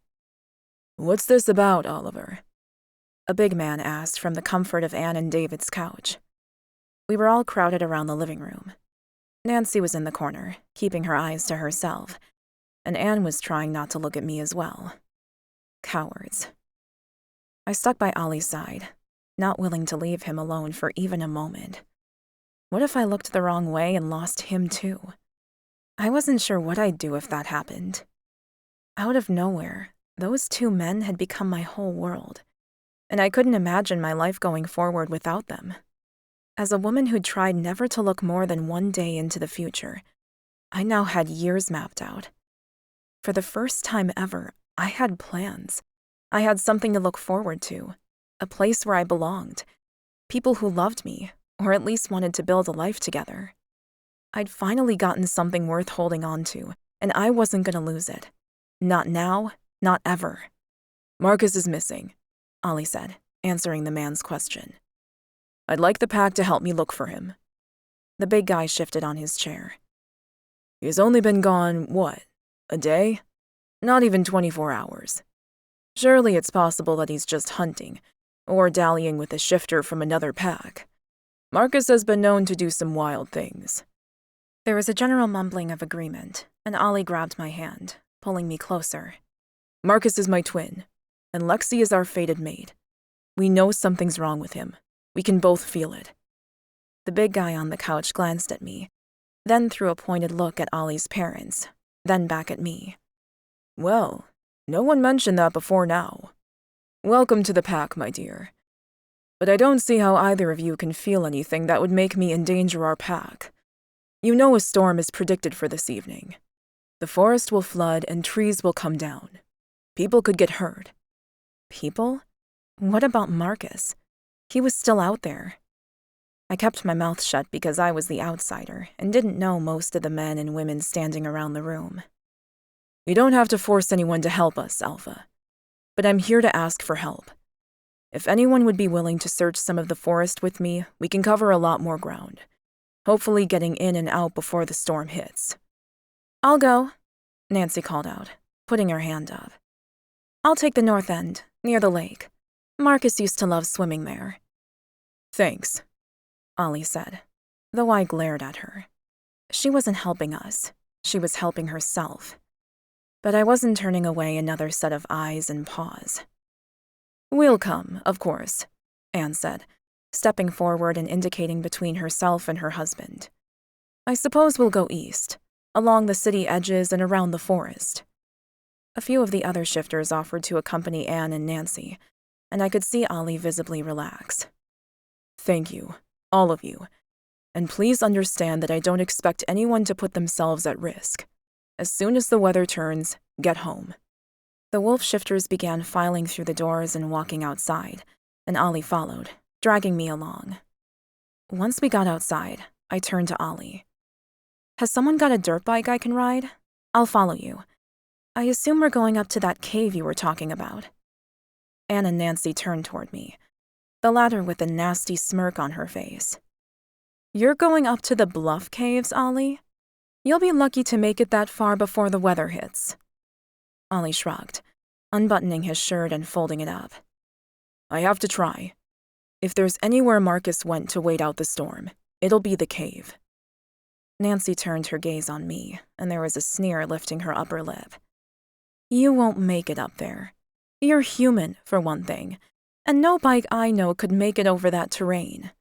What's this about, Oliver? A big man asked from the comfort of Anne and David's couch. We were all crowded around the living room. Nancy was in the corner, keeping her eyes to herself, and Anne was trying not to look at me as well. Cowards. I stuck by Ollie's side, not willing to leave him alone for even a moment. What if I looked the wrong way and lost him too? I wasn't sure what I'd do if that happened. Out of nowhere, those two men had become my whole world, and I couldn't imagine my life going forward without them. As a woman who'd tried never to look more than one day into the future, I now had years mapped out. For the first time ever, I had plans. I had something to look forward to, a place where I belonged, people who loved me, or at least wanted to build a life together. I'd finally gotten something worth holding on to, and I wasn't going to lose it. Not now, not ever. Markus is missing, Ollie said, answering the man's question. I'd like the pack to help me look for him. The big guy shifted on his chair. He's only been gone, what, a day? Not even 24 hours. Surely it's possible that he's just hunting, or dallying with a shifter from another pack. Markus has been known to do some wild things. There was a general mumbling of agreement, and Ollie grabbed my hand, pulling me closer. Markus is my twin, and Lexie is our fated mate. We know something's wrong with him. We can both feel it. The big guy on the couch glanced at me, then threw a pointed look at Ollie's parents, then back at me. Well, no one mentioned that before now. Welcome to the pack, my dear. But I don't see how either of you can feel anything that would make me endanger our pack. You know a storm is predicted for this evening. The forest will flood and trees will come down. People could get hurt. People? What about Markus? He was still out there. I kept my mouth shut because I was the outsider and didn't know most of the men and women standing around the room. You don't have to force anyone to help us, Alpha. But I'm here to ask for help. If anyone would be willing to search some of the forest with me, we can cover a lot more ground. Hopefully getting in and out before the storm hits. I'll go, Nancy called out, putting her hand up. I'll take the north end, near the lake. Markus used to love swimming there. Thanks, Ollie said, though I glared at her. She wasn't helping us. She was helping herself. But I wasn't turning away another set of eyes and paws. We'll come, of course, Anne said, stepping forward and indicating between herself and her husband. I suppose we'll go east, along the city edges and around the forest. A few of the other shifters offered to accompany Anne and Nancy, and I could see Ollie visibly relax. Thank you, all of you. And please understand that I don't expect anyone to put themselves at risk. As soon as the weather turns, get home. The wolf shifters began filing through the doors and walking outside, and Ollie followed, dragging me along. Once we got outside, I turned to Ollie. Has someone got a dirt bike I can ride? I'll follow you. I assume we're going up to that cave you were talking about. Anne and Nancy turned toward me, the latter with a nasty smirk on her face. You're going up to the bluff caves, Ollie? You'll be lucky to make it that far before the weather hits. Ollie shrugged, unbuttoning his shirt and folding it up. I have to try. If there's anywhere Markus went to wait out the storm, it'll be the cave. Nancy turned her gaze on me, and there was a sneer lifting her upper lip. You won't make it up there. You're human, for one thing, and no bike I know could make it over that terrain.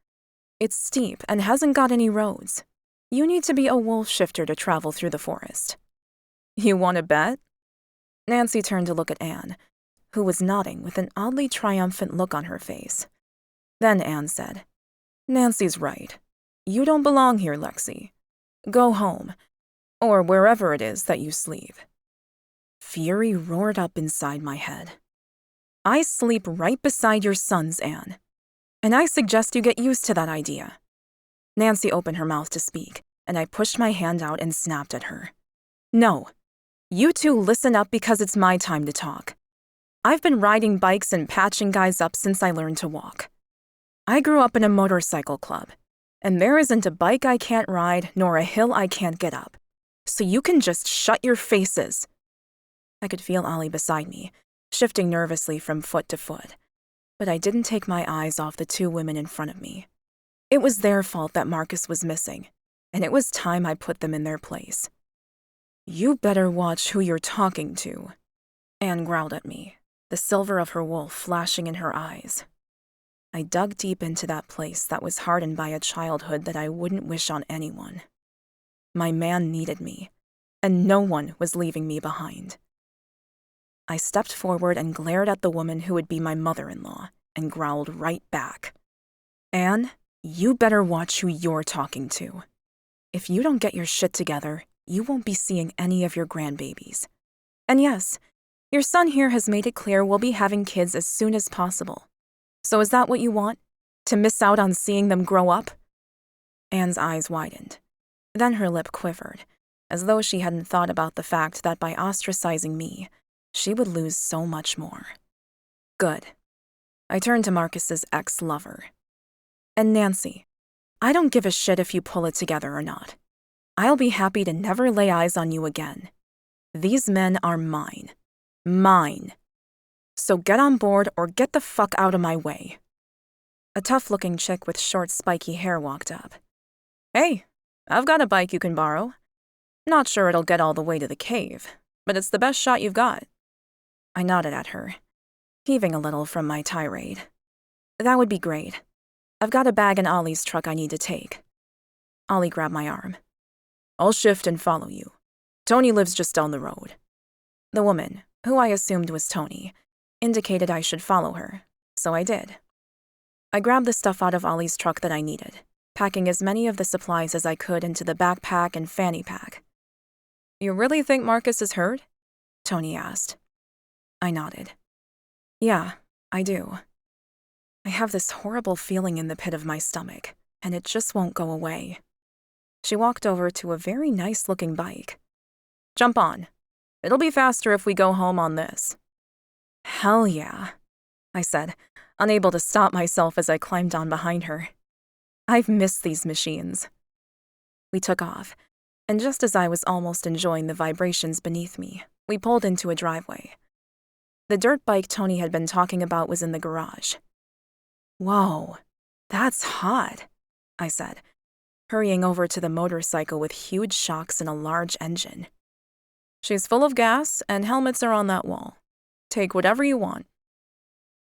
It's steep and hasn't got any roads. You need to be a wolf shifter to travel through the forest. You want to bet? Nancy turned to look at Anne, who was nodding with an oddly triumphant look on her face. Then Anne said, Nancy's right. You don't belong here, Lexie. Go home, or wherever it is that you sleep. Fury roared up inside my head. I sleep right beside your sons, Anne, and I suggest you get used to that idea. Nancy opened her mouth to speak, and I pushed my hand out and snapped at her. No, you two listen up because it's my time to talk. I've been riding bikes and patching guys up since I learned to walk. I grew up in a motorcycle club, and there isn't a bike I can't ride nor a hill I can't get up. So you can just shut your faces. I could feel Ollie beside me, shifting nervously from foot to foot, but I didn't take my eyes off the two women in front of me. It was their fault that Markus was missing, and it was time I put them in their place. You better watch who you're talking to, Anne growled at me, the silver of her wolf flashing in her eyes. I dug deep into that place that was hardened by a childhood that I wouldn't wish on anyone. My man needed me, and no one was leaving me behind. I stepped forward and glared at the woman who would be my mother-in-law and growled right back. Anne, you better watch who you're talking to. If you don't get your shit together, you won't be seeing any of your grandbabies. And yes, your son here has made it clear we'll be having kids as soon as possible. So is that what you want? To miss out on seeing them grow up? Anne's eyes widened. Then her lip quivered, as though she hadn't thought about the fact that by ostracizing me, she would lose so much more. Good. I turned to Marcus's ex-lover. And Nancy, I don't give a shit if you pull it together or not. I'll be happy to never lay eyes on you again. These men are mine. Mine. So get on board or get the fuck out of my way. A tough-looking chick with short, spiky hair walked up. Hey, I've got a bike you can borrow. Not sure it'll get all the way to the cave, but it's the best shot you've got. I nodded at her, heaving a little from my tirade. That would be great. I've got a bag in Ollie's truck I need to take. Ollie grabbed my arm. I'll shift and follow you. Tony lives just down the road. The woman, who I assumed was Tony, indicated I should follow her, so I did. I grabbed the stuff out of Ollie's truck that I needed, packing as many of the supplies as I could into the backpack and fanny pack. You really think Marcus is hurt? Tony asked. I nodded. Yeah, I do. I have this horrible feeling in the pit of my stomach, and it just won't go away. She walked over to a very nice-looking bike. Jump on. It'll be faster if we go home on this. Hell yeah, I said, unable to stop myself as I climbed on behind her. I've missed these machines. We took off, and just as I was almost enjoying the vibrations beneath me, we pulled into a driveway. The dirt bike Tony had been talking about was in the garage. Whoa, that's hot, I said, hurrying over to the motorcycle with huge shocks and a large engine. She's full of gas, and helmets are on that wall. Take whatever you want.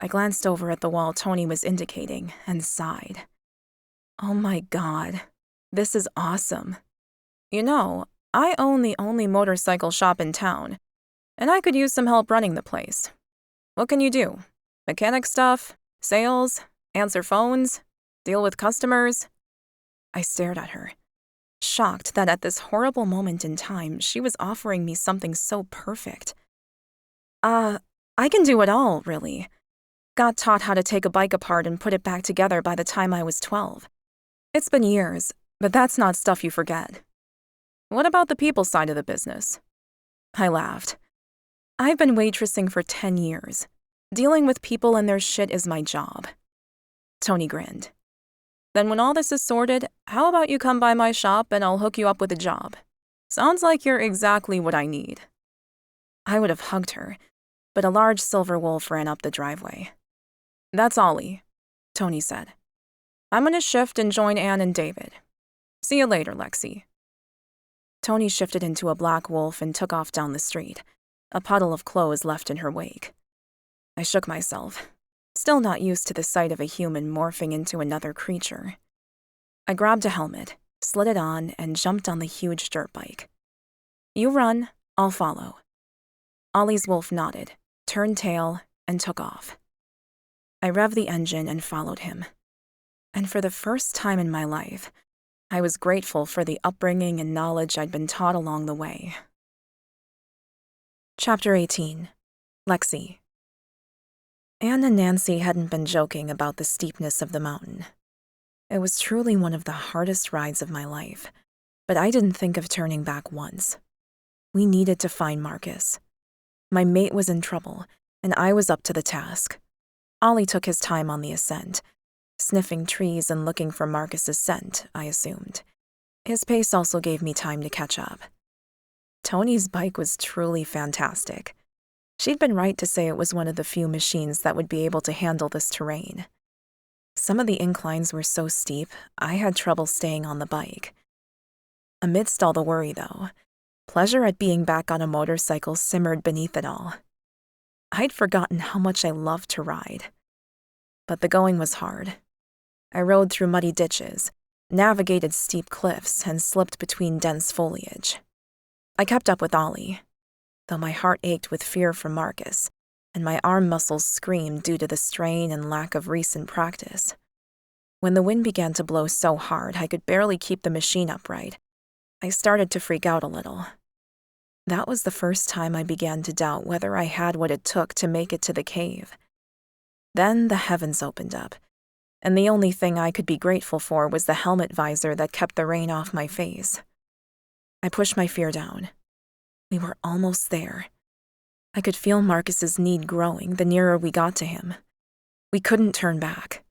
I glanced over at the wall Tony was indicating and sighed. Oh my God, this is awesome. You know, I own the only motorcycle shop in town, and I could use some help running the place. What can you do? Mechanic stuff? Sales? Answer phones? Deal with customers? I stared at her, shocked that at this horrible moment in time, she was offering me something so perfect. I can do it all, really. Got taught how to take a bike apart and put it back together by the time I was 12. It's been years, but that's not stuff you forget. What about the people side of the business? I laughed. I've been waitressing for 10 years. Dealing with people and their shit is my job. Tony grinned. Then when all this is sorted, how about you come by my shop and I'll hook you up with a job? Sounds like you're exactly what I need. I would have hugged her, but a large silver wolf ran up the driveway. That's Ollie, Tony said. I'm gonna shift and join Anne and David. See you later, Lexie. Tony shifted into a black wolf and took off down the street, a puddle of clothes left in her wake. I shook myself, still not used to the sight of a human morphing into another creature. I grabbed a helmet, slid it on, and jumped on the huge dirt bike. You run, I'll follow. Ollie's wolf nodded, turned tail, and took off. I revved the engine and followed him. And for the first time in my life, I was grateful for the upbringing and knowledge I'd been taught along the way. Chapter 18. Lexie. Anne and Nancy hadn't been joking about the steepness of the mountain. It was truly one of the hardest rides of my life, but I didn't think of turning back once. We needed to find Marcus. My mate was in trouble, and I was up to the task. Ollie took his time on the ascent, sniffing trees and looking for Marcus's scent, I assumed. His pace also gave me time to catch up. Tony's bike was truly fantastic. She'd been right to say it was one of the few machines that would be able to handle this terrain. Some of the inclines were so steep, I had trouble staying on the bike. Amidst all the worry, though, pleasure at being back on a motorcycle simmered beneath it all. I'd forgotten how much I loved to ride. but the going was hard. I rode through muddy ditches, navigated steep cliffs, and slipped between dense foliage. I kept up with Ollie, though my heart ached with fear for Marcus, and my arm muscles screamed due to the strain and lack of recent practice. When the wind began to blow so hard I could barely keep the machine upright, I started to freak out a little. That was the first time I began to doubt whether I had what it took to make it to the cave. Then the heavens opened up, and the only thing I could be grateful for was the helmet visor that kept the rain off my face. I pushed my fear down. We were almost there. I could feel Marcus's need growing the nearer we got to him. We couldn't turn back.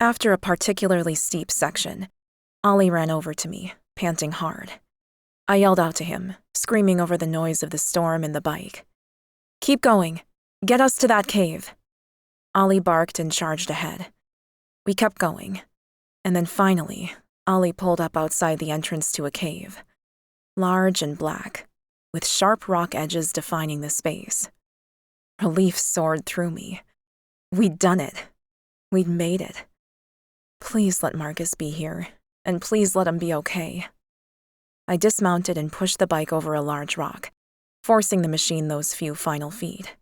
After a particularly steep section, Ollie ran over to me, panting hard. I yelled out to him, screaming over the noise of the storm and the bike. "Keep going. Get us to that cave." Ollie barked and charged ahead. We kept going, and then finally, Ollie pulled up outside the entrance to a cave, large and black, with sharp rock edges defining the space. Relief soared through me. We'd done it. We'd made it. Please let Marcus be here, and please let him be okay. I dismounted and pushed the bike over a large rock, forcing the machine those few final feet.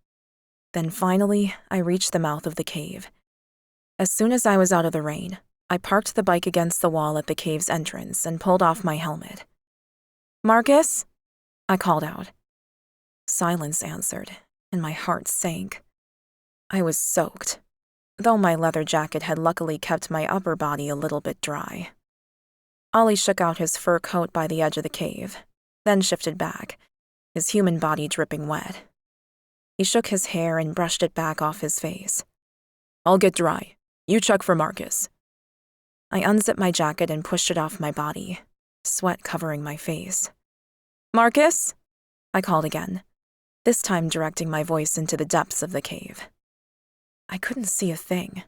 Then finally, I reached the mouth of the cave. As soon as I was out of the rain, I parked the bike against the wall at the cave's entrance and pulled off my helmet. "Marcus?" I called out. Silence answered, and my heart sank. I was soaked, though my leather jacket had luckily kept my upper body a little bit dry. Ollie shook out his fur coat by the edge of the cave, then shifted back, his human body dripping wet. He shook his hair and brushed it back off his face. "I'll get dry. You check for Marcus." I unzipped my jacket and pushed it off my body, sweat covering my face. "Marcus?" I called again, this time directing my voice into the depths of the cave. I couldn't see a thing,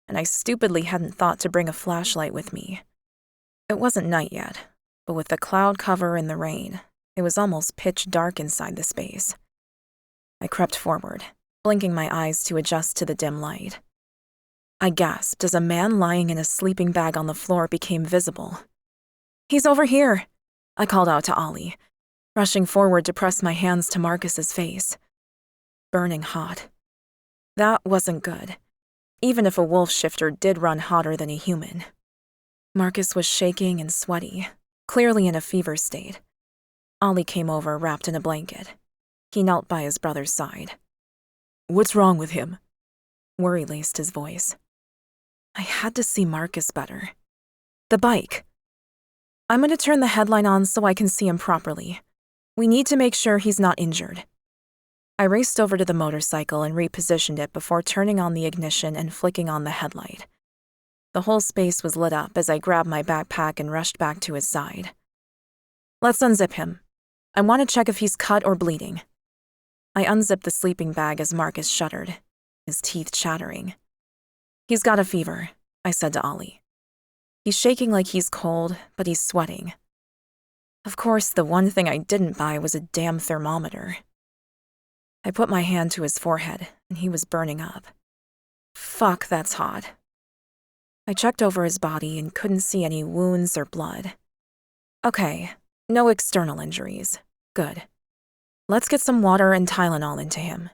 and I stupidly hadn't thought to bring a flashlight with me. It wasn't night yet, but with the cloud cover and the rain, it was almost pitch dark inside the space. I crept forward, blinking my eyes to adjust to the dim light. I gasped as a man lying in a sleeping bag on the floor became visible. "He's over here," I called out to Ollie, rushing forward to press my hands to Marcus's face. Burning hot. That wasn't good, even if a wolf shifter did run hotter than a human. Marcus was shaking and sweaty, clearly in a fever state. Ollie came over, wrapped in a blanket. He knelt by his brother's side. "What's wrong with him?" Worry laced his voice. I had to see Marcus better. "The bike. I'm going to turn the headlight on so I can see him properly. We need to make sure he's not injured." I raced over to the motorcycle and repositioned it before turning on the ignition and flicking on the headlight. The whole space was lit up as I grabbed my backpack and rushed back to his side. "Let's unzip him. I want to check if he's cut or bleeding." I unzipped the sleeping bag as Marcus shuddered, his teeth chattering. "He's got a fever," I said to Ollie. "He's shaking like he's cold, but he's sweating." Of course, the one thing I didn't buy was a damn thermometer. I put my hand to his forehead, and he was burning up. Fuck, that's hot. I checked over his body and couldn't see any wounds or blood. Okay, no external injuries. Good. Let's get some water and Tylenol into him.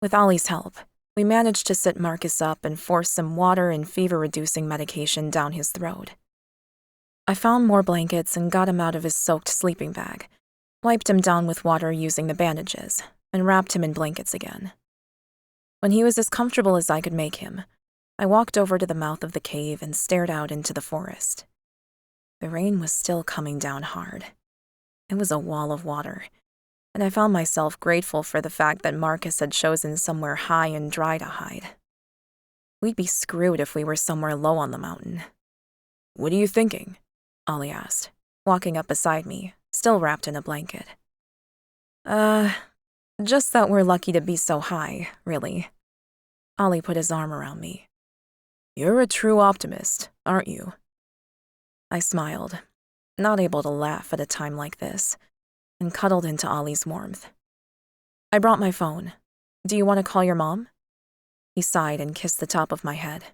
With Ollie's help, we managed to sit Marcus up and force some water and fever-reducing medication down his throat. I found more blankets and got him out of his soaked sleeping bag, wiped him down with water using the bandages, and wrapped him in blankets again. When he was as comfortable as I could make him, I walked over to the mouth of the cave and stared out into the forest. The rain was still coming down hard. It was a wall of water, and I found myself grateful for the fact that Marcus had chosen somewhere high and dry to hide. We'd be screwed if we were somewhere low on the mountain. "What are you thinking?" Ollie asked, walking up beside me, still wrapped in a blanket. Just that we're lucky to be so high, really." Ollie put his arm around me. "You're a true optimist, aren't you?" I smiled, not able to laugh at a time like this, and cuddled into Ollie's warmth. "I brought my phone. Do you want to call your mom?" He sighed and kissed the top of my head.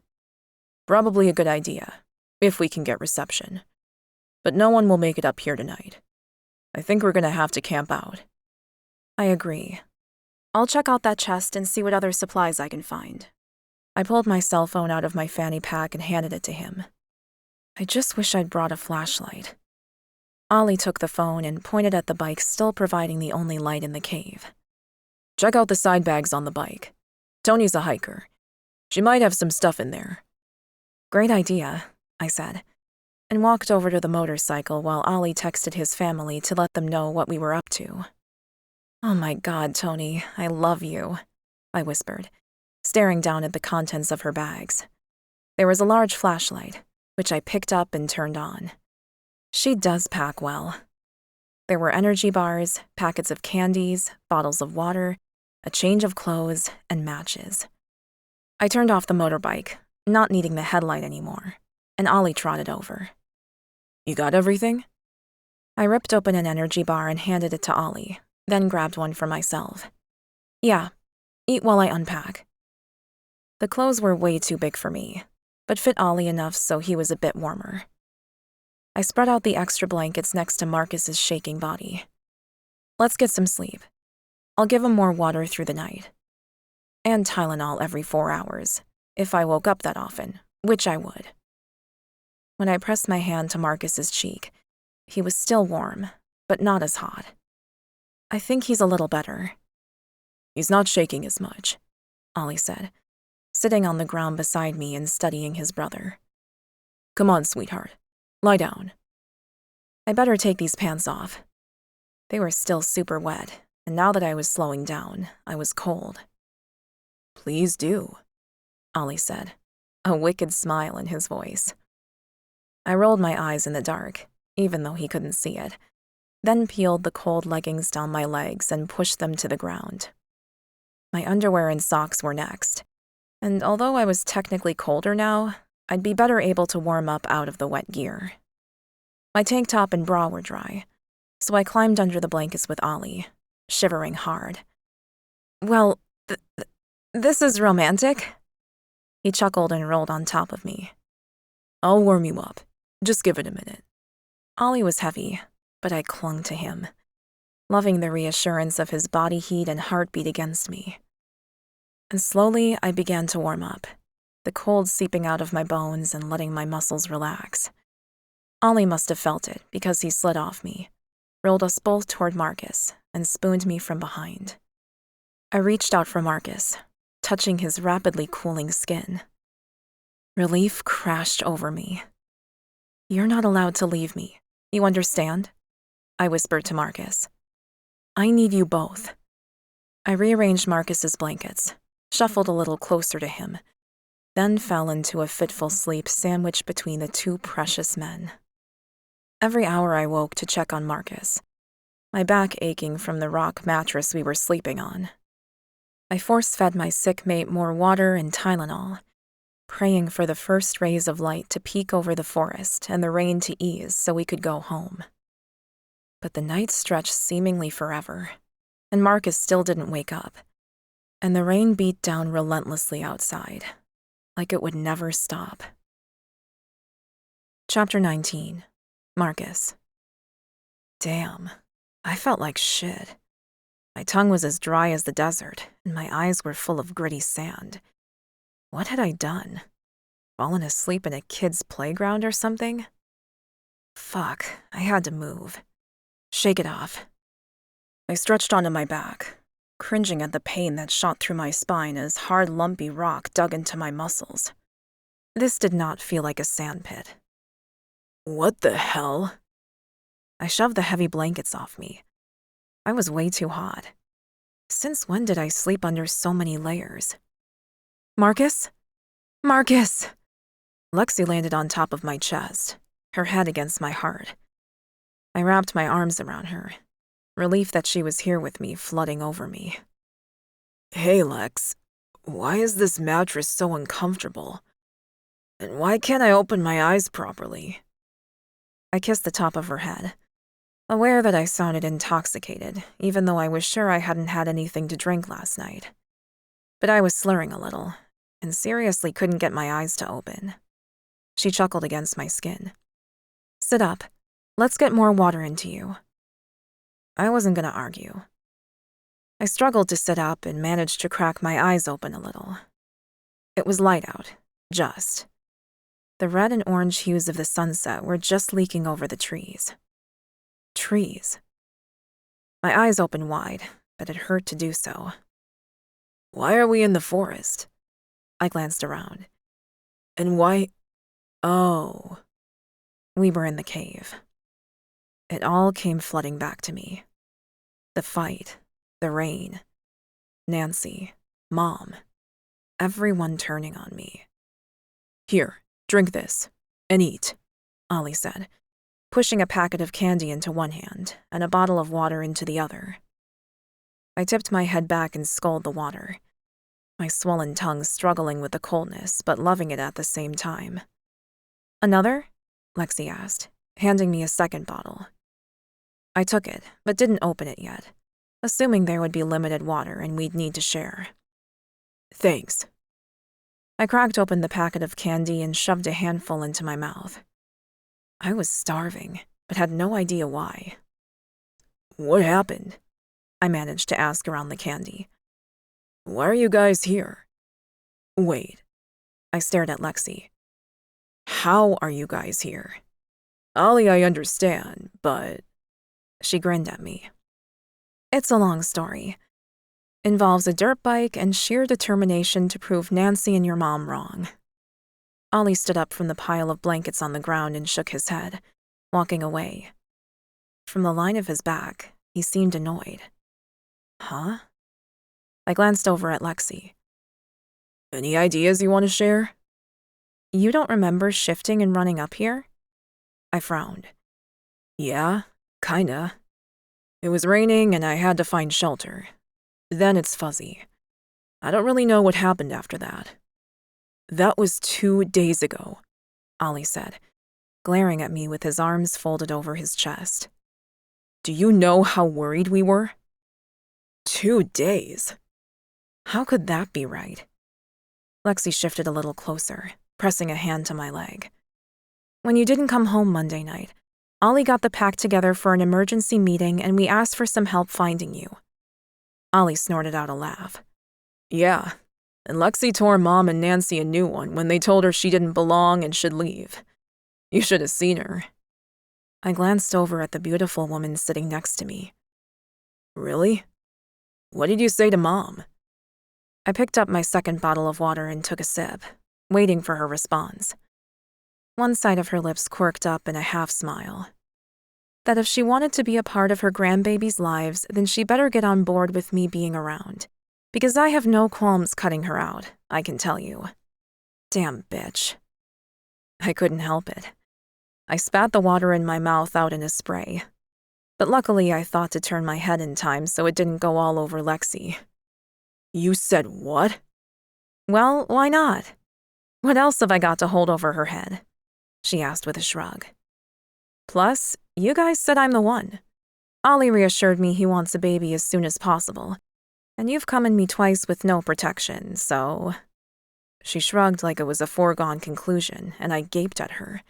Probably a good idea, if we can get reception. But no one will make it up here tonight. I think we're gonna have to camp out. I agree. I'll check out that chest and see what other supplies I can find. I pulled my cell phone out of my fanny pack and handed it to him. I just wish I'd brought a flashlight. Ollie took the phone and pointed at the bike still providing the only light in the cave. Check out the side bags on the bike. Tony's a hiker. She might have some stuff in there. Great idea, I said, and walked over to the motorcycle while Ollie texted his family to let them know what we were up to. Oh my God, Tony, I love you, I whispered, staring down at the contents of her bags. There was a large flashlight, which I picked up and turned on. She does pack well. There were energy bars, packets of candies, bottles of water, a change of clothes, and matches. I turned off the motorbike, not needing the headlight anymore, and Ollie trotted over. You got everything? I ripped open an energy bar and handed it to Ollie, then grabbed one for myself. Yeah, eat while I unpack. The clothes were way too big for me, but fit Ollie enough so he was a bit warmer. I spread out the extra blankets next to Marcus's shaking body. Let's get some sleep. I'll give him more water through the night. And Tylenol every 4 hours, if I woke up that often, which I would. When I pressed my hand to Marcus's cheek, he was still warm, but not as hot. I think he's a little better. He's not shaking as much, Ollie said, sitting on the ground beside me and studying his brother. Come on, sweetheart. Lie down. I better take these pants off. They were still super wet, and now that I was slowing down, I was cold. Please do, Ollie said, a wicked smile in his voice. I rolled my eyes in the dark, even though he couldn't see it, then peeled the cold leggings down my legs and pushed them to the ground. My underwear and socks were next, and although I was technically colder now, I'd be better able to warm up out of the wet gear. My tank top and bra were dry, so I climbed under the blankets with Ollie, shivering hard. Well, this is romantic. He chuckled and rolled on top of me. I'll warm you up. Just give it a minute. Ollie was heavy, but I clung to him, loving the reassurance of his body heat and heartbeat against me. And slowly I began to warm up, the cold seeping out of my bones and letting my muscles relax. Ollie must have felt it because he slid off me, rolled us both toward Marcus, and spooned me from behind. I reached out for Marcus, touching his rapidly cooling skin. Relief crashed over me. You're not allowed to leave me, you understand? I whispered to Marcus. I need you both. I rearranged Marcus's blankets, shuffled a little closer to him, then fell into a fitful sleep sandwiched between the two precious men. Every hour I woke to check on Marcus, my back aching from the rock mattress we were sleeping on. I force-fed my sick mate more water and Tylenol, praying for the first rays of light to peek over the forest and the rain to ease so we could go home. But the night stretched seemingly forever, and Marcus still didn't wake up, and the rain beat down relentlessly outside, like it would never stop. Chapter 19. Marcus. Damn, I felt like shit. My tongue was as dry as the desert, and my eyes were full of gritty sand. What had I done? Fallen asleep in a kid's playground or something? Fuck, I had to move. Shake it off. I stretched onto my back, cringing at the pain that shot through my spine as hard, lumpy rock dug into my muscles. This did not feel like a sandpit. What the hell? I shoved the heavy blankets off me. I was way too hot. Since when did I sleep under so many layers? Marcus? Marcus! Lexie landed on top of my chest, her head against my heart. I wrapped my arms around her, relief that she was here with me flooding over me. Hey, Lex, why is this mattress so uncomfortable? And why can't I open my eyes properly? I kissed the top of her head, aware that I sounded intoxicated, even though I was sure I hadn't had anything to drink last night. But I was slurring a little, and seriously couldn't get my eyes to open. She chuckled against my skin. Sit up. Let's get more water into you. I wasn't going to argue. I struggled to sit up and managed to crack my eyes open a little. It was light out, just. The red and orange hues of the sunset were just leaking over the trees. Trees. My eyes opened wide, but it hurt to do so. Why are we in the forest? I glanced around. And why? Oh. We were in the cave. It all came flooding back to me. The fight, the rain, Nancy, Mom, everyone turning on me. Here, drink this, and eat, Ollie said, pushing a packet of candy into one hand and a bottle of water into the other. I tipped my head back and sculled the water, my swollen tongue struggling with the coldness but loving it at the same time. Another? Lexie asked, handing me a second bottle. I took it, but didn't open it yet, assuming there would be limited water and we'd need to share. Thanks. I cracked open the packet of candy and shoved a handful into my mouth. I was starving, but had no idea why. What happened? I managed to ask around the candy. Why are you guys here? Wait. I stared at Lexie. How are you guys here? Ollie, I understand, but... She grinned at me. It's a long story. Involves a dirt bike and sheer determination to prove Nancy and your mom wrong. Ollie stood up from the pile of blankets on the ground and shook his head, walking away. From the line of his back, he seemed annoyed. Huh? I glanced over at Lexie. Any ideas you want to share? You don't remember shifting and running up here? I frowned. Yeah, kinda. It was raining and I had to find shelter. Then it's fuzzy. I don't really know what happened after that. That was 2 days ago, Ollie said, glaring at me with his arms folded over his chest. Do you know how worried we were? 2 days? How could that be right? Lexie shifted a little closer, pressing a hand to my leg. When you didn't come home Monday night, Ollie got the pack together for an emergency meeting and we asked for some help finding you. Ollie snorted out a laugh. Yeah, and Lexie tore Mom and Nancy a new one when they told her she didn't belong and should leave. You should have seen her. I glanced over at the beautiful woman sitting next to me. Really? What did you say to Mom? I picked up my second bottle of water and took a sip, waiting for her response. One side of her lips quirked up in a half-smile. That if she wanted to be a part of her grandbaby's lives, then she better get on board with me being around. Because I have no qualms cutting her out, I can tell you. Damn bitch. I couldn't help it. I spat the water in my mouth out in a spray. But luckily I thought to turn my head in time so it didn't go all over Lexie. You said what? Well, why not? What else have I got to hold over her head? She asked with a shrug. Plus, you guys said I'm the one. Ollie reassured me he wants a baby as soon as possible. And you've come in me twice with no protection, so... She shrugged like it was a foregone conclusion, and I gaped at her.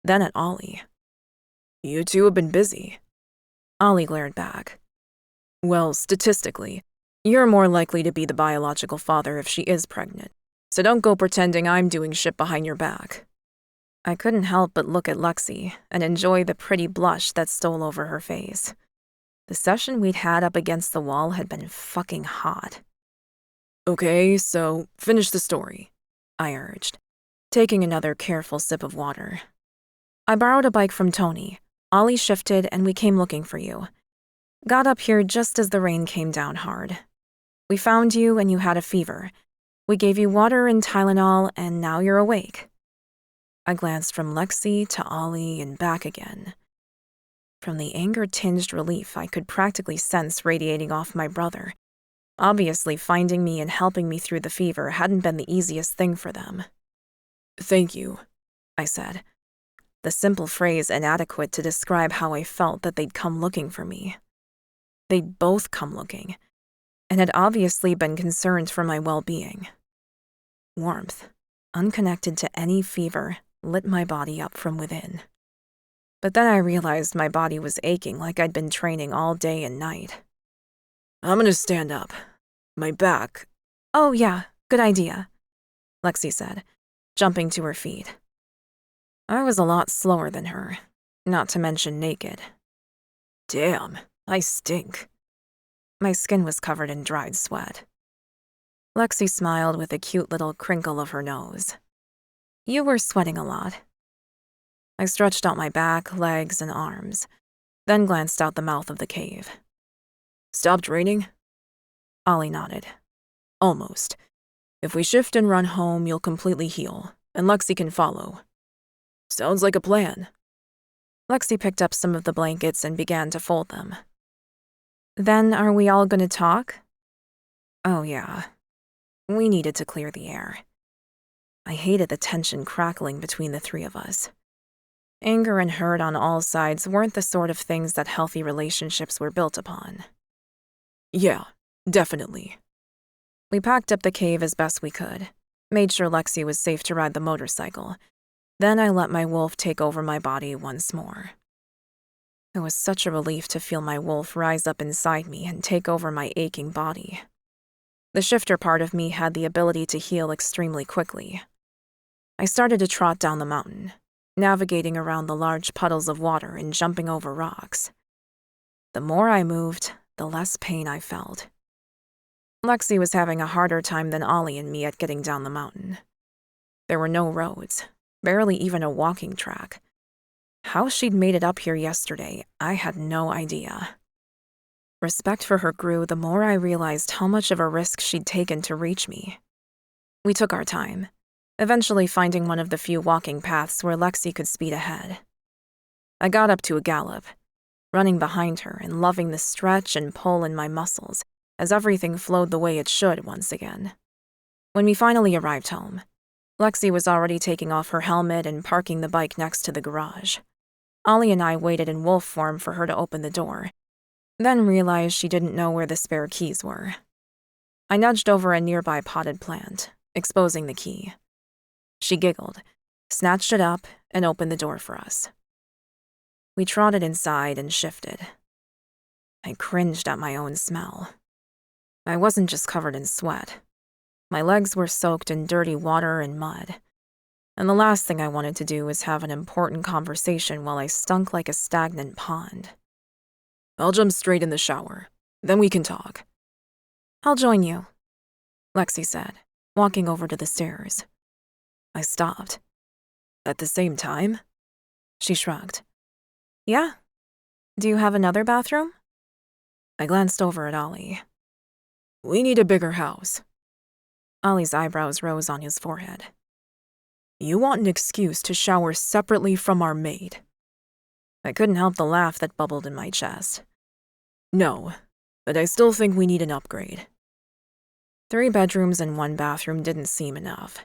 Then at Ollie. You two have been busy. Ollie glared back. Well, statistically, you're more likely to be the biological father if she is pregnant. So don't go pretending I'm doing shit behind your back. I couldn't help but look at Lexie and enjoy the pretty blush that stole over her face. The session we'd had up against the wall had been fucking hot. Okay, so finish the story, I urged, taking another careful sip of water. I borrowed a bike from Tony. Ollie shifted and we came looking for you. Got up here just as the rain came down hard. We found you and you had a fever. We gave you water and Tylenol and now you're awake. I glanced from Lexie to Ollie and back again. From the anger-tinged relief I could practically sense radiating off my brother. Obviously, finding me and helping me through the fever hadn't been the easiest thing for them. Thank you, I said. The simple phrase inadequate to describe how I felt that they'd come looking for me. They'd both come looking, and had obviously been concerned for my well-being. Warmth, unconnected to any fever, lit my body up from within. But then I realized my body was aching like I'd been training all day and night. I'm gonna stand up. My back. Oh yeah, good idea, Lexie said, jumping to her feet. I was a lot slower than her, not to mention naked. Damn, I stink. My skin was covered in dried sweat. Lexie smiled with a cute little crinkle of her nose. You were sweating a lot. I stretched out my back, legs, and arms, then glanced out the mouth of the cave. Stopped raining? Ollie nodded. Almost. If we shift and run home, you'll completely heal, and Lexie can follow. Sounds like a plan. Lexie picked up some of the blankets and began to fold them. Then are we all going to talk? Oh yeah. We needed to clear the air. I hated the tension crackling between the three of us. Anger and hurt on all sides weren't the sort of things that healthy relationships were built upon. Yeah, definitely. We packed up the cave as best we could, made sure Lexie was safe to ride the motorcycle. Then I let my wolf take over my body once more. It was such a relief to feel my wolf rise up inside me and take over my aching body. The shifter part of me had the ability to heal extremely quickly. I started to trot down the mountain, navigating around the large puddles of water and jumping over rocks. The more I moved, the less pain I felt. Lexie was having a harder time than Ollie and me at getting down the mountain. There were no roads, barely even a walking track. How she'd made it up here yesterday, I had no idea. Respect for her grew the more I realized how much of a risk she'd taken to reach me. We took our time, eventually finding one of the few walking paths where Lexie could speed ahead. I got up to a gallop, running behind her and loving the stretch and pull in my muscles as everything flowed the way it should once again. When we finally arrived home, Lexie was already taking off her helmet and parking the bike next to the garage. Ollie and I waited in wolf form for her to open the door, then realized she didn't know where the spare keys were. I nudged over a nearby potted plant, exposing the key. She giggled, snatched it up, and opened the door for us. We trotted inside and shifted. I cringed at my own smell. I wasn't just covered in sweat. My legs were soaked in dirty water and mud. And the last thing I wanted to do was have an important conversation while I stunk like a stagnant pond. I'll jump straight in the shower. Then we can talk. I'll join you, Lexie said, walking over to the stairs. I stopped. At the same time? She shrugged. Yeah. Do you have another bathroom? I glanced over at Ollie. We need a bigger house. Ollie's eyebrows rose on his forehead. You want an excuse to shower separately from our maid. I couldn't help the laugh that bubbled in my chest. No, but I still think we need an upgrade. 3 bedrooms and 1 bathroom didn't seem enough,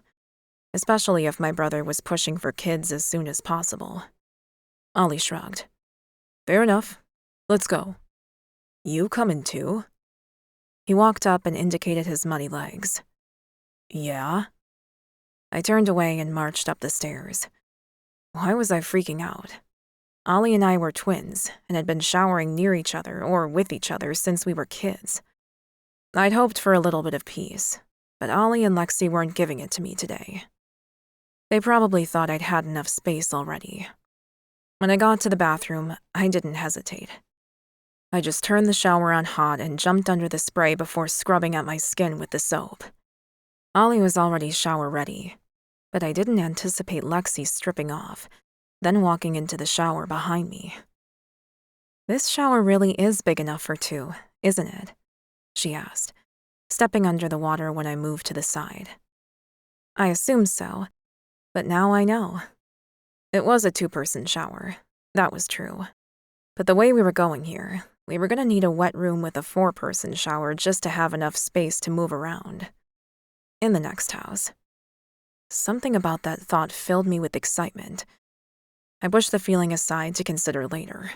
especially if my brother was pushing for kids as soon as possible. Ollie shrugged. Fair enough. Let's go. You coming too? He walked up and indicated his muddy legs. Yeah? I turned away and marched up the stairs. Why was I freaking out? Ollie and I were twins and had been showering near each other or with each other since we were kids. I'd hoped for a little bit of peace, but Ollie and Lexie weren't giving it to me today. They probably thought I'd had enough space already. When I got to the bathroom, I didn't hesitate. I just turned the shower on hot and jumped under the spray before scrubbing at my skin with the soap. Ollie was already shower ready, but I didn't anticipate Lexie stripping off, then walking into the shower behind me. This shower really is big enough for 2, isn't it? She asked, stepping under the water when I moved to the side. I assumed so, but now I know. It was a 2-person shower, that was true. But the way we were going here, we were going to need a wet room with a 4-person shower just to have enough space to move around. In the next house. Something about that thought filled me with excitement. I pushed the feeling aside to consider later.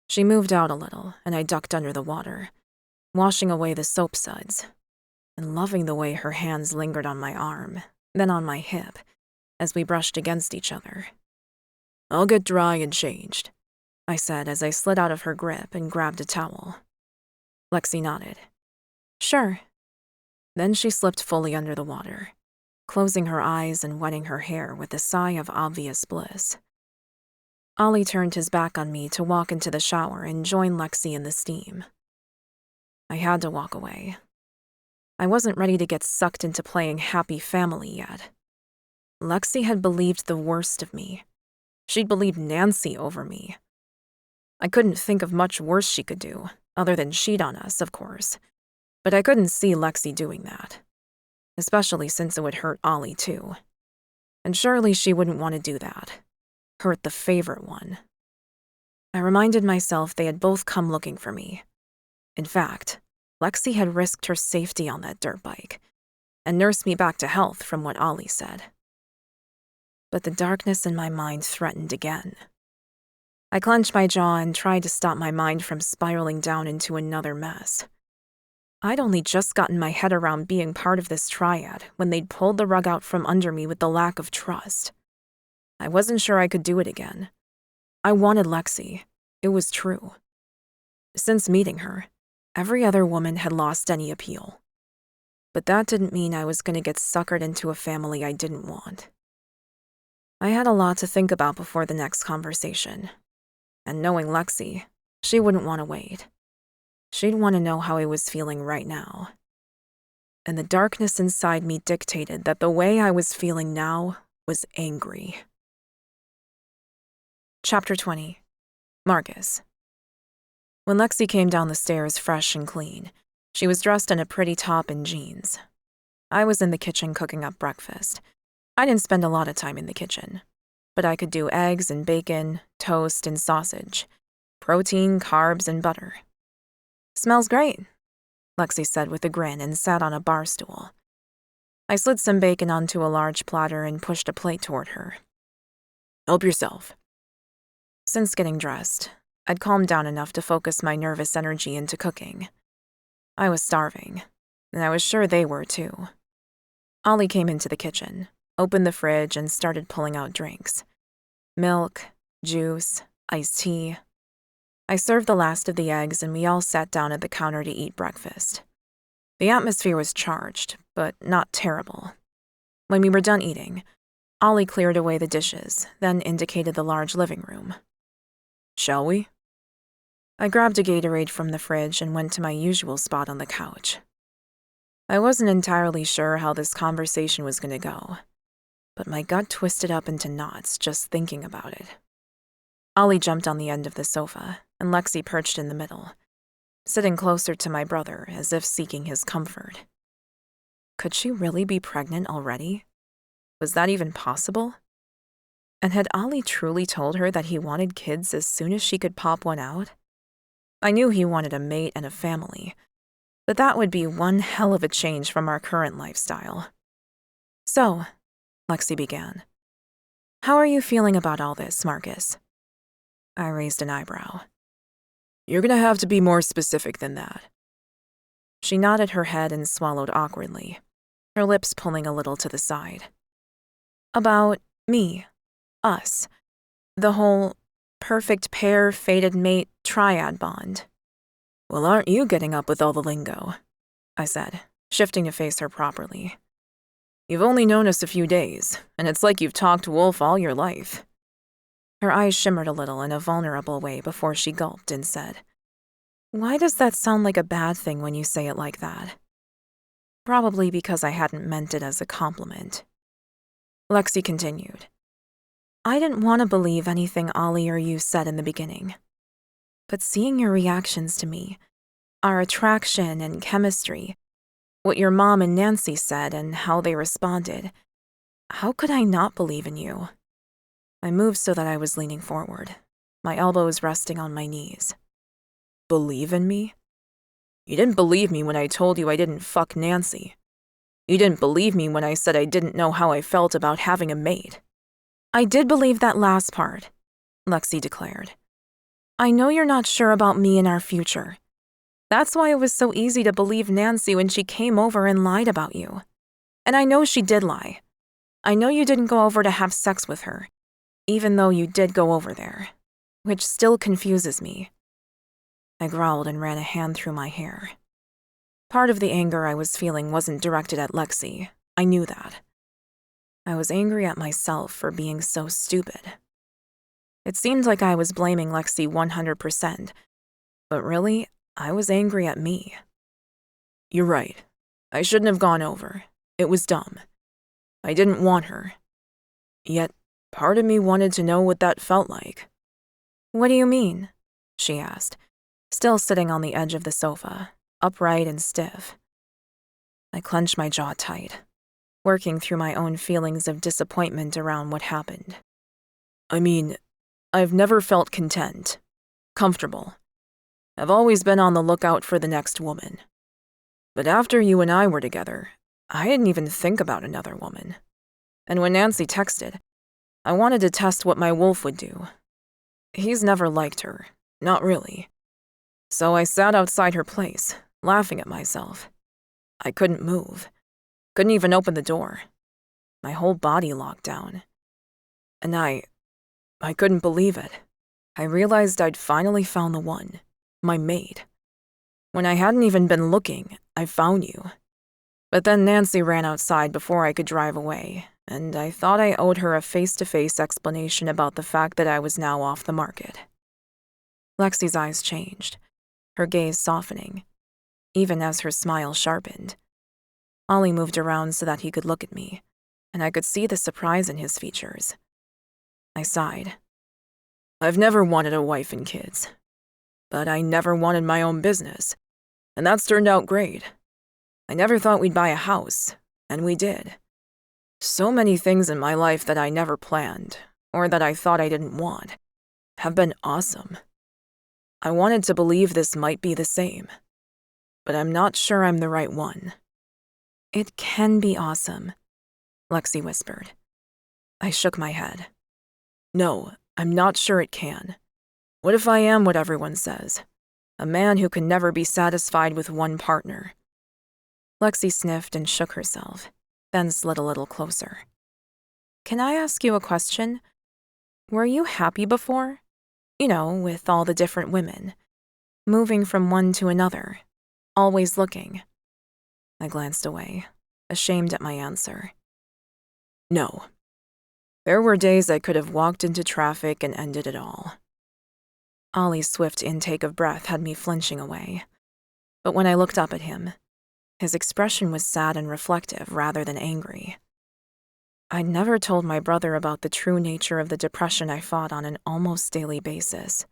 She moved out a little, and I ducked under the water, washing away the soap suds. and loving the way her hands lingered on my arm, then on my hip, as we brushed against each other. "I'll get dry and changed," I said as I slid out of her grip and grabbed a towel. Lexie nodded. "Sure." Then she slipped fully under the water, closing her eyes and wetting her hair with a sigh of obvious bliss. Ollie turned his back on me to walk into the shower and join Lexie in the steam. I had to walk away. I wasn't ready to get sucked into playing happy family yet. Lexie had believed the worst of me. She'd believed Nancy over me. I couldn't think of much worse she could do, other than cheat on us, of course. But I couldn't see Lexie doing that, especially since it would hurt Ollie too. And surely she wouldn't want to do that. Hurt the favorite one. I reminded myself they had both come looking for me. In fact, Lexie had risked her safety on that dirt bike and nursed me back to health from what Ollie said. But the darkness in my mind threatened again. I clenched my jaw and tried to stop my mind from spiraling down into another mess. I'd only just gotten my head around being part of this triad when they'd pulled the rug out from under me with the lack of trust. I wasn't sure I could do it again. I wanted Lexie. It was true. Since meeting her, every other woman had lost any appeal. But that didn't mean I was going to get suckered into a family I didn't want. I had a lot to think about before the next conversation. And knowing Lexie, she wouldn't want to wait. She'd want to know how I was feeling right now. And the darkness inside me dictated that the way I was feeling now was angry. Chapter 20. Marcus. When Lexie came down the stairs fresh and clean, she was dressed in a pretty top and jeans. I was in the kitchen cooking up breakfast. I didn't spend a lot of time in the kitchen, but I could do eggs and bacon, toast and sausage, protein, carbs, and butter. "Smells great," Lexie said with a grin and sat on a bar stool. I slid some bacon onto a large platter and pushed a plate toward her. "Help yourself." Since getting dressed, I'd calmed down enough to focus my nervous energy into cooking. I was starving, and I was sure they were too. Ollie came into the kitchen, opened the fridge, and started pulling out drinks. Milk, juice, iced tea. I served the last of the eggs, and we all sat down at the counter to eat breakfast. The atmosphere was charged, but not terrible. When we were done eating, Ollie cleared away the dishes, then indicated the large living room. "Shall we?" I grabbed a Gatorade from the fridge and went to my usual spot on the couch. I wasn't entirely sure how this conversation was going to go, but my gut twisted up into knots just thinking about it. Ollie jumped on the end of the sofa, and Lexie perched in the middle, sitting closer to my brother as if seeking his comfort. Could she really be pregnant already? Was that even possible? And had Ollie truly told her that he wanted kids as soon as she could pop one out? I knew he wanted a mate and a family, but that would be one hell of a change from our current lifestyle. "So," Lexie began, "how are you feeling about all this, Marcus?" I raised an eyebrow. "You're gonna have to be more specific than that." She nodded her head and swallowed awkwardly, her lips pulling a little to the side. "About me, us, the whole perfect pair, fated mate, triad bond." "Well, aren't you getting up with all the lingo?" I said, shifting to face her properly. "You've only known us a few days, and it's like you've talked wolf all your life." Her eyes shimmered a little in a vulnerable way before she gulped and said, "Why does that sound like a bad thing when you say it like that?" Probably because I hadn't meant it as a compliment. Lexie continued, "I didn't want to believe anything Ollie or you said in the beginning. But seeing your reactions to me, our attraction and chemistry, what your mom and Nancy said and how they responded, how could I not believe in you?" I moved so that I was leaning forward, my elbows resting on my knees. "Believe in me? You didn't believe me when I told you I didn't fuck Nancy. You didn't believe me when I said I didn't know how I felt about having a mate." "I did believe that last part," Lexie declared. "I know you're not sure about me and our future, That's why it was so easy to believe Nancy when she came over and lied about you. And I know she did lie. I know you didn't go over to have sex with her, even though you did go over there, which still confuses me. I growled and ran a hand through my hair. Part of the anger I was feeling wasn't directed at Lexie. I knew that. I was angry at myself for being so stupid. It seemed like I was blaming Lexie 100%, but really, I was angry at me. You're right. I shouldn't have gone over. It was dumb. I didn't want her. Yet, part of me wanted to know what that felt like. What do you mean? She asked, still sitting on the edge of the sofa, upright and stiff. I clenched my jaw tight, working through my own feelings of disappointment around what happened. I mean, I've never felt content, comfortable. I've always been on the lookout for the next woman. But after you and I were together, I didn't even think about another woman. And when Nancy texted, I wanted to test what my wolf would do. He's never liked her, not really. So I sat outside her place, laughing at myself. I couldn't move, couldn't even open the door. My whole body locked down. And I couldn't believe it. I realized I'd finally found the one, my mate. When I hadn't even been looking, I found you. But then Nancy ran outside before I could drive away, and I thought I owed her a face-to-face explanation about the fact that I was now off the market. Lexie's eyes changed, her gaze softening, even as her smile sharpened. Ollie moved around so that he could look at me, and I could see the surprise in his features. I sighed. I've never wanted a wife and kids, but I never wanted my own business, and that's turned out great. I never thought we'd buy a house, and we did. So many things in my life that I never planned, or that I thought I didn't want, have been awesome. I wanted to believe this might be the same, but I'm not sure I'm the right one. It can be awesome, Lexie whispered. I shook my head. No, I'm not sure it can. What if I am what everyone says? A man who can never be satisfied with one partner. Lexie sniffed and shook herself, then slid a little closer. Can I ask you a question? Were you happy before? You know, with all the different women. Moving from one to another. Always looking. I glanced away, ashamed at my answer. No. There were days I could have walked into traffic and ended it all. Ollie's swift intake of breath had me flinching away. But when I looked up at him, his expression was sad and reflective rather than angry. I'd never told my brother about the true nature of the depression I fought on an almost daily basis.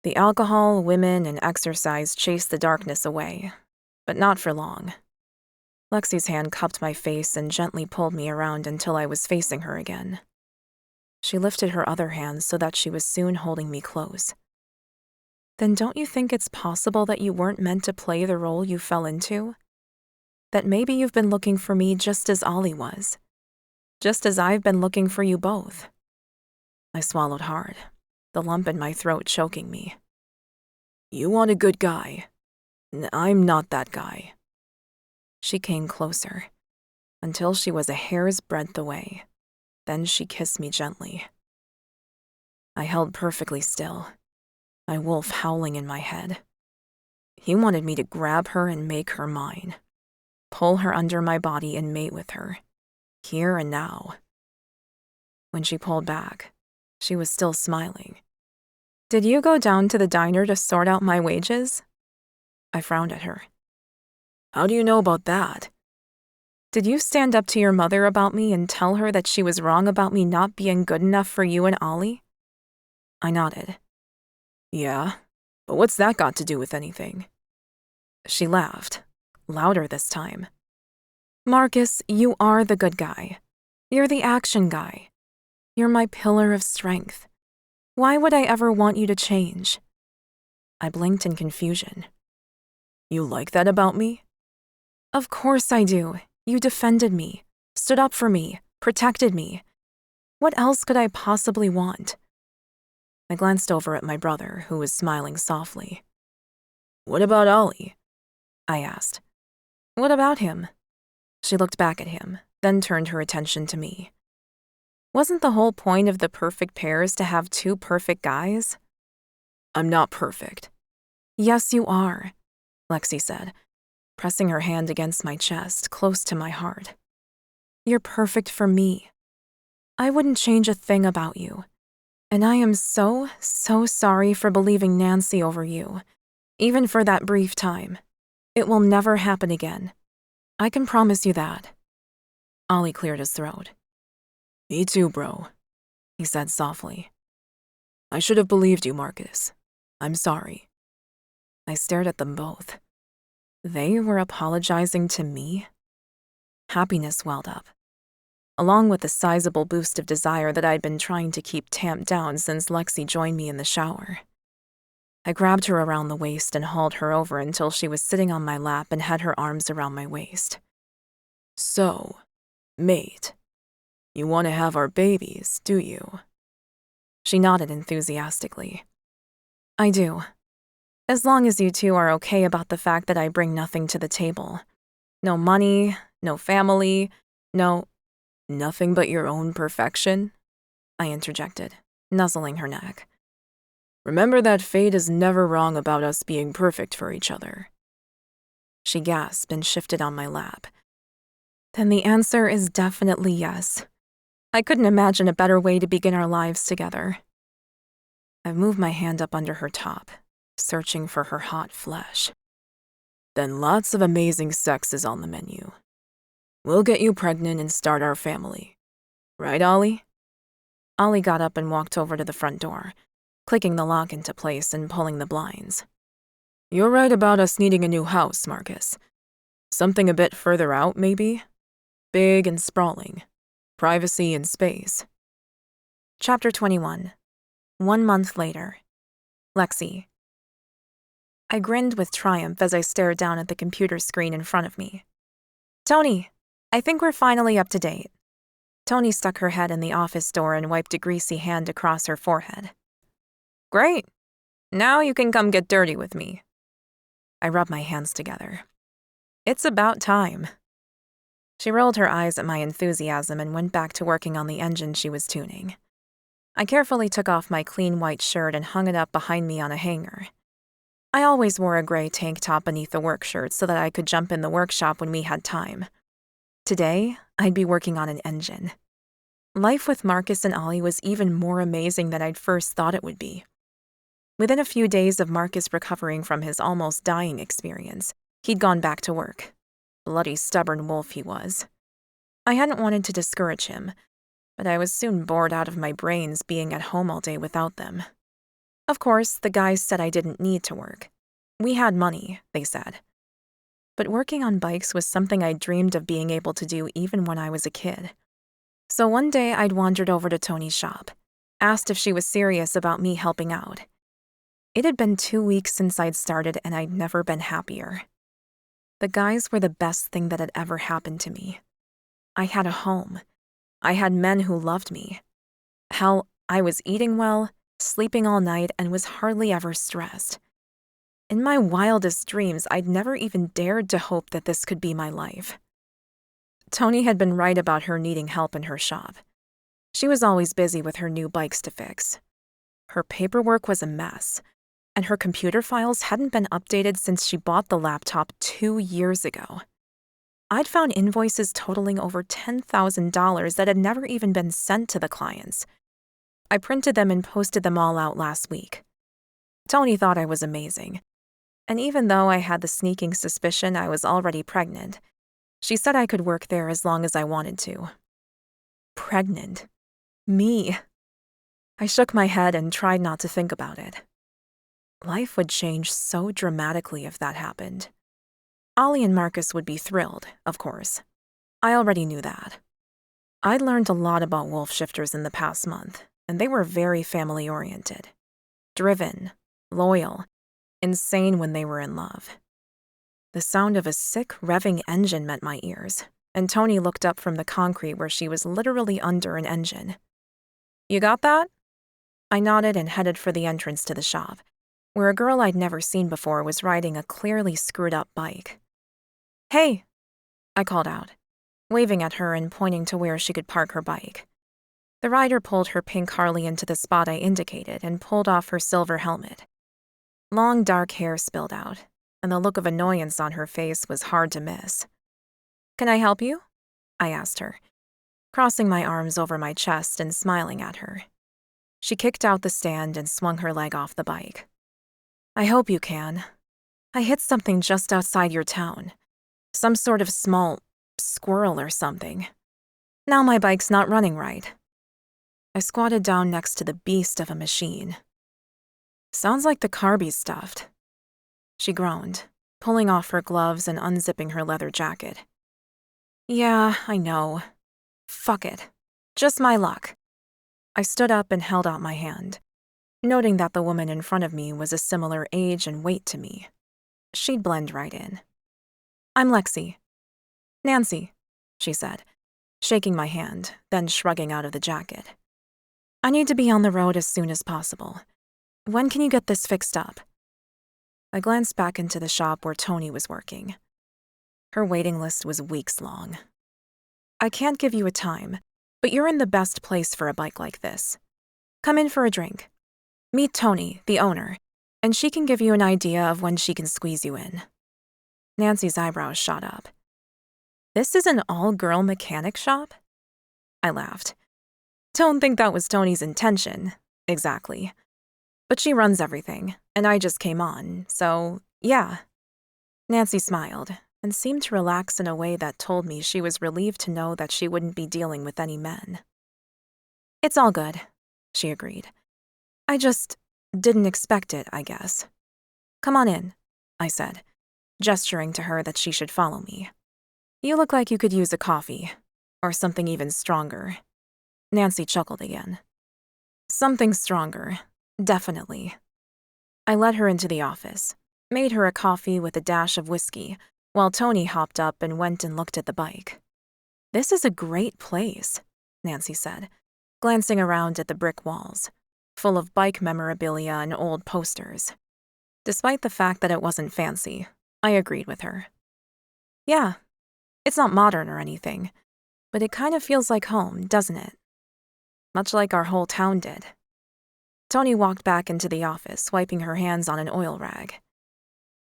The alcohol, women, and exercise chased the darkness away, but not for long. Lexie's hand cupped my face and gently pulled me around until I was facing her again. She lifted her other hand so that she was soon holding me close. Then don't you think it's possible that you weren't meant to play the role you fell into? That maybe you've been looking for me just as Ollie was. Just as I've been looking for you both. I swallowed hard, the lump in my throat choking me. You want a good guy. I'm not that guy. She came closer, until she was a hair's breadth away. Then she kissed me gently. I held perfectly still, my wolf howling in my head. He wanted me to grab her and make her mine. Pull her under my body and mate with her, here and now. When she pulled back, she was still smiling. Did you go down to the diner to sort out my wages? I frowned at her. How do you know about that? Did you stand up to your mother about me and tell her that she was wrong about me not being good enough for you and Ollie? I nodded. Yeah, but what's that got to do with anything? She laughed. Louder this time. Marcus, you are the good guy. You're the action guy. You're my pillar of strength. Why would I ever want you to change? I blinked in confusion. You like that about me? Of course I do. You defended me, stood up for me, protected me. What else could I possibly want? I glanced over at my brother, who was smiling softly. What about Ollie? I asked. What about him? She looked back at him, then turned her attention to me. Wasn't the whole point of the perfect pairs to have two perfect guys? I'm not perfect. Yes, you are, Lexie said, pressing her hand against my chest, close to my heart. You're perfect for me. I wouldn't change a thing about you. And I am so sorry for believing Nancy over you, even for that brief time. It will never happen again. I can promise you that. Ollie cleared his throat. Me too, bro, he said softly. I should have believed you, Marcus. I'm sorry. I stared at them both. They were apologizing to me? Happiness welled up, along with the sizable boost of desire that I'd been trying to keep tamped down since Lexie joined me in the shower. I grabbed her around the waist and hauled her over until she was sitting on my lap and had her arms around my waist. So, mate, you want to have our babies, do you? She nodded enthusiastically. I do. As long as you two are okay about the fact that I bring nothing to the table. No money, no family, no— Nothing but your own perfection? I interjected, nuzzling her neck. Remember that fate is never wrong about us being perfect for each other. She gasped and shifted on my lap. Then the answer is definitely yes. I couldn't imagine a better way to begin our lives together. I moved my hand up under her top, searching for her hot flesh. Then lots of amazing sex is on the menu. We'll get you pregnant and start our family. Right, Ollie? Ollie got up and walked over to the front door, clicking the lock into place and pulling the blinds. You're right about us needing a new house, Marcus. Something a bit further out, maybe? Big and sprawling. Privacy and space. Chapter 21. 1 month later. Lexie. I grinned with triumph as I stared down at the computer screen in front of me. Tony, I think we're finally up to date. Tony stuck her head in the office door and wiped a greasy hand across her forehead. Great. Now you can come get dirty with me. I rubbed my hands together. It's about time. She rolled her eyes at my enthusiasm and went back to working on the engine she was tuning. I carefully took off my clean white shirt and hung it up behind me on a hanger. I always wore a gray tank top beneath the work shirt so that I could jump in the workshop when we had time. Today, I'd be working on an engine. Life with Markus and Ollie was even more amazing than I'd first thought it would be. Within a few days of Markus recovering from his almost dying experience, he'd gone back to work. Bloody stubborn wolf he was. I hadn't wanted to discourage him, but I was soon bored out of my brains being at home all day without them. Of course, the guys said I didn't need to work. We had money, they said. But working on bikes was something I dreamed of being able to do even when I was a kid. So one day I'd wandered over to Tony's shop, asked if she was serious about me helping out. It had been 2 weeks since I'd started and I'd never been happier. The guys were the best thing that had ever happened to me. I had a home. I had men who loved me. Hell, I was eating well, sleeping all night, and was hardly ever stressed. In my wildest dreams, I'd never even dared to hope that this could be my life. Tony had been right about her needing help in her shop. She was always busy with her new bikes to fix. Her paperwork was a mess, and her computer files hadn't been updated since she bought the laptop 2 years ago. I'd found invoices totaling over $10,000 that had never even been sent to the clients. I printed them and posted them all out last week. Tony thought I was amazing, and even though I had the sneaking suspicion I was already pregnant, she said I could work there as long as I wanted to. Pregnant. Me. I shook my head and tried not to think about it. Life would change so dramatically if that happened. Ollie and Markus would be thrilled, of course. I already knew that. I'd learned a lot about wolf shifters in the past month, and they were very family-oriented. Driven, loyal, insane when they were in love. The sound of a sick, revving engine met my ears, and Tony looked up from the concrete where she was literally under an engine. You got that? I nodded and headed for the entrance to the shop, where a girl I'd never seen before was riding a clearly screwed-up bike. "Hey," I called out, waving at her and pointing to where she could park her bike. The rider pulled her pink Harley into the spot I indicated and pulled off her silver helmet. Long dark hair spilled out, and the look of annoyance on her face was hard to miss. "Can I help you?" I asked her, crossing my arms over my chest and smiling at her. She kicked out the stand and swung her leg off the bike. "I hope you can. I hit something just outside your town. Some sort of small squirrel or something. Now my bike's not running right." I squatted down next to the beast of a machine. "Sounds like the Carby's stuffed." She groaned, pulling off her gloves and unzipping her leather jacket. "Yeah, I know. Fuck it. Just my luck." I stood up and held out my hand, noting that the woman in front of me was a similar age and weight to me. She'd blend right in. "I'm Lexie." "Nancy," she said, shaking my hand, then shrugging out of the jacket. "I need to be on the road as soon as possible. When can you get this fixed up?" I glanced back into the shop where Tony was working. Her waiting list was weeks long. "I can't give you a time, but you're in the best place for a bike like this. Come in for a drink. Meet Tony, the owner, and she can give you an idea of when she can squeeze you in." Nancy's eyebrows shot up. "This is an all-girl mechanic shop?" I laughed. Don't think that was Tony's intention, exactly. But she runs everything, and I just came on, so yeah. Nancy smiled, and seemed to relax in a way that told me she was relieved to know that she wouldn't be dealing with any men. "It's all good," she agreed. "I just didn't expect it, I guess." "Come on in," I said, gesturing to her that she should follow me. "You look like you could use a coffee, or something even stronger." Nancy chuckled again. "Something stronger, definitely." I led her into the office, made her a coffee with a dash of whiskey, while Tony hopped up and went and looked at the bike. "This is a great place," Nancy said, glancing around at the brick walls, full of bike memorabilia and old posters. Despite the fact that it wasn't fancy, I agreed with her. "Yeah, it's not modern or anything, but it kind of feels like home, doesn't it? Much like our whole town did." Tony walked back into the office, wiping her hands on an oil rag.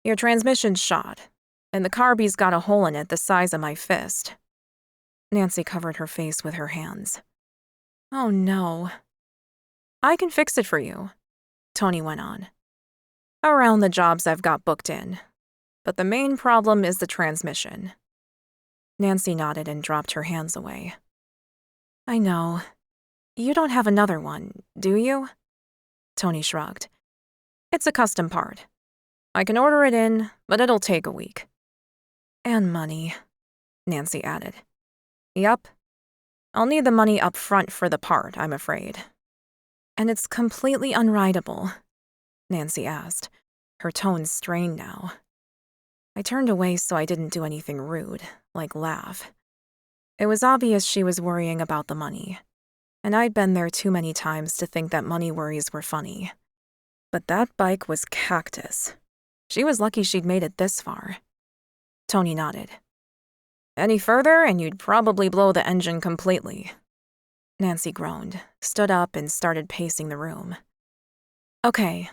"Your transmission's shot, and the Carby's got a hole in it the size of my fist." Nancy covered her face with her hands. "Oh no." "I can fix it for you," Tony went on. "Around the jobs I've got booked in. But the main problem is the transmission." Nancy nodded and dropped her hands away. "I know. You don't have another one, do you?" Tony shrugged. "It's a custom part. I can order it in, but it'll take a week." "And money," Nancy added. "Yup. I'll need the money up front for the part, I'm afraid." "And it's completely unrideable?" Nancy asked, her tone strained now. I turned away so I didn't do anything rude, like laugh. It was obvious she was worrying about the money, and I'd been there too many times to think that money worries were funny. But that bike was cactus. She was lucky she'd made it this far. Tony nodded. "Any further and you'd probably blow the engine completely." Nancy groaned, stood up, and started pacing the room. Okay.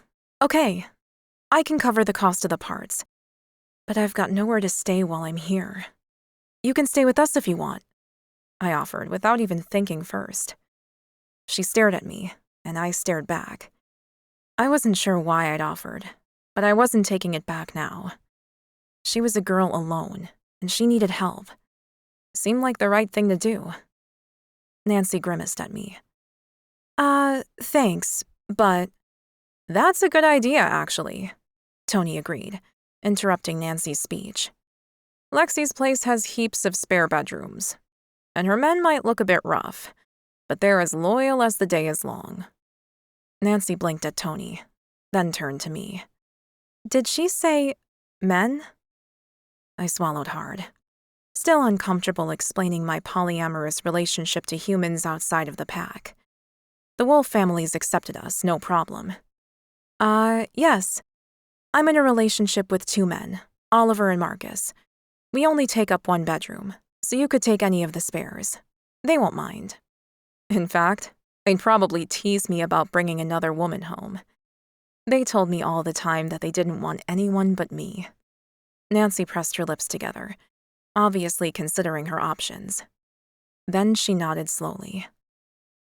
I can cover the cost of the parts. But I've got nowhere to stay while I'm here. You can stay with us if you want," I offered without even thinking first. She stared at me, and I stared back. I wasn't sure why I'd offered, but I wasn't taking it back now. She was a girl alone, and she needed help. Seemed like the right thing to do. Nancy grimaced at me. Thanks, but..." "That's a good idea, actually," Tony agreed, interrupting Nancy's speech. "Lexie's place has heaps of spare bedrooms, and her men might look a bit rough, but they're as loyal as the day is long." Nancy blinked at Tony, then turned to me. "Did she say men?" I swallowed hard, still uncomfortable explaining my polyamorous relationship to humans outside of the pack. The Wolf families accepted us, no problem. Yes. I'm in a relationship with 2 men, Oliver and Marcus. We only take up 1 bedroom, so you could take any of the spares. They won't mind. In fact, they'd probably tease me about bringing another woman home. They told me all the time that they didn't want anyone but me. Nancy pressed her lips together, obviously considering her options. Then she nodded slowly.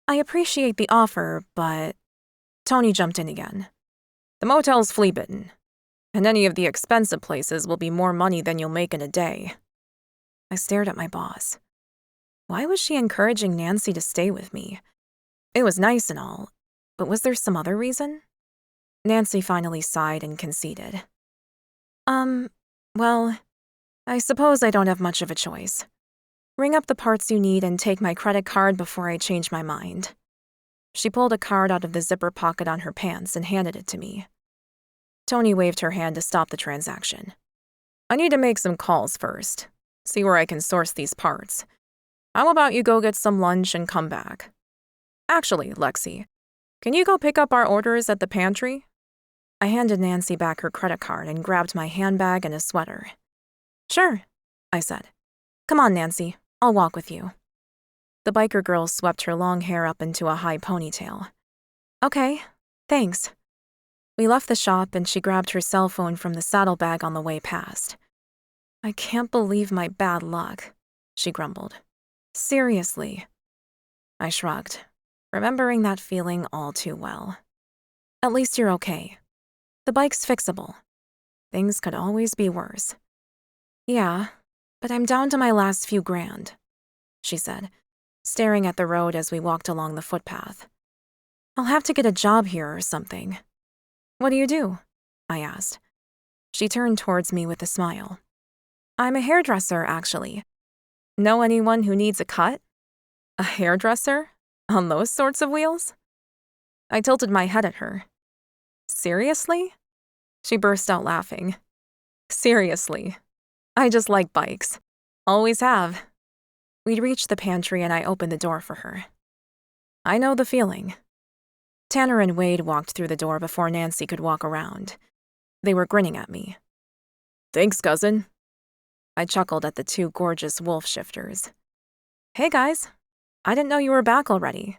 I appreciate the offer, but... Tony jumped in again. The motel's flea-bitten, and any of the expensive places will be more money than you'll make in a day. I stared at my boss. Why was she encouraging Nancy to stay with me? It was nice and all, but was there some other reason? Nancy finally sighed and conceded. Well, I suppose I don't have much of a choice. Ring up the parts you need and take my credit card before I change my mind. She pulled a card out of the zipper pocket on her pants and handed it to me. Tony waved her hand to stop the transaction. I need to make some calls first, see where I can source these parts. How about you go get some lunch and come back? Actually, Lexie, can you go pick up our orders at the pantry? I handed Nancy back her credit card and grabbed my handbag and a sweater. Sure, I said. Come on, Nancy, I'll walk with you. The biker girl swept her long hair up into a high ponytail. Okay, thanks. We left the shop and she grabbed her cell phone from the saddlebag on the way past. I can't believe my bad luck, she grumbled. Seriously. I shrugged, remembering that feeling all too well. At least you're okay. The bike's fixable. Things could always be worse. Yeah, but I'm down to my last few grand, she said, staring at the road as we walked along the footpath. I'll have to get a job here or something. What do you do? I asked. She turned towards me with a smile. I'm a hairdresser, actually. Know anyone who needs a cut? A hairdresser? On those sorts of wheels? I tilted my head at her. Seriously? She burst out laughing. Seriously. I just like bikes. Always have. We'd reached the pantry and I opened the door for her. I know the feeling. Tanner and Wade walked through the door before Nancy could walk around. They were grinning at me. Thanks, cousin. I chuckled at the 2 gorgeous wolf shifters. Hey, guys. I didn't know you were back already.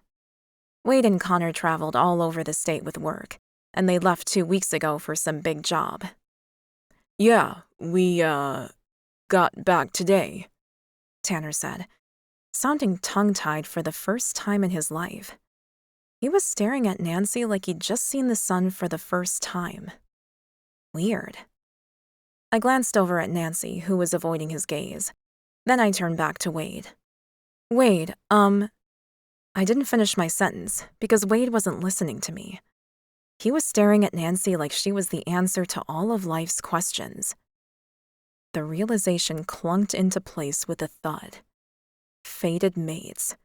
Wade and Connor traveled all over the state with work, and they left 2 weeks ago for some big job. Yeah, we, got back today, Tanner said, sounding tongue-tied for the first time in his life. He was staring at Nancy like he'd just seen the sun for the first time. Weird. I glanced over at Nancy, who was avoiding his gaze. Then I turned back to Wade. Wade, I didn't finish my sentence because Wade wasn't listening to me. He was staring at Nancy like she was the answer to all of life's questions. The realization clunked into place with a thud. Fated mates.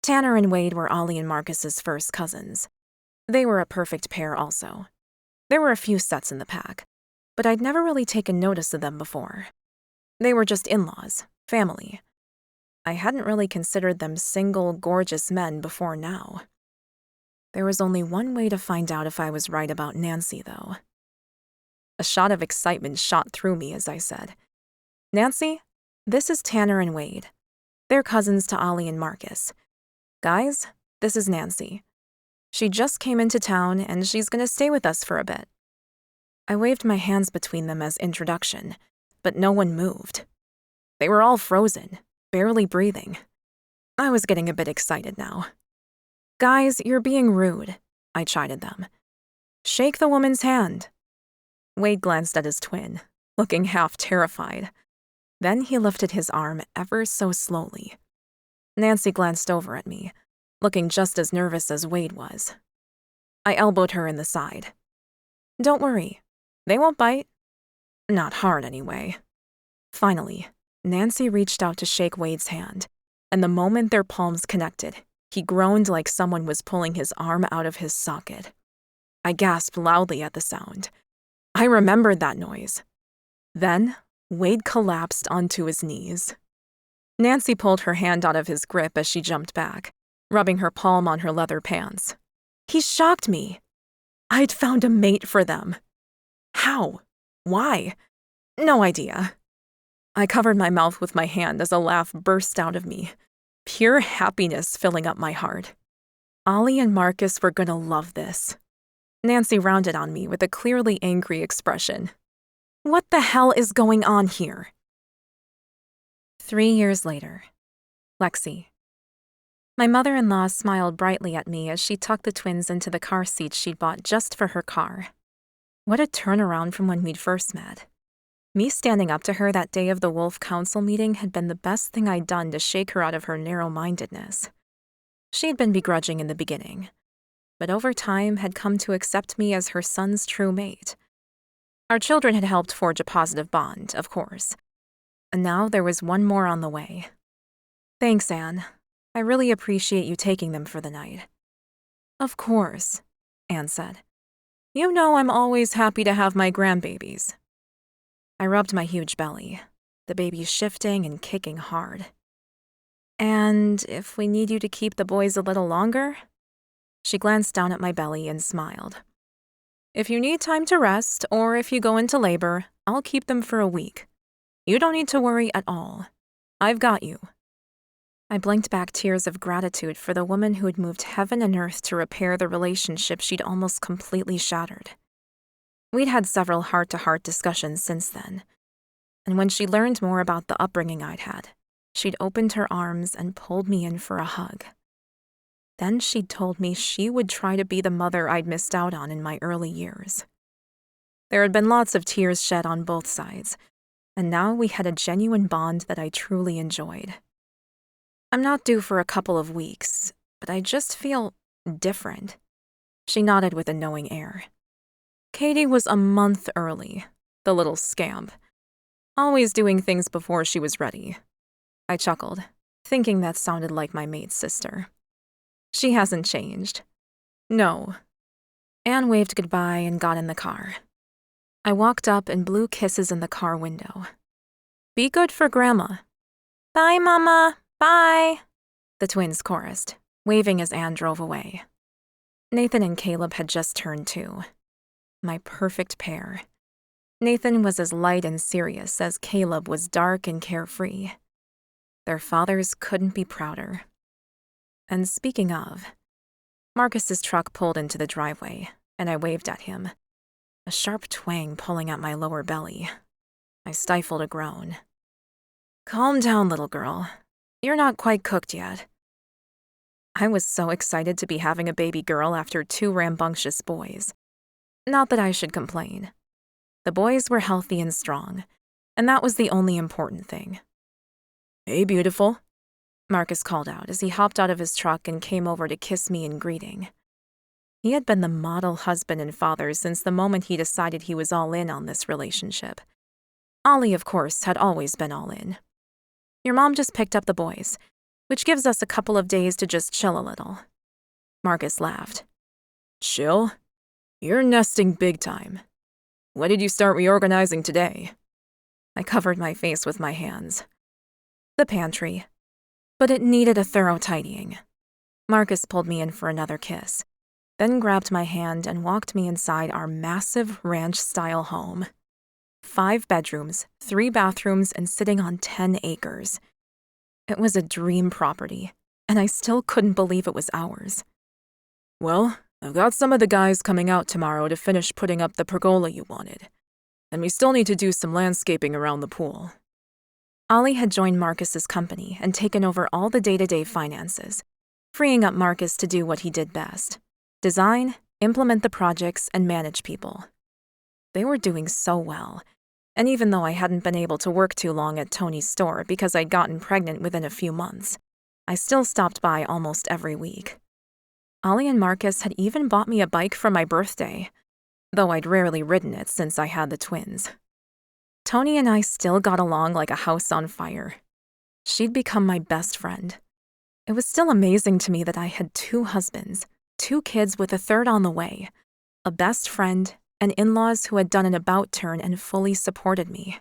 Tanner and Wade were Ollie and Marcus's first cousins. They were a perfect pair also. There were a few sets in the pack, but I'd never really taken notice of them before. They were just in-laws, family. I hadn't really considered them single, gorgeous men before now. There was only one way to find out if I was right about Nancy, though. A shot of excitement shot through me as I said, Nancy, this is Tanner and Wade. They're cousins to Ollie and Marcus. Guys, this is Nancy. She just came into town and she's gonna stay with us for a bit. I waved my hands between them as introduction, but no one moved. They were all frozen, barely breathing. I was getting a bit excited now. Guys, you're being rude, I chided them. Shake the woman's hand. Wade glanced at his twin, looking half terrified. Then he lifted his arm ever so slowly. Nancy glanced over at me, looking just as nervous as Wade was. I elbowed her in the side. Don't worry, they won't bite. Not hard, anyway. Finally, Nancy reached out to shake Wade's hand, and the moment their palms connected, he groaned like someone was pulling his arm out of his socket. I gasped loudly at the sound. I remembered that noise. Then, Wade collapsed onto his knees. Nancy pulled her hand out of his grip as she jumped back, rubbing her palm on her leather pants. He shocked me. I'd found a mate for them. How? Why? No idea. I covered my mouth with my hand as a laugh burst out of me, pure happiness filling up my heart. Ollie and Markus were gonna love this. Nancy rounded on me with a clearly angry expression. What the hell is going on here? 3 years later. Lexie. My mother-in-law smiled brightly at me as she tucked the twins into the car seat she'd bought just for her car. What a turnaround from when we'd first met. Me standing up to her that day of the Wolf Council meeting had been the best thing I'd done to shake her out of her narrow-mindedness. She'd been begrudging in the beginning, but over time had come to accept me as her son's true mate. Our children had helped forge a positive bond, of course, and now there was one more on the way. Thanks, Anne. I really appreciate you taking them for the night. Of course, Anne said. You know I'm always happy to have my grandbabies. I rubbed my huge belly, the baby shifting and kicking hard. And if we need you to keep the boys a little longer? She glanced down at my belly and smiled. If you need time to rest, or if you go into labor, I'll keep them for a week. You don't need to worry at all. I've got you. I blinked back tears of gratitude for the woman who had moved heaven and earth to repair the relationship she'd almost completely shattered. We'd had several heart-to-heart discussions since then, and when she learned more about the upbringing I'd had, she'd opened her arms and pulled me in for a hug. Then she'd told me she would try to be the mother I'd missed out on in my early years. There had been lots of tears shed on both sides, and now we had a genuine bond that I truly enjoyed. I'm not due for a couple of weeks, but I just feel different. She nodded with a knowing air. Katie was a month early, the little scamp, always doing things before she was ready. I chuckled, thinking that sounded like my mate's sister. She hasn't changed. No. Anne waved goodbye and got in the car. I walked up and blew kisses in the car window. Be good for Grandma. Bye, Mama. Bye, the twins chorused, waving as Anne drove away. Nathan and Caleb had just turned 2. My perfect pair. Nathan was as light and serious as Caleb was dark and carefree. Their fathers couldn't be prouder. And speaking of, Marcus's truck pulled into the driveway, and I waved at him, a sharp twang pulling at my lower belly. I stifled a groan. Calm down, little girl. You're not quite cooked yet. I was so excited to be having a baby girl after 2 rambunctious boys. Not that I should complain. The boys were healthy and strong, and that was the only important thing. Hey, beautiful, Markus called out as he hopped out of his truck and came over to kiss me in greeting. He had been the model husband and father since the moment he decided he was all in on this relationship. Ollie, of course, had always been all in. Your mom just picked up the boys, which gives us a couple of days to just chill a little. Markus laughed. Chill? You're nesting big time. When did you start reorganizing today? I covered my face with my hands. The pantry. But it needed a thorough tidying. Markus pulled me in for another kiss, then grabbed my hand and walked me inside our massive ranch-style home. 5 bedrooms, 3 bathrooms, and sitting on 10 acres. It was a dream property, and I still couldn't believe it was ours. Well, I've got some of the guys coming out tomorrow to finish putting up the pergola you wanted, and we still need to do some landscaping around the pool. Ollie had joined Marcus's company and taken over all the day-to-day finances, freeing up Markus to do what he did best: design, implement the projects, and manage people. They were doing so well, and even though I hadn't been able to work too long at Tony's store because I'd gotten pregnant within a few months, I still stopped by almost every week. Ollie and Markus had even bought me a bike for my birthday, though I'd rarely ridden it since I had the twins. Tony and I still got along like a house on fire. She'd become my best friend. It was still amazing to me that I had 2 husbands, 2 kids with a third on the way, a best friend, and in-laws who had done an about-turn and fully supported me.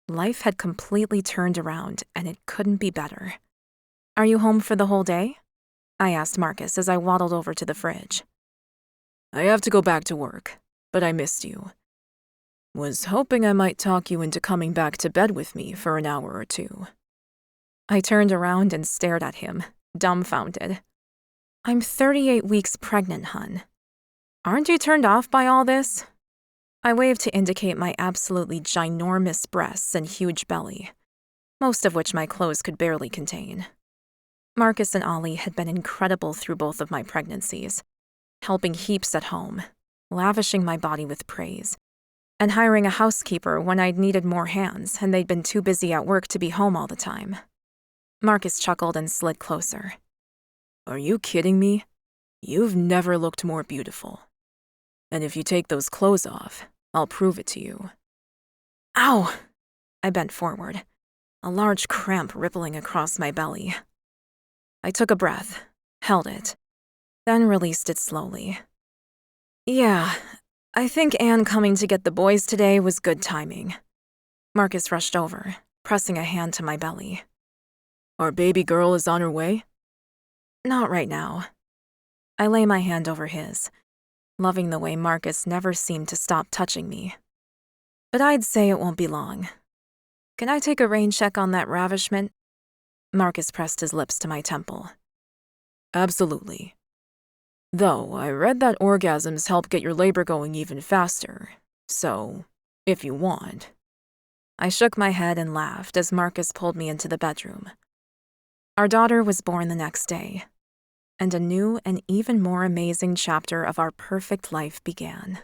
Life had completely turned around, and it couldn't be better. Are you home for the whole day? I asked Markus as I waddled over to the fridge. I have to go back to work, but I missed you. Was hoping I might talk you into coming back to bed with me for an hour or two." I turned around and stared at him, dumbfounded. "I'm 38 weeks pregnant, hun. Aren't you turned off by all this?" I waved to indicate my absolutely ginormous breasts and huge belly, most of which my clothes could barely contain. Markus and Ollie had been incredible through both of my pregnancies, helping heaps at home, lavishing my body with praise, and hiring a housekeeper when I'd needed more hands and they'd been too busy at work to be home all the time. Markus chuckled and slid closer. "Are you kidding me? You've never looked more beautiful. And if you take those clothes off, I'll prove it to you." "Ow!" I bent forward, a large cramp rippling across my belly. I took a breath, held it, then released it slowly. "Yeah, I think Anne coming to get the boys today was good timing." Markus rushed over, pressing a hand to my belly. "Our baby girl is on her way?" "Not right now." I lay my hand over his, loving the way Markus never seemed to stop touching me. "But I'd say it won't be long. Can I take a rain check on that ravishment?" Markus pressed his lips to my temple. "Absolutely. Though I read that orgasms help get your labor going even faster, so if you want." I shook my head and laughed as Markus pulled me into the bedroom. Our daughter was born the next day, and a new and even more amazing chapter of our perfect life began.